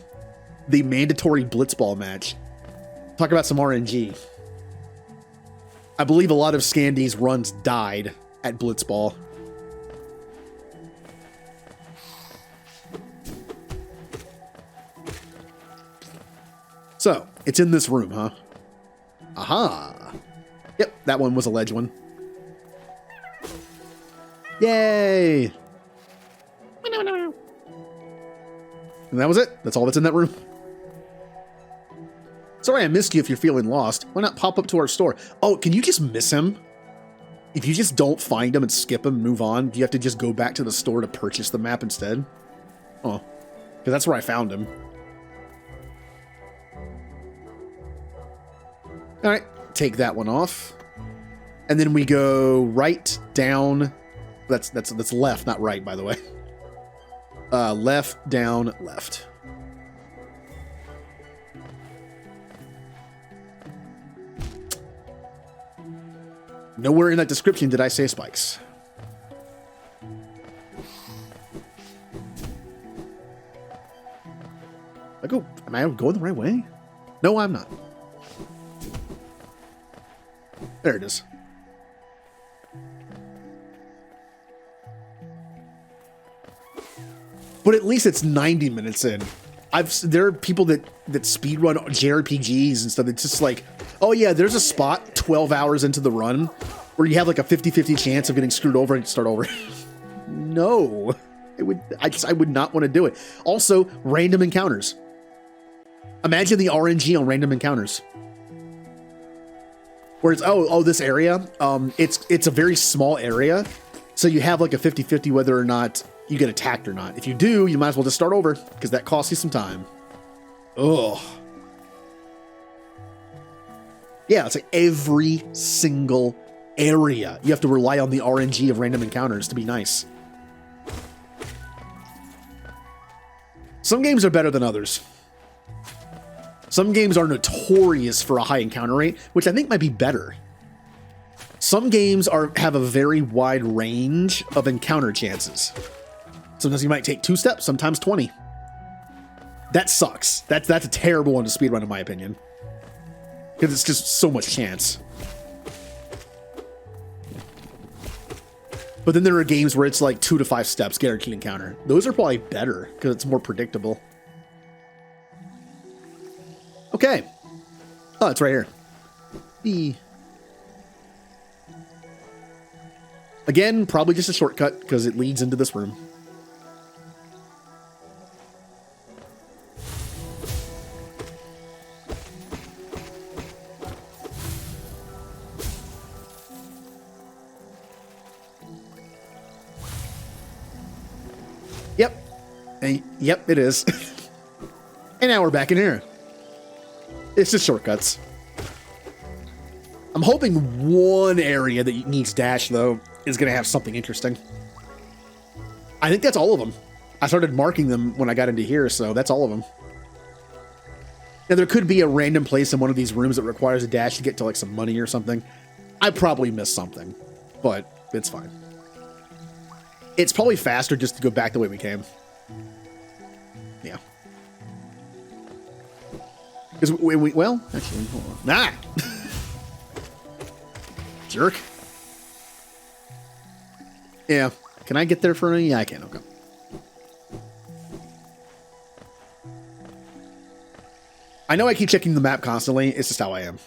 The mandatory blitzball match. Talk about some RNG. I believe a lot of Scandy's runs died at blitzball. So, it's in this room, huh? Aha! Yep, that one was a ledge one. Yay! And that was it. That's all that's in that room. Sorry I missed you if you're feeling lost. Why not pop up to our store? Oh, can you just miss him? If you just don't find him and skip him and move on, do you have to just go back to the store to purchase the map instead? Oh, because that's where I found him. Alright, take that one off. And then we go right, down. That's left, not right, by the way. Left, down, left. Nowhere in that description did I say spikes. Am I going the right way? No, I'm not. There it is. But at least it's 90 minutes in. There are people that speedrun JRPGs and stuff. It's just like, oh yeah, there's a spot 12 hours into the run where you have like a 50-50 chance of getting screwed over and start over. No, I would not want to do it. Also, random encounters. Imagine the RNG on random encounters. Where it's, this area, it's a very small area. So you have like a 50-50 whether or not you get attacked or not. If you do, you might as well just start over because that costs you some time. Ugh. Yeah, it's like every single area. You have to rely on the RNG of random encounters to be nice. Some games are better than others. Some games are notorious for a high encounter rate, which I think might be better. Some games have a very wide range of encounter chances. Sometimes you might take 2 steps, sometimes 20. That sucks. That's a terrible one to speedrun, in my opinion. Because it's just so much chance. But then there are games where it's like 2 to 5 steps guaranteed encounter. Those are probably better because it's more predictable. Okay. Oh, it's right here. Again, probably just a shortcut because it leads into this room. Yep. Yep, it is. And now we're back in here. It's just shortcuts. I'm hoping one area that needs dash, though, is going to have something interesting. I think that's all of them. I started marking them when I got into here, so that's all of them. Now, there could be a random place in one of these rooms that requires a dash to get to, like, some money or something. I probably missed something, but it's fine. It's probably faster just to go back the way we came. Yeah. Because well, actually, hold on. Nah! Jerk. Yeah. Can I get there for me? Yeah, I can. Okay. I know I keep checking the map constantly. It's just how I am.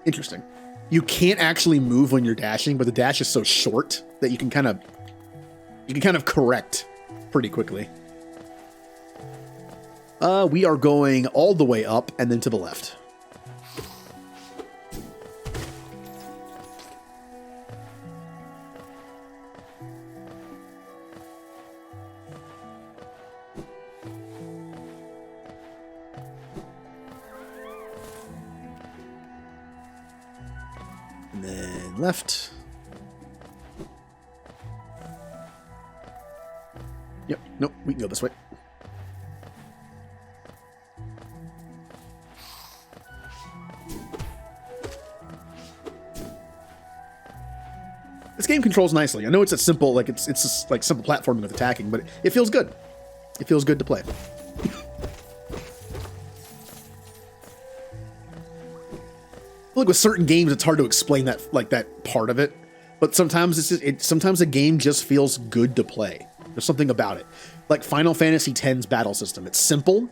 Interesting. You can't actually move when you're dashing, but the dash is so short that you can kind of correct pretty quickly. We are going all the way up and then to the left. And then left. Yep, nope, we can go this way. This game controls nicely. I know it's a simple, like it's just like simple platforming with attacking, but it feels good. It feels good to play. Like with certain games, it's hard to explain that, like that part of it. But sometimes sometimes a game just feels good to play. There's something about it. Like Final Fantasy X's battle system. It's simple.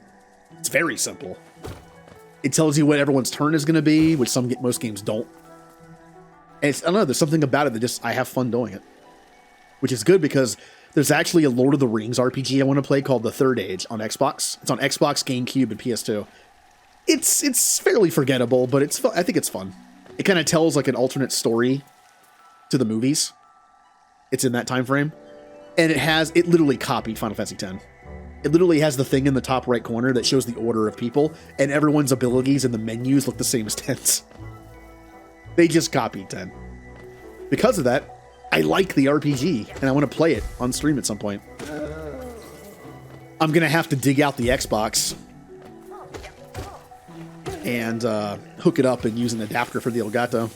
It's very simple. It tells you what everyone's turn is going to be, which most games don't. And I don't know, there's something about it that I have fun doing it. Which is good because there's actually a Lord of the Rings RPG I want to play called The Third Age on Xbox. It's on Xbox, GameCube, and PS2. It's fairly forgettable, but I think it's fun. It kind of tells like an alternate story to the movies. It's in that time frame. And it literally copied Final Fantasy X. It literally has the thing in the top right corner that shows the order of people, and everyone's abilities and the menus look the same as 10's. They just copied 10. Because of that, I like the RPG, and I want to play it on stream at some point. I'm going to have to dig out the Xbox and hook it up and use an adapter for the Elgato.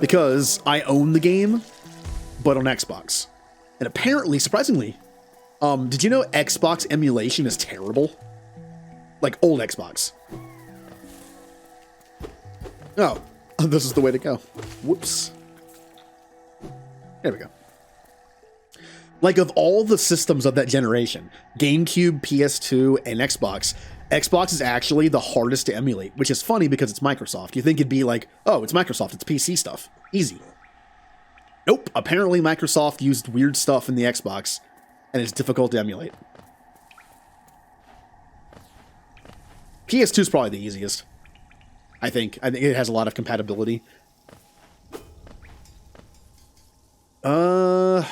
Because I own the game, but on Xbox. And apparently, surprisingly, did you know Xbox emulation is terrible? Like old Xbox. Oh, this is the way to go. Whoops. There we go. Like of all the systems of that generation, GameCube, PS2, and Xbox, Xbox is actually the hardest to emulate, which is funny because it's Microsoft. You think it'd be like, oh, it's Microsoft, it's PC stuff. Easy. Nope. Apparently Microsoft used weird stuff in the Xbox, and it's difficult to emulate. PS2 is probably the easiest. I think it has a lot of compatibility. Okay,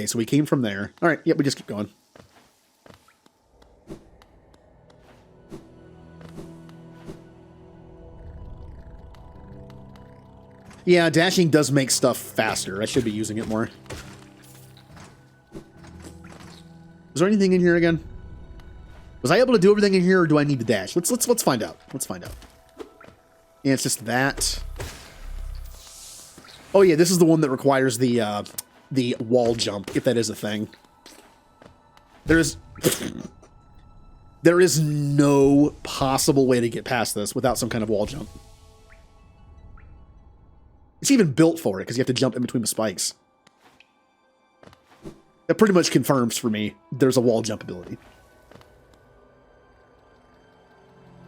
so we came from there. All right, yep, we just keep going. Yeah, dashing does make stuff faster. I should be using it more. Is there anything in here again? Was I able to do everything in here, or do I need to dash? Let's find out. Let's find out. Yeah, it's just that. Oh yeah, this is the one that requires the wall jump, if that is a thing. There is no possible way to get past this without some kind of wall jump. It's even built for it, because you have to jump in between the spikes. That pretty much confirms for me there's a wall jump ability.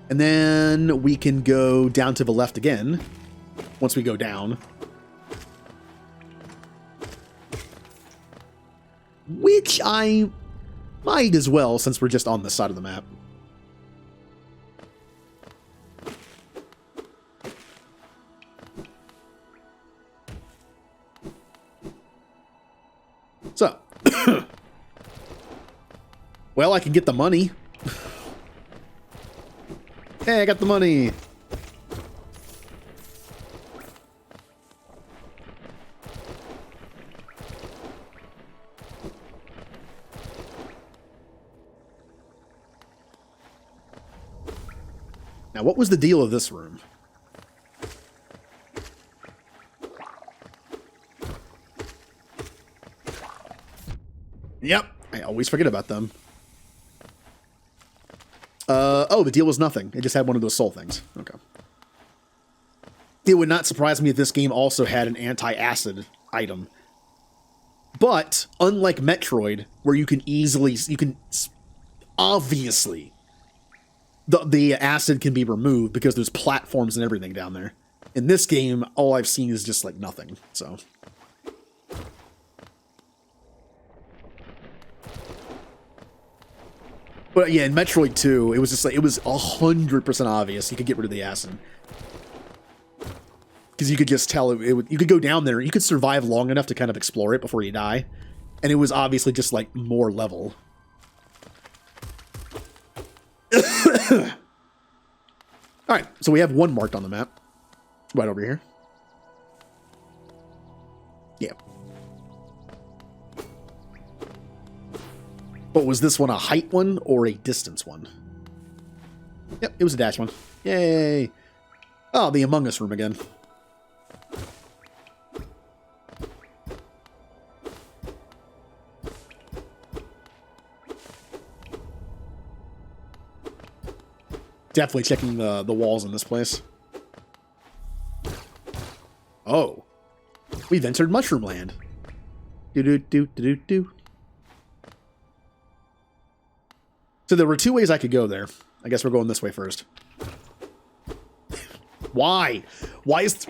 And then we can go down to the left again, once we go down. Which I might as well, since we're just on this side of the map. So, well, I can get the money. Hey, I got the money. Now, what was the deal of this room? Yep, I always forget about them. Oh, the deal was nothing. It just had one of those soul things. Okay. It would not surprise me if this game also had an anti-acid item. But, unlike Metroid, where you can obviously, the acid can be removed because there's platforms and everything down there. In this game, all I've seen is just like nothing, so. But yeah, in Metroid 2, it was just like, it was 100% obvious you could get rid of the acid. Because you could just tell you could go down there, you could survive long enough to kind of explore it before you die. And it was obviously just like more level. Alright, so we have one marked on the map. Right over here. Yeah. But was this one a height one or a distance one? Yep, it was a dash one. Yay! Oh, the Among Us room again. Definitely checking the walls in this place. Oh. We've entered Mushroom Land. Do-do-do-do-do-do. So there were two ways I could go there. I guess we're going this way first. Why? Why is...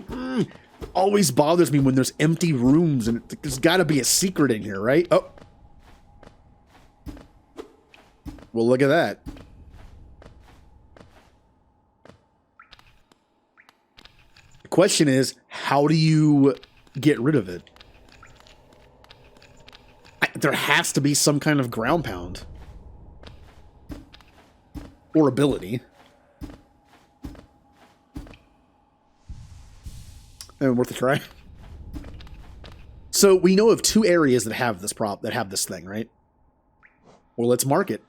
always bothers me when there's empty rooms and there's got to be a secret in here, right? Oh. Well, look at that. Question is, how do you get rid of it? There has to be some kind of ground pound. Or ability. And worth a try. So we know of 2 areas that have this thing, right? Well, let's mark it.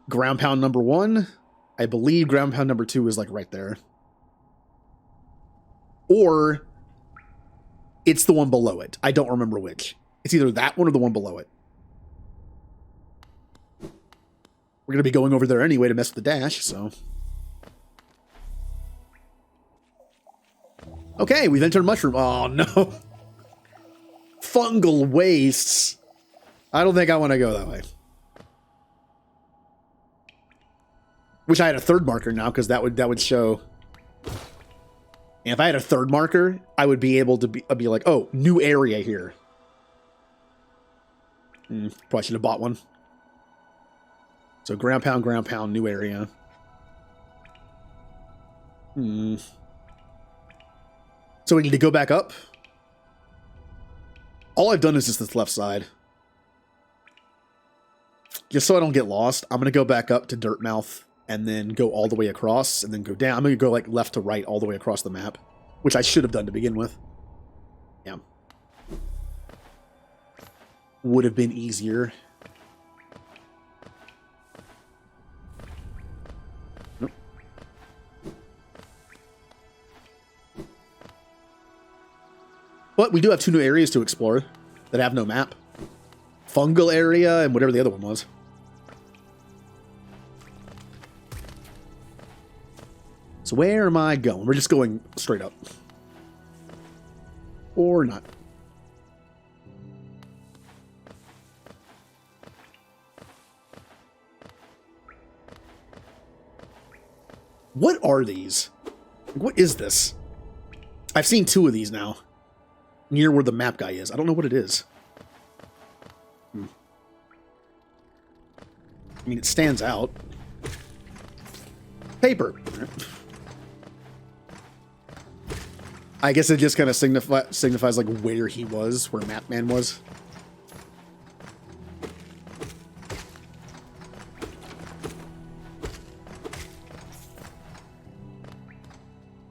Ground pound number 1. I believe ground pound number 2 is like right there. Or it's the one below it. I don't remember which. It's either that one or the one below it. We're going to be going over there anyway to mess with the dash, so... Okay, we've entered mushroom. Oh, no. Fungal wastes. I don't think I want to go that way. Wish I had a 3rd marker now, because that would show... And if I had a 3rd marker, I would be able to be like, oh, new area here. Probably should have bought one. So ground pound, new area. So we need to go back up. All I've done is just this left side. Just so I don't get lost, I'm going to go back up to Dirtmouth and then go all the way across and then go down. I'm going to go like left to right all the way across the map, which I should have done to begin with. Yeah. Would have been easier. Nope. But we do have 2 new areas to explore that have no map. Fungal area and whatever the other one was. So where am I going? We're just going straight up. Or not. What are these? What is this? I've seen 2 of these now. Near where the map guy is. I don't know what it is. I mean, it stands out. Paper. I guess it just kind of signifies like where he was, where Mapman was.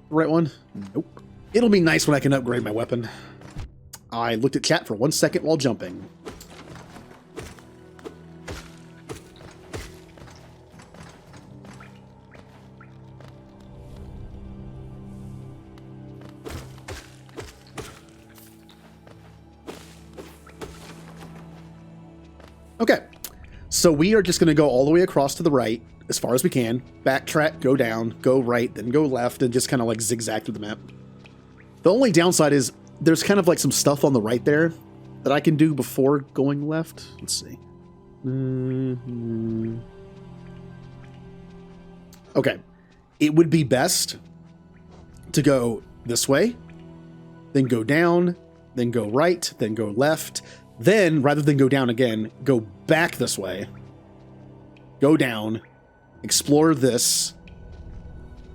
Right one? Nope. It'll be nice when I can upgrade my weapon. I looked at chat for 1 second while jumping. Okay, so we are just going to go all the way across to the right as far as we can. Backtrack, go down, go right, then go left, and just kind of like zigzag through the map. The only downside is there's kind of like some stuff on the right there that I can do before going left. Let's see. Okay, it would be best to go this way, then go down, then go right, then go left. Then, rather than go down again, go back this way, go down, explore this,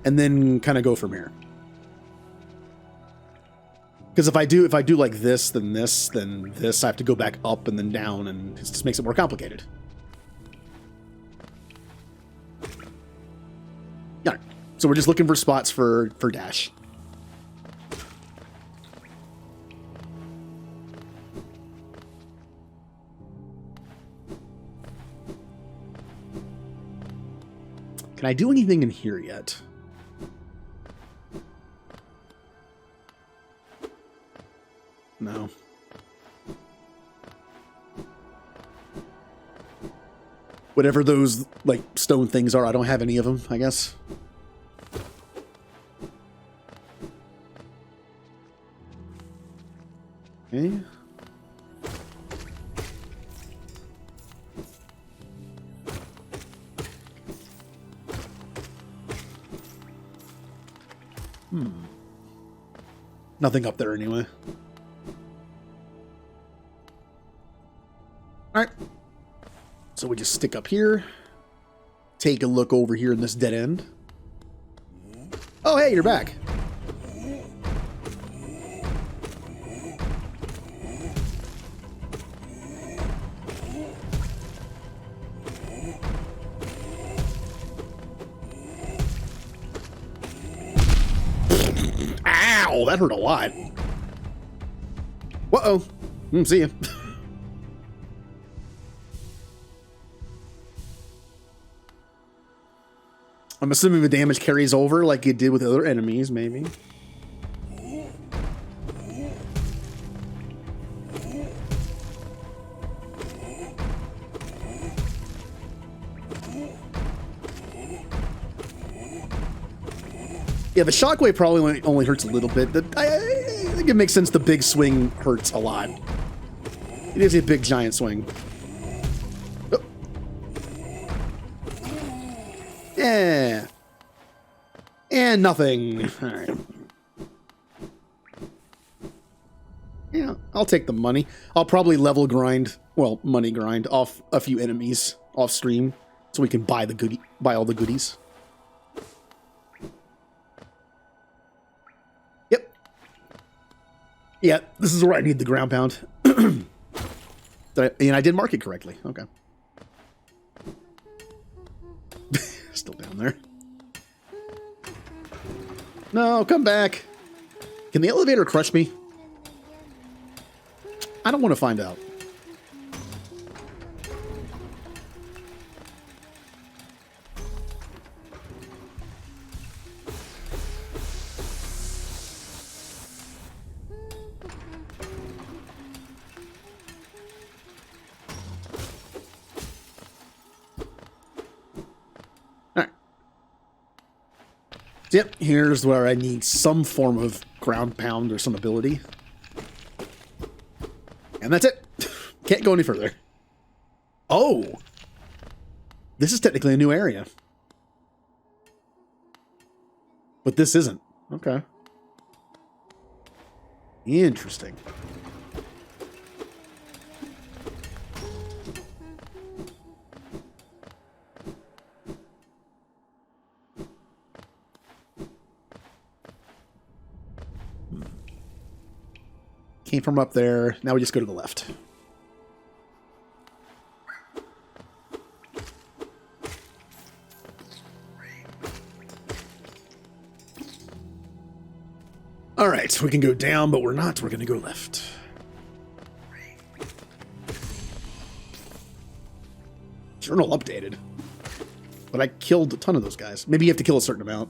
and then kind of go from here. Because if I do like this, then this, then this, I have to go back up and then down, and it just makes it more complicated. All right, so we're just looking for spots for dash. Can I do anything in here yet? No. Whatever those, like, stone things are, I don't have any of them, I guess. Okay. Nothing up there anyway. Alright. So we just stick up here. Take a look over here in this dead end. Oh, hey, you're back. Ow, that hurt a lot. Uh-oh. See ya. I'm assuming the damage carries over like it did with other enemies, maybe. Yeah, the shockwave probably only hurts a little bit. I think it makes sense the big swing hurts a lot. It is a big, giant swing. Oh. Yeah. And nothing. All right. Yeah, I'll take the money. I'll probably level grind, well, money grind off a few enemies off stream so we can buy all the goodies. Yep. Yeah, this is where I need the ground pound. And I did mark it correctly. Okay. Still down there. No, come back. Can the elevator crush me? I don't want to find out. Yep, here's where I need some form of ground pound or some ability. And that's it. Can't go any further. Oh! This is technically a new area. But this isn't. Okay. Interesting. Came from up there. Now we just go to the left. All right, so we can go down, but we're not. We're going to go left. Journal updated. But I killed a ton of those guys. Maybe you have to kill a certain amount.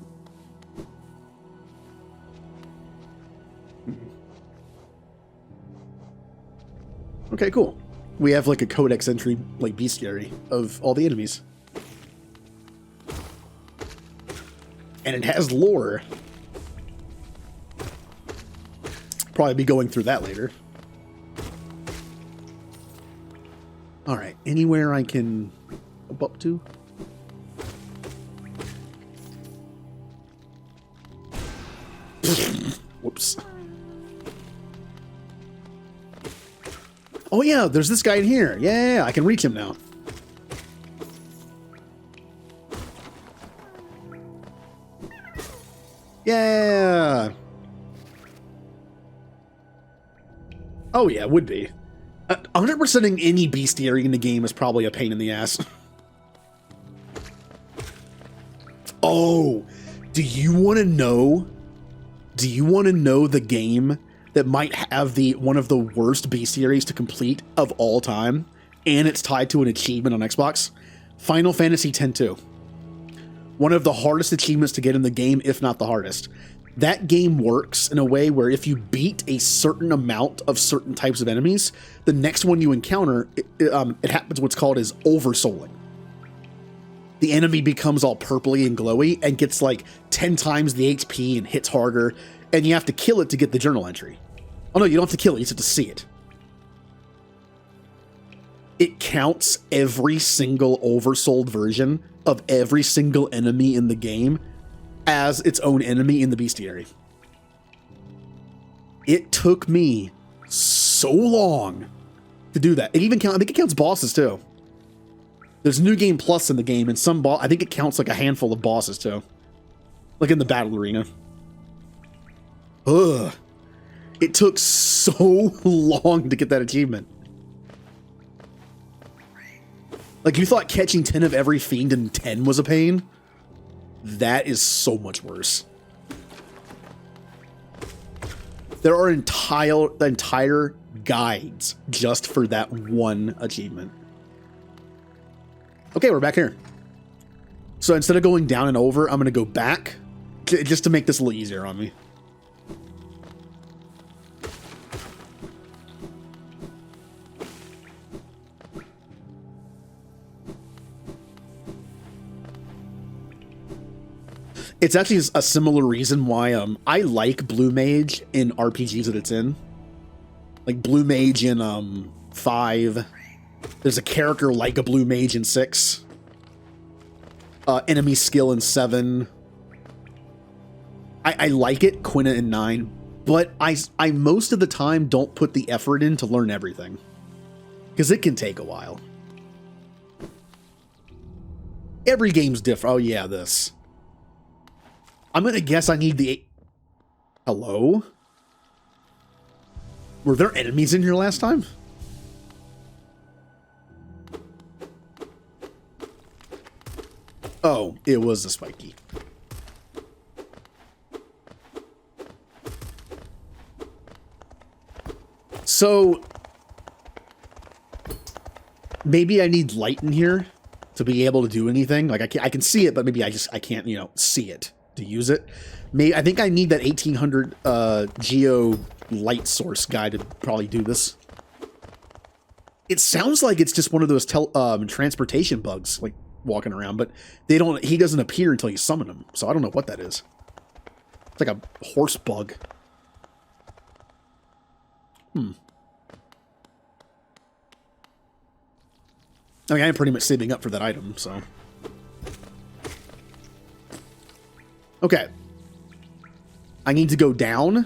Okay, cool. We have like a codex entry, like bestiary, of all the enemies. And it has lore. Probably be going through that later. Alright, anywhere I can jump up to? Whoops. Oh yeah, there's this guy in here. Yeah, I can reach him now. Yeah. Oh yeah, it would be. 100%ing any bestiary in the game is probably a pain in the ass. Oh, do you want to know? Do you want to know the game that might have one of the worst bestiaries to complete of all time, and it's tied to an achievement on Xbox? Final Fantasy X-2. One of the hardest achievements to get in the game, if not the hardest. That game works in a way where if you beat a certain amount of certain types of enemies, the next one you encounter, it happens what's called as oversouling. The enemy becomes all purpley and glowy and gets like 10 times the HP and hits harder, and you have to kill it to get the journal entry. Oh no, you don't have to kill it, you just have to see it. It counts every single oversouled version of every single enemy in the game as its own enemy in the bestiary. It took me so long to do that. It even I think it counts bosses too. There's New Game Plus in the game, and I think it counts like a handful of bosses too. Like in the battle arena. Ugh. It took so long to get that achievement. Like, you thought catching 10 of every fiend in 10 was a pain? That is so much worse. There are entire guides just for that one achievement. Okay, we're back here. So instead of going down and over, I'm going to go back just to make this a little easier on me. It's actually a similar reason why I like Blue Mage in RPGs that it's in. Like Blue Mage in 5. There's a character like a Blue Mage in 6. Enemy skill in 7. I like it, Quina in 9, but I most of the time don't put the effort in to learn everything. Because it can take a while. Every game's different. Oh yeah, this. I'm gonna guess I need the... Hello? Were there enemies in here last time? Oh, it was a spiky. So... maybe I need light in here to be able to do anything. Like, I can see it, but maybe I can't, you know, see it to use it. I think I need that 1800 geo light source guy to probably do this. It sounds like it's just one of those transportation bugs, like walking around, but he doesn't appear until you summon him. So I don't know what that is. It's like a horse bug. I mean, I'm pretty much saving up for that item, so. Okay. I need to go down. I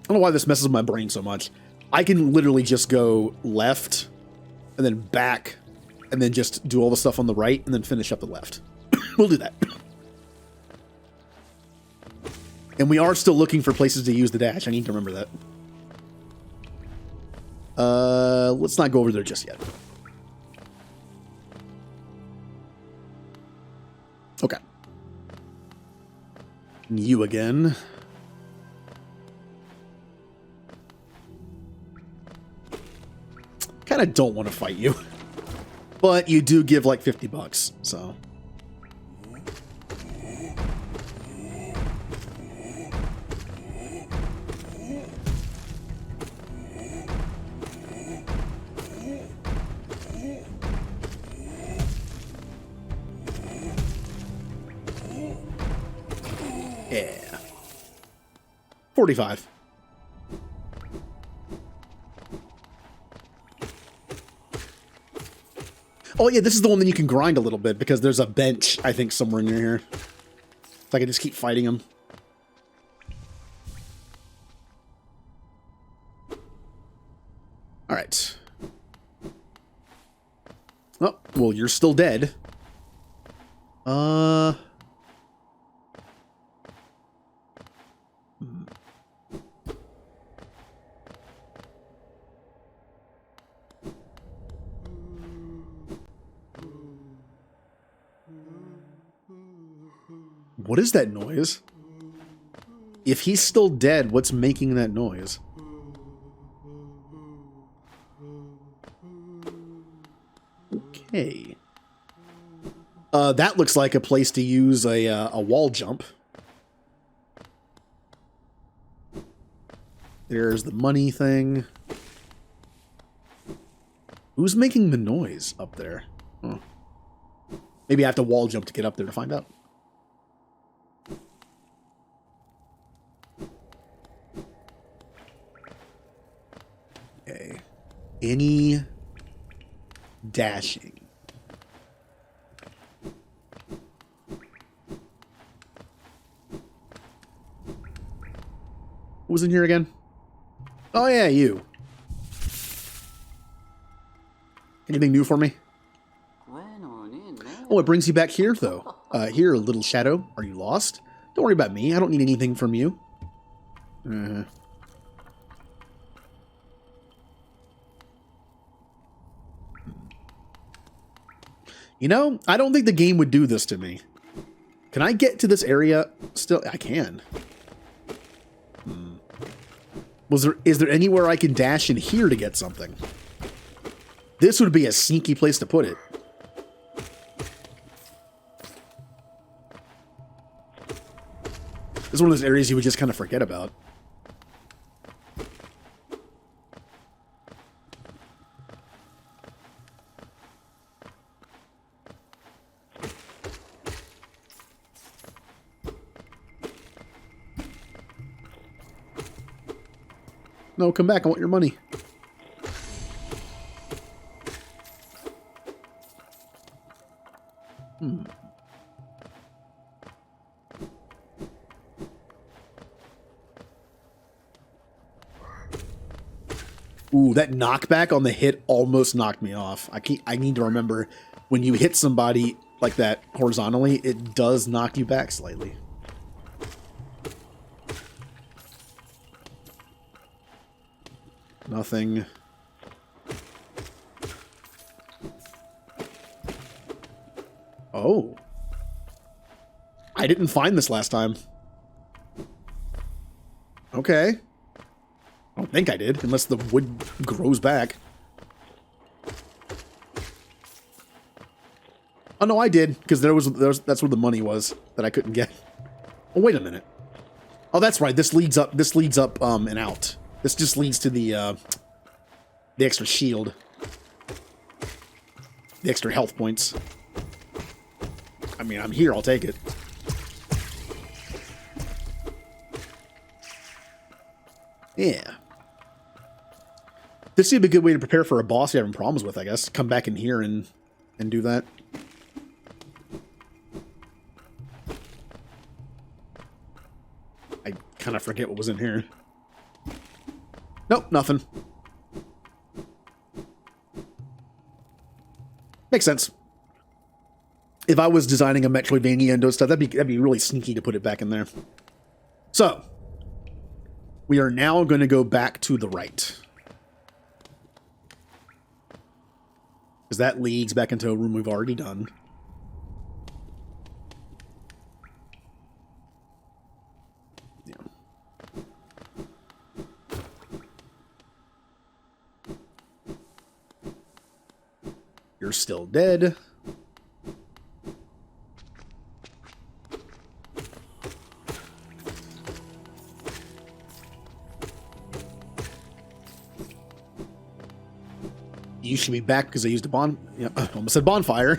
don't know why this messes with my brain so much. I can literally just go left and then back and then just do all the stuff on the right and then finish up the left. We'll do that. And we are still looking for places to use the dash. I need to remember that. Let's not go over there just yet. Okay. You again. Kind of don't want to fight you. But you do give like $50, so. Yeah. 45. Oh yeah, this is the one that you can grind a little bit because there's a bench, I think, somewhere near here. So I can just keep fighting them. Alright. Oh, well, you're still dead. What is that noise? If he's still dead, what's making that noise? Okay. That looks like a place to use a wall jump. There's the money thing. Who's making the noise up there? Huh. Maybe I have to wall jump to get up there to find out. Okay. Any dashing? Who was in here again? Oh yeah, you. Anything new for me? Oh, it brings you back here, though. Here, little shadow. Are you lost? Don't worry about me. I don't need anything from you. You know, I don't think the game would do this to me. Can I get to this area still? I can. Is there anywhere I can dash in here to get something? This would be a sneaky place to put it. This is one of those areas you would just kind of forget about. No, come back. I want your money. Ooh, that knockback on the hit almost knocked me off. I need to remember, when you hit somebody like that horizontally, it does knock you back slightly. Nothing. Oh. I didn't find this last time. Okay. I don't think I did, unless the wood grows back. Oh no, I did, because that's where the money was that I couldn't get. Oh, wait a minute. Oh, that's right. This leads up and out. This just leads to the extra shield. The extra health points. I mean, I'm here, I'll take it. Yeah. This would be a good way to prepare for a boss you're having problems with, I guess. Come back in here and do that. I kind of forget what was in here. Nope, nothing. Makes sense. If I was designing a Metroidvania and those stuff, that'd be really sneaky to put it back in there. So, we are now going to go back to the right. Because that leads back into a room we've already done. Yeah. You're still dead. You should be back because I used a yeah, I almost said bonfire.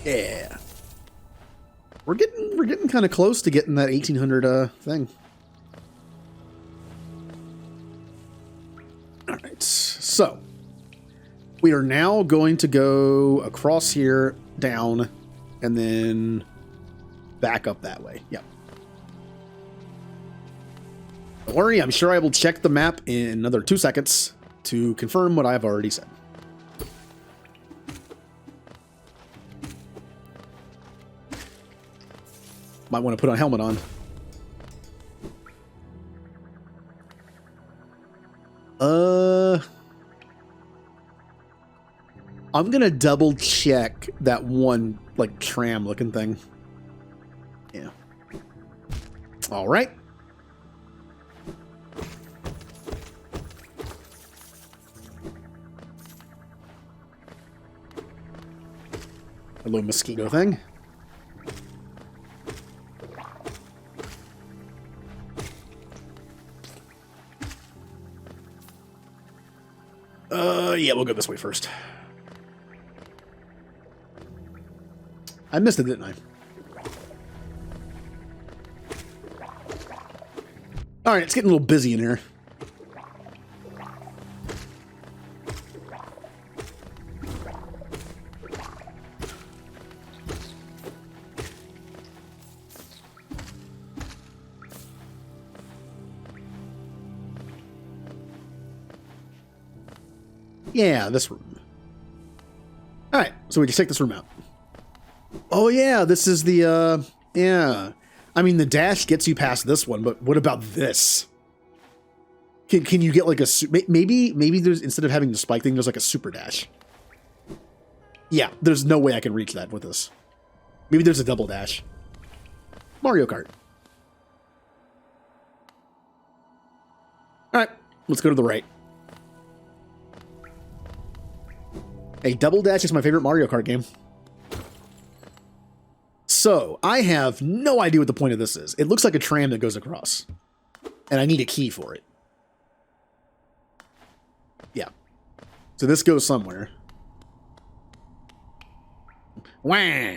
Yeah. We're getting kind of close to getting that 1800 thing. All right. So, we are now going to go across here, down, and then back up that way. Yep. Don't worry, I'm sure I will check the map in another 2 seconds to confirm what I've already said. Might want to put a helmet on. I'm gonna double check that one, like, tram looking thing. Yeah. All right. A little mosquito thing. Yeah, we'll go this way first. I missed it, didn't I? All right, it's getting a little busy in here. Yeah, this room. All right, so we just take this room out. Oh yeah, this is the, yeah. I mean, the dash gets you past this one, but what about this? Can you get like a, maybe there's, instead of having the spike thing, there's like a super dash. Yeah, there's no way I can reach that with this. Maybe there's a double dash. Mario Kart. All right, let's go to the right. A double dash is my favorite Mario Kart game. So, I have no idea what the point of this is. It looks like a tram that goes across. And I need a key for it. Yeah. So this goes somewhere. Wah!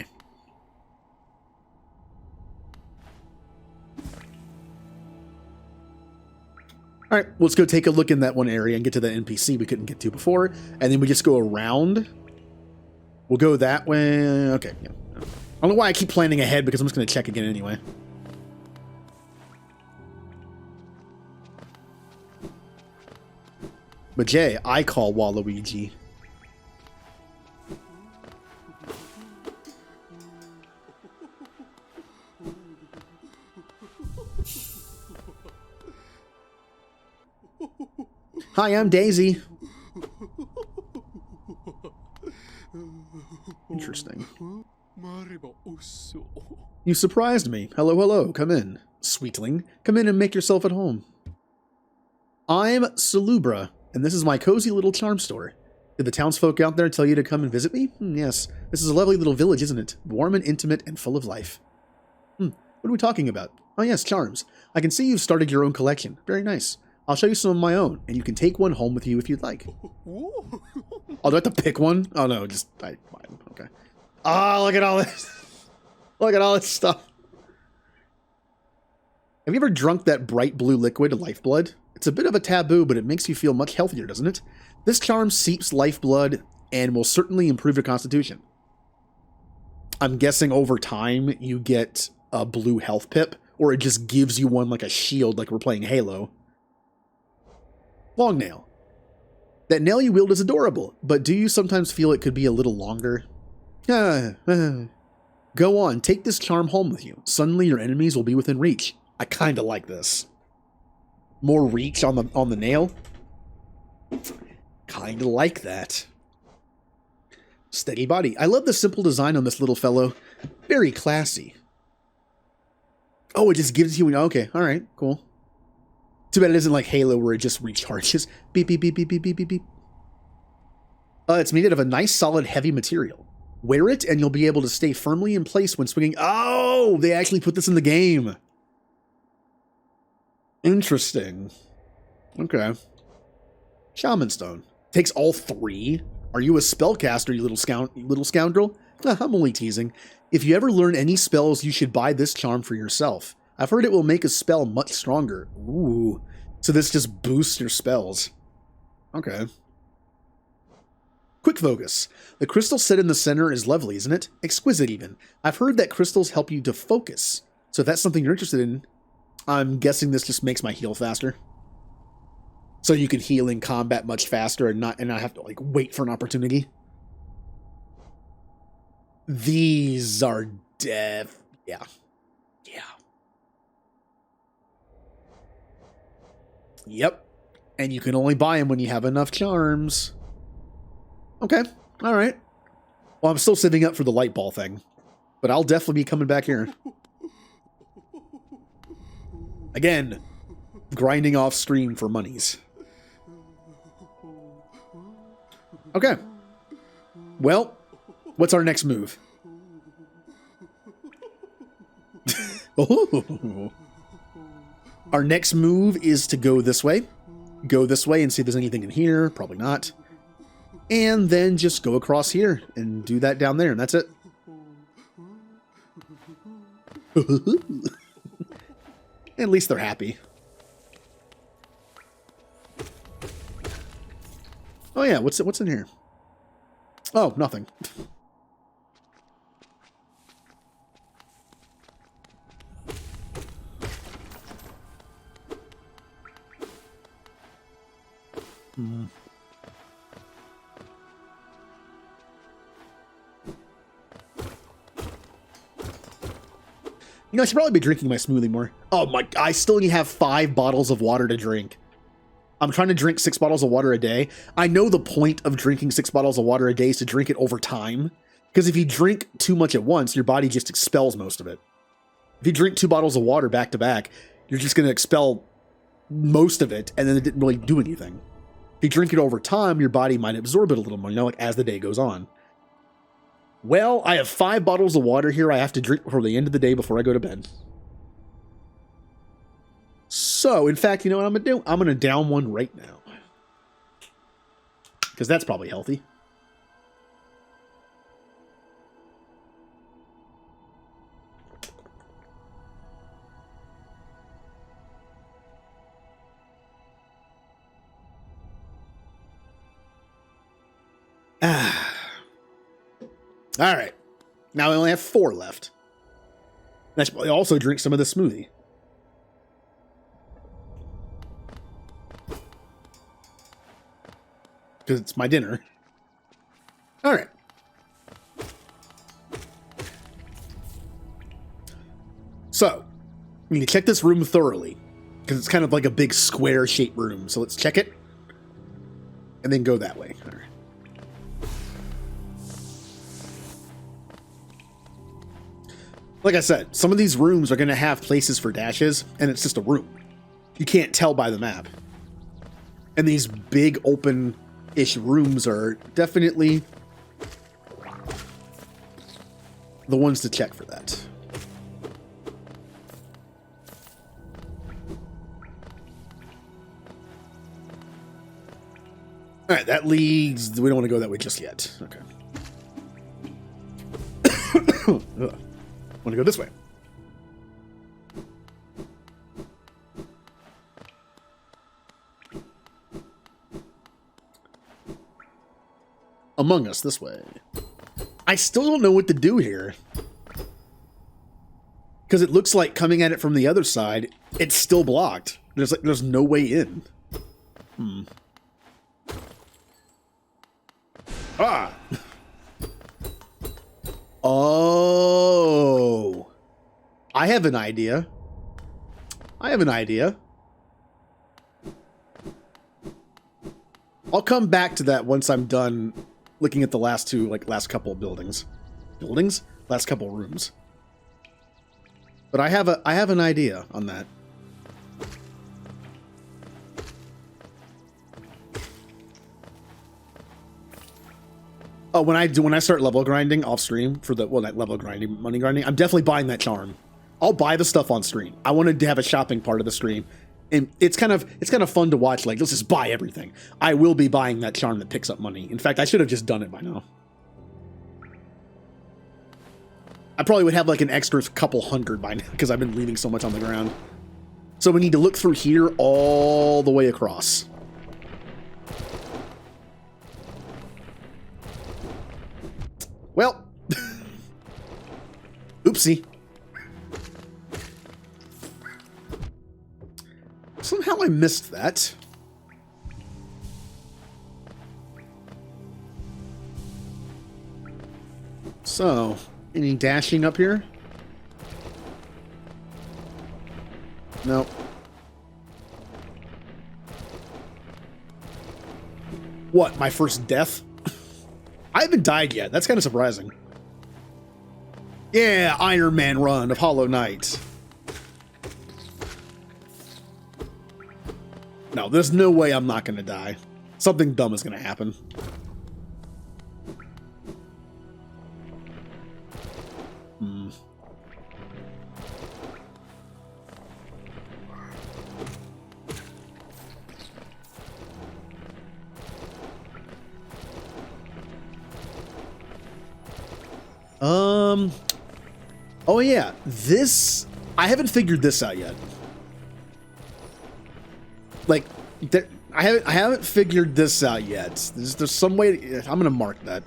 All right, let's go take a look in that one area and get to the NPC we couldn't get to before. And then we just go around. We'll go that way. Okay. Yeah. I don't know why I keep planning ahead, because I'm just going to check again anyway. But Jay, I call Waluigi. Hi, I'm Daisy. Interesting. You surprised me. Hello, hello. Come in. Sweetling, come in and make yourself at home. I'm Salubra, and this is my cozy little charm store. Did the townsfolk out there tell you to come and visit me? Yes. This is a lovely little village, isn't it? Warm and intimate and full of life. What are we talking about? Oh yes, charms. I can see you've started your own collection. Very nice. I'll show you some of my own, and you can take one home with you if you'd like. Oh, do I have to pick one? Oh no, just, okay. Oh, look at all this. Look at all this stuff. Have you ever drunk that bright blue liquid, lifeblood? It's a bit of a taboo, but it makes you feel much healthier, doesn't it? This charm seeps lifeblood and will certainly improve your constitution. I'm guessing over time you get a blue health pip, or it just gives you one like a shield, like we're playing Halo. Long nail. That nail you wield is adorable, but do you sometimes feel it could be a little longer? Go on, take this charm home with you. Suddenly your enemies will be within reach. I kinda like this. More reach on the nail? Kinda like that. Steady body. I love the simple design on this little fellow. Very classy. Oh, it just gives you an... Okay, alright, cool. Too bad it isn't like Halo where it just recharges. Beep, beep, beep, beep, beep, beep, beep, beep. It's made out of a nice, solid, heavy material. Wear it, and you'll be able to stay firmly in place when swinging. Oh, they actually put this in the game. Interesting. Okay. Shaman Stone. Takes all three? Are you a spellcaster, you little scoundrel? I'm only teasing. If you ever learn any spells, you should buy this charm for yourself. I've heard it will make a spell much stronger. Ooh. So this just boosts your spells. Okay. Quick focus. The crystal set in the center is lovely, isn't it? Exquisite, even. I've heard that crystals help you to focus. So if that's something you're interested in, I'm guessing this just makes my heal faster. So you can heal in combat much faster and not have to like wait for an opportunity. These are yeah. Yeah. Yep. And you can only buy them when you have enough charms. Okay. All right. Well, I'm still saving up for the light ball thing, but I'll definitely be coming back here. Again, grinding off stream for monies. Okay. Well, what's our next move? Oh. Our next move is to go this way. Go this way and see if there's anything in here. Probably not. And then just go across here and do that down there, and that's it. At least they're happy. Oh yeah, what's in here? Oh, nothing. I should probably be drinking my smoothie more. Oh my, I still only have 5 bottles of water to drink. I'm trying to drink 6 bottles of water a day. I know the point of drinking 6 bottles of water a day is to drink it over time. Because if you drink too much at once, your body just expels most of it. If you drink 2 bottles of water back to back, you're just going to expel most of it, and then it didn't really do anything. If you drink it over time, your body might absorb it a little more, like as the day goes on. Well, I have 5 bottles of water here I have to drink before the end of the day before I go to bed. So, in fact, you know what I'm going to do? I'm going to down one right now. Because that's probably healthy. All right. Now I only have 4 left. I should probably also drink some of the smoothie. Because it's my dinner. All right. So, we need to check this room thoroughly. Because it's kind of like a big square-shaped room. So let's check it. And then go that way. All right. Like I said, some of these rooms are going to have places for dashes, and it's just a room. You can't tell by the map. And these big open-ish rooms are definitely the ones to check for that. All right, that leads... We don't want to go that way just yet. Okay. Want to go this way. Among Us this way. I still don't know what to do here. Because it looks like coming at it from the other side, it's still blocked. There's no way in. Ah! Oh, I have an idea. I'll come back to that once I'm done looking at the last couple of buildings. Last couple of rooms. But I have an idea on that. Oh, when I start level grinding off stream for not level grinding, money grinding, I'm definitely buying that charm. I'll buy the stuff on stream. I wanted to have a shopping part of the stream, and it's kind of fun to watch. Like, let's just buy everything. I will be buying that charm that picks up money. In fact, I should have just done it by now. I probably would have like an extra couple hundred by now because I've been leaving so much on the ground. So we need to look through here all the way across. Well, oopsie. Somehow I missed that. So, any dashing up here? No. What, my first death? I haven't died yet. That's kind of surprising. Yeah, Iron Man run of Hollow Knight. No, there's no way I'm not going to die. Something dumb is going to happen. Oh yeah, I haven't figured this out yet. Like, I haven't figured this out yet. There's some way I'm gonna mark that.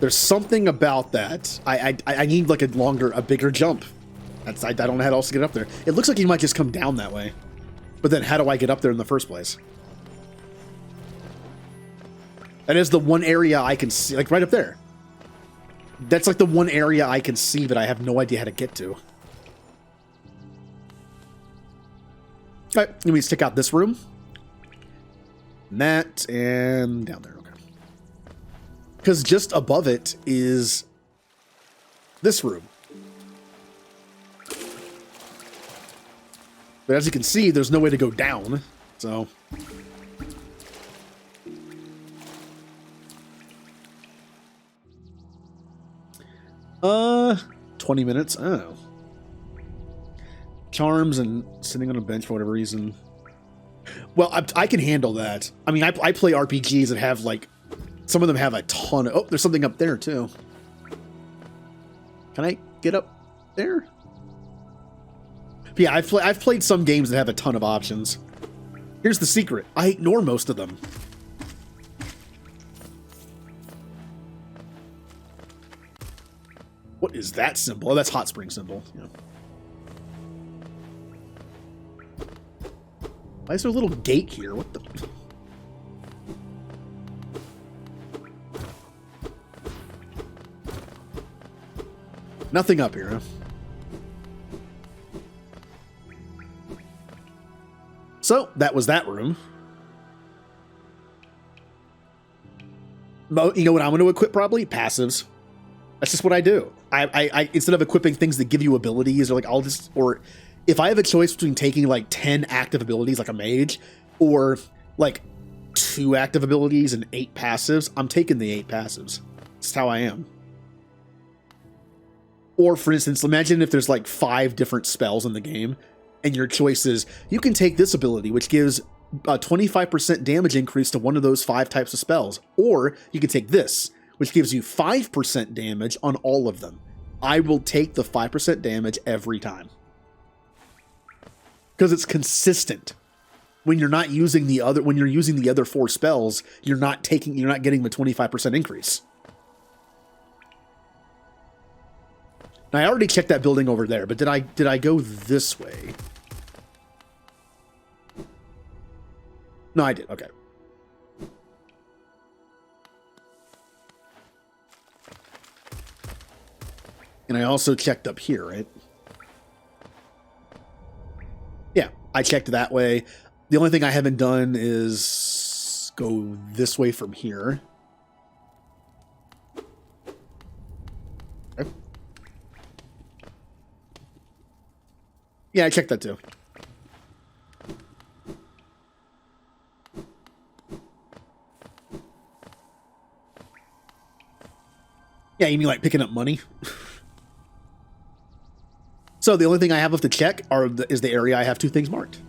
There's something about that. I need like a bigger jump. I don't know how else to get up there. It looks like you might just come down that way. But then how do I get up there in the first place? That is the one area I can see, like right up there. That's like the one area I can see, but I have no idea how to get to. All right, let me stick out this room. And that, and down there, okay. Because just above it is this room. But as you can see, there's no way to go down, so... 20 minutes. Oh. Charms and sitting on a bench for whatever reason. Well, I can handle that. I mean, I play RPGs that have, like, some of them have a ton of... Oh, there's something up there, too. Can I get up there? But yeah, I've played some games that have a ton of options. Here's the secret. I ignore most of them. What is that symbol? Oh, that's hot spring symbol. Yeah. Why is there a little gate here? What the... Nothing up here, huh? So, that was that room. You know what I'm going to equip, probably? Passives. That's just what I do. I instead of equipping things that give you abilities, or like I'll just, or if I have a choice between taking like 10 active abilities like a mage, or like 2 active abilities and 8 passives, I'm taking the 8 passives. That's how I am. Or for instance, imagine if there's like 5 different spells in the game, and your choice is, you can take this ability, which gives a 25% damage increase to one of those 5 types of spells, or you can take this, which gives you 5% damage on all of them. I will take the 5% damage every time. Because it's consistent. When you're not using the other, when you're using the other 4 spells, you're not getting the 25% increase. Now, I already checked that building over there, but did I go this way? No, I did. Okay. And I also checked up here, right? Yeah, I checked that way. The only thing I haven't done is go this way from here. Okay. Yeah, I checked that too. Yeah, you mean like picking up money? So the only thing I have left to check is the area I have 2 things marked.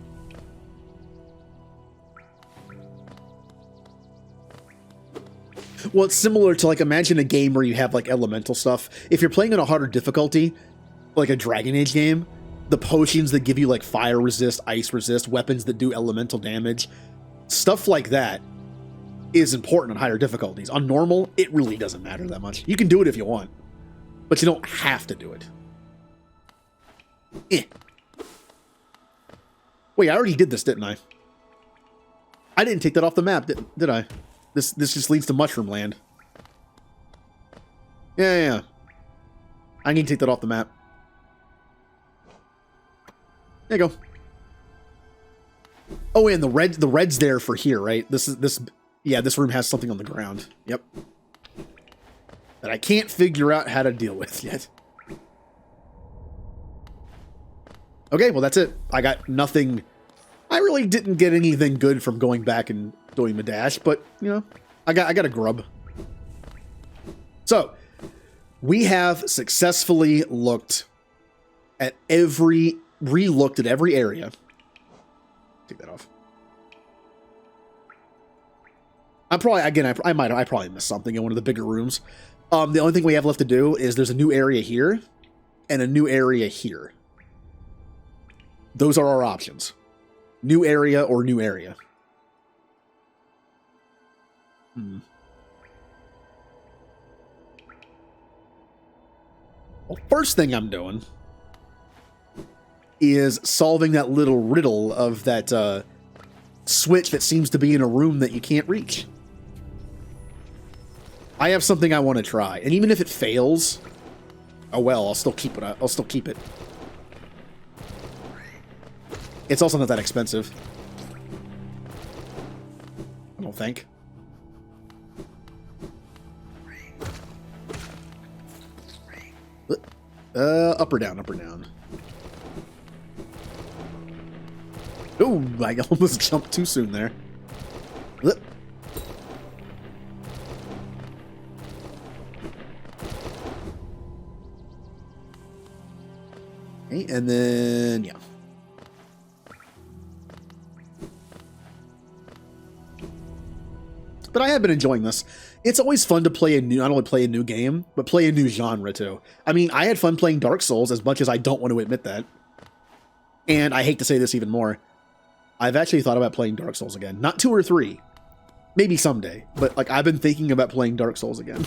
Well, it's similar to, like, imagine a game where you have, like, elemental stuff. If you're playing on a harder difficulty, like a Dragon Age game, the potions that give you, like, fire resist, ice resist, weapons that do elemental damage, stuff like that is important on higher difficulties. On normal, it really doesn't matter that much. You can do it if you want, but you don't have to do it. Wait, I already did this, didn't I? I didn't take that off the map, did I? This just leads to Mushroom Land. Yeah. I need to take that off the map. There you go. Oh, and the red's there for here, right? Yeah, this room has something on the ground. Yep. That I can't figure out how to deal with yet. Okay, well that's it. I got nothing. I really didn't get anything good from going back and doing the dash, but you know, I got a grub. So we have successfully looked at re-looked at every area. Take that off. I probably missed something in one of the bigger rooms. The only thing we have left to do is there's a new area here and a new area here. Those are our options. New area or new area. Well, first thing I'm doing is solving that little riddle of that switch that seems to be in a room that you can't reach. I have something I want to try, and even if it fails, oh well, I'll still keep it. I'll still keep it. It's also not that expensive. I don't think. Up or down, up or down. Oh, I almost jumped too soon there. Okay, and then, yeah. But I have been enjoying this. It's always fun to play not only play a new game, but play a new genre too. I mean, I had fun playing Dark Souls as much as I don't want to admit that. And I hate to say this even more. I've actually thought about playing Dark Souls again. Not 2 or 3. Maybe someday. But like, I've been thinking about playing Dark Souls again.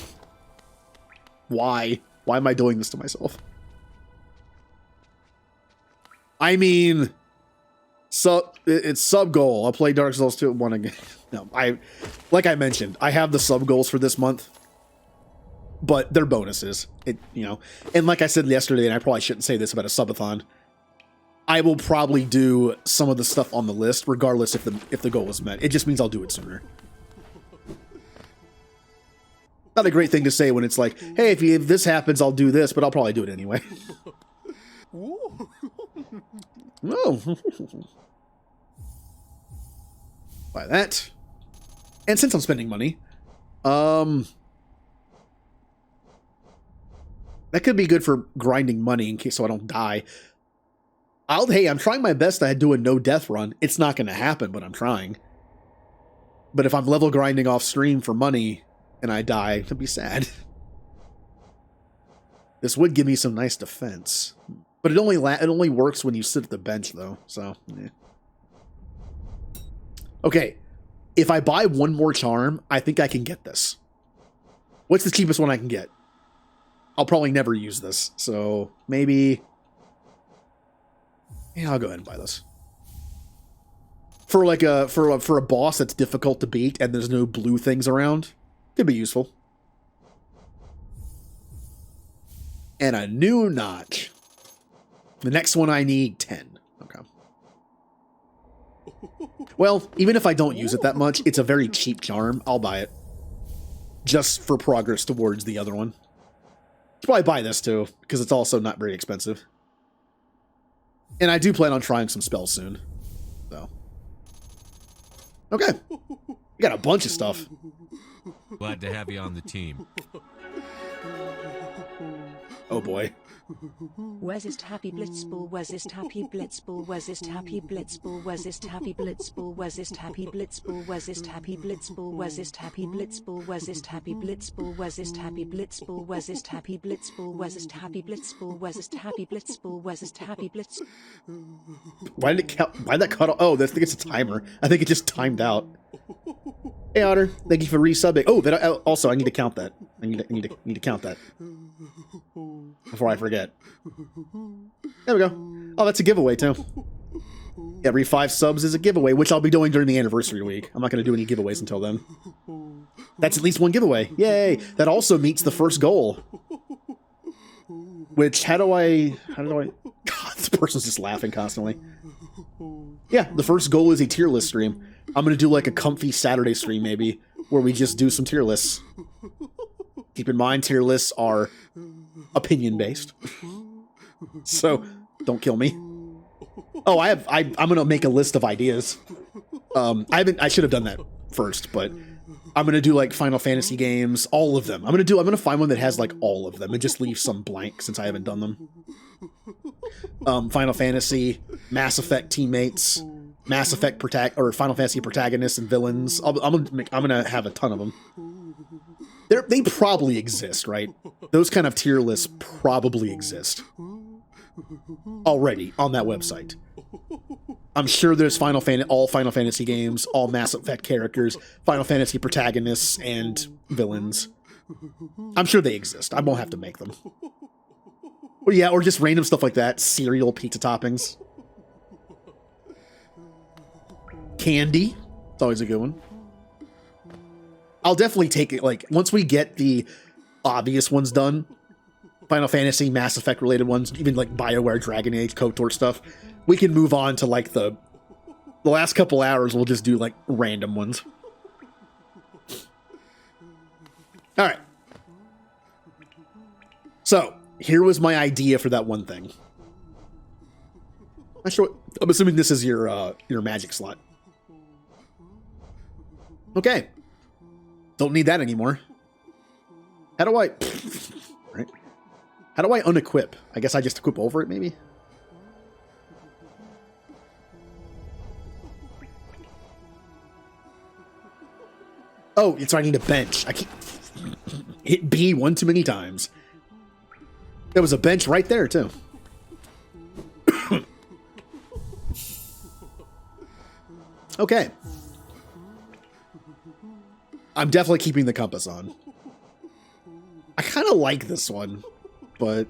Why? Why am I doing this to myself? I mean, it's sub goal. I'll play Dark Souls 2 1 again. No, like I mentioned, I have the sub goals for this month, but they're bonuses. And like I said yesterday, and I probably shouldn't say this about a subathon, I will probably do some of the stuff on the list, regardless if the goal is met. It just means I'll do it sooner. Not a great thing to say when it's like, hey, if this happens, I'll do this, but I'll probably do it anyway. Oh. Buy that. And since I'm spending money, that could be good for grinding money in case so I don't die. Hey, I'm trying my best to do a no death run. It's not going to happen, but I'm trying. But if I'm level grinding off stream for money and I die, it'd be sad. This would give me some nice defense. But it only works when you sit at the bench, though. So, yeah. Okay. If I buy one more charm, I think I can get this. What's the cheapest one I can get? I'll probably never use this. So, maybe... yeah, I'll go ahead and buy this. For like for a boss that's difficult to beat and there's no blue things around, could be useful. And a new notch. The next one I need 10. Okay. Well, even if I don't use it that much, it's a very cheap charm. I'll buy it. Just for progress towards the other one. I'll probably buy this too, because it's also not very expensive. And I do plan on trying some spells soon. So. Okay. We got a bunch of stuff. Glad to have you on the team. Oh boy. Where's ist happy Blitzball? Where's ist happy Blitzball? Where's ist happy Blitzball? Where's ist happy Blitzball? Where's ist happy Blitzball? Where's ist happy Blitzball? Where's ist happy Blitzball? Where's ist happy Blitzball? Where's ist happy Blitzball? Where's ist happy Blitzball? Where's ist happy Blitzball? Where's ist happy Blitzball? Where's ist happy Blitz? Why did it count? Why did that cut off? Oh, I think it's a timer. I think it just timed out. Hey Otter, thank you for resubbing. Oh, but also I need to count that. I need to count that before I forget. There we go. Oh, that's a giveaway too. Every 5 subs is a giveaway, which I'll be doing during the anniversary week. I'm not going to do any giveaways until then. That's at least one giveaway. Yay! That also meets the first goal. Which, how do I... God, this person's just laughing constantly. Yeah, the first goal is a tier list stream. I'm going to do like a comfy Saturday stream, maybe, where we just do some tier lists. Keep in mind, tier lists are opinion-based. So, don't kill me. Oh, I'm going to make a list of ideas. I should have done that first, but I'm going to do like Final Fantasy games, all of them. I'm going to find one that has like all of them and just leave some blank since I haven't done them. Final Fantasy, Mass Effect teammates, Mass Effect Final Fantasy protagonists and villains. I'm gonna have a ton of them. They probably exist, right? Those kind of tier lists probably exist already on that website. I'm sure there's all Final Fantasy games, all Mass Effect characters, Final Fantasy protagonists and villains. I'm sure they exist. I won't have to make them. Or yeah, or just random stuff like that. Cereal, pizza toppings. Candy. It's always a good one. I'll definitely take it. Like, once we get the obvious ones done, Final Fantasy, Mass Effect related ones, even like BioWare, Dragon Age, KOTOR stuff, we can move on to like the last couple hours. We'll just do like random ones. All right. So here was my idea for that one thing. I'm assuming this is your magic slot. Okay. Don't need that anymore. How do I... Right. How do I unequip? I guess I just equip over it, maybe? Oh, it's I need a bench. I keep... Hit B one too many times. There was a bench right there, too. Okay. I'm definitely keeping the compass on. I kind of like this one, but...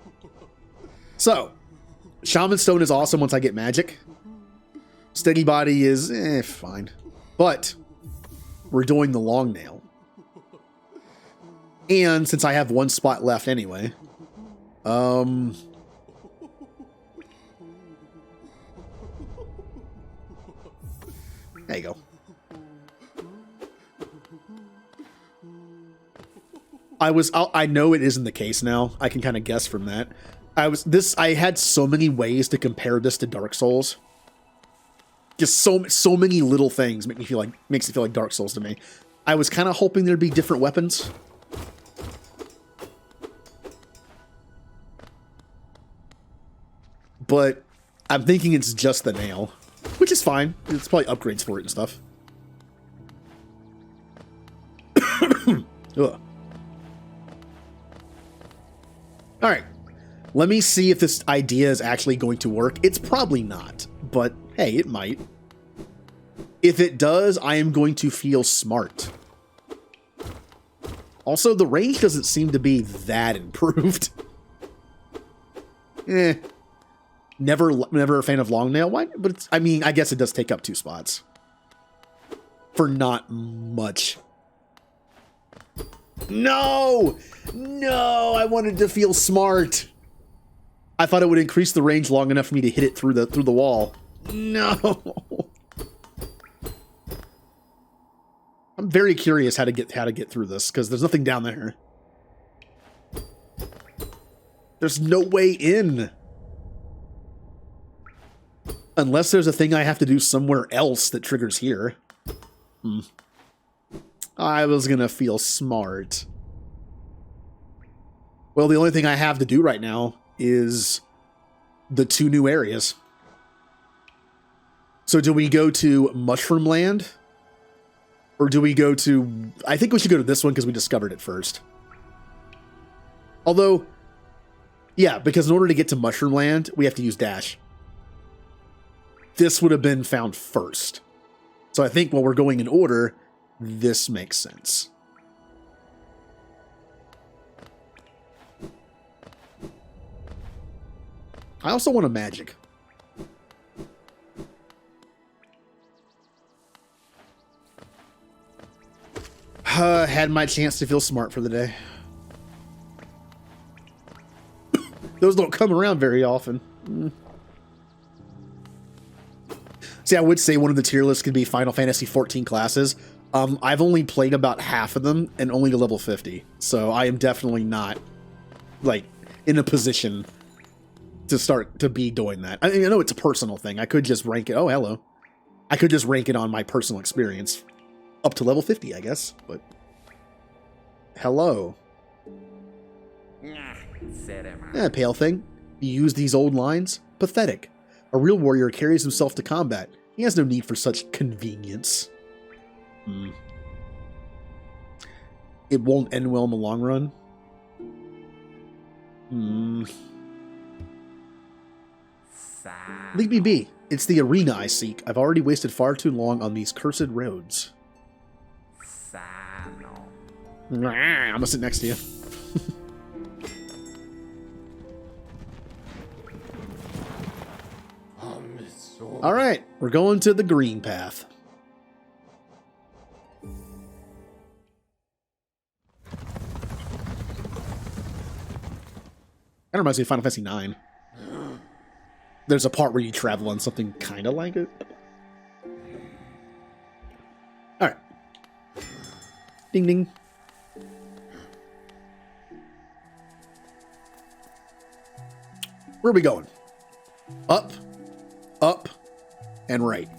So, Shaman Stone is awesome once I get magic. Steady Body is, fine. But, we're doing the long nail. And since I have one spot left anyway, there you go. I know it isn't the case now. I can kind of guess from that. I had so many ways to compare this to Dark Souls. Just so many little things makes it feel like Dark Souls to me. I was kind of hoping there'd be different weapons. But I'm thinking it's just the nail, which is fine. It's probably upgrades for it and stuff. Ugh. All right, let me see if this idea is actually going to work. It's probably not, but hey, it might. If it does, I am going to feel smart. Also, the range doesn't seem to be that improved. Never a fan of long nail. Why? But I mean, I guess it does take up 2 spots for not much. No, I wanted to feel smart. I thought it would increase the range long enough for me to hit it through the wall. No. I'm very curious how to get through this because there's nothing down there. There's no way in. Unless there's a thing I have to do somewhere else that triggers here. I was gonna feel smart. Well, the only thing I have to do right now is the 2 new areas. So do we go to Mushroom Land? Or do we go to... I think we should go to this one because we discovered it first. Although... Yeah, because in order to get to Mushroom Land, we have to use Dash. This would have been found first. So I think while we're going in order... This makes sense. I also want a magic. Had my chance to feel smart for the day. Those don't come around very often. See, I would say one of the tier lists could be Final Fantasy 14 classes. I've only played about half of them and only to level 50. So I am definitely not, like, in a position to start to be doing that. I mean, I know it's a personal thing. I could just rank it. Oh, hello. I could just rank it on my personal experience. Up to level 50, I guess. But, hello. Pale thing. You use these old lines? Pathetic. A real warrior carries himself to combat. He has no need for such convenience. It won't end well in the long run. Leave me be. It's the arena I seek. I've already wasted far too long on these cursed roads. I'm gonna sit next to you. All right, we're going to the green path. That reminds me of Final Fantasy 9. There's a part where you travel on something kind of like it. All right. Ding ding. Where are we going? Up, up, and right.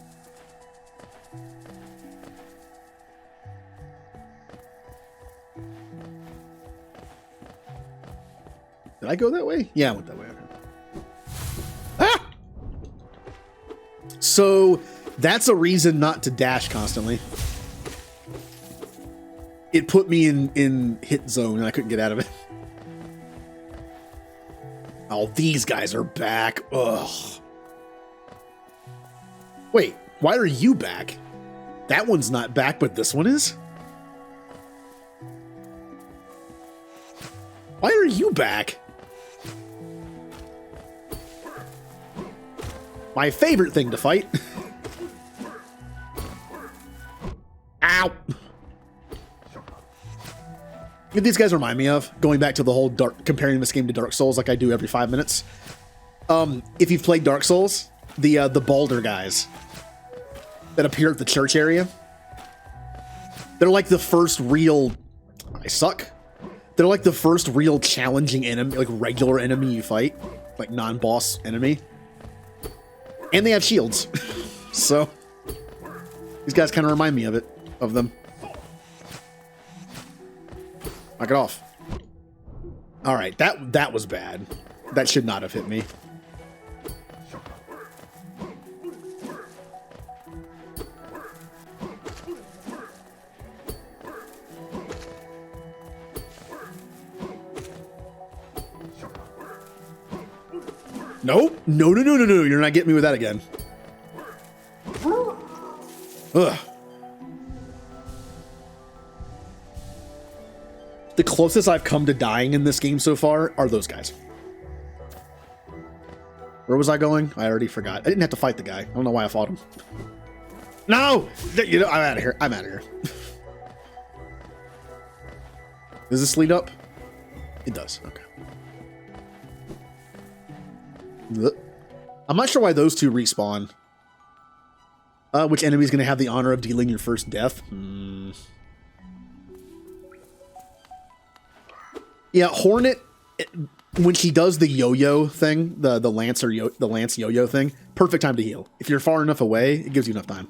Did I go that way? Yeah, I went that way. Ah! So that's a reason not to dash constantly. It put me in hit zone and I couldn't get out of it. Oh, these guys are back. Ugh. Wait, why are you back? That one's not back, but this one is? Why are you back? My favorite thing to fight. Ow! What these guys remind me of, going back to the whole comparing this game to Dark Souls like I do every 5 minutes. If you've played Dark Souls, the Baldur guys that appear at the church area, they're like the first real... I suck. They're like the first real challenging enemy, like regular enemy you fight, like non-boss enemy. And they have shields. So these guys kind of remind me of them. Knock it off. All right, that was bad. That should not have hit me. Nope. No. You're not getting me with that again. Ugh. The closest I've come to dying in this game so far are those guys. Where was I going? I already forgot. I didn't have to fight the guy. I don't know why I fought him. No! You know, I'm out of here. I'm out of here. Does this lead up? It does. Okay. I'm not sure why those two respawn. Which enemy is going to have the honor of dealing your first death? Yeah, Hornet, when she does the yo-yo thing, the lance yo-yo thing, perfect time to heal. If you're far enough away, it gives you enough time.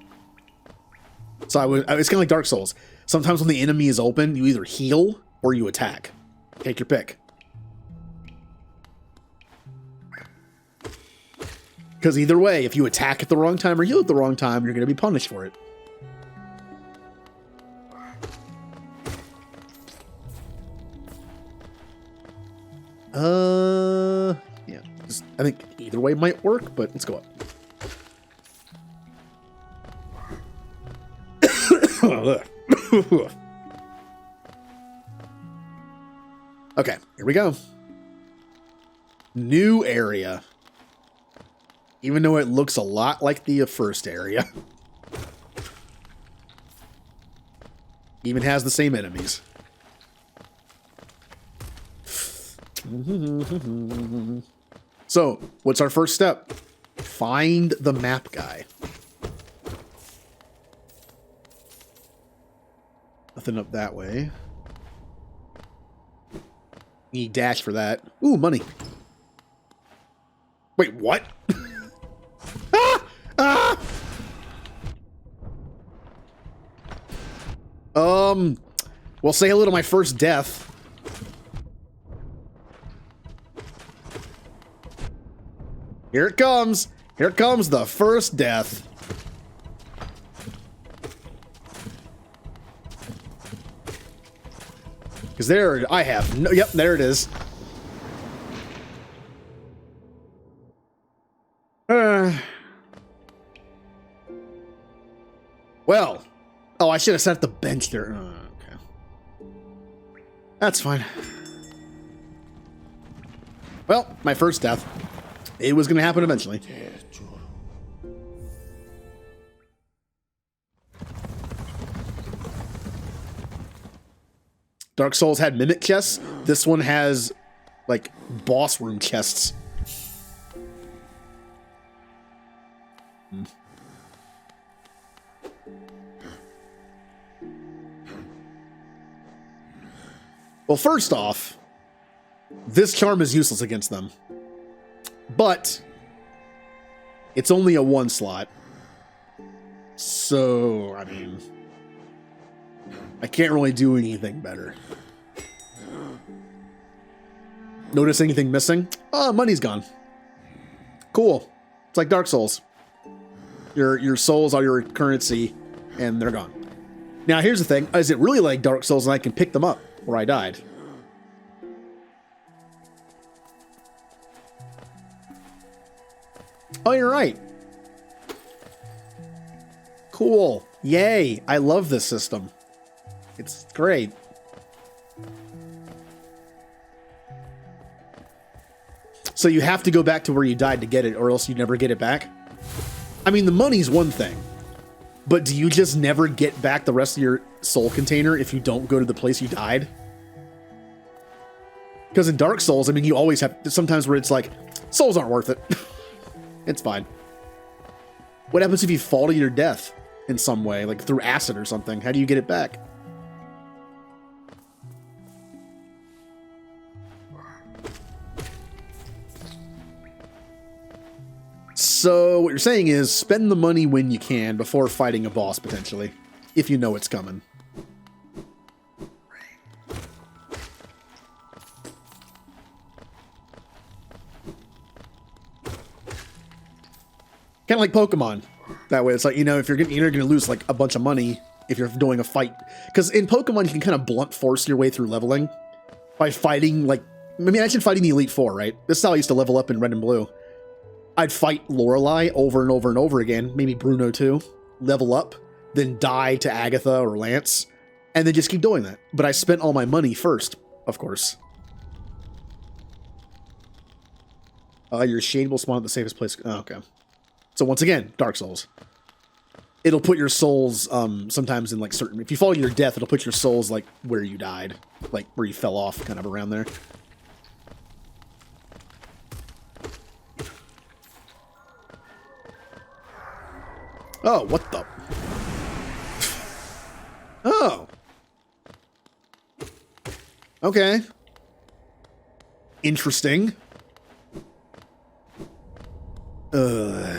So it's kind of like Dark Souls. Sometimes when the enemy is open, you either heal or you attack. Take your pick. Because either way, if you attack at the wrong time or heal at the wrong time, you're going to be punished for it. Yeah. I think either way might work, but let's go up. Okay, here we go. New area. Even though it looks a lot like the first area. Even has the same enemies. So, what's our first step? Find the map guy. Nothing up that way. Need dash for that. Ooh, money. Wait, what? Well, say hello to my first death. Here it comes. Here comes the first death. Because there, I have no, yep, there it is. Well, oh, I should have set the bench there. Oh, okay. That's fine. Well, my first death. It was going to happen eventually. Dark Souls had mimic chests. This one has like boss room chests. Well, first off, this charm is useless against them. But it's only a 1 slot. So, I mean, I can't really do anything better. Notice anything missing? Oh, money's gone. Cool. It's like Dark Souls. Your souls are your currency, and they're gone. Now, here's the thing. Is it really like Dark Souls and I can pick them up where I died? Oh, you're right. Cool. Yay. I love this system. It's great. So you have to go back to where you died to get it, or else you never get it back? I mean, the money's one thing, but do you just never get back the rest of your soul container if you don't go to the place you died? Because in Dark Souls, I mean, you always have sometimes where it's like, souls aren't worth it. It's fine. What happens if you fall to your death in some way, like through acid or something? How do you get it back? So what you're saying is spend the money when you can before fighting a boss, potentially, if you know it's coming. Kind of like Pokemon. That way, it's like, you know, if you're going to lose like a bunch of money if you're doing a fight. Because in Pokemon, you can kind of blunt force your way through leveling by fighting, like, I mean, imagine fighting the Elite Four, right? This is how I used to level up in Red and Blue. I'd fight Lorelei over and over and over again, maybe Bruno too, level up, then die to Agatha or Lance, and then just keep doing that. But I spent all my money first, of course. Your shade will spawn at the safest place. Oh, okay. So once again, Dark Souls. It'll put your souls sometimes in like certain... If you fall to your death, it'll put your souls like where you died. Like where you fell off, kind of around there. Oh, what the... Oh. Okay. Interesting. Okay.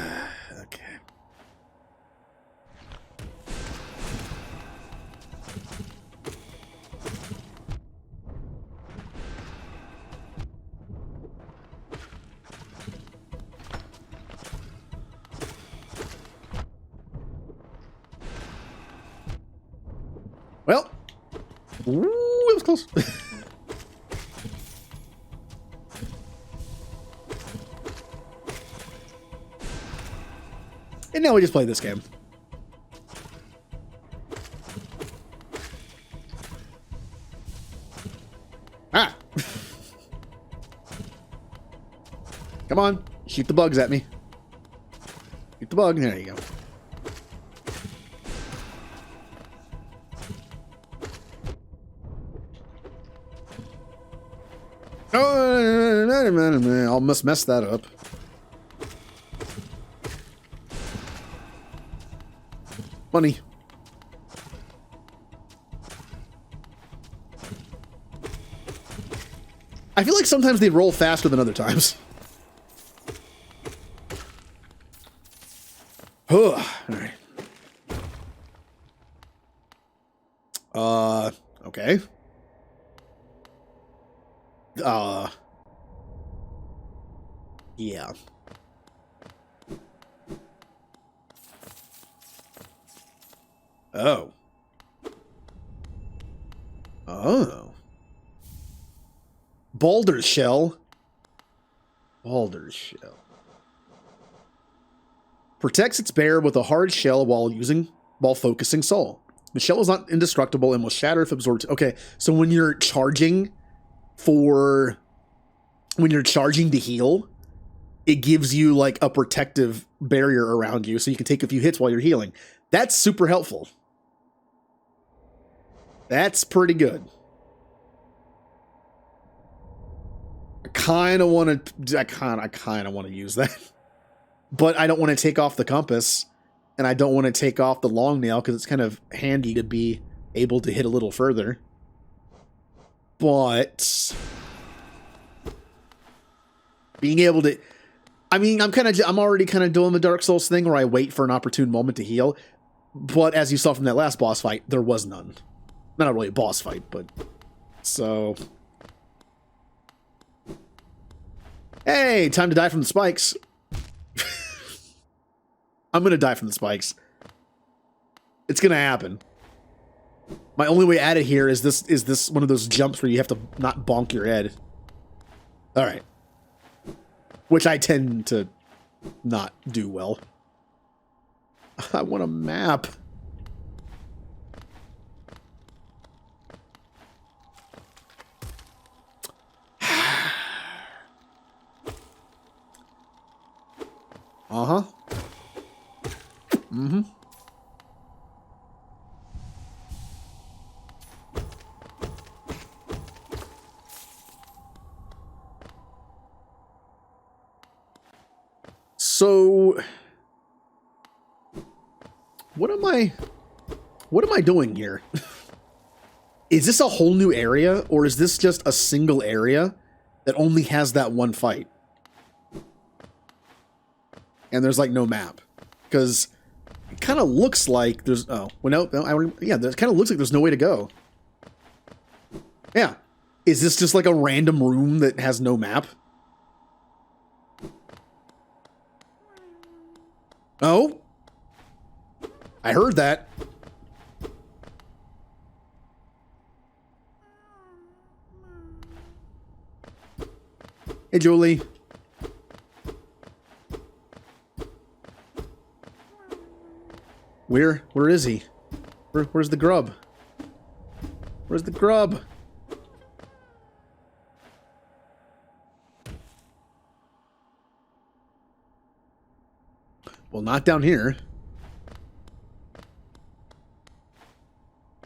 Well, ooh, it was close. And now we just play this game. Ah! Come on, shoot the bugs at me. Shoot the bug, there you go. Oh, I almost messed that up. Money. I feel like sometimes they roll faster than other times. All right. Okay. Yeah. Oh. Oh. Baldur's Shell. Baldur's Shell. Protects its bearer with a hard shell while focusing soul. The shell is not indestructible and will shatter if absorbed. Okay, so when you're charging to heal, it gives you like a protective barrier around you so you can take a few hits while you're healing. That's super helpful. That's pretty good. I kind of want to use that. But I don't want to take off the compass, and I don't want to take off the long nail because it's kind of handy to be able to hit a little further. But being able to, I mean, I'm already kind of doing the Dark Souls thing where I wait for an opportune moment to heal. But as you saw from that last boss fight, there was none. Not really a boss fight, but so. Hey, time to die from the spikes. I'm gonna die from the spikes. It's gonna happen. My only way out of here is this one of those jumps where you have to not bonk your head. All right. Which I tend to not do well. I want a map. Uh-huh. Mm-hmm. So what am I doing here? Is this a whole new area, or is this just a single area that only has that one fight? And there's like no map, because it kind of looks like there's yeah, it kind of looks like there's no way to go. Yeah, is this just like a random room that has no map? Oh, I heard that. Hey, Julie. Where is he? Where's the grub? Where's the grub? Well, not down here.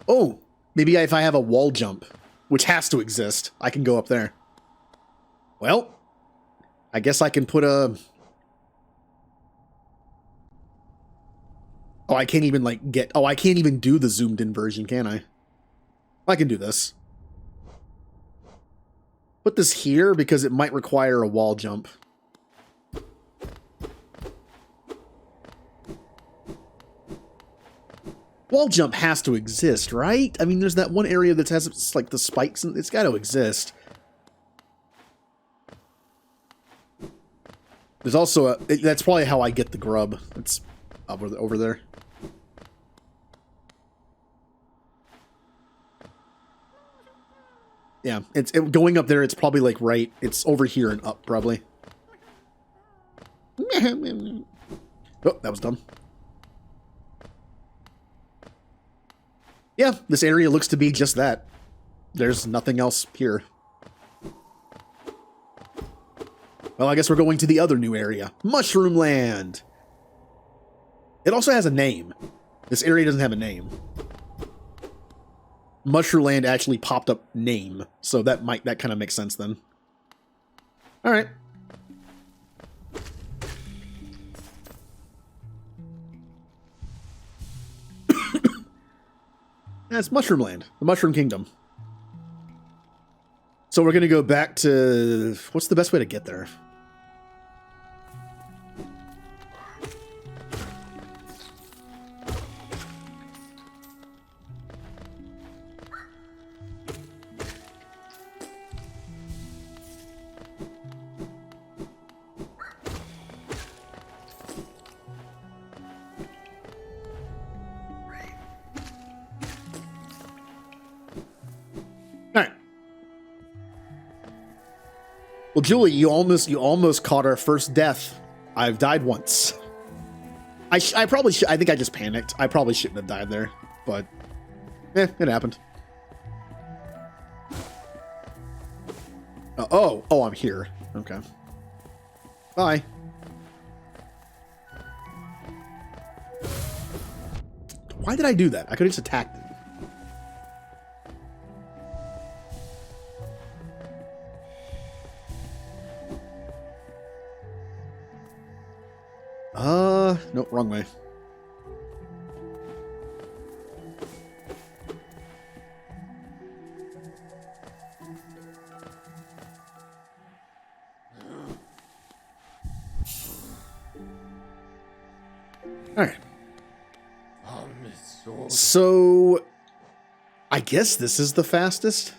Oh, maybe if I have a wall jump, which has to exist, I can go up there. Well, I guess I can put a... Oh, I can't even, like, get... Oh, I can't even do the zoomed-in version, can I? I can do this. Put this here because it might require a wall jump. Wall jump has to exist, right? I mean, there's that one area that has, like, the spikes, and it's got to exist. There's also a... That's probably how I get the grub. It's over there. Yeah, going up there, it's probably, like, right... It's over here and up, probably. Oh, that was dumb. Yeah, this area looks to be just that. There's nothing else here. Well, I guess we're going to the other new area. Mushroom Land! It also has a name. This area doesn't have a name. Mushroom Land actually popped up name, so that kind of makes sense then. Alright. That's Mushroom Land, the Mushroom Kingdom. So we're going to go back to... What's the best way to get there? Well, Julie, you almost caught our first death. I've died once. I probably should. I think I just panicked. I probably shouldn't have died there, but it happened. Oh, I'm here. Okay. Bye. Why did I do that? I could have just attacked it. Nope, wrong way. Alright. So, I guess this is the fastest.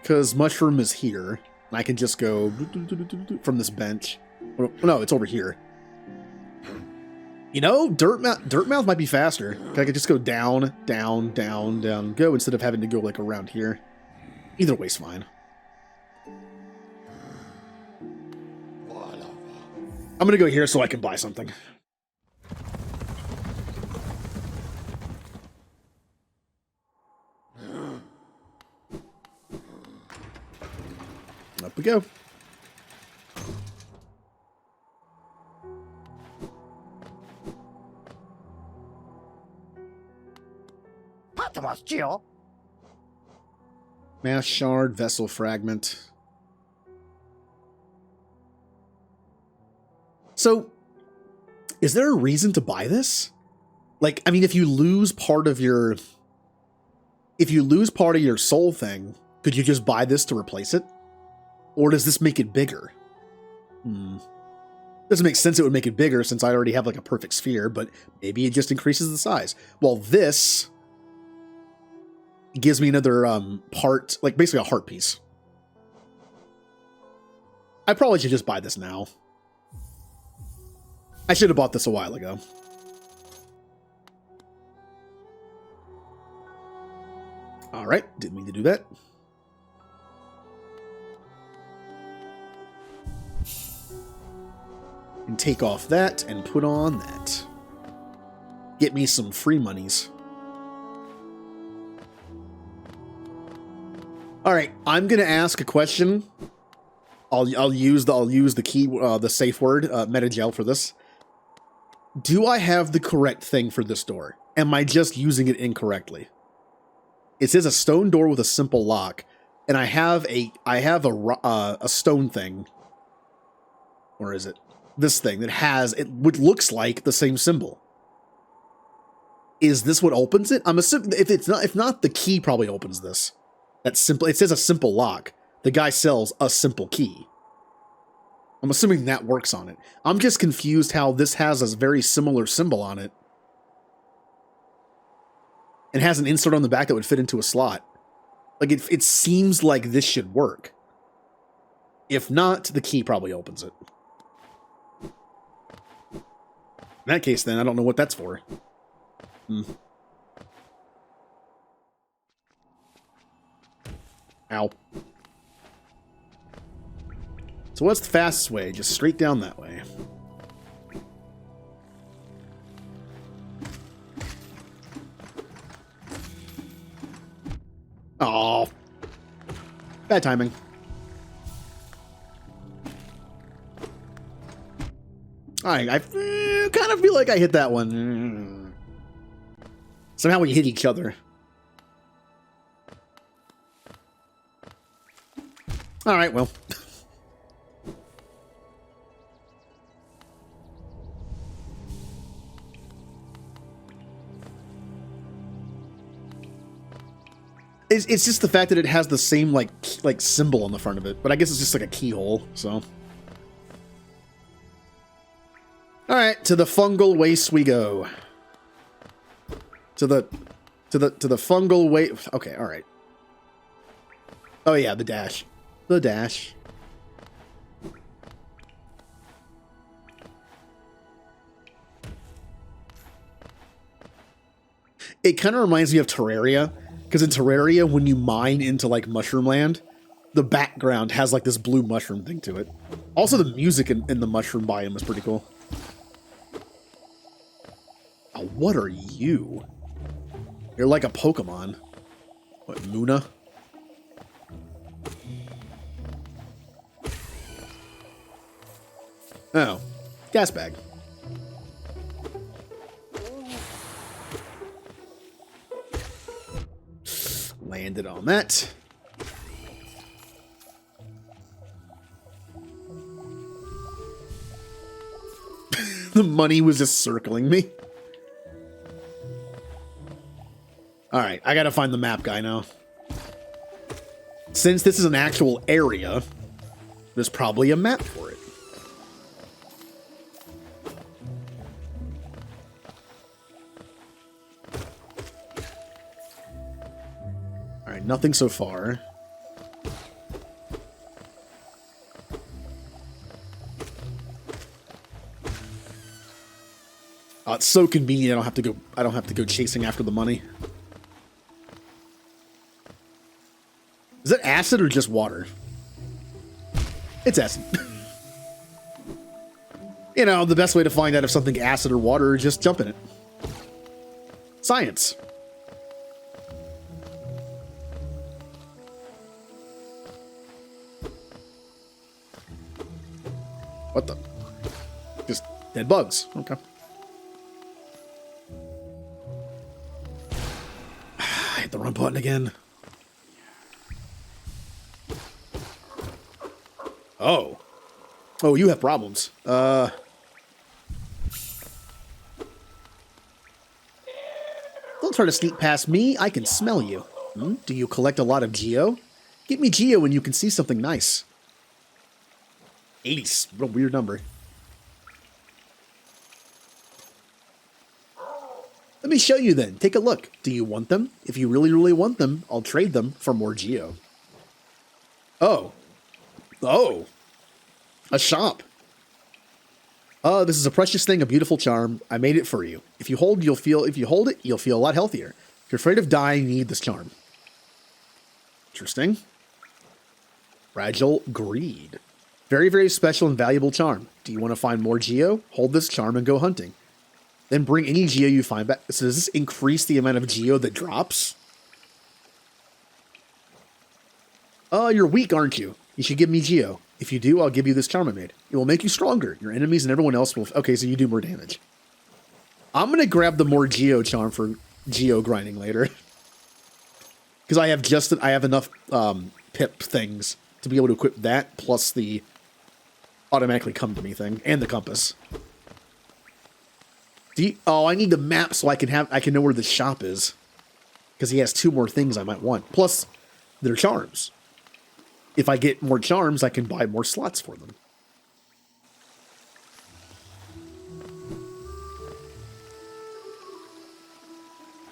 Because Mushroom is here, and I can just go from this bench. No, it's over here. You know, Dirtmouth might be faster. I could just go down, down, down, down, go, instead of having to go, like, around here. Either way's fine. I'm gonna go here so I can buy something. Up we go. Mass shard, vessel fragment. So, is there a reason to buy this? Like, I mean, if you lose part of your soul thing, could you just buy this to replace it? Or does this make it bigger? Doesn't make sense it would make it bigger since I already have like a perfect sphere, but maybe it just increases the size. Well, this gives me another part, like basically a heart piece. I probably should just buy this now. I should have bought this a while ago. Alright, didn't mean to do that. And take off that and put on that. Get me some free monies. All right, I'm gonna ask a question. I'll use the key, the safe word, metagel for this. Do I have the correct thing for this door? Am I just using it incorrectly? It says a stone door with a simple lock, and I have a stone thing. Or is it this thing that has what looks like the same symbol? Is this what opens it? I'm assuming if not, the key probably opens this. That's simple. It says a simple lock. The guy sells a simple key. I'm assuming that works on it. I'm just confused how this has a very similar symbol on it. And has an insert on the back that would fit into a slot. Like, it seems like this should work. If not, the key probably opens it. In that case, then, I don't know what that's for. Ow. So what's the fastest way? Just straight down that way. Oh, bad timing. Alright, I kind of feel like I hit that one. Somehow we hit each other. Alright, well. It's just the fact that it has the same like symbol on the front of it, but I guess it's just like a keyhole, so. Alright, to the fungal waste we go. To the fungal waste. Okay, alright. Oh yeah, the dash. The dash. It kind of reminds me of Terraria, because in Terraria, when you mine into like Mushroom Land, the background has like this blue mushroom thing to it. Also, the music in the mushroom biome is pretty cool. Oh, what are you? You're like a Pokemon. What, Luna? Oh, gas bag. Landed on that. The money was just circling me. Alright, I gotta find the map guy now. Since this is an actual area, there's probably a map for it. Alright, nothing so far. Oh, it's so convenient. I don't have to go chasing after the money. Is it acid or just water? It's acid. You know, the best way to find out if something's acid or water is just jump in it. Science. What the? Just dead bugs. Okay. I hit the wrong button again. Oh. Oh, you have problems. Don't try to sneak past me. I can smell you. Do you collect a lot of Geo? Get me Geo when you can see something nice. 80's. What a weird number. Let me show you then. Take a look. Do you want them? If you really, really want them, I'll trade them for more Geo. Oh. Oh. A shop. Oh, this is a precious thing, a beautiful charm. I made it for you. If you hold it, you'll feel a lot healthier. If you're afraid of dying, you need this charm. Interesting. Fragile Greed. Very, very special and valuable charm. Do you want to find more Geo? Hold this charm and go hunting. Then bring any Geo you find back. So does this increase the amount of Geo that drops? Oh, you're weak, aren't you? You should give me Geo. If you do, I'll give you this charm I made. It will make you stronger. Your enemies and everyone else will... Okay, so you do more damage. I'm going to grab the more Geo charm for Geo grinding later. Because I have enough pip things to be able to equip that, plus the automatically come to me thing, and the compass. I need the map so I can know where the shop is. Because he has 2 more things I might want. Plus, they're charms. If I get more charms, I can buy more slots for them.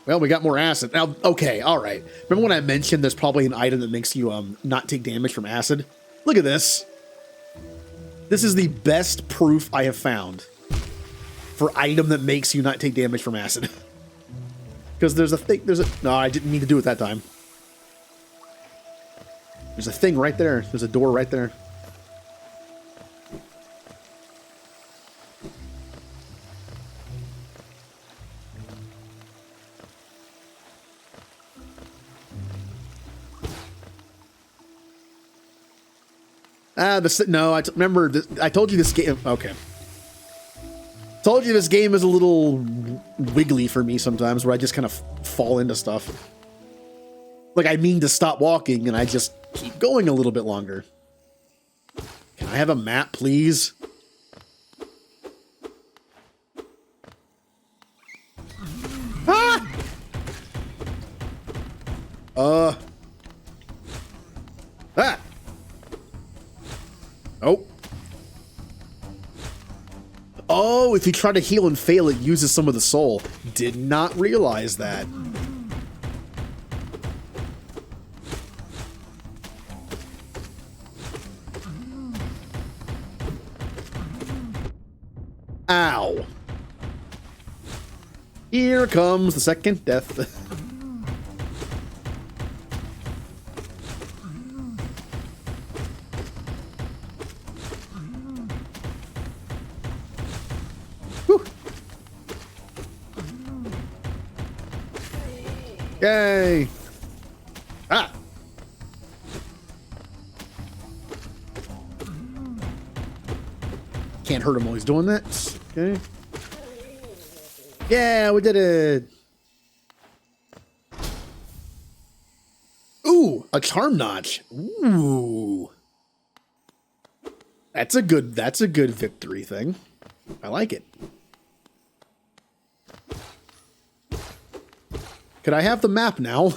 Well, we got more acid. Now, okay, alright. Remember when I mentioned there's probably an item that makes you not take damage from acid? Look at this. This is the best proof I have found for item that makes you not take damage from acid. Because no, I didn't mean to do it that time. There's a thing right there. There's a door right there. No, remember, I told you this game, okay. Told you this game is a little wiggly for me sometimes, where I just kind of fall into stuff. Like, I mean to stop walking, and I just keep going a little bit longer. Can I have a map, please? Ah! Ah! Oh. Oh, if you try to heal and fail, it uses some of the soul. Did not realize that. Ow. Here comes the second death. Whew. Yay. Ah. Can't hurt him while he's doing that. Okay. Yeah, we did it. Ooh, a charm notch. Ooh. That's a good victory thing. I like it. Could I have the map now?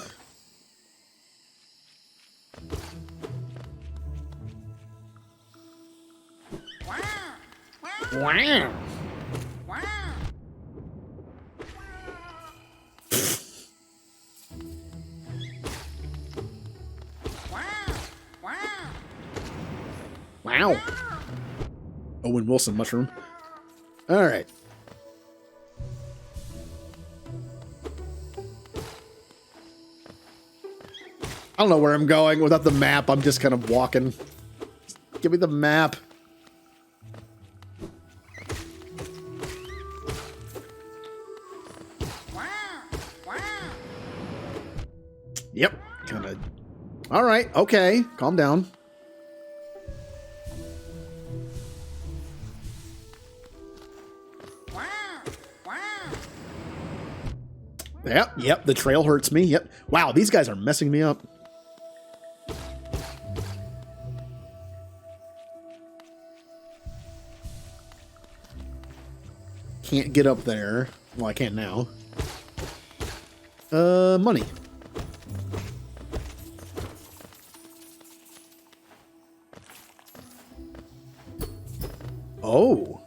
Wow. Wow. Owen Wilson mushroom. All right. I don't know where I'm going without the map. I'm just kind of walking. Give me the map. Yep. Kind of. All right. Okay. Calm down. Yep. The trail hurts me. Yep. Wow. These guys are messing me up. Can't get up there. Well, I can now. Money. Oh.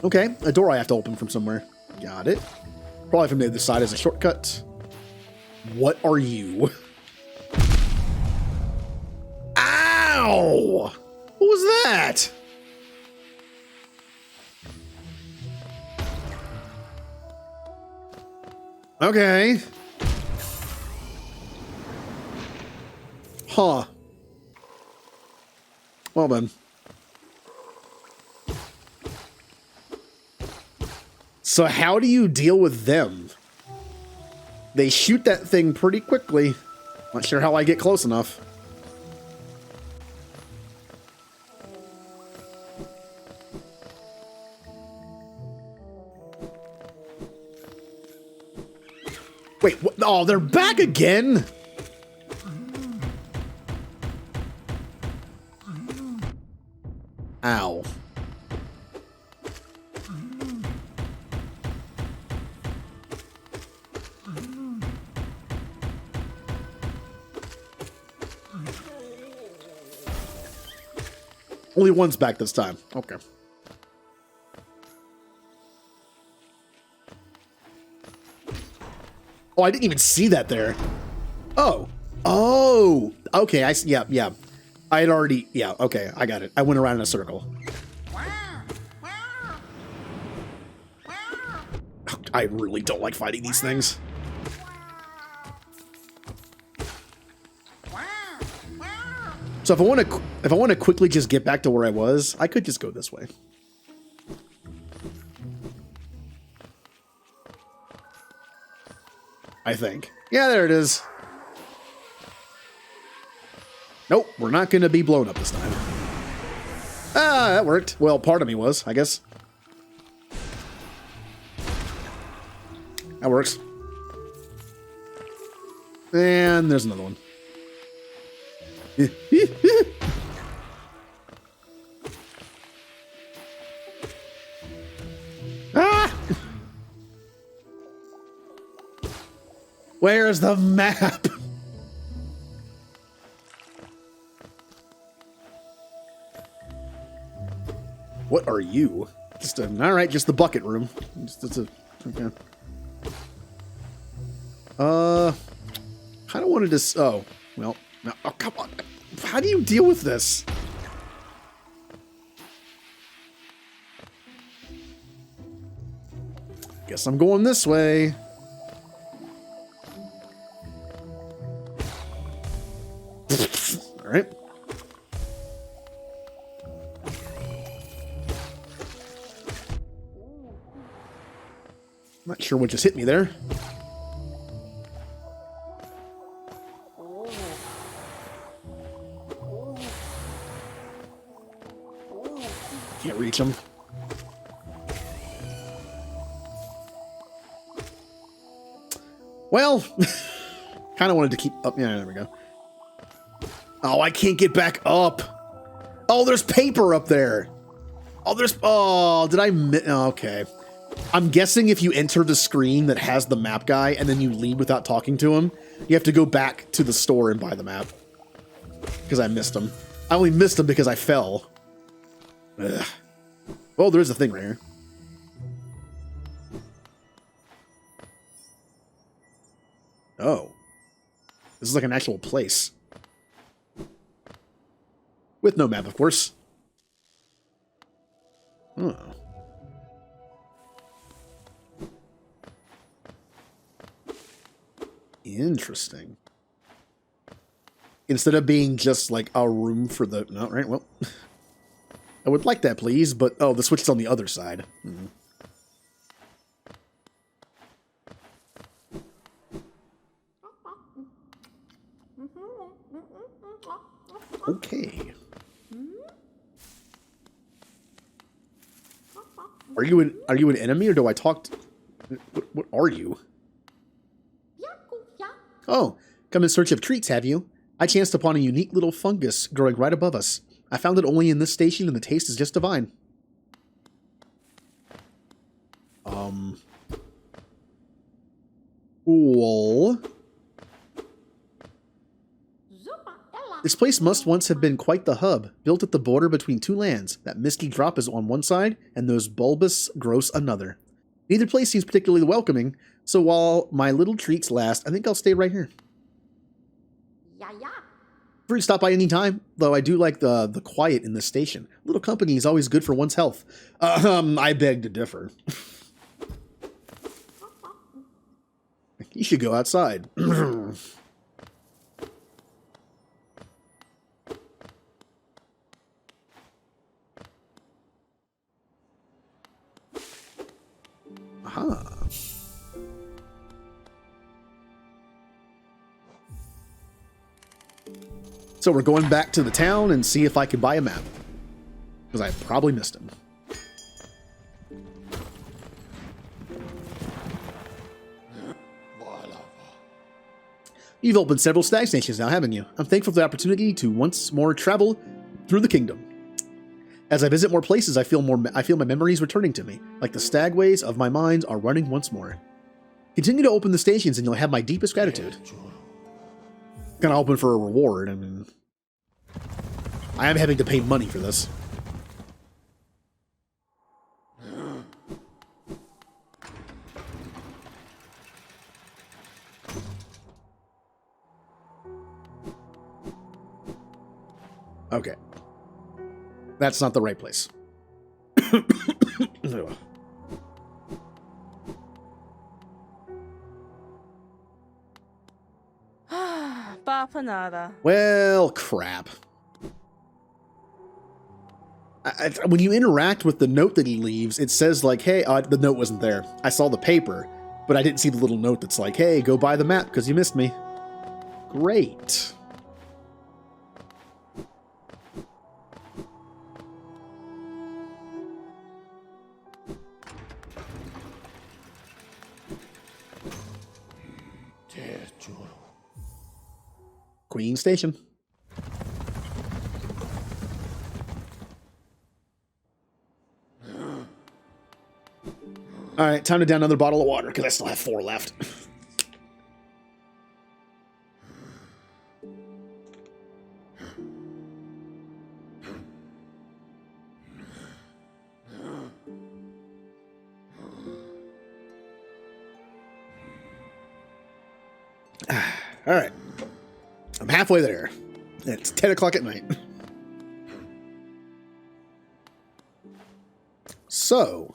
Okay, a door I have to open from somewhere. Got it. Probably from the other side as a shortcut. What are you? Ow! What was that? Okay. Huh. Well then. So how do you deal with them? They shoot that thing pretty quickly. Not sure how I get close enough. Wait, what? Oh, they're back again? Ow. Only one's back this time. Okay. Oh, I didn't even see that there. Oh. Oh. Okay, I see. Yeah, yeah. I had already... Yeah, okay, I got it. I went around in a circle. I really don't like fighting these things. So if I want to quickly just get back to where I was, I could just go this way. I think. Yeah, there it is. Nope, we're not going to be blown up this time. Ah, that worked. Well, part of me was, I guess. That works. And there's another one. Ah! Where's the map? What are you? Just a, all right, just the bucket room. Just a, okay. Kind of wanted to. Oh, well. No, oh, come on. How do you deal with this? Guess I'm going this way. All right. Not sure what just hit me there. Can't reach him. Well, kind of wanted to keep up. Yeah, there we go. Oh, I can't get back up. Oh, there's paper up there. Oh, did I miss? Oh, okay. I'm guessing if you enter the screen that has the map guy and then you leave without talking to him, you have to go back to the store and buy the map. Because I missed him. I only missed him because I fell. Ugh. Oh, there's a thing right here. Oh. This is like an actual place. With no map, of course. Oh. Interesting. Instead of being just like a room for the... No, right, well... I would like that, please, but... Oh, the switch is on the other side. Hmm. Okay. Are you an enemy, or do I talk to... What are you? Oh, come in search of treats, have you? I chanced upon a unique little fungus growing right above us. I found it only in this station, and the taste is just divine. Well... This place must once have been quite the hub, built at the border between two lands. That misty drop is on one side, and those bulbous growths another. Neither place seems particularly welcoming, so while my little treats last, I think I'll stay right here. Free to stop by any time, though I do like the quiet in this station. A little company is always good for one's health. I beg to differ. You should go outside. Aha. So we're going back to the town and see if I can buy a map. Because I probably missed him. You've opened several stag stations now, haven't you? I'm thankful for the opportunity to once more travel through the kingdom. As I visit more places, I feel my memories returning to me, like the stagways of my mind are running once more. Continue to open the stations and you'll have my deepest gratitude. Gonna open for a reward, I mean... I am having to pay money for this. Okay. That's not the right place. Bapanada. Well, crap. When you interact with the note that he leaves, it says like, hey, the note wasn't there. I saw the paper, but I didn't see the little note that's like, hey, go buy the map because you missed me. Great. Queen Station. All right, time to down another bottle of water because I still have 4 left. All right. I'm halfway there. It's 10 o'clock at night. So,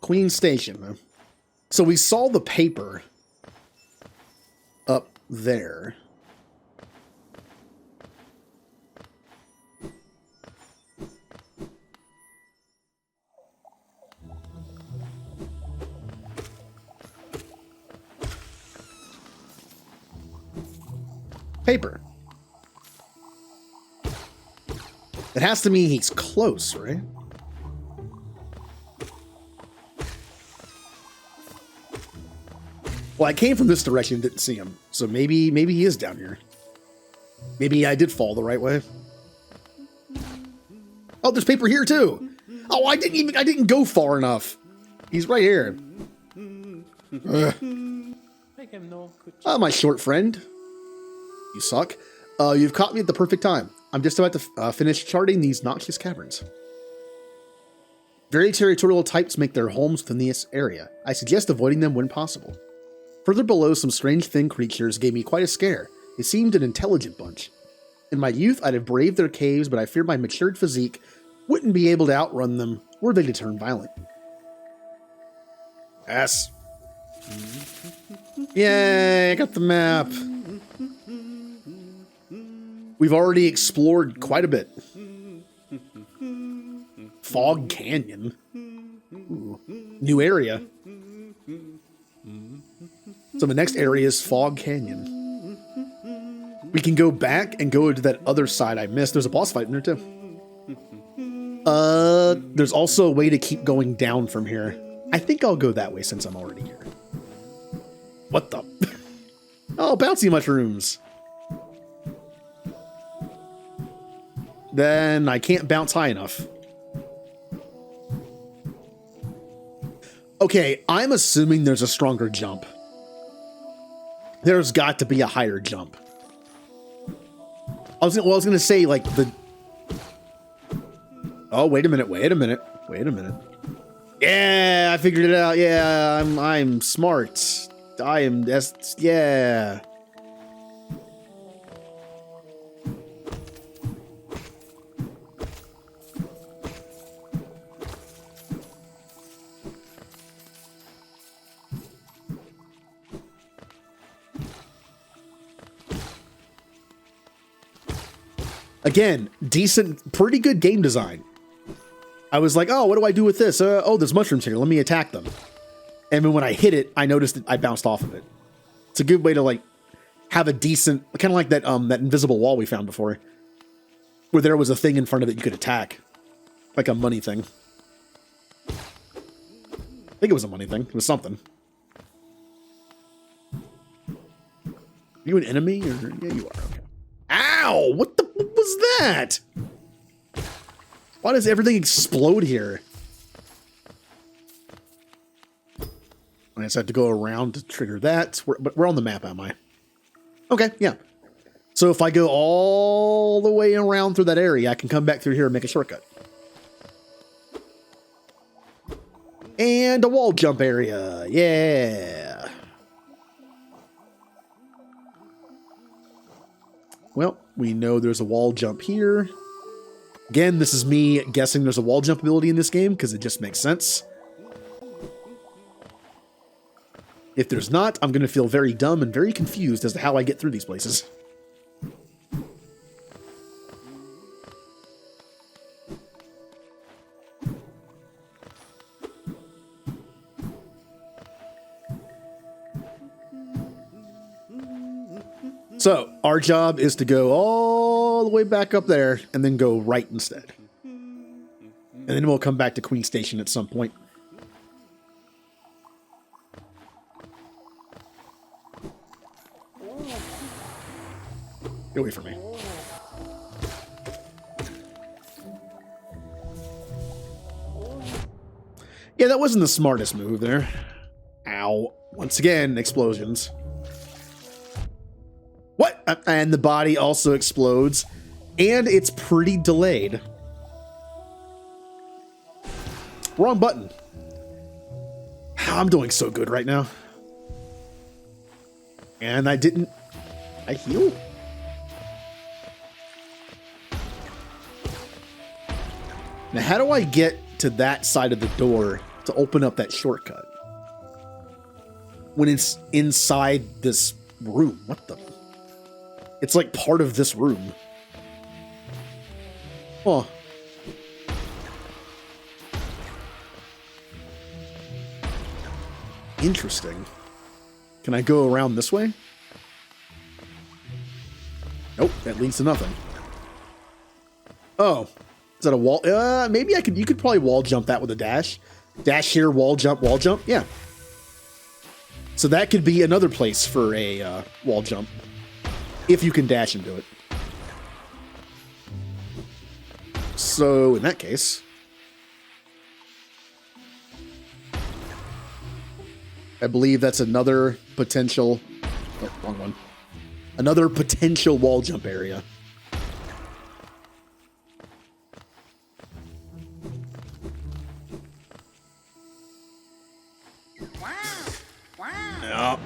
Queen Station. So we saw the paper up there. Paper. It has to mean he's close, right? Well, I came from this direction and didn't see him, so maybe he is down here. Maybe I did fall the right way. Oh, there's paper here too. Oh, I didn't go far enough. He's right here. Ugh. My short friend. You suck. You've caught me at the perfect time. I'm just about to finish charting these noxious caverns. Very territorial types make their homes within this area. I suggest avoiding them when possible. Further below, some strange thin creatures gave me quite a scare. They seemed an intelligent bunch. In my youth, I'd have braved their caves, but I feared my matured physique wouldn't be able to outrun them, were they to turn violent. Yes. Yay, I got the map. We've already explored quite a bit. Fog Canyon. Ooh, new area. So the next area is Fog Canyon. We can go back and go to that other side I missed. There's a boss fight in there too. There's also a way to keep going down from here. I think I'll go that way since I'm already here. What the? Oh, bouncy mushrooms. Then I can't bounce high enough. Okay, I'm assuming there's a stronger jump. There's got to be a higher jump. I was gonna say like the. Oh, wait a minute! Yeah, I figured it out. Yeah, I'm smart. Yeah. Again, decent, pretty good game design. I was like, oh, what do I do with this? Oh, there's mushrooms here. Let me attack them. And then when I hit it, I noticed that I bounced off of it. It's a good way to like have a decent, kind of like that that invisible wall we found before, where there was a thing in front of it you could attack, like a money thing. I think it was a money thing. It was something. Are you an enemy? Or yeah, you are. Okay. Ow! What was that? Why does everything explode here? I just have to go around to trigger that. But we're on the map, am I? Okay, yeah. So if I go all the way around through that area, I can come back through here and make a shortcut. And a wall jump area. Yeah. Well, we know there's a wall jump here. Again, this is me guessing there's a wall jump ability in this game because it just makes sense. If there's not, I'm going to feel very dumb and very confused as to how I get through these places. So, our job is to go all the way back up there and then go right instead. And then we'll come back to Queen Station at some point. Get away from me. Yeah, that wasn't the smartest move there. Ow. Once again, explosions. What? And the body also explodes. And it's pretty delayed. Wrong button. I'm doing so good right now. And I heal? Now, how do I get to that side of the door to open up that shortcut? When it's inside this room. What the? It's like part of this room. Oh. Interesting. Can I go around this way? Nope, that leads to nothing. Oh. Is that a wall? Maybe you could probably wall jump that with a dash. Dash here, wall jump, yeah. So that could be another place for a wall jump. If you can dash into it. So in that case, I believe that's another potential, oh, wrong one. Another potential wall jump area.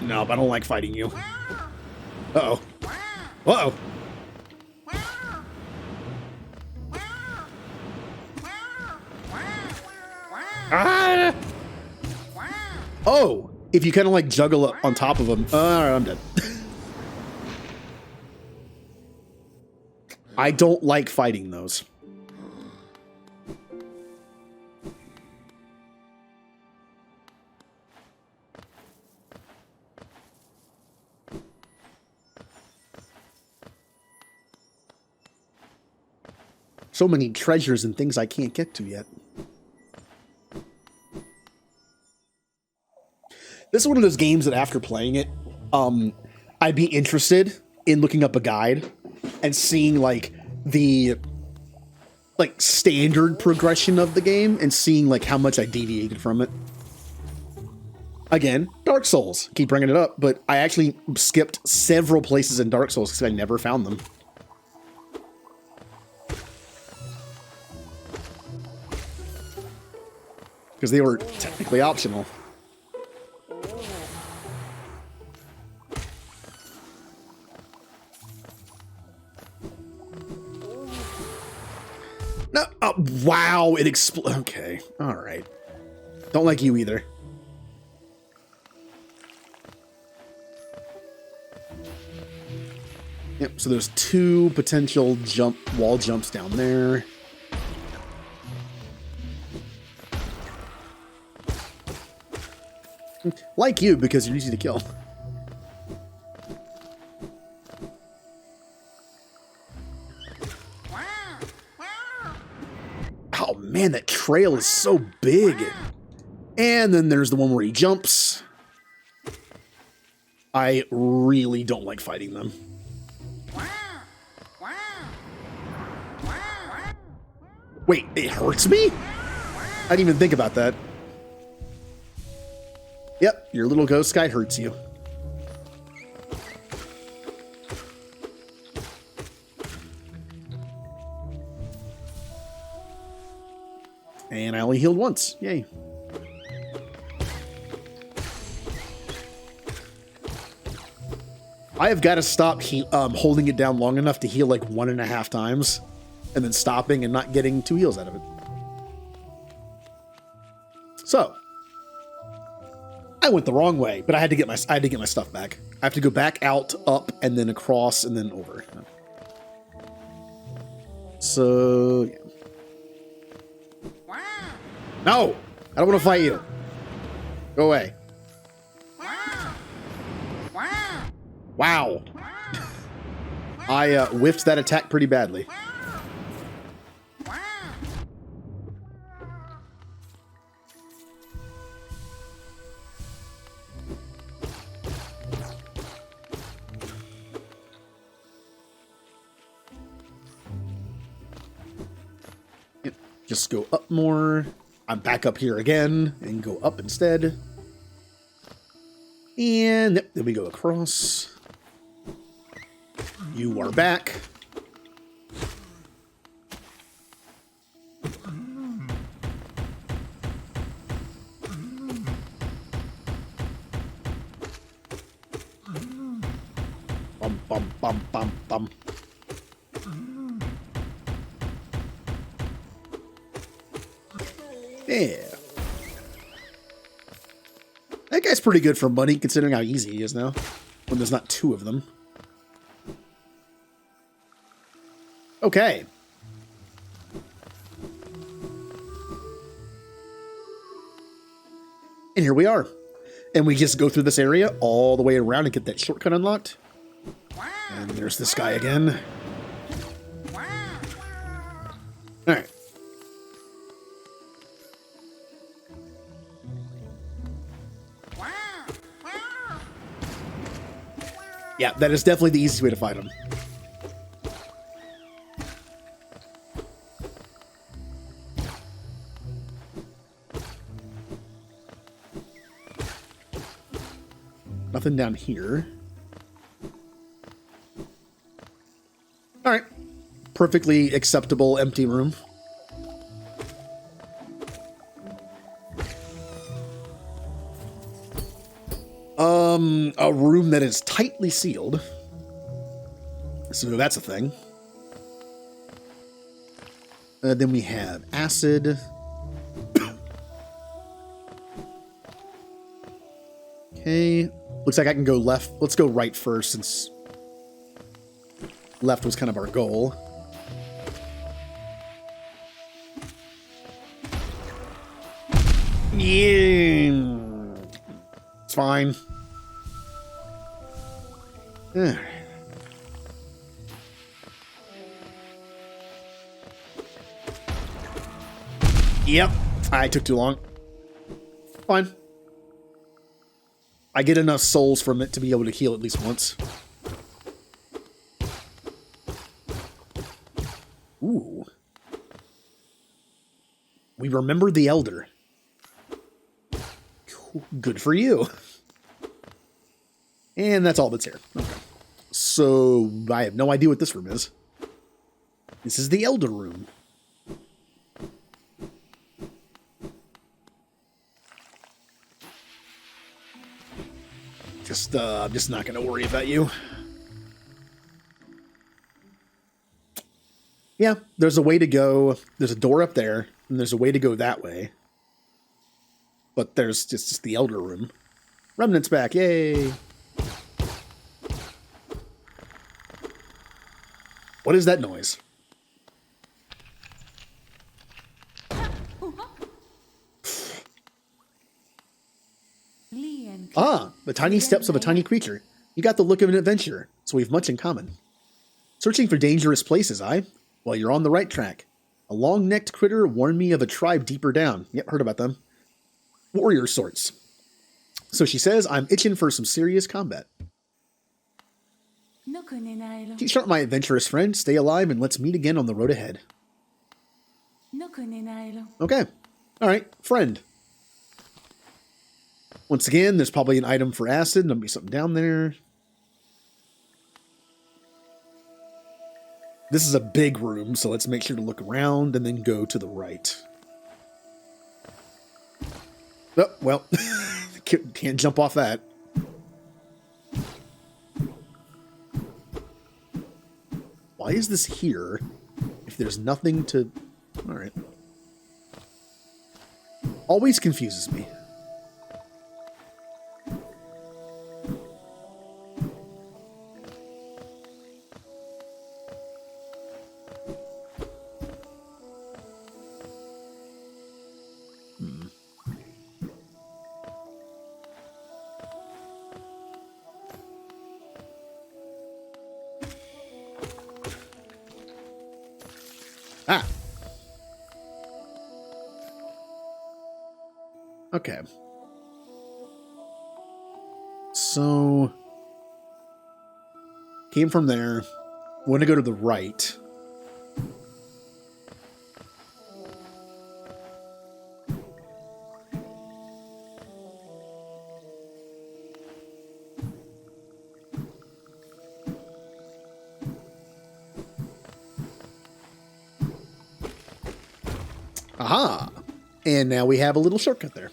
No, I don't like fighting you. Uh-oh. Uh-oh. Ah! Oh, if you kind of like juggle on top of them. Alright, I'm dead. I don't like fighting those. So many treasures and things I can't get to yet. This is one of those games that after playing it, I'd be interested in looking up a guide and seeing like the standard progression of the game and seeing like how much I deviated from it. Again, Dark Souls. Keep bringing it up, but I actually skipped several places in Dark Souls because I never found them. Because they were technically optional. No, oh, wow, it exploded. Okay, all right. Don't like you either. Yep, so there's two potential wall jumps down there. Like you, because you're easy to kill. Oh man, that trail is so big. And then there's the one where he jumps. I really don't like fighting them. Wait, it hurts me? I didn't even think about that. Yep, your little ghost guy hurts you. And I only healed once. Yay. I have got to stop holding it down long enough to heal like 1.5 times and then stopping and not getting 2 heals out of it. So I went the wrong way, but I had to get my stuff back. I have to go back out, up, and then across, and then over. So, yeah. No! I don't want to fight you. Go away. Wow. I whiffed that attack pretty badly. Just go up more. I'm back up here again and go up instead. And yep, then we go across. You are back. Bum, bum, bum, bum, bum. Yeah. That guy's pretty good for money, considering how easy he is now, when there's not 2 of them. Okay. And here we are. And we just go through this area all the way around and get that shortcut unlocked. And there's this guy again. Alright. Yeah, that is definitely the easiest way to fight him. Nothing down here. All right. Perfectly acceptable empty room. A room that is tightly sealed. So that's a thing. Then we have acid. Okay. Looks like I can go left. Let's go right first since left was kind of our goal. Yeah. It's fine. Yep. I took too long. Fine. I get enough souls from it to be able to heal at least once. Ooh. We remember the Elder. Good for you. And that's all that's here. Okay. So, I have no idea what this room is. This is the Elder room. I'm just not going to worry about you. Yeah, there's a way to go. There's a door up there, and there's a way to go that way. But there's just the Elder room. Remnant's back, yay! What is that noise? Ah, the tiny steps of a tiny creature. You got the look of an adventurer, so we have much in common. Searching for dangerous places, aye? Well, you're on the right track. A long-necked critter warned me of a tribe deeper down. Yep, heard about them. Warrior sorts. So she says I'm itching for some serious combat. Keep sharp, my adventurous friend. Stay alive and let's meet again on the road ahead. Okay. Alright, friend. Once again, there's probably an item for acid. There'll be something down there. This is a big room, so let's make sure to look around and then go to the right. Oh, well, can't jump off that. Why is this here if there's nothing to... All right. Always confuses me. Ah. Okay. So, came from there. Want to go to the right. Aha! And now we have a little shortcut there.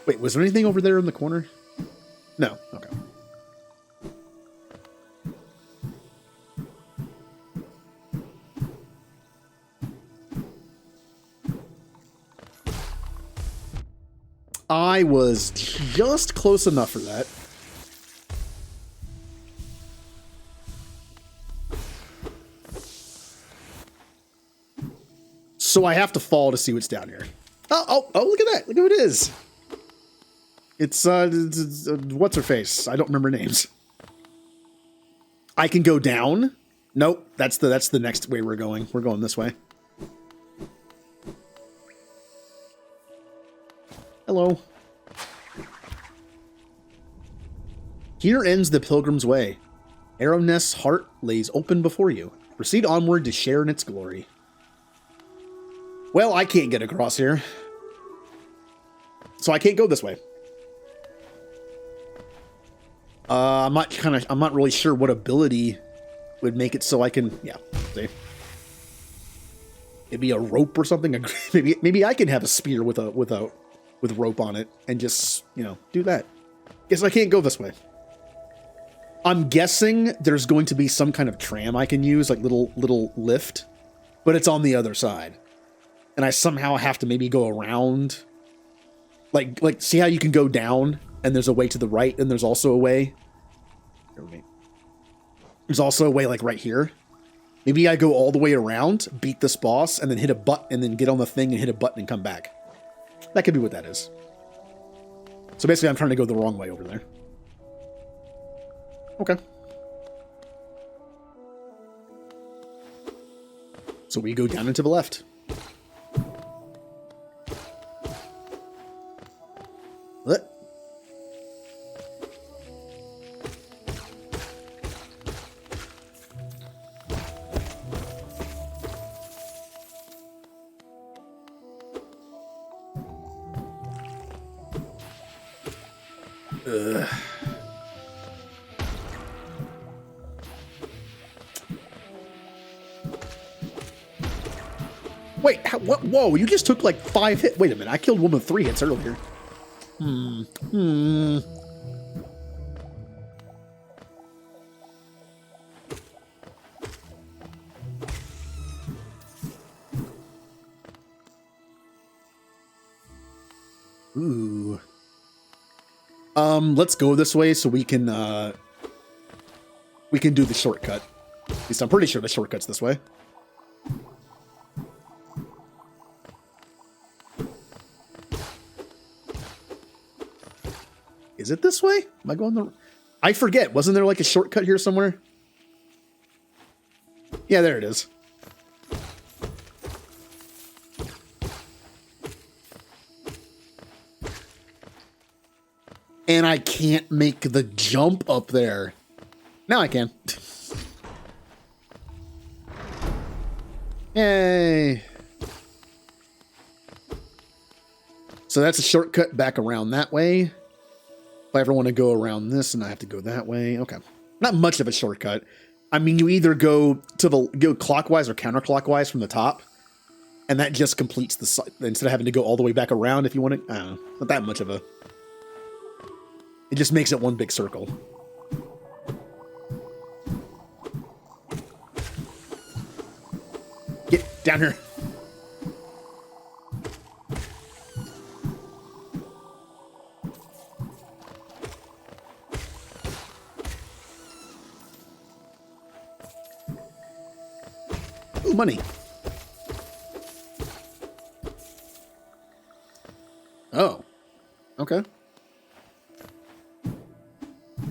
Wait, was there anything over there in the corner? No. Okay. I was just close enough for that. So I have to fall to see what's down here. Oh, look at that. Look who it is. It's what's her face? I don't remember names. I can go down. Nope, that's the next way we're going. We're going this way. Hello. Here ends the pilgrim's way. Aeronest's heart lays open before you. Proceed onward to share in its glory. Well, I can't get across here. So I can't go this way. I'm not really sure what ability would make it so I can, yeah, see. Maybe a rope or something. Maybe I can have a spear with rope on it and just, do that. Guess I can't go this way. I'm guessing there's going to be some kind of tram I can use, like little lift, but it's on the other side. And I somehow have to maybe go around. Like see how you can go down and there's a way to the right and there's also a way. There's also a way like right here. Maybe I go all the way around, beat this boss, and then hit a button, and then get on the thing and hit a button and come back. That could be what that is. So basically, I'm trying to go the wrong way over there. Okay. So we go down and to the left. What? Wait, what? Whoa, you just took like 5 hits. Wait a minute, I killed one with 3 hits earlier. Ooh. Let's go this way so we can do the shortcut. At least I'm pretty sure the shortcut's this way. Is it this way? Am I going the... I forget. Wasn't there like a shortcut here somewhere? Yeah, there it is. And I can't make the jump up there. Now I can. Yay. So that's a shortcut back around that way. If I ever want to go around this, and I have to go that way. Okay. Not much of a shortcut. I mean, you either go clockwise or counterclockwise from the top, and that just completes the side instead of having to go all the way back around if you want to. I don't know. Not that much of a... It just makes it one big circle. Get down here. Ooh, money. Oh. Okay.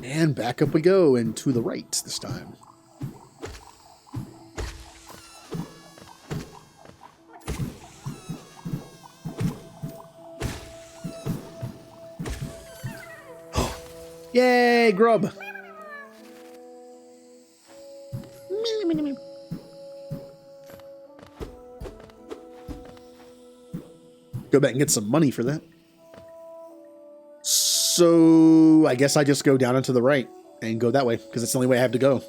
And back up we go, and to the right this time. Yay, grub! Go back and get some money for that. So I guess I just go down and to the right and go that way because it's the only way I have to go.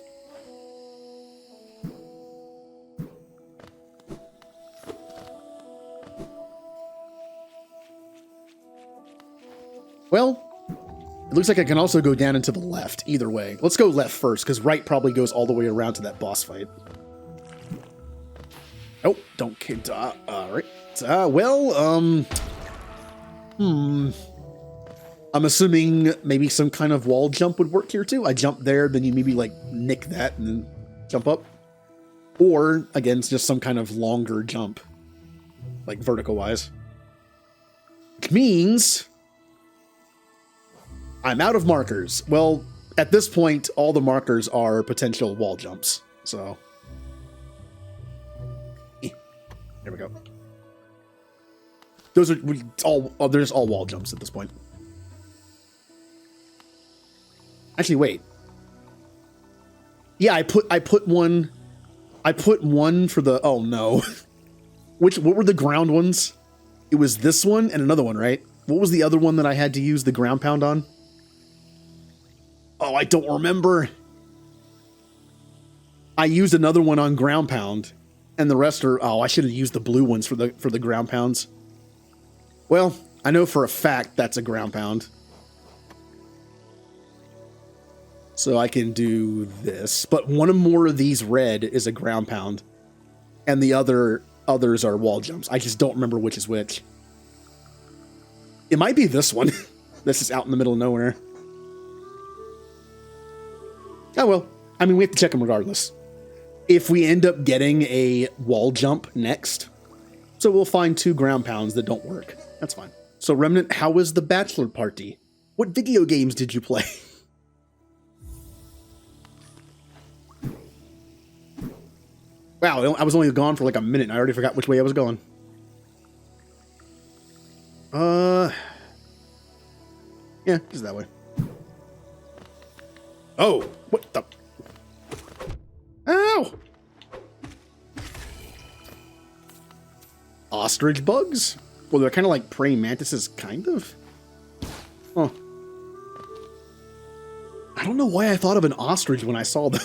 Well, it looks like I can also go down and to the left either way. Let's go left first because right probably goes all the way around to that boss fight. Oh, don't kid. All right. I'm assuming maybe some kind of wall jump would work here too. I jump there, then you maybe like nick that and then jump up. Or, again, it's just some kind of longer jump. Like vertical wise. Which means I'm out of markers. Well, at this point, all the markers are potential wall jumps. So, there we go. Those are all. Oh, there's all wall jumps at this point. Actually, wait. Yeah, I put one for the. Oh no. What were the ground ones? It was this one and another one, right? What was the other one that I had to use the ground pound on? Oh, I don't remember. I used another one on ground pound, and the rest are... Oh, I should have used the blue ones for the ground pounds. Well, I know for a fact that's a ground pound. So I can do this, but one or more of these red is a ground pound, and the others are wall jumps. I just don't remember which is which. It might be this one. This is out in the middle of nowhere. Oh well. I mean, we have to check them regardless. If we end up getting a wall jump next, so we'll find 2 ground pounds that don't work. That's fine. So Remnant, how was the bachelor party? What video games did you play? Wow, I was only gone for like a minute and I already forgot which way I was going. Yeah, just that way. Oh, what the? Ow! Ostrich bugs? Well, they're kind of like praying mantises, kind of. Oh. I don't know why I thought of an ostrich when I saw them.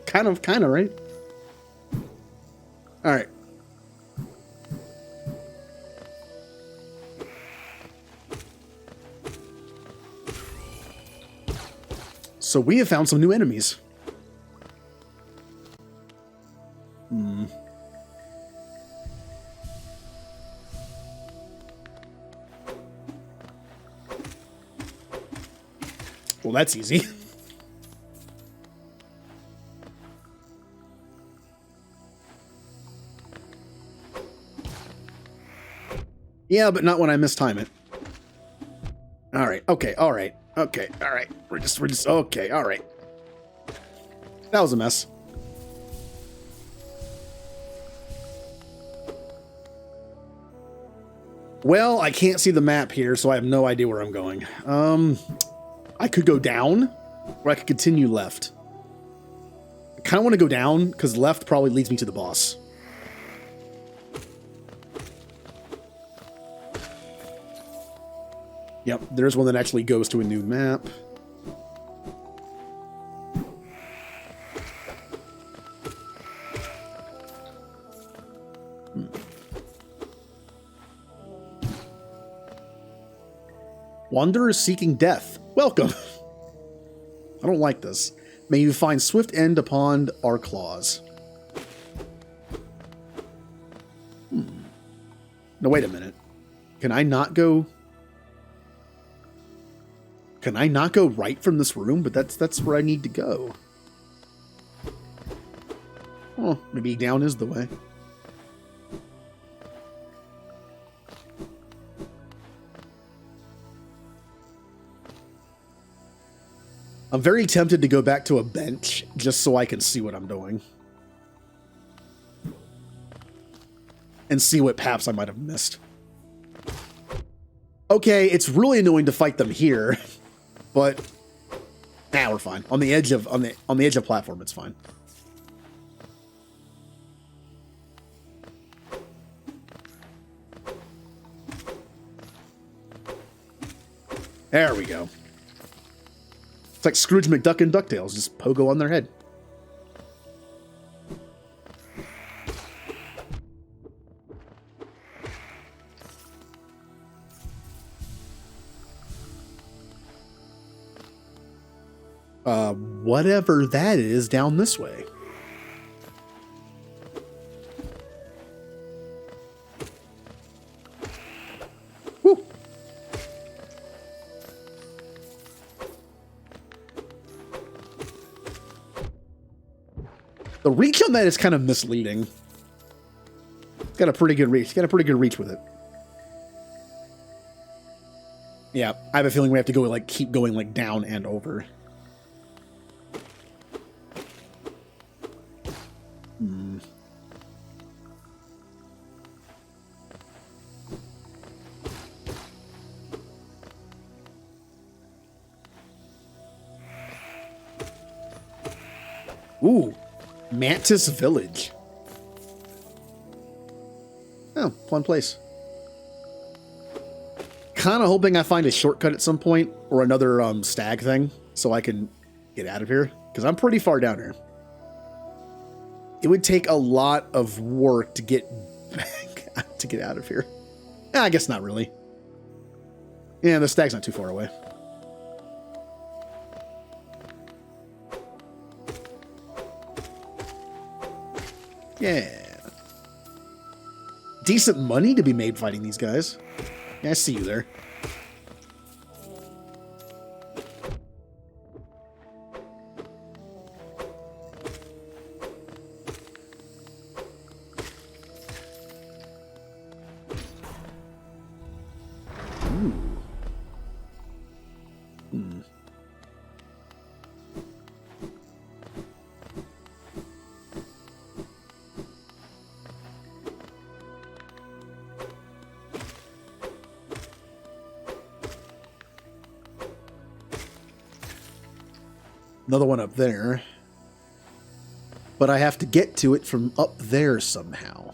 kind of, right? All right. So we have found some new enemies. Well, that's easy. Yeah, but not when I mistime it. All right. Okay. All right. Okay. All right. We're just okay. All right. That was a mess. Well, I can't see the map here, so I have no idea where I'm going. I could go down, or I could continue left. I kind of want to go down, because left probably leads me to the boss. Yep, there's one that actually goes to a new map. Wanderer seeking death. Welcome. I don't like this. May you find swift end upon our claws. No, wait a minute. Can I not go... Can I not go right from this room? But that's where I need to go. Oh, maybe down is the way. I'm very tempted to go back to a bench just so I can see what I'm doing. And see what paths I might have missed. Okay, it's really annoying to fight them here. But we're fine. On the edge of platform, it's fine. There we go. It's like Scrooge McDuck and DuckTales, just pogo on their head. Whatever that is down this way. Woo. The reach on that is kind of misleading. It's got a pretty good reach. It's got a pretty good reach with it. Yeah, I have a feeling we have to go keep going down and over. Ooh, Mantis Village. Oh, fun place. Kind of hoping I find a shortcut at some point or another stag thing so I can get out of here because I'm pretty far down here. It would take a lot of work to get back to get out of here. I guess not really. Yeah, the stag's not too far away. Yeah. Decent money to be made fighting these guys. Yeah, I see you there. Ooh. Another one up there. But I have to get to it from up there somehow.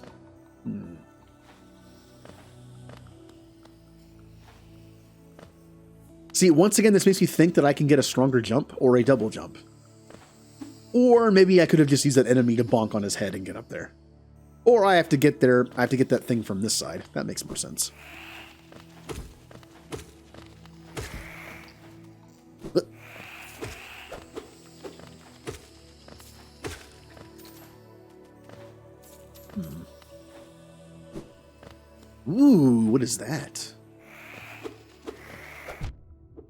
See, once again, this makes me think that I can get a stronger jump or a double jump. Or maybe I could have just used that enemy to bonk on his head and get up there. Or I have to get there, I have to get that thing from this side. That makes more sense. Ooh, what is that?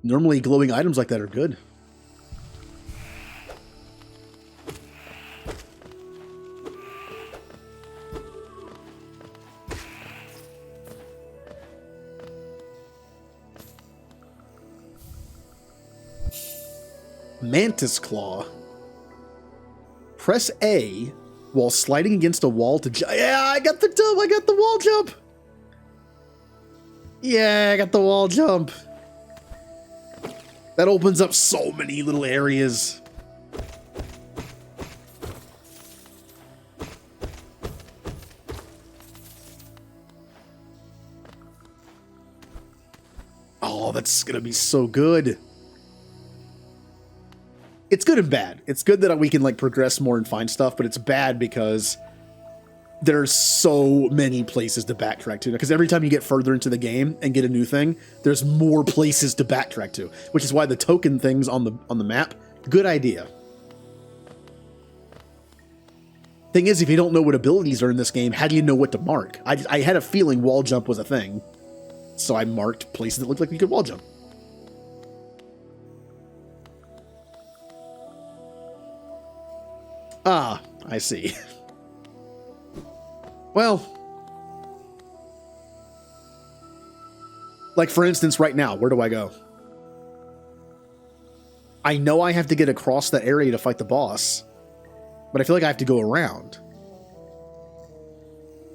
Normally glowing items like that are good. Mantis Claw. Press A while sliding against a wall to jump. Yeah, I got the jump. I got the wall jump. Yeah, I got the wall jump. That opens up so many little areas. Oh, that's gonna be so good. It's good and bad. It's good that we can like progress more and find stuff, but it's bad because there's so many places to backtrack to. Because every time you get further into the game and get a new thing, there's more places to backtrack to, which is why the token things on the map, good idea. Thing is, if you don't know what abilities are in this game, how do you know what to mark? I had a feeling wall jump was a thing, so I marked places that looked like you could wall jump. Ah, I see. Well, like for instance, right now, where do I go? I know I have to get across that area to fight the boss, but I feel like I have to go around.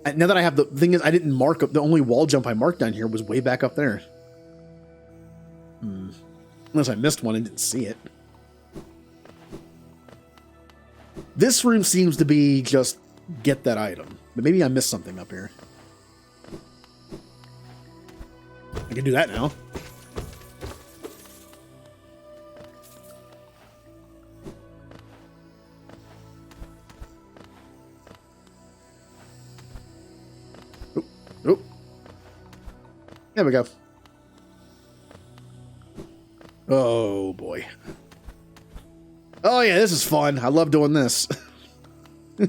And now that I have the thing is, I didn't mark up the only wall jump I marked down here was way back up there. Unless I missed one and didn't see it. This room seems to be just get that item, but maybe I missed something up here. I can do that now. Oop, oop. There we go. Oh boy. Oh yeah, this is fun. I love doing this. See,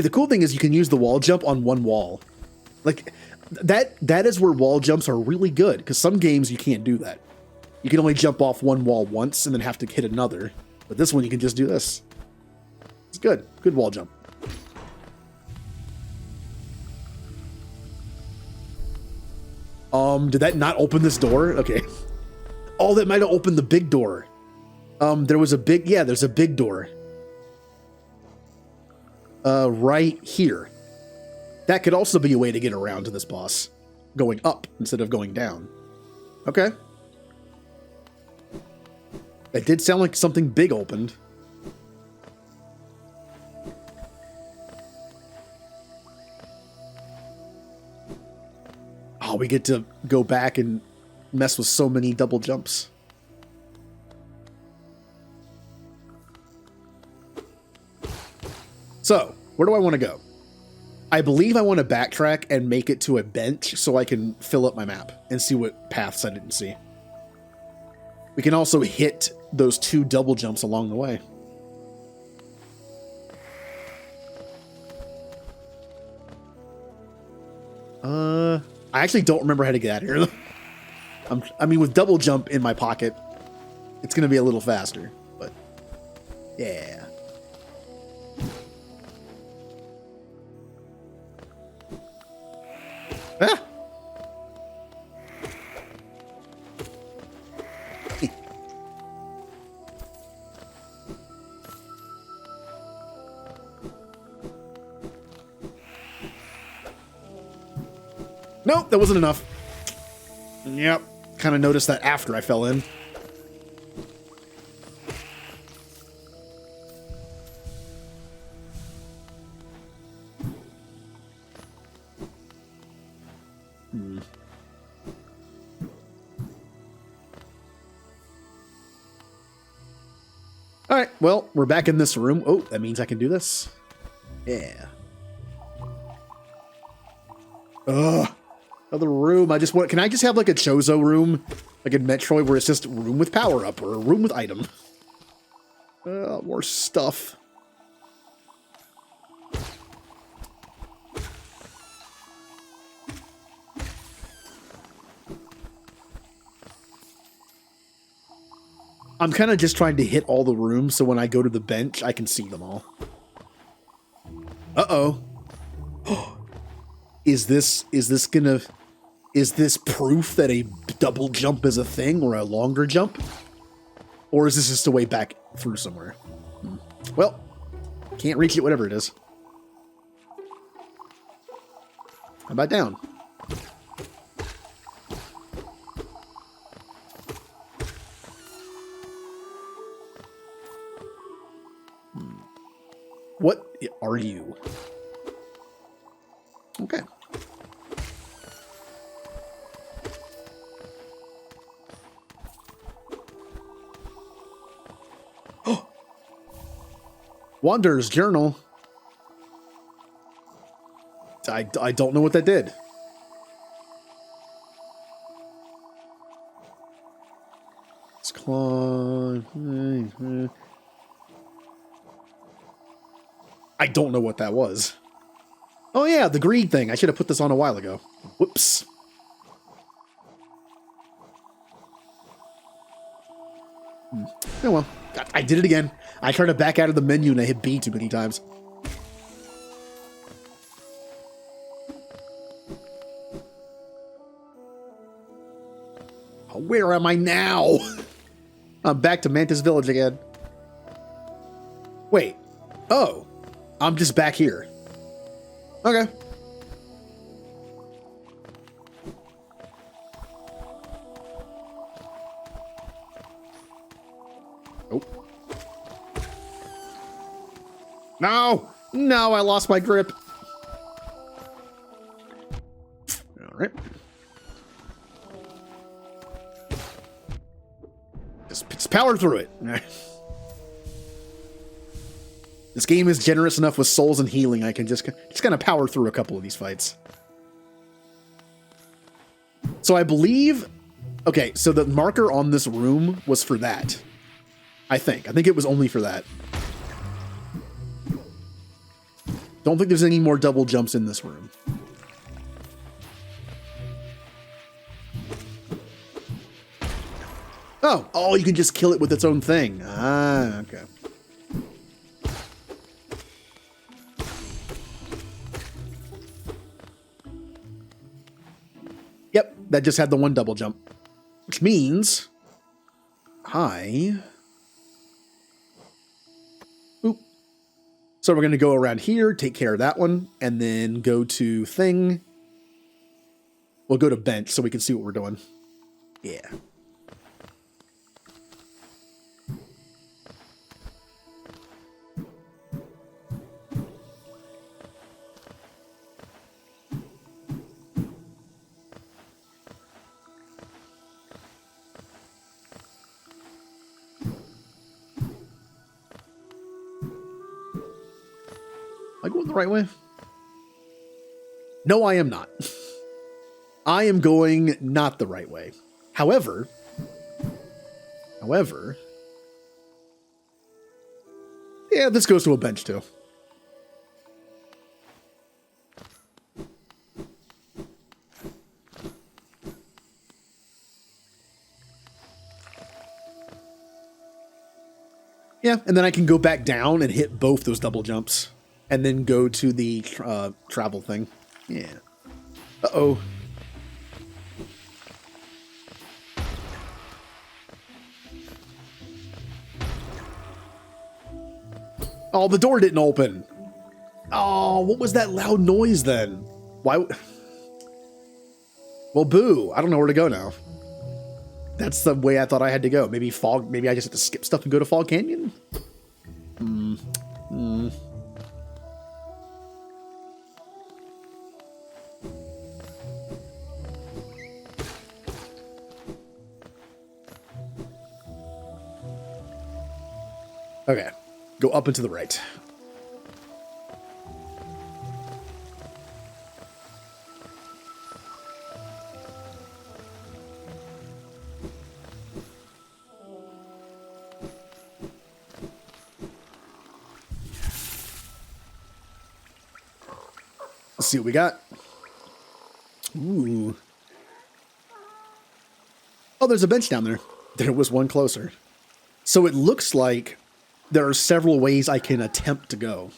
the cool thing is you can use the wall jump on one wall. Like, that is where wall jumps are really good, because some games you can't do that. You can only jump off one wall once and then have to hit another. But this one you can just do this. It's good. Good wall jump. Did that not open this door? Okay. Oh, that might have opened the big door. There was a big, yeah, there's a big door. Right here. That could also be a way to get around to this boss. Going up instead of going down. Okay. It did sound like something big opened. Oh, we get to go back and mess with so many double jumps. So, where do I want to go? I believe I want to backtrack and make it to a bench so I can fill up my map and see what paths I didn't see. We can also hit those 2 double jumps along the way. I actually don't remember how to get out of here. I mean, with double jump in my pocket, it's going to be a little faster, but yeah. Ah! Nope, that wasn't enough. Yep, kind of noticed that after I fell in. All right, well, we're back in this room. Oh, that means I can do this. Yeah. Ugh. Another room. Can I just have like a Chozo room? Like in Metroid where it's just a room with power up or a room with item? More stuff. I'm kind of just trying to hit all the rooms so when I go to the bench, I can see them all. Uh-oh. Is this proof that a double jump is a thing or a longer jump? Or is this just a way back through somewhere? Well, can't reach it, whatever it is. How about down? What are you? Okay. Wanderer's Journal. I don't know what that did. It's claw. I don't know what that was. Oh yeah, the greed thing. I should have put this on a while ago. Whoops. Oh well. I did it again. I tried to back out of the menu and I hit B too many times. Oh, where am I now? I'm back to Mantis Village again. Wait. Oh. I'm just back here. Okay. Oh. No! No, I lost my grip. All right. Just power through it. This game is generous enough with souls and healing. I can just kind of power through a couple of these fights. So I believe... Okay, so the marker on this room was for that. I think it was only for that. Don't think there's any more double jumps in this room. Oh, you can just kill it with its own thing. Ah, okay. Yep, that just had the one double jump. Which means... Oop. So we're going to go around here, take care of that one, and then go to thing. We'll go to bench so we can see what we're doing. Yeah. Am I going the right way? No, I am not. I am going not the right way. However, yeah, this goes to a bench too. Yeah, and then I can go back down and hit both those double jumps. And then go to the travel thing. Yeah. Uh-oh. Oh, the door didn't open. Oh, what was that loud noise then? Why? Well, boo. I don't know where to go now. That's the way I thought I had to go. Maybe fog. Maybe I just have to skip stuff and go to Fog Canyon? Okay. Go up and to the right. Let's see what we got. Ooh. Oh, there's a bench down there. There was one closer. So it looks like there are several ways I can attempt to go.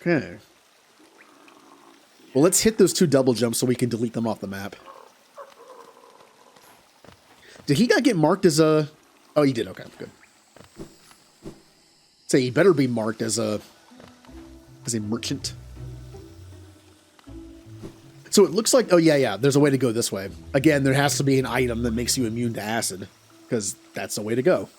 Okay. Well, let's hit those 2 double jumps so we can delete them off the map. Did he not get marked as a... Oh, he did. Okay, good. Say he better be marked as a merchant. So it looks like, oh yeah, there's a way to go this way. Again, there has to be an item that makes you immune to acid, because that's the way to go.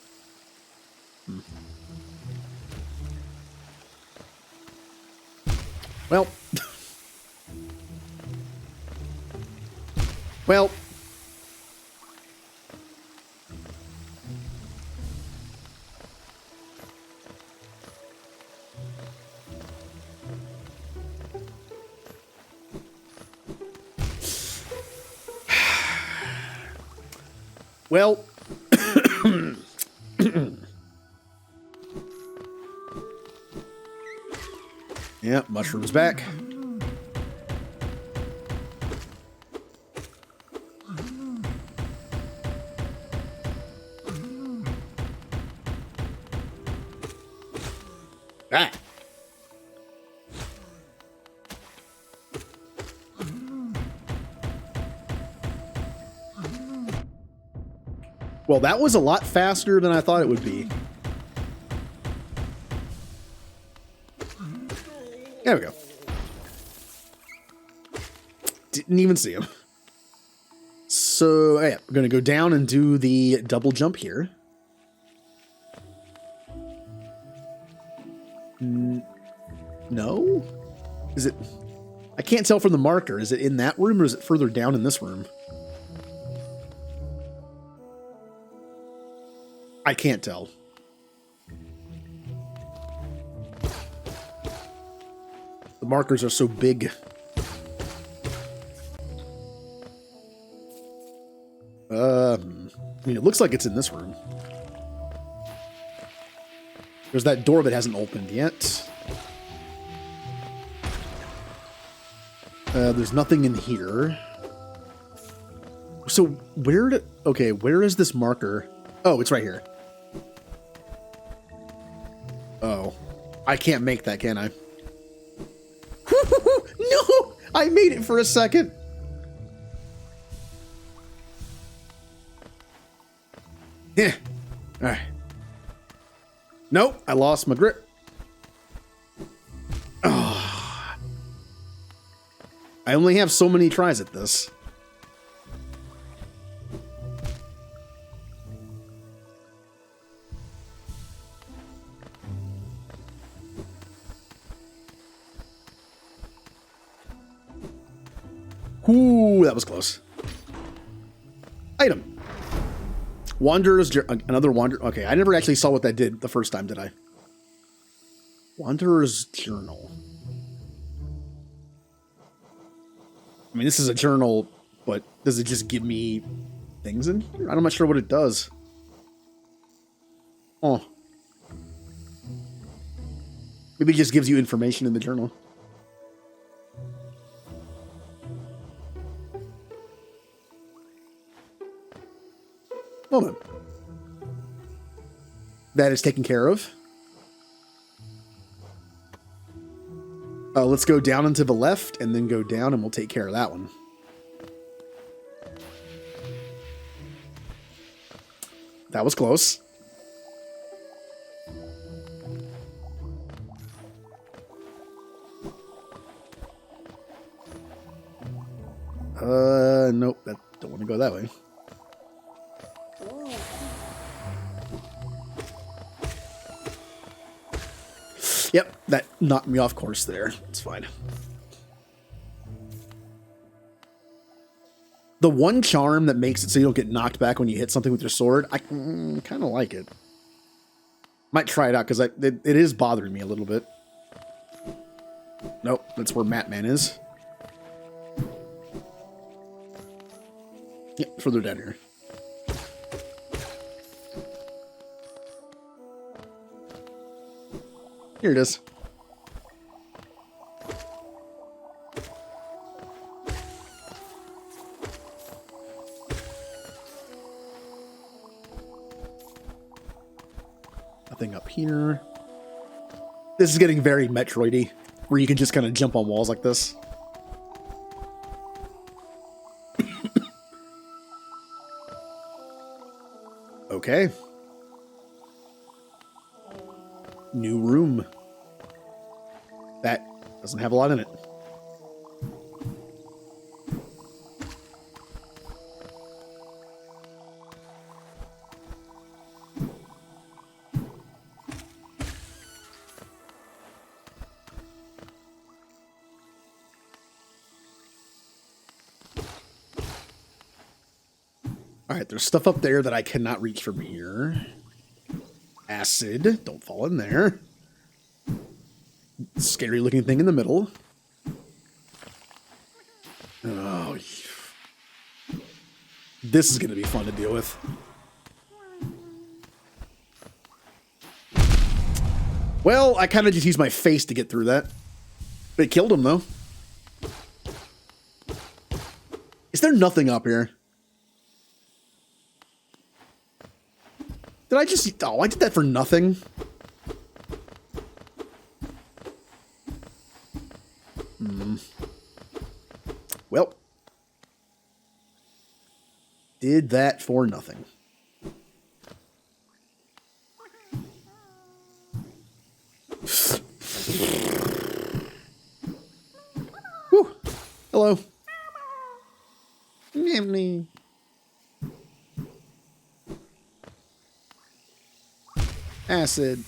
Well. Well. Well, yeah, mushroom's back. Ah. Well, that was a lot faster than I thought it would be. There we go. Didn't even see him. So, yeah, we're going to go down and do the double jump here. No? Is it... I can't tell from the marker. Is it in that room or is it further down in this room? I can't tell. The markers are so big. I mean, it looks like it's in this room. There's that door that hasn't opened yet. There's nothing in here. So where okay, where is this marker? Oh, it's right here. Oh, I can't make that, can I? No, I made it for a second. Yeah. All right. Nope, I lost my grip. Oh. I only have so many tries at this. Ooh, that was close. Item. Wanderer's another wander. Okay, I never actually saw what that did the first time, did I? Wanderer's Journal. I mean, this is a journal, but does it just give me things in here? I'm not sure what it does. Oh. Maybe it just gives you information in the journal. Well then. That is taken care of. Let's go down and to the left and then go down and we'll take care of that one. That was close. Nope, I don't want to go that way. Yep, that knocked me off course there. It's fine. The one charm that makes it so you don't get knocked back when you hit something with your sword, I kind of like it. Might try it out because it is bothering me a little bit. Nope, that's where Matman is. Yep, further down here. Here it is. Nothing up here. This is getting very Metroidy, where you can just kind of jump on walls like this. Okay. New room. That doesn't have a lot in it. Alright, there's stuff up there that I cannot reach from here. Acid, don't fall in there. Scary looking thing in the middle. Oh, this is going to be fun to deal with. Well, I kind of just used my face to get through that. But it killed him, though. Is there nothing up here? Did I just... Oh, I did that for nothing. Well. Did that for nothing. Whew. Hello. Namely. Acid.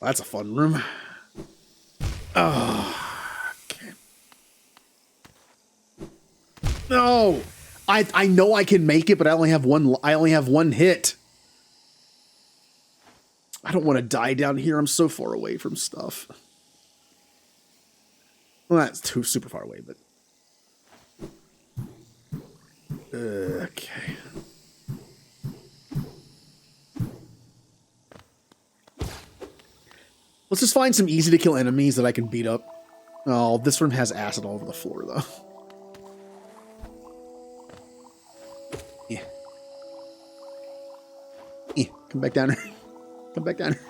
That's a fun room. Oh, okay. No, I know I can make it, but I only have one hit. I don't want to die down here. I'm so far away from stuff. Well, that's too super far away, but okay. Let's just find some easy to kill enemies that I can beat up. Oh, this room has acid all over the floor, though. Yeah. Yeah, come back down here. Come back down here.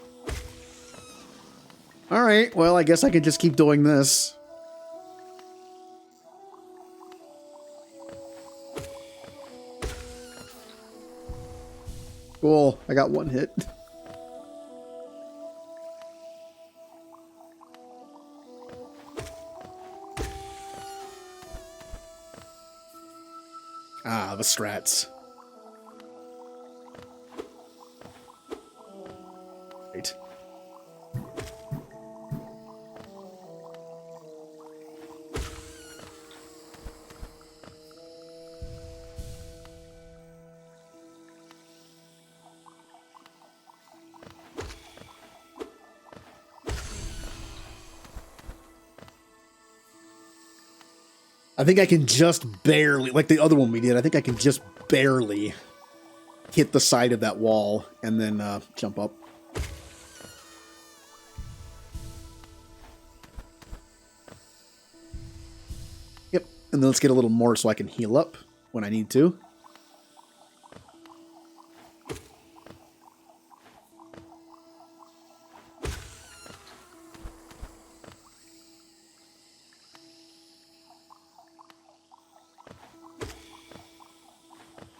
Alright, well, I guess I can just keep doing this. Cool, I got one hit. Ah, the strats. Right. I think I can just barely, like the other one we did, I think I can just barely hit the side of that wall and then jump up. Yep, and then let's get a little more so I can heal up when I need to.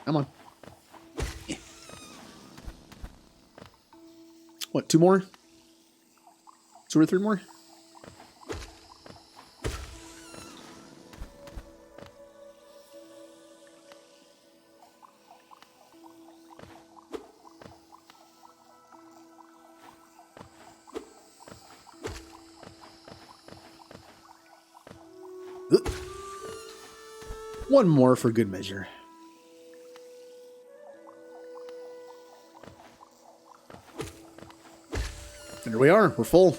Come on. What, 2 more? 2 or 3 more? Ugh. 1 more for good measure. And here we are. We're full.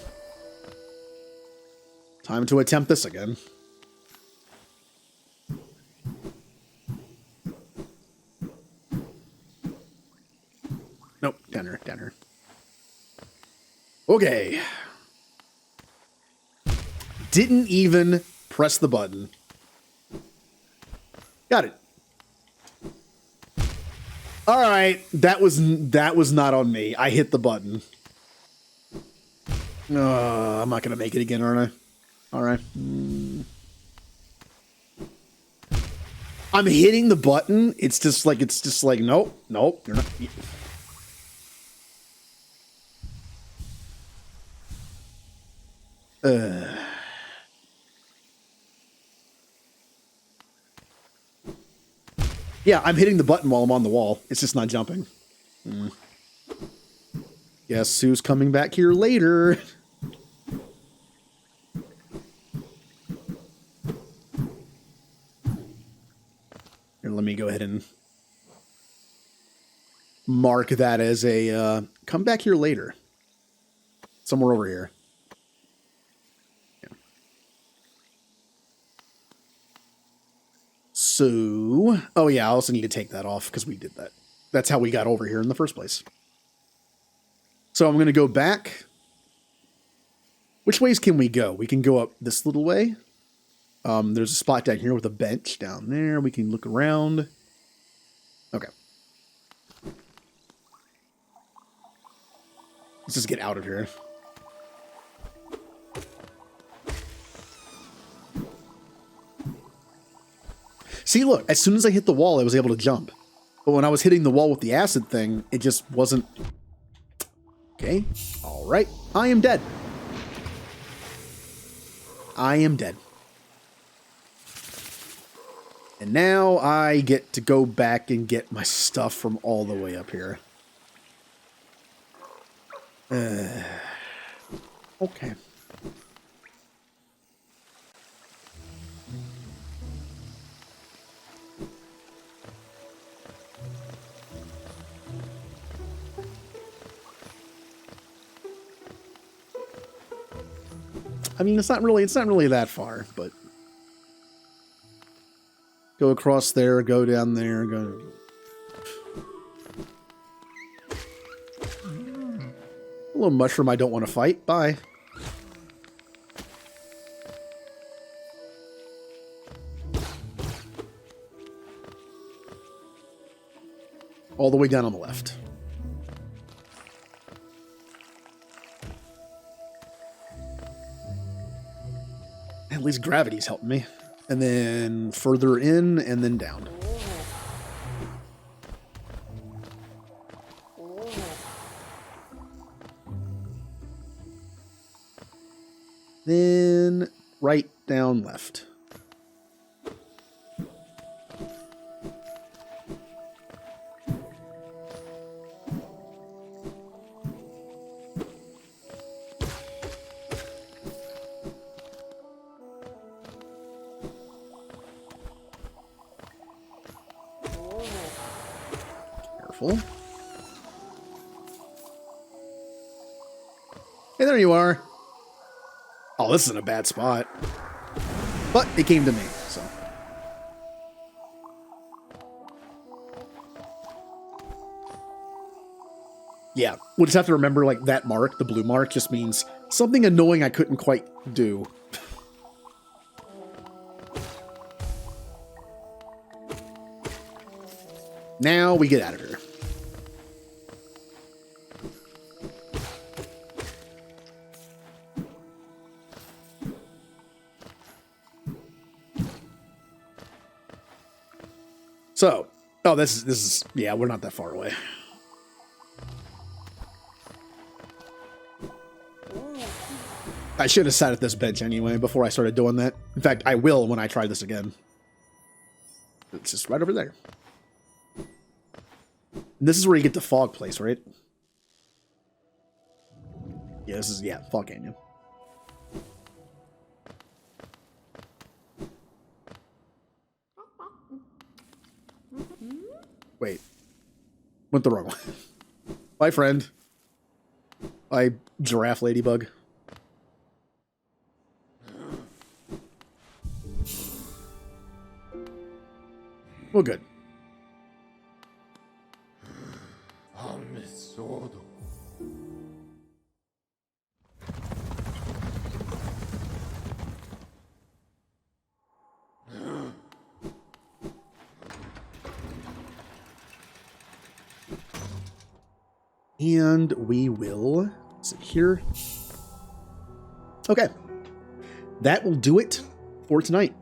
Time to attempt this again. Nope. Down here. Down here. Okay. Didn't even press the button. Got it. All right. That was not on me. I hit the button. I'm not going to make it again, aren't I? All right. I'm hitting the button. It's just like, nope, nope, you're not. Yeah, I'm hitting the button while I'm on the wall. It's just not jumping. Guess who's coming back here later? Here, let me go ahead and mark that as a come back here later. Somewhere over here. Yeah. So, oh yeah, I also need to take that off because we did that. That's how we got over here in the first place. So I'm going to go back. Which ways can we go? We can go up this little way. There's a spot down here with a bench down there. We can look around. Okay. Let's just get out of here. See, look, as soon as I hit the wall, I was able to jump. But when I was hitting the wall with the acid thing, it just wasn't... Okay, all right. I am dead. I am dead. And now I get to go back and get my stuff from all the way up here. Okay. I mean, it's not really that far, but go across there, go down there, go. A little mushroom I don't want to fight. Bye. All the way down on the left. At least gravity's helping me. And then further in and then down. Then right, down, left. Wonderful. Hey, there you are. Oh, this isn't a bad spot. But it came to me, so. Yeah, we'll just have to remember, like, that mark, the blue mark, just means something annoying I couldn't quite do. Now we get out of here. So, oh, this is, yeah, we're not that far away. I should have sat at this bench anyway before I started doing that. In fact, I will when I try this again. It's just right over there. And this is where you get the fog place, right? Yeah, this is, yeah, Fog Canyon. Wait. Went the wrong way. Bye, friend. Bye, giraffe ladybug. Well, good. And we will sit here. Okay. That will do it for tonight.